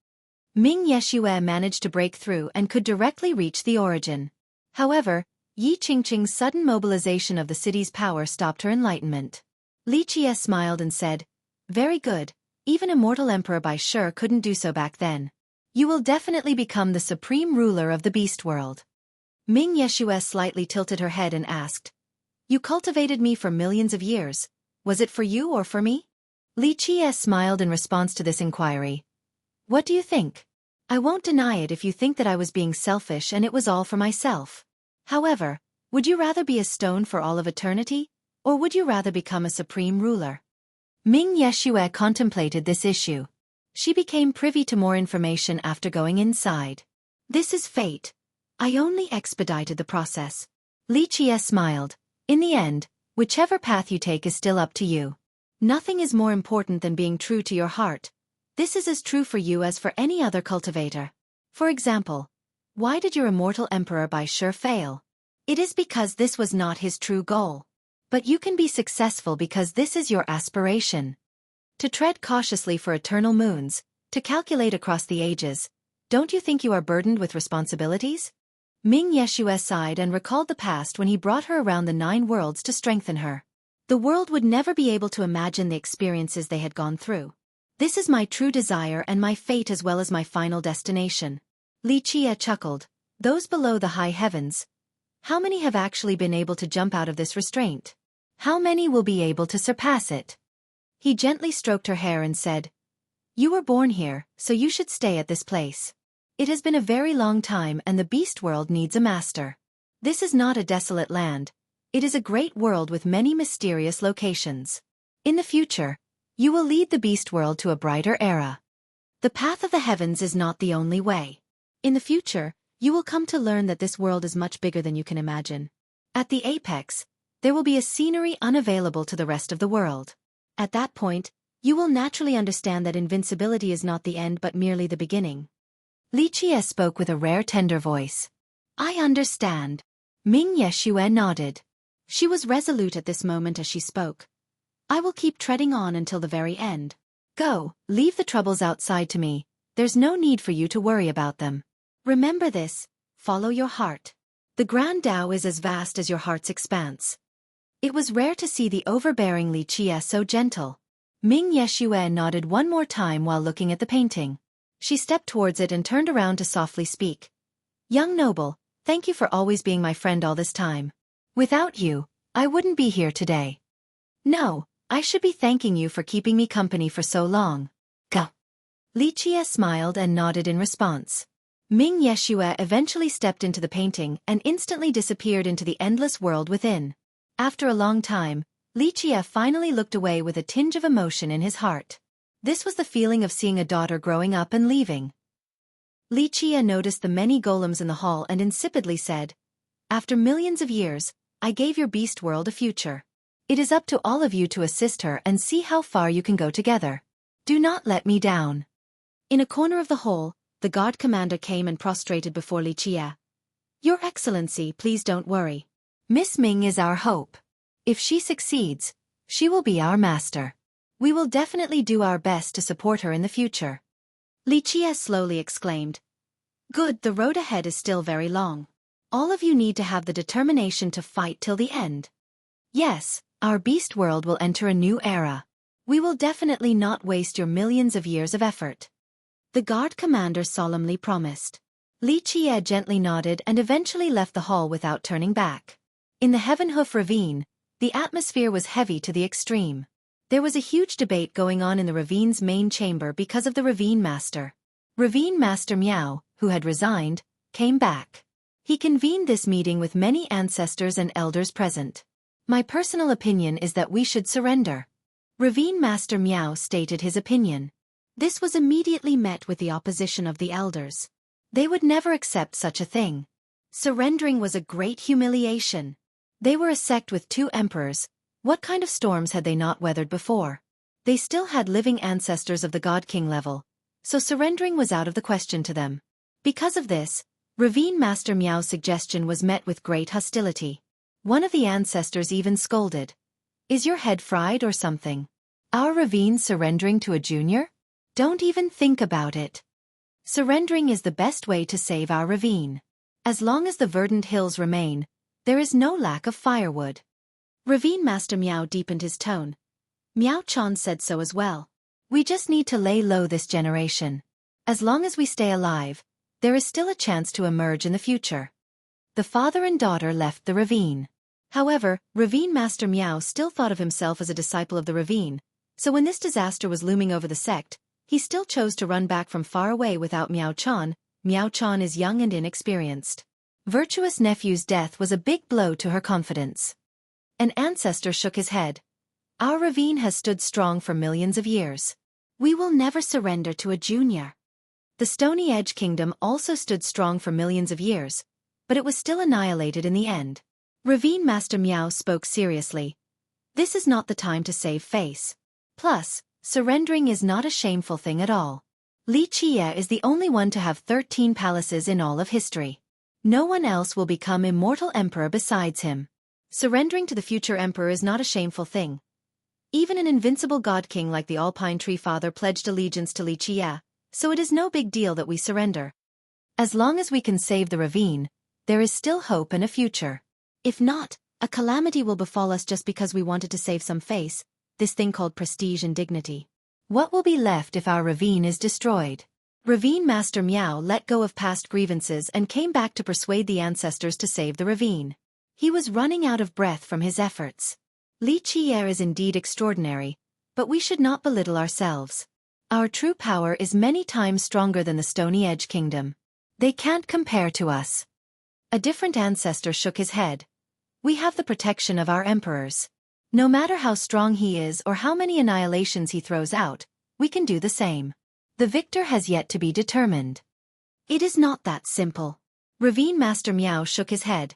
Ming Yeshue managed to break through and could directly reach the origin. However, Yi Qingqing's sudden mobilization of the city's power stopped her enlightenment. Li Qie smiled and said, Very good, even immortal Emperor Bai Shi couldn't do so back then. You will definitely become the supreme ruler of the beast world. Ming Yeshue slightly tilted her head and asked, You cultivated me for millions of years. Was it for you or for me? Li Qie smiled in response to this inquiry. What do you think? I won't deny it if you think that I was being selfish and it was all for myself. However, would you rather be a stone for all of eternity, or would you rather become a supreme ruler? Ming Yeshue contemplated this issue. She became privy to more information after going inside. This is fate. I only expedited the process. Li Qie smiled. In the end, whichever path you take is still up to you. Nothing is more important than being true to your heart. This is as true for you as for any other cultivator. For example, why did your immortal Emperor Bai Shi fail? It is because this was not his true goal. But you can be successful because this is your aspiration. To tread cautiously for eternal moons, to calculate across the ages, don't you think you are burdened with responsibilities? Ming Yeshue sighed and recalled the past when he brought her around the 9 worlds to strengthen her. The world would never be able to imagine the experiences they had gone through. This is my true desire and my fate as well as my final destination. Li Qie chuckled. Those below the high heavens. How many have actually been able to jump out of this restraint? How many will be able to surpass it? He gently stroked her hair and said, You were born here, so you should stay at this place. It has been a very long time and the beast world needs a master. This is not a desolate land. It is a great world with many mysterious locations. In the future, you will lead the beast world to a brighter era. The path of the heavens is not the only way. In the future, you will come to learn that this world is much bigger than you can imagine. At the apex, there will be a scenery unavailable to the rest of the world. At that point, you will naturally understand that invincibility is not the end but merely the beginning. Li Qie spoke with a rare tender voice. I understand. Ming Yexue nodded. She was resolute at this moment as she spoke. I will keep treading on until the very end. Go, leave the troubles outside to me. There's no need for you to worry about them. Remember this, follow your heart. The Grand Tao is as vast as your heart's expanse. It was rare to see the overbearing Li Qie so gentle. Ming Yexue nodded one more time while looking at the painting. She stepped towards it and turned around to softly speak. Young noble, thank you for always being my friend all this time. Without you, I wouldn't be here today. No, I should be thanking you for keeping me company for so long. Go. Li Qie smiled and nodded in response. Ming Yexue eventually stepped into the painting and instantly disappeared into the endless world within. After a long time, Li Qie finally looked away with a tinge of emotion in his heart. This was the feeling of seeing a daughter growing up and leaving. Li Qie noticed the many golems in the hall and insipidly said, After millions of years, I gave your beast world a future. It is up to all of you to assist her and see how far you can go together. Do not let me down. In a corner of the hall, the guard commander came and prostrated before Li Qie. Your Excellency, please don't worry. Miss Ming is our hope. If she succeeds, she will be our master. We will definitely do our best to support her in the future. Li Qie slowly exclaimed. Good, the road ahead is still very long. All of you need to have the determination to fight till the end. Yes, our beast world will enter a new era. We will definitely not waste your millions of years of effort. The guard commander solemnly promised. Li Qie gently nodded and eventually left the hall without turning back. In the Heavenhoof ravine, the atmosphere was heavy to the extreme. There was a huge debate going on in the ravine's main chamber because of the ravine master. Ravine Master Miao, who had resigned, came back. He convened this meeting with many ancestors and elders present. My personal opinion is that we should surrender. Ravine Master Miao stated his opinion. This was immediately met with the opposition of the elders. They would never accept such a thing. Surrendering was a great humiliation. They were a sect with 2 emperors. What kind of storms had they not weathered before? They still had living ancestors of the God King level, so surrendering was out of the question to them. Because of this, Ravine Master Miao's suggestion was met with great hostility. One of the ancestors even scolded. Is your head fried or something? Our ravine surrendering to a junior? Don't even think about it. Surrendering is the best way to save our ravine. As long as the verdant hills remain, there is no lack of firewood. Ravine Master Miao deepened his tone. Miao Chan said so as well. We just need to lay low this generation. As long as we stay alive, there is still a chance to emerge in the future. The father and daughter left the ravine. However, Ravine Master Miao still thought of himself as a disciple of the ravine, so when this disaster was looming over the sect, he still chose to run back from far away without Miao Chan. Miao Chan is young and inexperienced. Virtuous nephew's death was a big blow to her confidence. An ancestor shook his head. Our ravine has stood strong for millions of years. We will never surrender to a junior. The Stony Edge Kingdom also stood strong for millions of years, but it was still annihilated in the end. Ravine Master Miao spoke seriously. This is not the time to save face. Plus, surrendering is not a shameful thing at all. Li Qie is the only one to have 13 palaces in all of history. No one else will become immortal emperor besides him. Surrendering to the future emperor is not a shameful thing. Even an invincible god king like the Alpine Tree Father pledged allegiance to Li Qie, so it is no big deal that we surrender. As long as we can save the ravine, there is still hope and a future. If not, a calamity will befall us just because we wanted to save some face, this thing called prestige and dignity. What will be left if our ravine is destroyed? Ravine Master Miao let go of past grievances and came back to persuade the ancestors to save the ravine. He was running out of breath from his efforts. Li Qie is indeed extraordinary, but we should not belittle ourselves. Our true power is many times stronger than the Stony Edge Kingdom. They can't compare to us. A different ancestor shook his head. We have the protection of our emperors. No matter how strong he is or how many annihilations he throws out, we can do the same. The victor has yet to be determined. It is not that simple. Ravine Master Miao shook his head.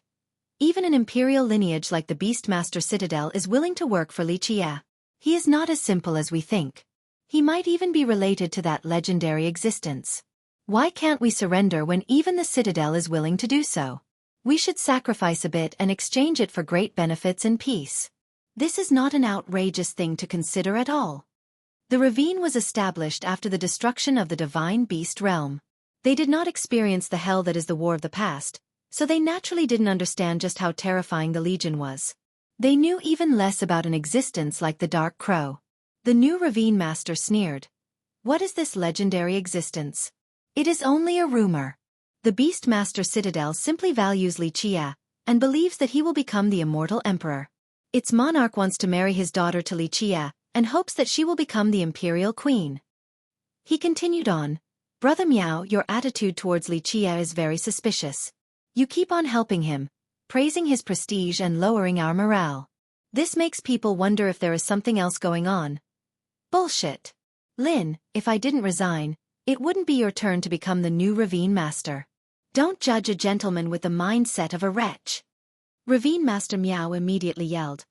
Even an imperial lineage like the Beastmaster Citadel is willing to work for Li Qie. He is not as simple as we think. He might even be related to that legendary existence. Why can't we surrender when even the Citadel is willing to do so? We should sacrifice a bit and exchange it for great benefits and peace. This is not an outrageous thing to consider at all. The ravine was established after the destruction of the divine beast realm. They did not experience the hell that is the war of the past, so they naturally didn't understand just how terrifying the Legion was. They knew even less about an existence like the Dark Crow. The new ravine master sneered. What is this legendary existence? It is only a rumor. The Beastmaster Citadel simply values Li Qie, and believes that he will become the immortal emperor. Its monarch wants to marry his daughter to Li Qie, and hopes that she will become the imperial queen. He continued on, Brother Miao, your attitude towards Li Qie is very suspicious. You keep on helping him, praising his prestige and lowering our morale. This makes people wonder if there is something else going on. Bullshit. Lin, if I didn't resign, it wouldn't be your turn to become the new ravine master. Don't judge a gentleman with the mindset of a wretch. Ravine Master Miao immediately yelled.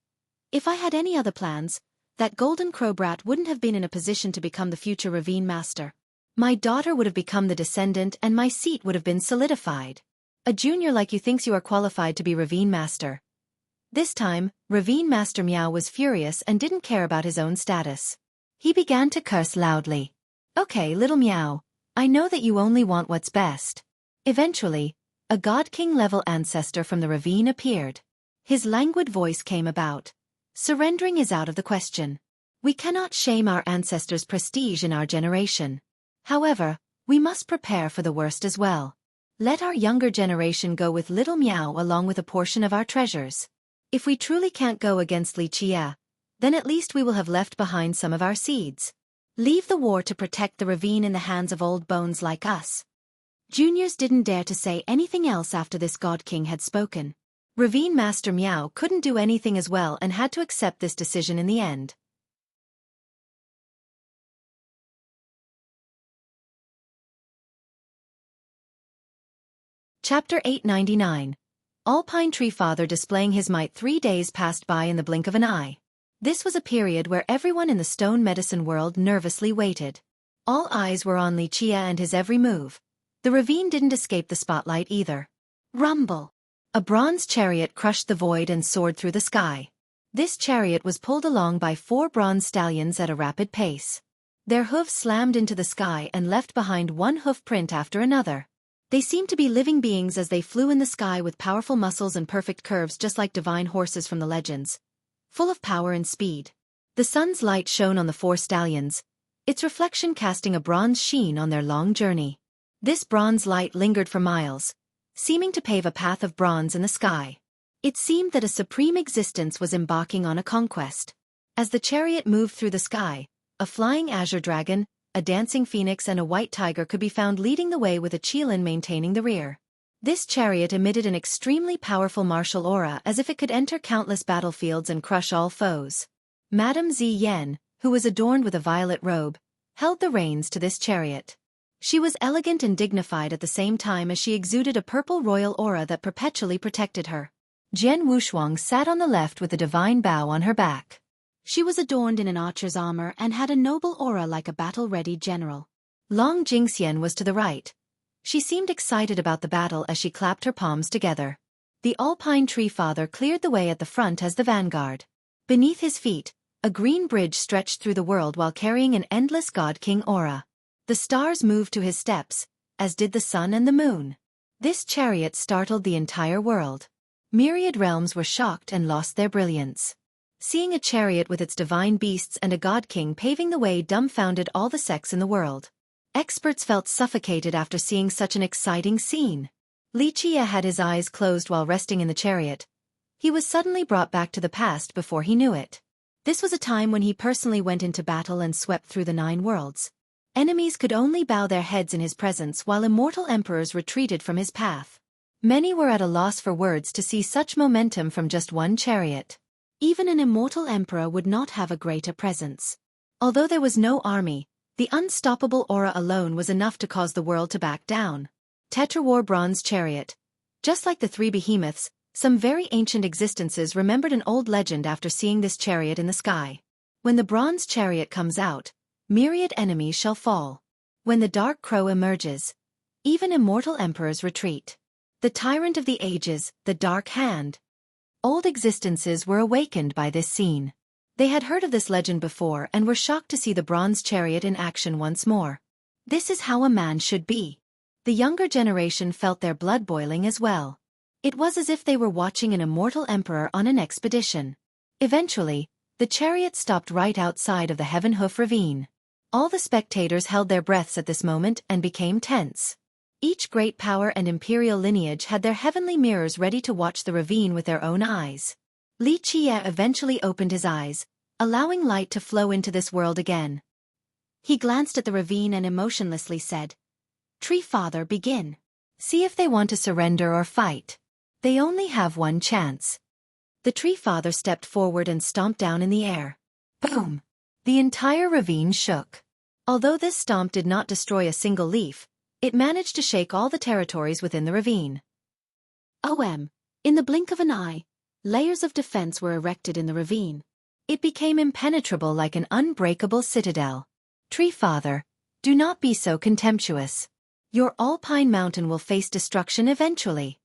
If I had any other plans, that golden crow brat wouldn't have been in a position to become the future ravine master. My daughter would have become the descendant and my seat would have been solidified. A junior like you thinks you are qualified to be ravine master. This time, Ravine Master Miao was furious and didn't care about his own status. He began to curse loudly. Okay, little Miao, I know that you only want what's best. Eventually, a God King level ancestor from the ravine appeared. His languid voice came about. Surrendering is out of the question. We cannot shame our ancestors' prestige in our generation. However, we must prepare for the worst as well. Let our younger generation go with little Miao along with a portion of our treasures. If we truly can't go against Li Qie, then at least we will have left behind some of our seeds. Leave the war to protect the ravine in the hands of old bones like us. Juniors didn't dare to say anything else after this God King had spoken. Ravine Master Miao couldn't do anything as well and had to accept this decision in the end. Chapter 899. Alpine Tree Father displaying his might. 3 days passed by in the blink of an eye. This was a period where everyone in the stone medicine world nervously waited. All eyes were on Li Qie and his every move. The ravine didn't escape the spotlight either. Rumble! A bronze chariot crushed the void and soared through the sky. This chariot was pulled along by 4 bronze stallions at a rapid pace. Their hooves slammed into the sky and left behind one hoof print after another. They seemed to be living beings as they flew in the sky with powerful muscles and perfect curves just like divine horses from the legends. Full of power and speed. The sun's light shone on the 4 stallions, its reflection casting a bronze sheen on their long journey. This bronze light lingered for miles, seeming to pave a path of bronze in the sky. It seemed that a supreme existence was embarking on a conquest. As the chariot moved through the sky, a flying azure dragon, a dancing phoenix and a white tiger could be found leading the way with a Qilin maintaining the rear. This chariot emitted an extremely powerful martial aura as if it could enter countless battlefields and crush all foes. Madame Zi Yan, who was adorned with a violet robe, held the reins to this chariot. She was elegant and dignified at the same time as she exuded a purple royal aura that perpetually protected her. Jian Wushuang sat on the left with a divine bow on her back. She was adorned in an archer's armor and had a noble aura like a battle-ready general. Long Jingxian was to the right. She seemed excited about the battle as she clapped her palms together. The Alpine Tree Father cleared the way at the front as the vanguard. Beneath his feet, a green bridge stretched through the world while carrying an endless God King aura. The stars moved to his steps, as did the sun and the moon. This chariot startled the entire world. Myriad realms were shocked and lost their brilliance. Seeing a chariot with its divine beasts and a God King paving the way dumbfounded all the sects in the world. Experts felt suffocated after seeing such an exciting scene. Li Qie had his eyes closed while resting in the chariot. He was suddenly brought back to the past before he knew it. This was a time when he personally went into battle and swept through the 9 worlds. Enemies could only bow their heads in his presence while immortal emperors retreated from his path. Many were at a loss for words to see such momentum from just one chariot. Even an immortal emperor would not have a greater presence. Although there was no army, the unstoppable aura alone was enough to cause the world to back down. Tetrawar bronze chariot. Just like the three behemoths, some very ancient existences remembered an old legend after seeing this chariot in the sky. When the bronze chariot comes out, myriad enemies shall fall. When the dark crow emerges, even immortal emperors retreat. The tyrant of the ages, the dark hand. Old existences were awakened by this scene. They had heard of this legend before and were shocked to see the bronze chariot in action once more. This is how a man should be. The younger generation felt their blood boiling as well. It was as if they were watching an immortal emperor on an expedition. Eventually, the chariot stopped right outside of the Heaven Hoof ravine. All the spectators held their breaths at this moment and became tense. Each great power and imperial lineage had their heavenly mirrors ready to watch the ravine with their own eyes. Li Qie eventually opened his eyes, allowing light to flow into this world again. He glanced at the ravine and emotionlessly said, "Tree Father, begin. See if they want to surrender or fight. They only have one chance." The Tree Father stepped forward and stomped down in the air. Boom! The entire ravine shook. Although this stomp did not destroy a single leaf, it managed to shake all the territories within the ravine. In the blink of an eye, layers of defense were erected in the ravine. It became impenetrable like an unbreakable citadel. Tree Father, do not be so contemptuous. Your Alpine Mountain will face destruction eventually.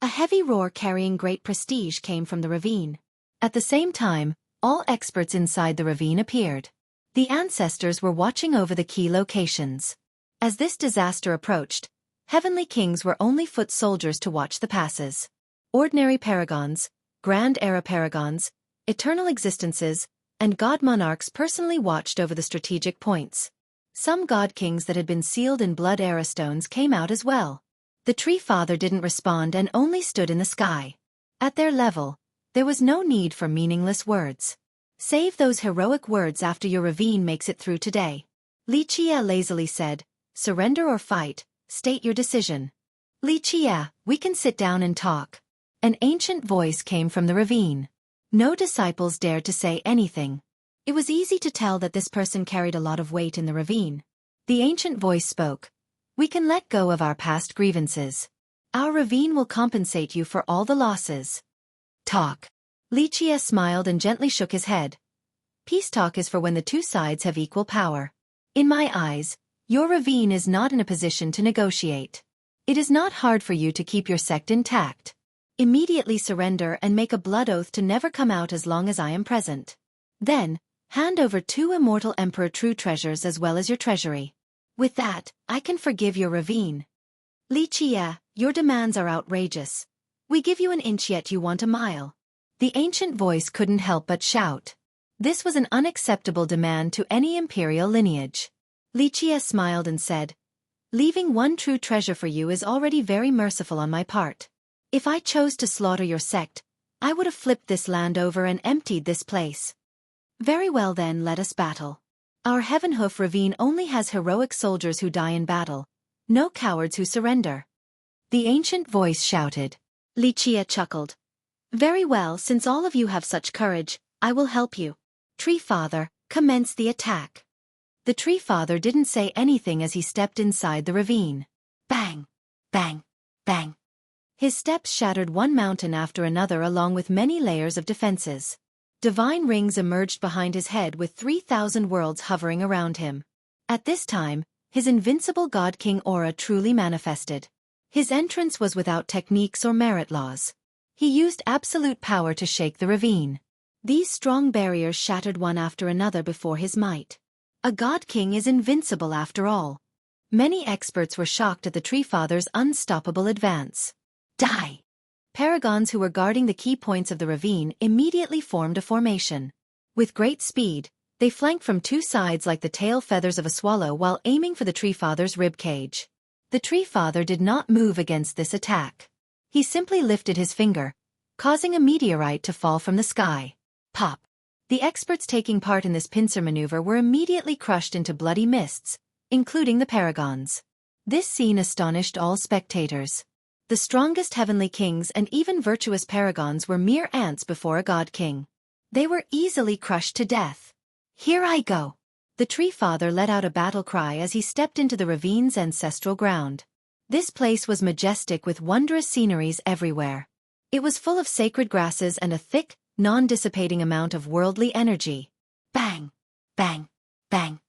A heavy roar carrying great prestige came from the ravine. At the same time, all experts inside the ravine appeared. The ancestors were watching over the key locations. As this disaster approached, heavenly kings were only foot soldiers to watch the passes. Ordinary paragons, grand era paragons, eternal existences, and god monarchs personally watched over the strategic points. Some god kings that had been sealed in blood era stones came out as well. The Tree Father didn't respond and only stood in the sky. At their level, there was no need for meaningless words. Save those heroic words after your ravine makes it through today. Li Qie lazily said, "Surrender or fight, state your decision." "Li Qie, we can sit down and talk." An ancient voice came from the ravine. No disciples dared to say anything. It was easy to tell that this person carried a lot of weight in the ravine. The ancient voice spoke. "We can let go of our past grievances. Our ravine will compensate you for all the losses." "Talk." Li Qie smiled and gently shook his head. "Peace talk is for when the two sides have equal power. In my eyes, your ravine is not in a position to negotiate. It is not hard for you to keep your sect intact. Immediately surrender and make a blood oath to never come out as long as I am present. Then, hand over 2 immortal emperor true treasures as well as your treasury. With that, I can forgive your ravine." "Li Qie, your demands are outrageous. We give you an inch yet you want a mile." The ancient voice couldn't help but shout. This was an unacceptable demand to any imperial lineage. Li Qie smiled and said, "Leaving 1 true treasure for you is already very merciful on my part. If I chose to slaughter your sect, I would have flipped this land over and emptied this place." "Very well then, let us battle. Our Heaven Hoof ravine only has heroic soldiers who die in battle, no cowards who surrender." The ancient voice shouted. Li Qie chuckled. "Very well, since all of you have such courage, I will help you. Tree Father, commence the attack." The Tree Father didn't say anything as he stepped inside the ravine. Bang! Bang! Bang! His steps shattered one mountain after another along with many layers of defenses. Divine rings emerged behind his head with 3,000 worlds hovering around him. At this time, his invincible God King aura truly manifested. His entrance was without techniques or merit laws. He used absolute power to shake the ravine. These strong barriers shattered one after another before his might. A God King is invincible after all. Many experts were shocked at the Tree Father's unstoppable advance. Die! Paragons who were guarding the key points of the ravine immediately formed a formation. With great speed, they flanked from 2 sides like the tail feathers of a swallow while aiming for the Tree Father's ribcage. The Tree Father did not move against this attack. He simply lifted his finger, causing a meteorite to fall from the sky. Pop! The experts taking part in this pincer maneuver were immediately crushed into bloody mists, including the paragons. This scene astonished all spectators. The strongest heavenly kings and even virtuous paragons were mere ants before a god king. They were easily crushed to death. "Here I go." The Tree Father let out a battle cry as he stepped into the ravine's ancestral ground. This place was majestic with wondrous sceneries everywhere. It was full of sacred grasses and a thick, non-dissipating amount of worldly energy. Bang! Bang! Bang!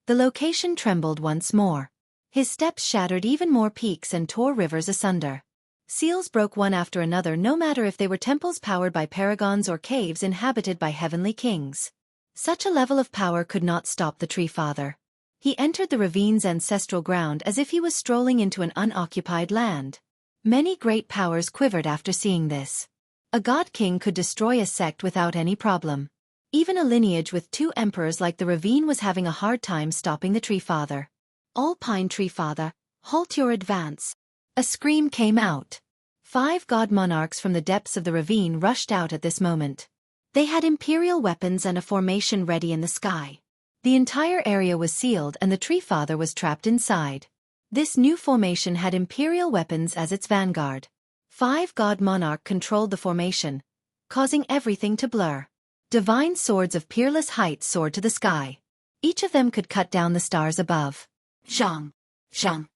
The location trembled once more. His steps shattered even more peaks and tore rivers asunder. Seals broke one after another, no matter if they were temples powered by paragons or caves inhabited by heavenly kings. Such a level of power could not stop the Tree Father. He entered the ravine's ancestral ground as if he was strolling into an unoccupied land. Many great powers quivered after seeing this. A god king could destroy a sect without any problem. Even a lineage with 2 emperors like the ravine was having a hard time stopping the Tree Father. "Alpine Tree Father, halt your advance." A scream came out. 5 god monarchs from the depths of the ravine rushed out at this moment. They had imperial weapons and a formation ready in the sky. The entire area was sealed and the Tree Father was trapped inside. This new formation had imperial weapons as its vanguard. 5 god monarch controlled the formation, causing everything to blur. Divine swords of peerless height soared to the sky. Each of them could cut down the stars above. Zhang! Zhang!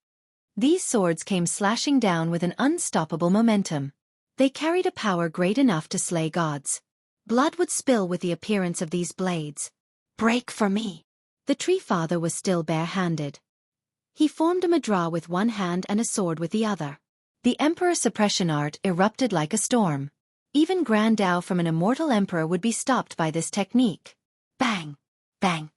These swords came slashing down with an unstoppable momentum. They carried a power great enough to slay gods. Blood would spill with the appearance of these blades. "Break for me." The Tree Father was still bare-handed. He formed a mudra with one hand and a sword with the other. The Emperor suppression art erupted like a storm. Even Grand Dao from an immortal emperor would be stopped by this technique. Bang! Bang!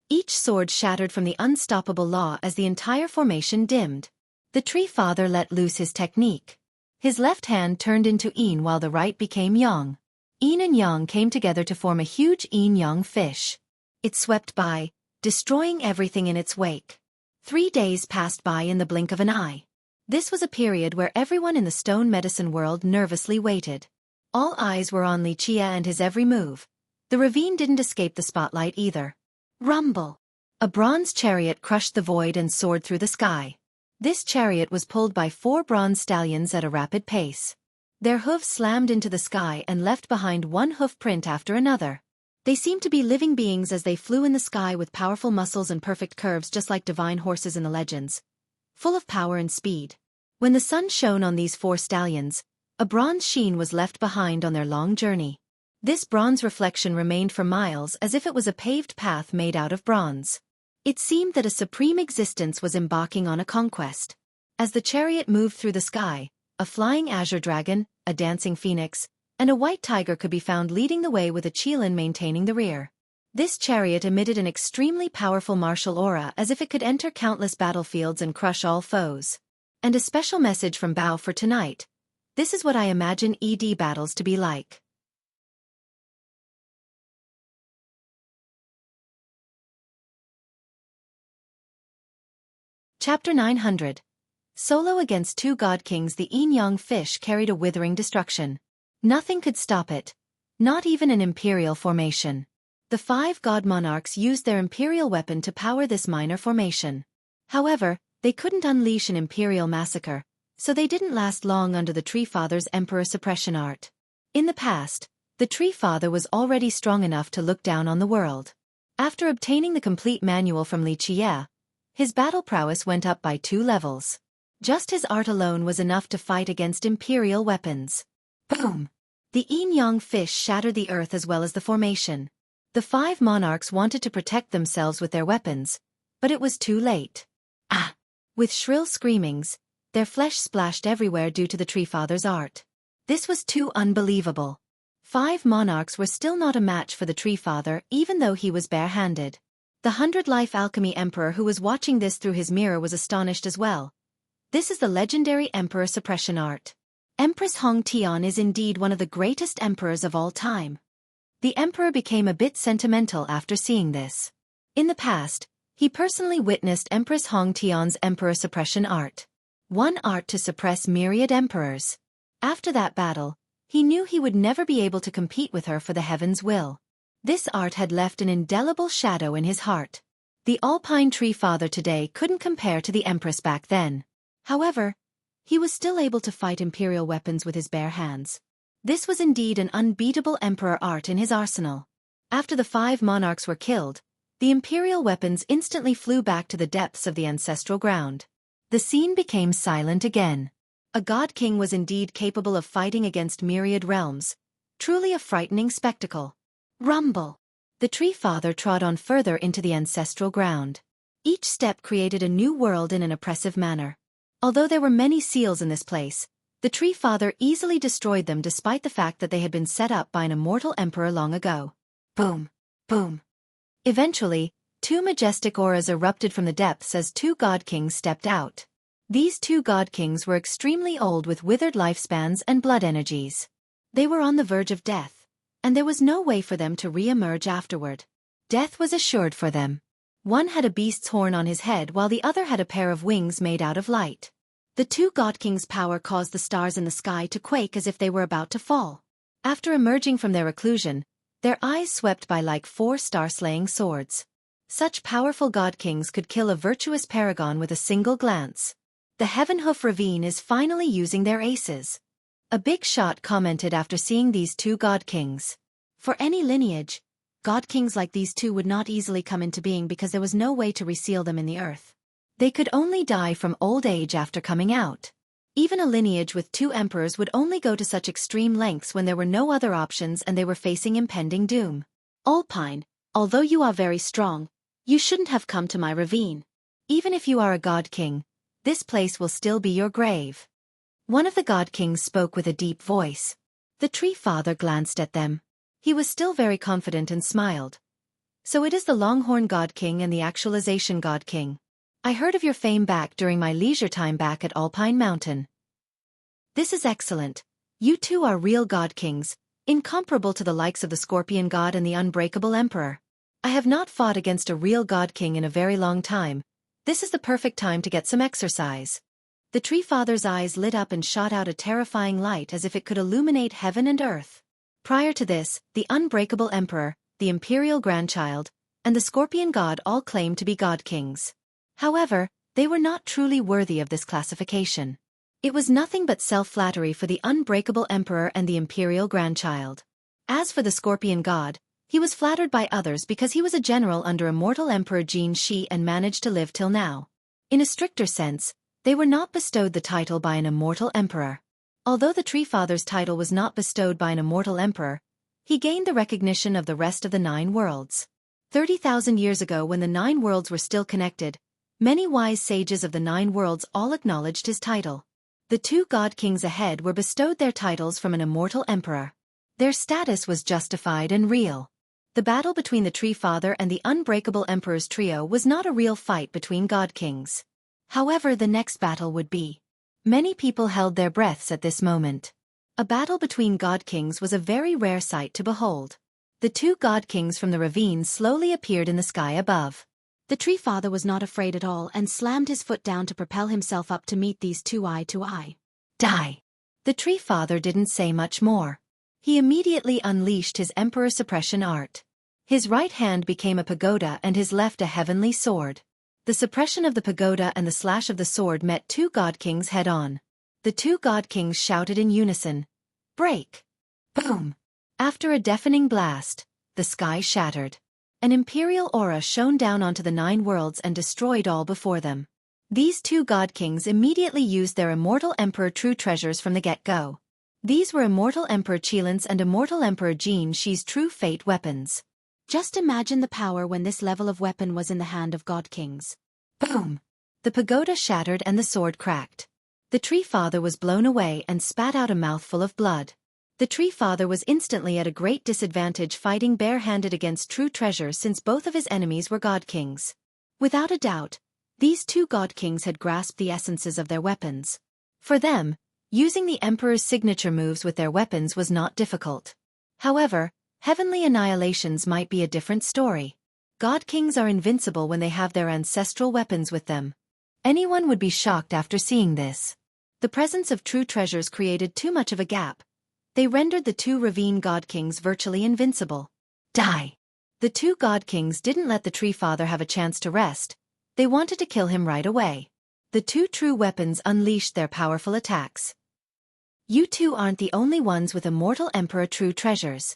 Each sword shattered from the unstoppable law as the entire formation dimmed. The Tree Father let loose his technique. His left hand turned into yin while the right became yang. Yin and yang came together to form a huge yin-yang fish. It swept by, destroying everything in its wake. 3 days passed by in the blink of an eye. This was a period where everyone in the stone medicine world nervously waited. All eyes were on Li Chia and his every move. The ravine didn't escape the spotlight either. Rumble! A bronze chariot crushed the void and soared through the sky. This chariot was pulled by 4 bronze stallions at a rapid pace. Their hooves slammed into the sky and left behind one hoof print after another. They seemed to be living beings as they flew in the sky with powerful muscles and perfect curves just like divine horses in the legends. Full of power and speed. When the sun shone on these 4 stallions, a bronze sheen was left behind on their long journey. This bronze reflection remained for miles as if it was a paved path made out of bronze. It seemed that a supreme existence was embarking on a conquest. As the chariot moved through the sky, a flying azure dragon, a dancing phoenix, and a white tiger could be found leading the way with a qilin maintaining the rear. This chariot emitted an extremely powerful martial aura as if it could enter countless battlefields and crush all foes. And a special message from Bao for tonight. This is what I imagine ED battles to be like. Chapter 900. Solo against 2 god kings. The yin-yang fish carried a withering destruction. Nothing could stop it. Not even an imperial formation. The 5 god monarchs used their imperial weapon to power this minor formation. However, they couldn't unleash an imperial massacre, so they didn't last long under the Tree Father's emperor suppression art. In the past, the Tree Father was already strong enough to look down on the world. After obtaining the complete manual from Li Chia, his battle prowess went up by 2 levels. Just his art alone was enough to fight against imperial weapons. Boom! The yin-yang fish shattered the earth as well as the formation. The 5 monarchs wanted to protect themselves with their weapons, but it was too late. Ah! With shrill screamings, their flesh splashed everywhere due to the Tree Father's art. This was too unbelievable. 5 monarchs were still not a match for the Tree Father even though he was bare-handed. The 100-life alchemy emperor who was watching this through his mirror was astonished as well. This is the legendary emperor suppression art. Empress Hong Tian is indeed one of the greatest emperors of all time. The emperor became a bit sentimental after seeing this. In the past, he personally witnessed Empress Hong Tian's emperor suppression art. One art to suppress myriad emperors. After that battle, he knew he would never be able to compete with her for the heaven's will. This art had left an indelible shadow in his heart. The Alpine Tree Father today couldn't compare to the Empress back then. However, he was still able to fight imperial weapons with his bare hands. This was indeed an unbeatable emperor art in his arsenal. After the 5 monarchs were killed, the imperial weapons instantly flew back to the depths of the ancestral ground. The scene became silent again. A god king was indeed capable of fighting against myriad realms. Truly a frightening spectacle. Rumble! The Tree Father trod on further into the ancestral ground. Each step created a new world in an oppressive manner. Although there were many seals in this place, the Tree Father easily destroyed them despite the fact that they had been set up by an immortal emperor long ago. Boom! Boom! Eventually, 2 majestic auras erupted from the depths as 2 god kings stepped out. These 2 god kings were extremely old with withered lifespans and blood energies. They were on the verge of death, and there was no way for them to re-emerge afterward. Death was assured for them. One had a beast's horn on his head while the other had a pair of wings made out of light. The 2 god kings' power caused the stars in the sky to quake as if they were about to fall. After emerging from their reclusion, their eyes swept by like 4 star-slaying swords. Such powerful god kings could kill a virtuous paragon with a single glance. The Heavenhoof Ravine is finally using their aces. A big shot commented after seeing these 2 god kings. For any lineage, god kings like these 2 would not easily come into being because there was no way to reseal them in the earth. They could only die from old age after coming out. Even a lineage with 2 emperors would only go to such extreme lengths when there were no other options and they were facing impending doom. Alpine, although you are very strong, you shouldn't have come to my ravine. Even if you are a god king, this place will still be your grave. One of the god kings spoke with a deep voice. The Tree Father glanced at them. He was still very confident and smiled. So it is the Longhorn God King and the Actualization God King. I heard of your fame back during my leisure time back at Alpine Mountain. This is excellent. You 2 are real god kings, incomparable to the likes of the Scorpion God and the Unbreakable Emperor. I have not fought against a real god king in a very long time. This is the perfect time to get some exercise. The Tree Father's eyes lit up and shot out a terrifying light as if it could illuminate heaven and earth. Prior to this, the Unbreakable Emperor, the Imperial Grandchild, and the Scorpion God all claimed to be god kings. However, they were not truly worthy of this classification. It was nothing but self-flattery for the Unbreakable Emperor and the Imperial Grandchild. As for the Scorpion God, he was flattered by others because he was a general under Immortal Emperor Xueqi and managed to live till now. In a stricter sense, they were not bestowed the title by an immortal emperor. Although the Tree Father's title was not bestowed by an immortal emperor, he gained the recognition of the rest of the 9 worlds. 30,000 years ago when the 9 worlds were still connected, many wise sages of the 9 worlds all acknowledged his title. The 2 god kings ahead were bestowed their titles from an immortal emperor. Their status was justified and real. The battle between the Tree Father and the Unbreakable Emperor's trio was not a real fight between god kings. However, the next battle would be. Many people held their breaths at this moment. A battle between god kings was a very rare sight to behold. The 2 god kings from the ravine slowly appeared in the sky above. The Tree Father was not afraid at all and slammed his foot down to propel himself up to meet these 2 eye to eye. Die! The Tree Father didn't say much more. He immediately unleashed his Emperor Suppression art. His right hand became a pagoda and his left a heavenly sword. The suppression of the pagoda and the slash of the sword met 2 god kings head-on. The 2 god kings shouted in unison. Break! Boom! After a deafening blast, the sky shattered. An imperial aura shone down onto the 9 worlds and destroyed all before them. These 2 god kings immediately used their Immortal Emperor true treasures from the get-go. These were Immortal Emperor Qilin's and Immortal Emperor Xueqi's true fate weapons. Just imagine the power when this level of weapon was in the hand of god kings. Boom! The pagoda shattered and the sword cracked. The Tree Father was blown away and spat out a mouthful of blood. The Tree Father was instantly at a great disadvantage fighting bare-handed against true treasure since both of his enemies were god kings. Without a doubt, these 2 god kings had grasped the essences of their weapons. For them, using the Emperor's signature moves with their weapons was not difficult. However, heavenly annihilations might be a different story. God kings are invincible when they have their ancestral weapons with them. Anyone would be shocked after seeing this. The presence of true treasures created too much of a gap. They rendered the 2 ravine god kings virtually invincible. Die! The 2 god kings didn't let the Tree Father have a chance to rest. They wanted to kill him right away. The two true weapons unleashed their powerful attacks. You two aren't the only ones with immortal Emperor true treasures.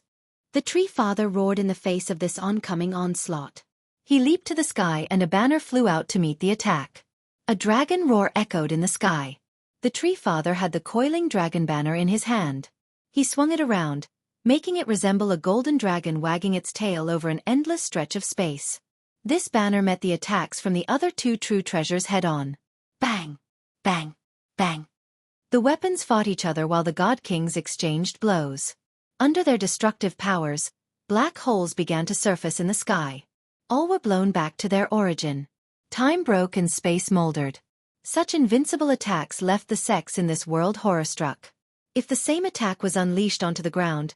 The Tree Father roared in the face of this oncoming onslaught. He leaped to the sky and a banner flew out to meet the attack. A dragon roar echoed in the sky. The Tree Father had the coiling dragon banner in his hand. He swung it around, making it resemble a golden dragon wagging its tail over an endless stretch of space. This banner met the attacks from the other two true treasures head-on. Bang! Bang! Bang! The weapons fought each other while the God Kings exchanged blows. Under their destructive powers, black holes began to surface in the sky. All were blown back to their origin. Time broke and space moldered. Such invincible attacks left the sex in this world horror-struck. If the same attack was unleashed onto the ground,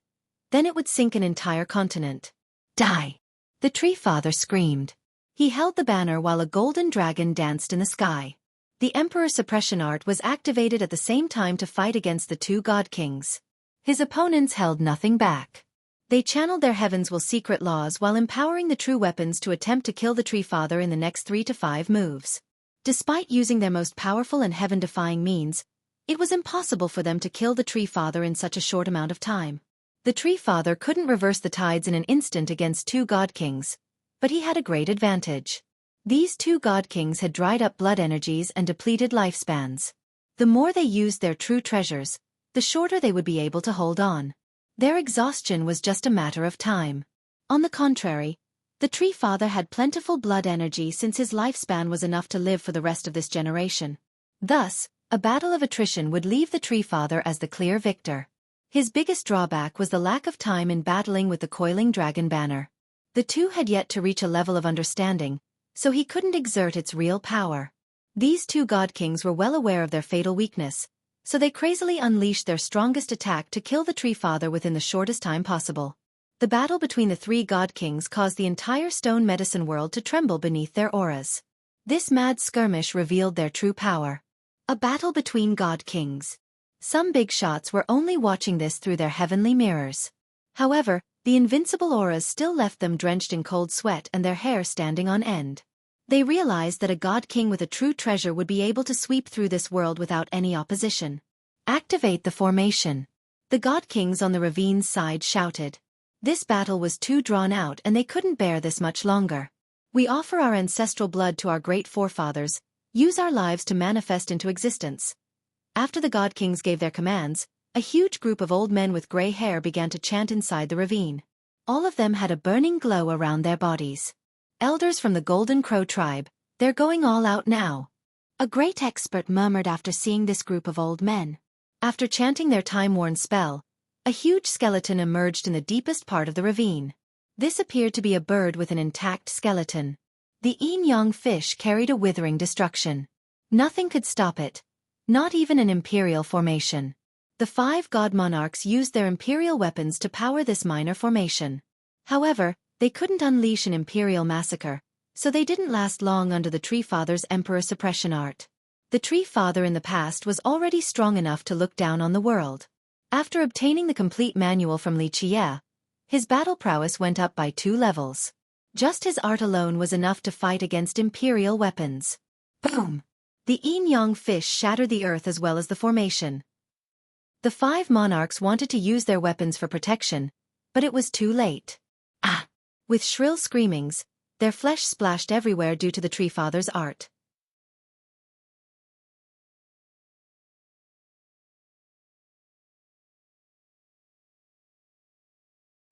then it would sink an entire continent. Die! The Tree Father screamed. He held the banner while a golden dragon danced in the sky. The Emperor's suppression art was activated at the same time to fight against the two God Kings. His opponents held nothing back. They channeled their heavens will secret laws while empowering the true weapons to attempt to kill the Tree Father in the next 3 to 5 moves. Despite using their most powerful and heaven-defying means, it was impossible for them to kill the Tree Father in such a short amount of time. The Tree Father couldn't reverse the tides in an instant against two God Kings, but he had a great advantage. These two God Kings had dried up blood energies and depleted lifespans. The more they used their true treasures, the shorter they would be able to hold on. Their exhaustion was just a matter of time. On the contrary, the Tree Father had plentiful blood energy since his lifespan was enough to live for the rest of this generation. Thus, a battle of attrition would leave the Tree Father as the clear victor. His biggest drawback was the lack of time in battling with the coiling dragon banner. The two had yet to reach a level of understanding, so he couldn't exert its real power. These two God Kings were well aware of their fatal weakness, so they crazily unleashed their strongest attack to kill the Tree Father within the shortest time possible. The battle between the three God Kings caused the entire stone medicine world to tremble beneath their auras. This mad skirmish revealed their true power. A battle between God Kings. Some big shots were only watching this through their heavenly mirrors. However, the invincible auras still left them drenched in cold sweat and their hair standing on end. They realized that a God King with a true treasure would be able to sweep through this world without any opposition. Activate the formation. The God Kings on the ravine's side shouted. This battle was too drawn out and they couldn't bear this much longer. We offer our ancestral blood to our great forefathers, use our lives to manifest into existence. After the God Kings gave their commands, a huge group of old men with gray hair began to chant inside the ravine. All of them had a burning glow around their bodies. Elders from the Golden Crow tribe, they're going all out now. A great expert murmured after seeing this group of old men. After chanting their time-worn spell, a huge skeleton emerged in the deepest part of the ravine. This appeared to be a bird with an intact skeleton. The yin-yang fish carried a withering destruction. Nothing could stop it, not even an imperial formation. The 5 god monarchs used their imperial weapons to power this minor formation. However, they couldn't unleash an imperial massacre, so they didn't last long under the Tree Father's emperor suppression art. The Tree Father in the past was already strong enough to look down on the world. After obtaining the complete manual from Li Qie, his battle prowess went up by 2 levels. Just his art alone was enough to fight against imperial weapons. Boom! The yin-yang fish shattered the earth as well as the formation. The 5 monarchs wanted to use their weapons for protection, but it was too late. Ah! With shrill screamings, their flesh splashed everywhere due to the Tree Father's art.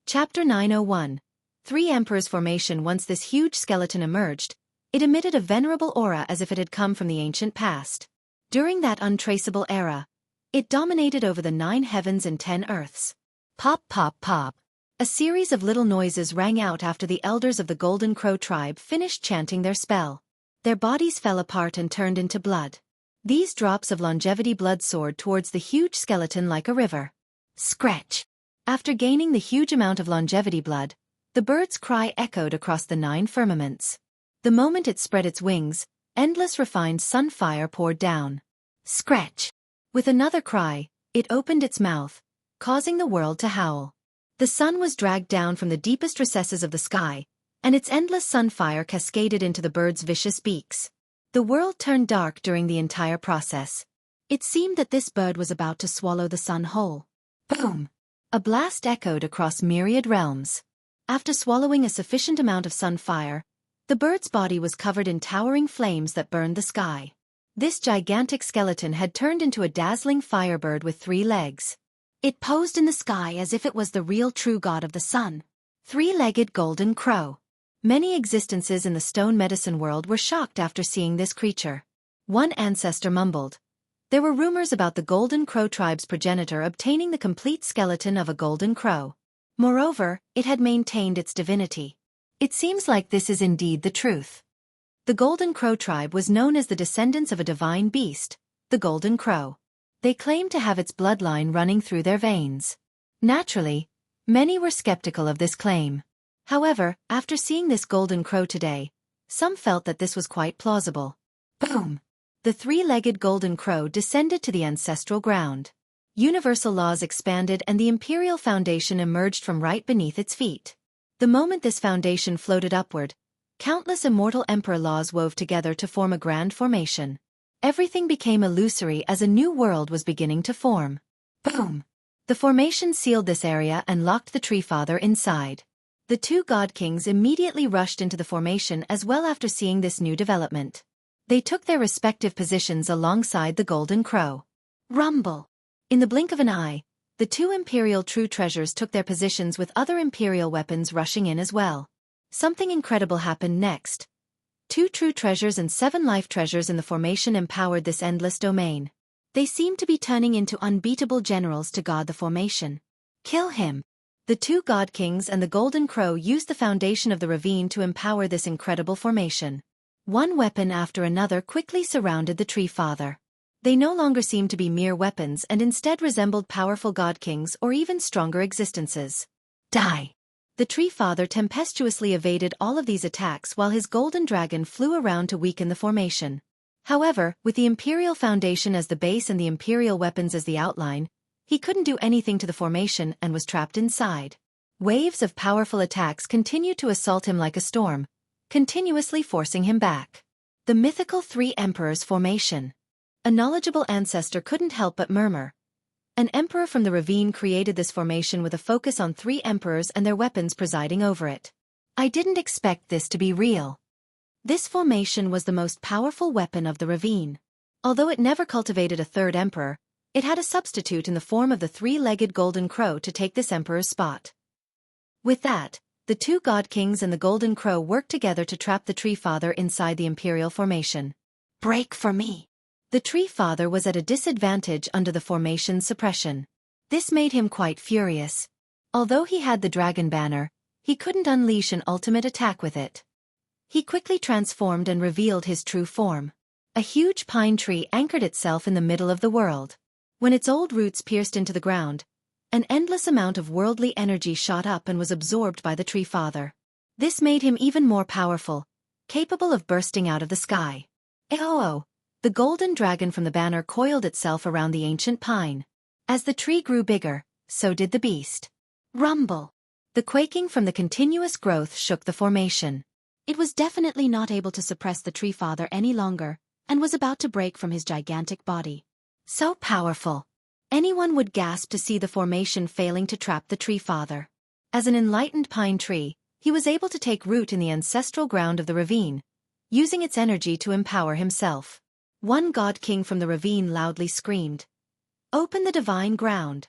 Chapter 901. 3 Emperors Formation. Once this huge skeleton emerged, it emitted a venerable aura as if it had come from the ancient past. During that untraceable era, it dominated over the 9 heavens and 10 earths. Pop, pop, pop. A series of little noises rang out after the elders of the Golden Crow tribe finished chanting their spell. Their bodies fell apart and turned into blood. These drops of longevity blood soared towards the huge skeleton like a river. Scratch! After gaining the huge amount of longevity blood, the bird's cry echoed across the 9 firmaments. The moment it spread its wings, endless refined sunfire poured down. Scratch! With another cry, it opened its mouth, causing the world to howl. The sun was dragged down from the deepest recesses of the sky, and its endless sunfire cascaded into the bird's vicious beaks. The world turned dark during the entire process. It seemed that this bird was about to swallow the sun whole. Boom! A blast echoed across myriad realms. After swallowing a sufficient amount of sun fire, the bird's body was covered in towering flames that burned the sky. This gigantic skeleton had turned into a dazzling firebird with 3 legs. It posed in the sky as if it was the real true god of the sun. 3-legged golden crow. Many existences in the stone medicine world were shocked after seeing this creature. One ancestor mumbled. There were rumors about the golden crow tribe's progenitor obtaining the complete skeleton of a golden crow. Moreover, it had maintained its divinity. It seems like this is indeed the truth. The golden crow tribe was known as the descendants of a divine beast, the golden crow. They claimed to have its bloodline running through their veins. Naturally, many were skeptical of this claim. However, after seeing this golden crow today, some felt that this was quite plausible. Boom! The 3-legged golden crow descended to the ancestral ground. Universal laws expanded and the imperial foundation emerged from right beneath its feet. The moment this foundation floated upward, countless immortal emperor laws wove together to form a grand formation. Everything became illusory as a new world was beginning to form. Boom! The formation sealed this area and locked the Tree Father inside. The 2 god kings immediately rushed into the formation as well after seeing this new development. They took their respective positions alongside the golden crow. Rumble! In the blink of an eye, the 2 imperial true treasures took their positions with other imperial weapons rushing in as well. Something incredible happened next. 2 true treasures and 7 life treasures in the formation empowered this endless domain. They seemed to be turning into unbeatable generals to guard the formation. Kill him! The 2 god kings and the golden crow used the foundation of the ravine to empower this incredible formation. One weapon after another quickly surrounded the Tree Father. They no longer seemed to be mere weapons and instead resembled powerful god kings or even stronger existences. Die! The Tree Father tempestuously evaded all of these attacks while his golden dragon flew around to weaken the formation. However, with the Imperial Foundation as the base and the Imperial weapons as the outline, he couldn't do anything to the formation and was trapped inside. Waves of powerful attacks continued to assault him like a storm, continuously forcing him back. The mythical 3 Emperors formation. A knowledgeable ancestor couldn't help but murmur. An emperor from the ravine created this formation with a focus on 3 emperors and their weapons presiding over it. I didn't expect this to be real. This formation was the most powerful weapon of the ravine. Although it never cultivated a 3rd emperor, it had a substitute in the form of the 3-legged golden crow to take this emperor's spot. With that, the 2 god kings and the golden crow worked together to trap the Tree Father inside the imperial formation. Break for me! The Tree Father was at a disadvantage under the formation's suppression. This made him quite furious. Although he had the dragon banner, he couldn't unleash an ultimate attack with it. He quickly transformed and revealed his true form. A huge pine tree anchored itself in the middle of the world. When its old roots pierced into the ground, an endless amount of worldly energy shot up and was absorbed by the Tree Father. This made him even more powerful, capable of bursting out of the sky. Oh! The golden dragon from the banner coiled itself around the ancient pine. As the tree grew bigger, so did the beast. Rumble! The quaking from the continuous growth shook the formation. It was definitely not able to suppress the Tree Father any longer, and was about to break from his gigantic body. So powerful! Anyone would gasp to see the formation failing to trap the Tree Father. As an enlightened pine tree, he was able to take root in the ancestral ground of the ravine, using its energy to empower himself. One god king from the ravine loudly screamed, "Open the divine ground!"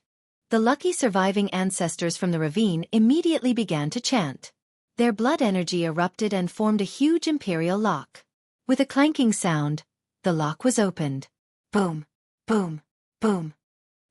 The lucky surviving ancestors from the ravine immediately began to chant. Their blood energy erupted and formed a huge imperial lock. With a clanking sound, the lock was opened. Boom! Boom! Boom!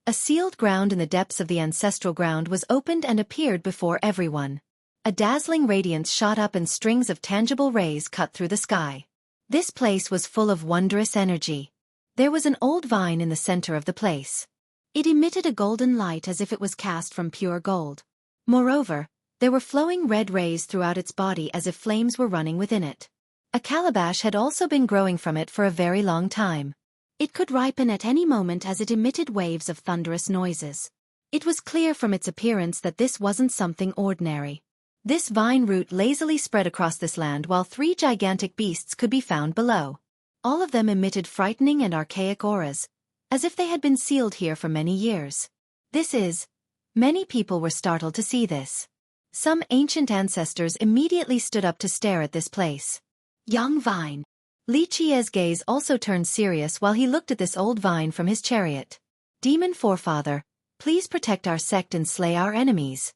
A sealed ground in the depths of the ancestral ground was opened and appeared before everyone. A dazzling radiance shot up and strings of tangible rays cut through the sky. This place was full of wondrous energy. There was an old vine in the center of the place. It emitted a golden light as if it was cast from pure gold. Moreover, there were flowing red rays throughout its body as if flames were running within it. A calabash had also been growing from it for a very long time. It could ripen at any moment as it emitted waves of thunderous noises. It was clear from its appearance that this wasn't something ordinary. This vine root lazily spread across this land while 3 gigantic beasts could be found below. All of them emitted frightening and archaic auras, as if they had been sealed here for many years. Many people were startled to see this. Some ancient ancestors immediately stood up to stare at this place. Young vine. Li Qie's gaze also turned serious while he looked at this old vine from his chariot. Demon forefather, please protect our sect and slay our enemies.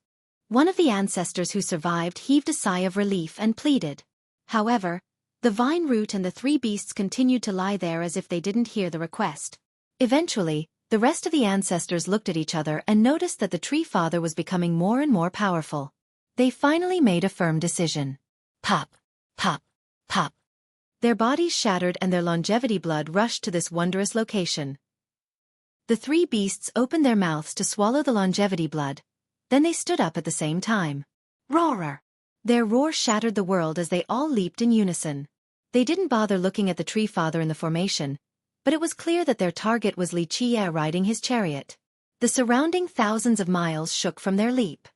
One of the ancestors who survived heaved a sigh of relief and pleaded. However, the vine root and the three beasts continued to lie there as if they didn't hear the request. Eventually, the rest of the ancestors looked at each other and noticed that the tree father was becoming more and more powerful. They finally made a firm decision. Pop, pop, pop. Their bodies shattered and their longevity blood rushed to this wondrous location. The three beasts opened their mouths to swallow the longevity blood. Then they stood up at the same time. Roar! Their roar shattered the world as they all leaped in unison. They didn't bother looking at the tree father in the formation, but it was clear that their target was Li Qie riding his chariot. The surrounding thousands of miles shook from their leap.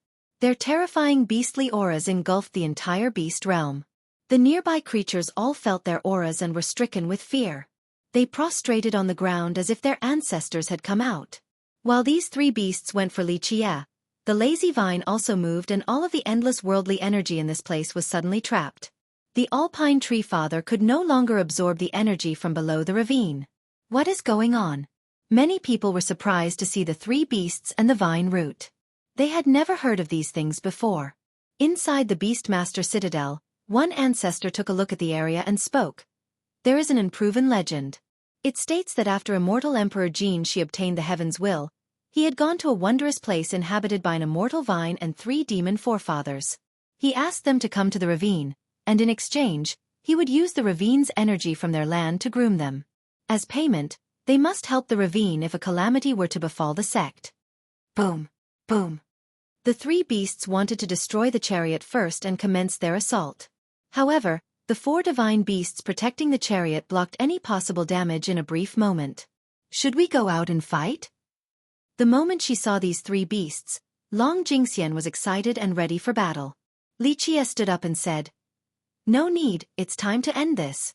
Their terrifying beastly auras engulfed the entire beast realm. The nearby creatures all felt their auras and were stricken with fear. They prostrated on the ground as if their ancestors had come out. While these three beasts went for Li Qie, the lazy vine also moved and all of the endless worldly energy in this place was suddenly trapped. The alpine tree father could no longer absorb the energy from below the ravine. What is going on? Many people were surprised to see the three beasts and the vine root. They had never heard of these things before. Inside the Beastmaster Citadel, one ancestor took a look at the area and spoke. There is an unproven legend. It states that after immortal Emperor Jin Shi obtained the heaven's will, he had gone to a wondrous place inhabited by an immortal vine and three demon forefathers. He asked them to come to the ravine, and in exchange, he would use the ravine's energy from their land to groom them. As payment, they must help the ravine if a calamity were to befall the sect. Boom! Boom! The three beasts wanted to destroy the chariot first and commenced their assault. However, the four divine beasts protecting the chariot blocked any possible damage in a brief moment. Should we go out and fight? The moment she saw these three beasts, Long Jingxian was excited and ready for battle. Li Qie stood up and said, "No need, it's time to end this."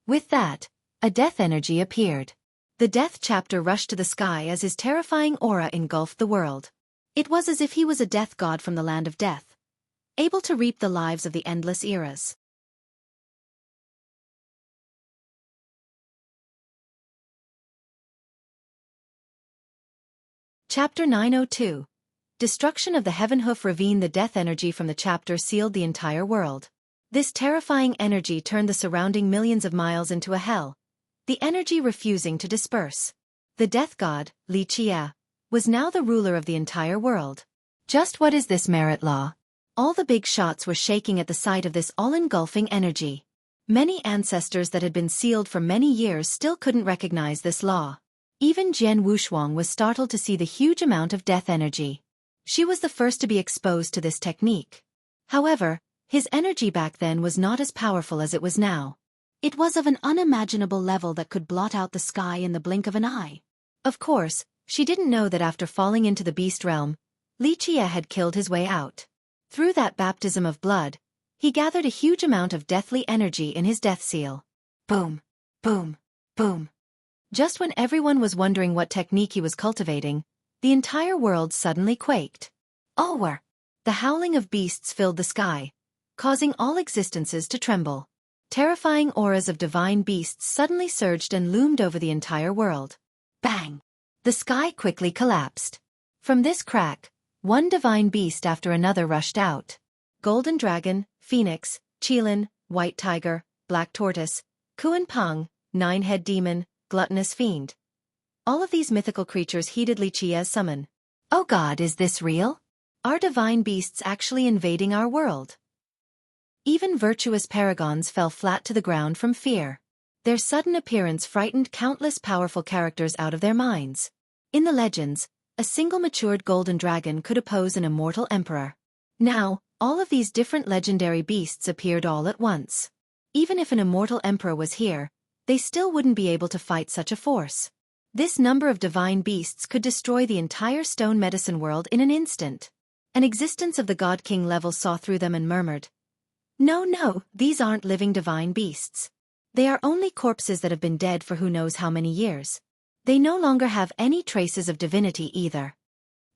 With that, a death energy appeared. The death chapter rushed to the sky as his terrifying aura engulfed the world. It was as if he was a death god from the land of death, able to reap the lives of the endless eras. Chapter 902. Destruction of the Heavenhoof Ravine. The death energy from the chapter sealed the entire world. This terrifying energy turned the surrounding millions of miles into a hell, the energy refusing to disperse. The death god, Li Qie, was now the ruler of the entire world. Just what is this merit law? All the big shots were shaking at the sight of this all-engulfing energy. Many ancestors that had been sealed for many years still couldn't recognize this law. Even Jian Wushuang was startled to see the huge amount of death energy. She was the first to be exposed to this technique. However, his energy back then was not as powerful as it was now. It was of an unimaginable level that could blot out the sky in the blink of an eye. Of course, she didn't know that after falling into the beast realm, Li Qie had killed his way out. Through that baptism of blood, he gathered a huge amount of deathly energy in his death seal. Boom, boom, boom. Just when everyone was wondering what technique he was cultivating, the entire world suddenly quaked. Oh! The howling of beasts filled the sky, causing all existences to tremble. Terrifying auras of divine beasts suddenly surged and loomed over the entire world. Bang! The sky quickly collapsed. From this crack, one divine beast after another rushed out. Golden Dragon, Phoenix, Qilin, White Tiger, Black Tortoise, Kuan Peng, Nine-Head Demon, Gluttonous Fiend. All of these mythical creatures heeded Li Qie's summon. Oh God, is this real? Are divine beasts actually invading our world? Even virtuous paragons fell flat to the ground from fear. Their sudden appearance frightened countless powerful characters out of their minds. In the legends, a single matured golden dragon could oppose an immortal emperor. Now, all of these different legendary beasts appeared all at once. Even if an immortal emperor was here, they still wouldn't be able to fight such a force. This number of divine beasts could destroy the entire stone medicine world in an instant. An existence of the God King level saw through them and murmured, "No, these aren't living divine beasts. They are only corpses that have been dead for who knows how many years. They no longer have any traces of divinity either.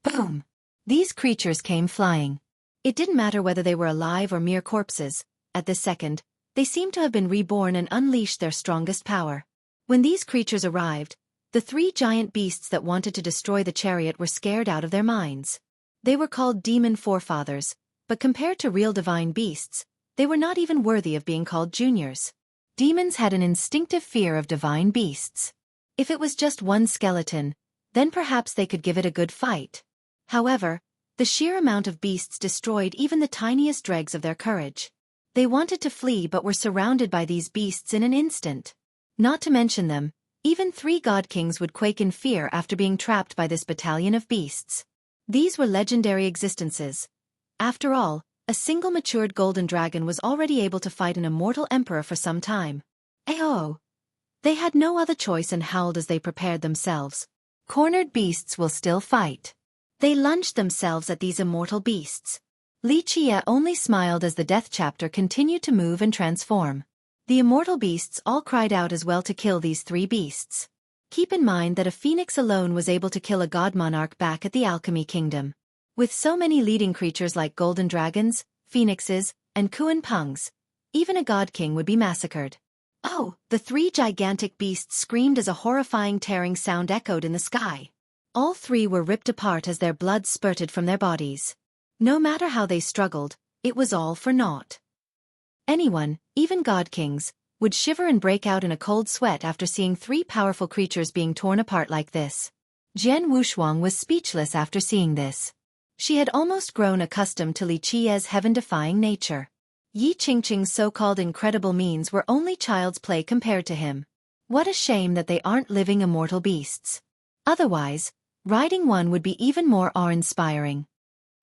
Boom! These creatures came flying. It didn't matter whether they were alive or mere corpses. At this second, they seemed to have been reborn and unleashed their strongest power. When these creatures arrived, the three giant beasts that wanted to destroy the chariot were scared out of their minds. They were called demon forefathers, but compared to real divine beasts, they were not even worthy of being called juniors. Demons had an instinctive fear of divine beasts. If it was just one skeleton, then perhaps they could give it a good fight. However, the sheer amount of beasts destroyed even the tiniest dregs of their courage. They wanted to flee but were surrounded by these beasts in an instant. Not to mention them, even 3 god kings would quake in fear after being trapped by this battalion of beasts. These were legendary existences. After all, a single matured golden dragon was already able to fight an immortal emperor for some time. Ayo! They had no other choice and howled as they prepared themselves. Cornered beasts will still fight. They lunged themselves at these immortal beasts. Li Qie only smiled as the death chapter continued to move and transform. The immortal beasts all cried out as well to kill these 3 beasts. Keep in mind that a phoenix alone was able to kill a god monarch back at the Alchemy Kingdom. With so many leading creatures like golden dragons, phoenixes, and Kuan Pungs, even a god king would be massacred. Oh, the 3 gigantic beasts screamed as a horrifying tearing sound echoed in the sky. All 3 were ripped apart as their blood spurted from their bodies. No matter how they struggled, it was all for naught. Anyone, even god kings, would shiver and break out in a cold sweat after seeing 3 powerful creatures being torn apart like this. Jian Wushuang was speechless after seeing this. She had almost grown accustomed to Li Qie's heaven-defying nature. Yi Qingqing's so-called incredible means were only child's play compared to him. What a shame that they aren't living immortal beasts. Otherwise, riding one would be even more awe-inspiring.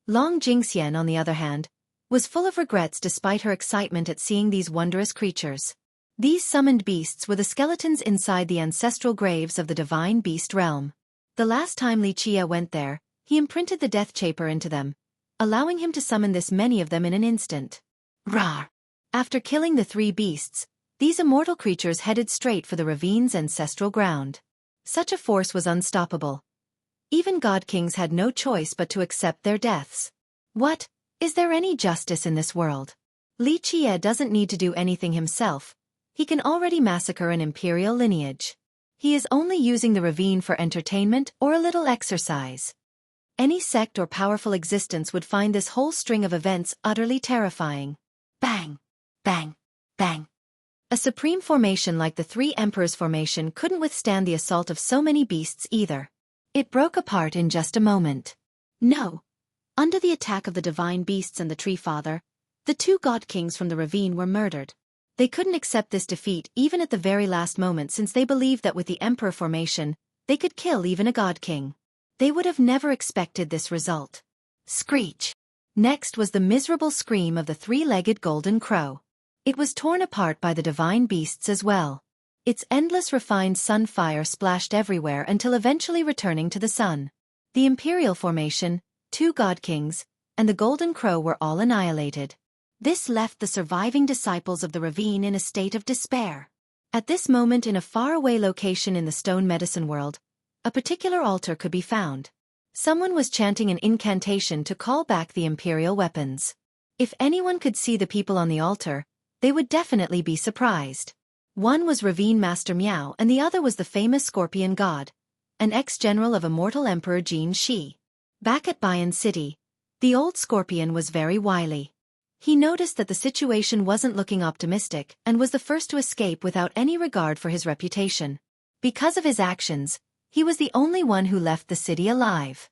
Long Jingxian, on the other hand, was full of regrets despite her excitement at seeing these wondrous creatures. These summoned beasts were the skeletons inside the ancestral graves of the divine beast realm. The last time Li Qie went there, he imprinted the death chamber into them, allowing him to summon this many of them in an instant. Rawr! After killing the 3 beasts, these immortal creatures headed straight for the ravine's ancestral ground. Such a force was unstoppable. Even god kings had no choice but to accept their deaths. What? Is there any justice in this world? Li Qie doesn't need to do anything himself. He can already massacre an imperial lineage. He is only using the ravine for entertainment or a little exercise. Any sect or powerful existence would find this whole string of events utterly terrifying. Bang! Bang! Bang! A supreme formation like the 3 Emperors formation couldn't withstand the assault of so many beasts either. It broke apart in just a moment. No! Under the attack of the divine beasts and the Tree Father, the 2 god kings from the ravine were murdered. They couldn't accept this defeat even at the very last moment since they believed that with the Emperor formation, they could kill even a god king. They would have never expected this result. Screech! Next was the miserable scream of the 3-legged golden crow. It was torn apart by the divine beasts as well. Its endless refined sun fire splashed everywhere until eventually returning to the sun. The imperial formation, 2 god kings, and the golden crow were all annihilated. This left the surviving disciples of the ravine in a state of despair. At this moment in a faraway location in the stone medicine world, a particular altar could be found. Someone was chanting an incantation to call back the imperial weapons. If anyone could see the people on the altar, they would definitely be surprised. One was Ravine Master Miao and the other was the famous scorpion god, an ex-general of immortal Emperor Jin Shi. Back at Bayan City, the old scorpion was very wily. He noticed that the situation wasn't looking optimistic and was the first to escape without any regard for his reputation. Because of his actions, he was the only one who left the city alive.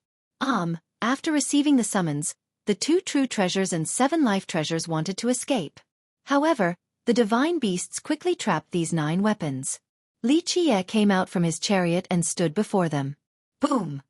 After receiving the summons, the 2 true treasures and 7 life treasures wanted to escape. However, the divine beasts quickly trapped these 9 weapons. Li Qie came out from his chariot and stood before them. Boom!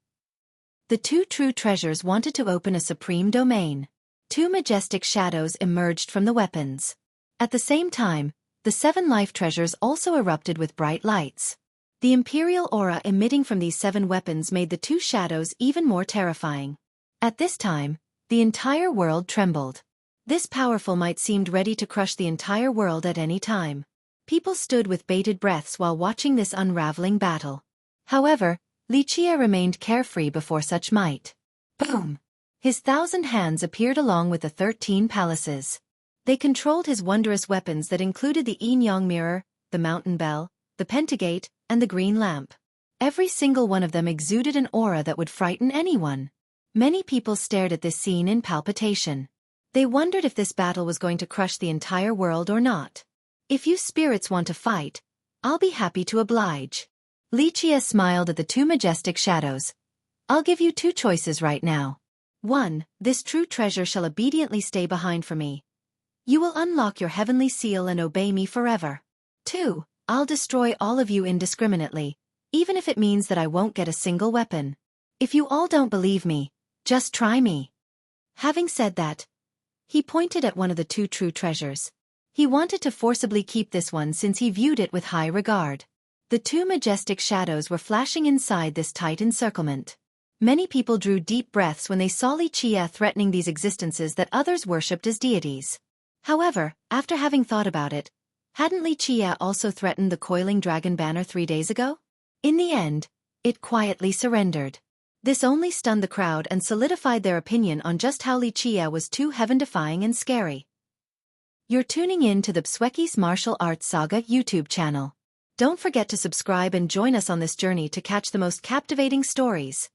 The 2 true treasures wanted to open a supreme domain. 2 majestic shadows emerged from the weapons. At the same time, the 7 life treasures also erupted with bright lights. The imperial aura emitting from these 7 weapons made the 2 shadows even more terrifying. At this time, the entire world trembled. This powerful might seemed ready to crush the entire world at any time. People stood with bated breaths while watching this unraveling battle. However, Li Qie remained carefree before such might. Boom! His 1,000 hands appeared along with the 13 palaces. They controlled his wondrous weapons that included the yin-yang mirror, the mountain bell, the pentagate, and the green lamp. Every single one of them exuded an aura that would frighten anyone. Many people stared at this scene in palpitation. They wondered if this battle was going to crush the entire world or not. If you spirits want to fight, I'll be happy to oblige. Li Qie smiled at the two majestic shadows. I'll give you two choices right now. 1. This true treasure shall obediently stay behind for me. You will unlock your heavenly seal and obey me forever. 2. I'll destroy all of you indiscriminately, even if it means that I won't get a single weapon. If you all don't believe me, just try me. Having said that, he pointed at one of the two true treasures. He wanted to forcibly keep this one since he viewed it with high regard. The two majestic shadows were flashing inside this tight encirclement. Many people drew deep breaths when they saw Li Qie threatening these existences that others worshipped as deities. However, after having thought about it, hadn't Li Qie also threatened the coiling dragon banner 3 days ago? In the end, it quietly surrendered. This only stunned the crowd and solidified their opinion on just how Li Qie was too heaven-defying and scary. You're tuning in to the Xueqi's Martial Arts Saga YouTube channel. Don't forget to subscribe and join us on this journey to catch the most captivating stories.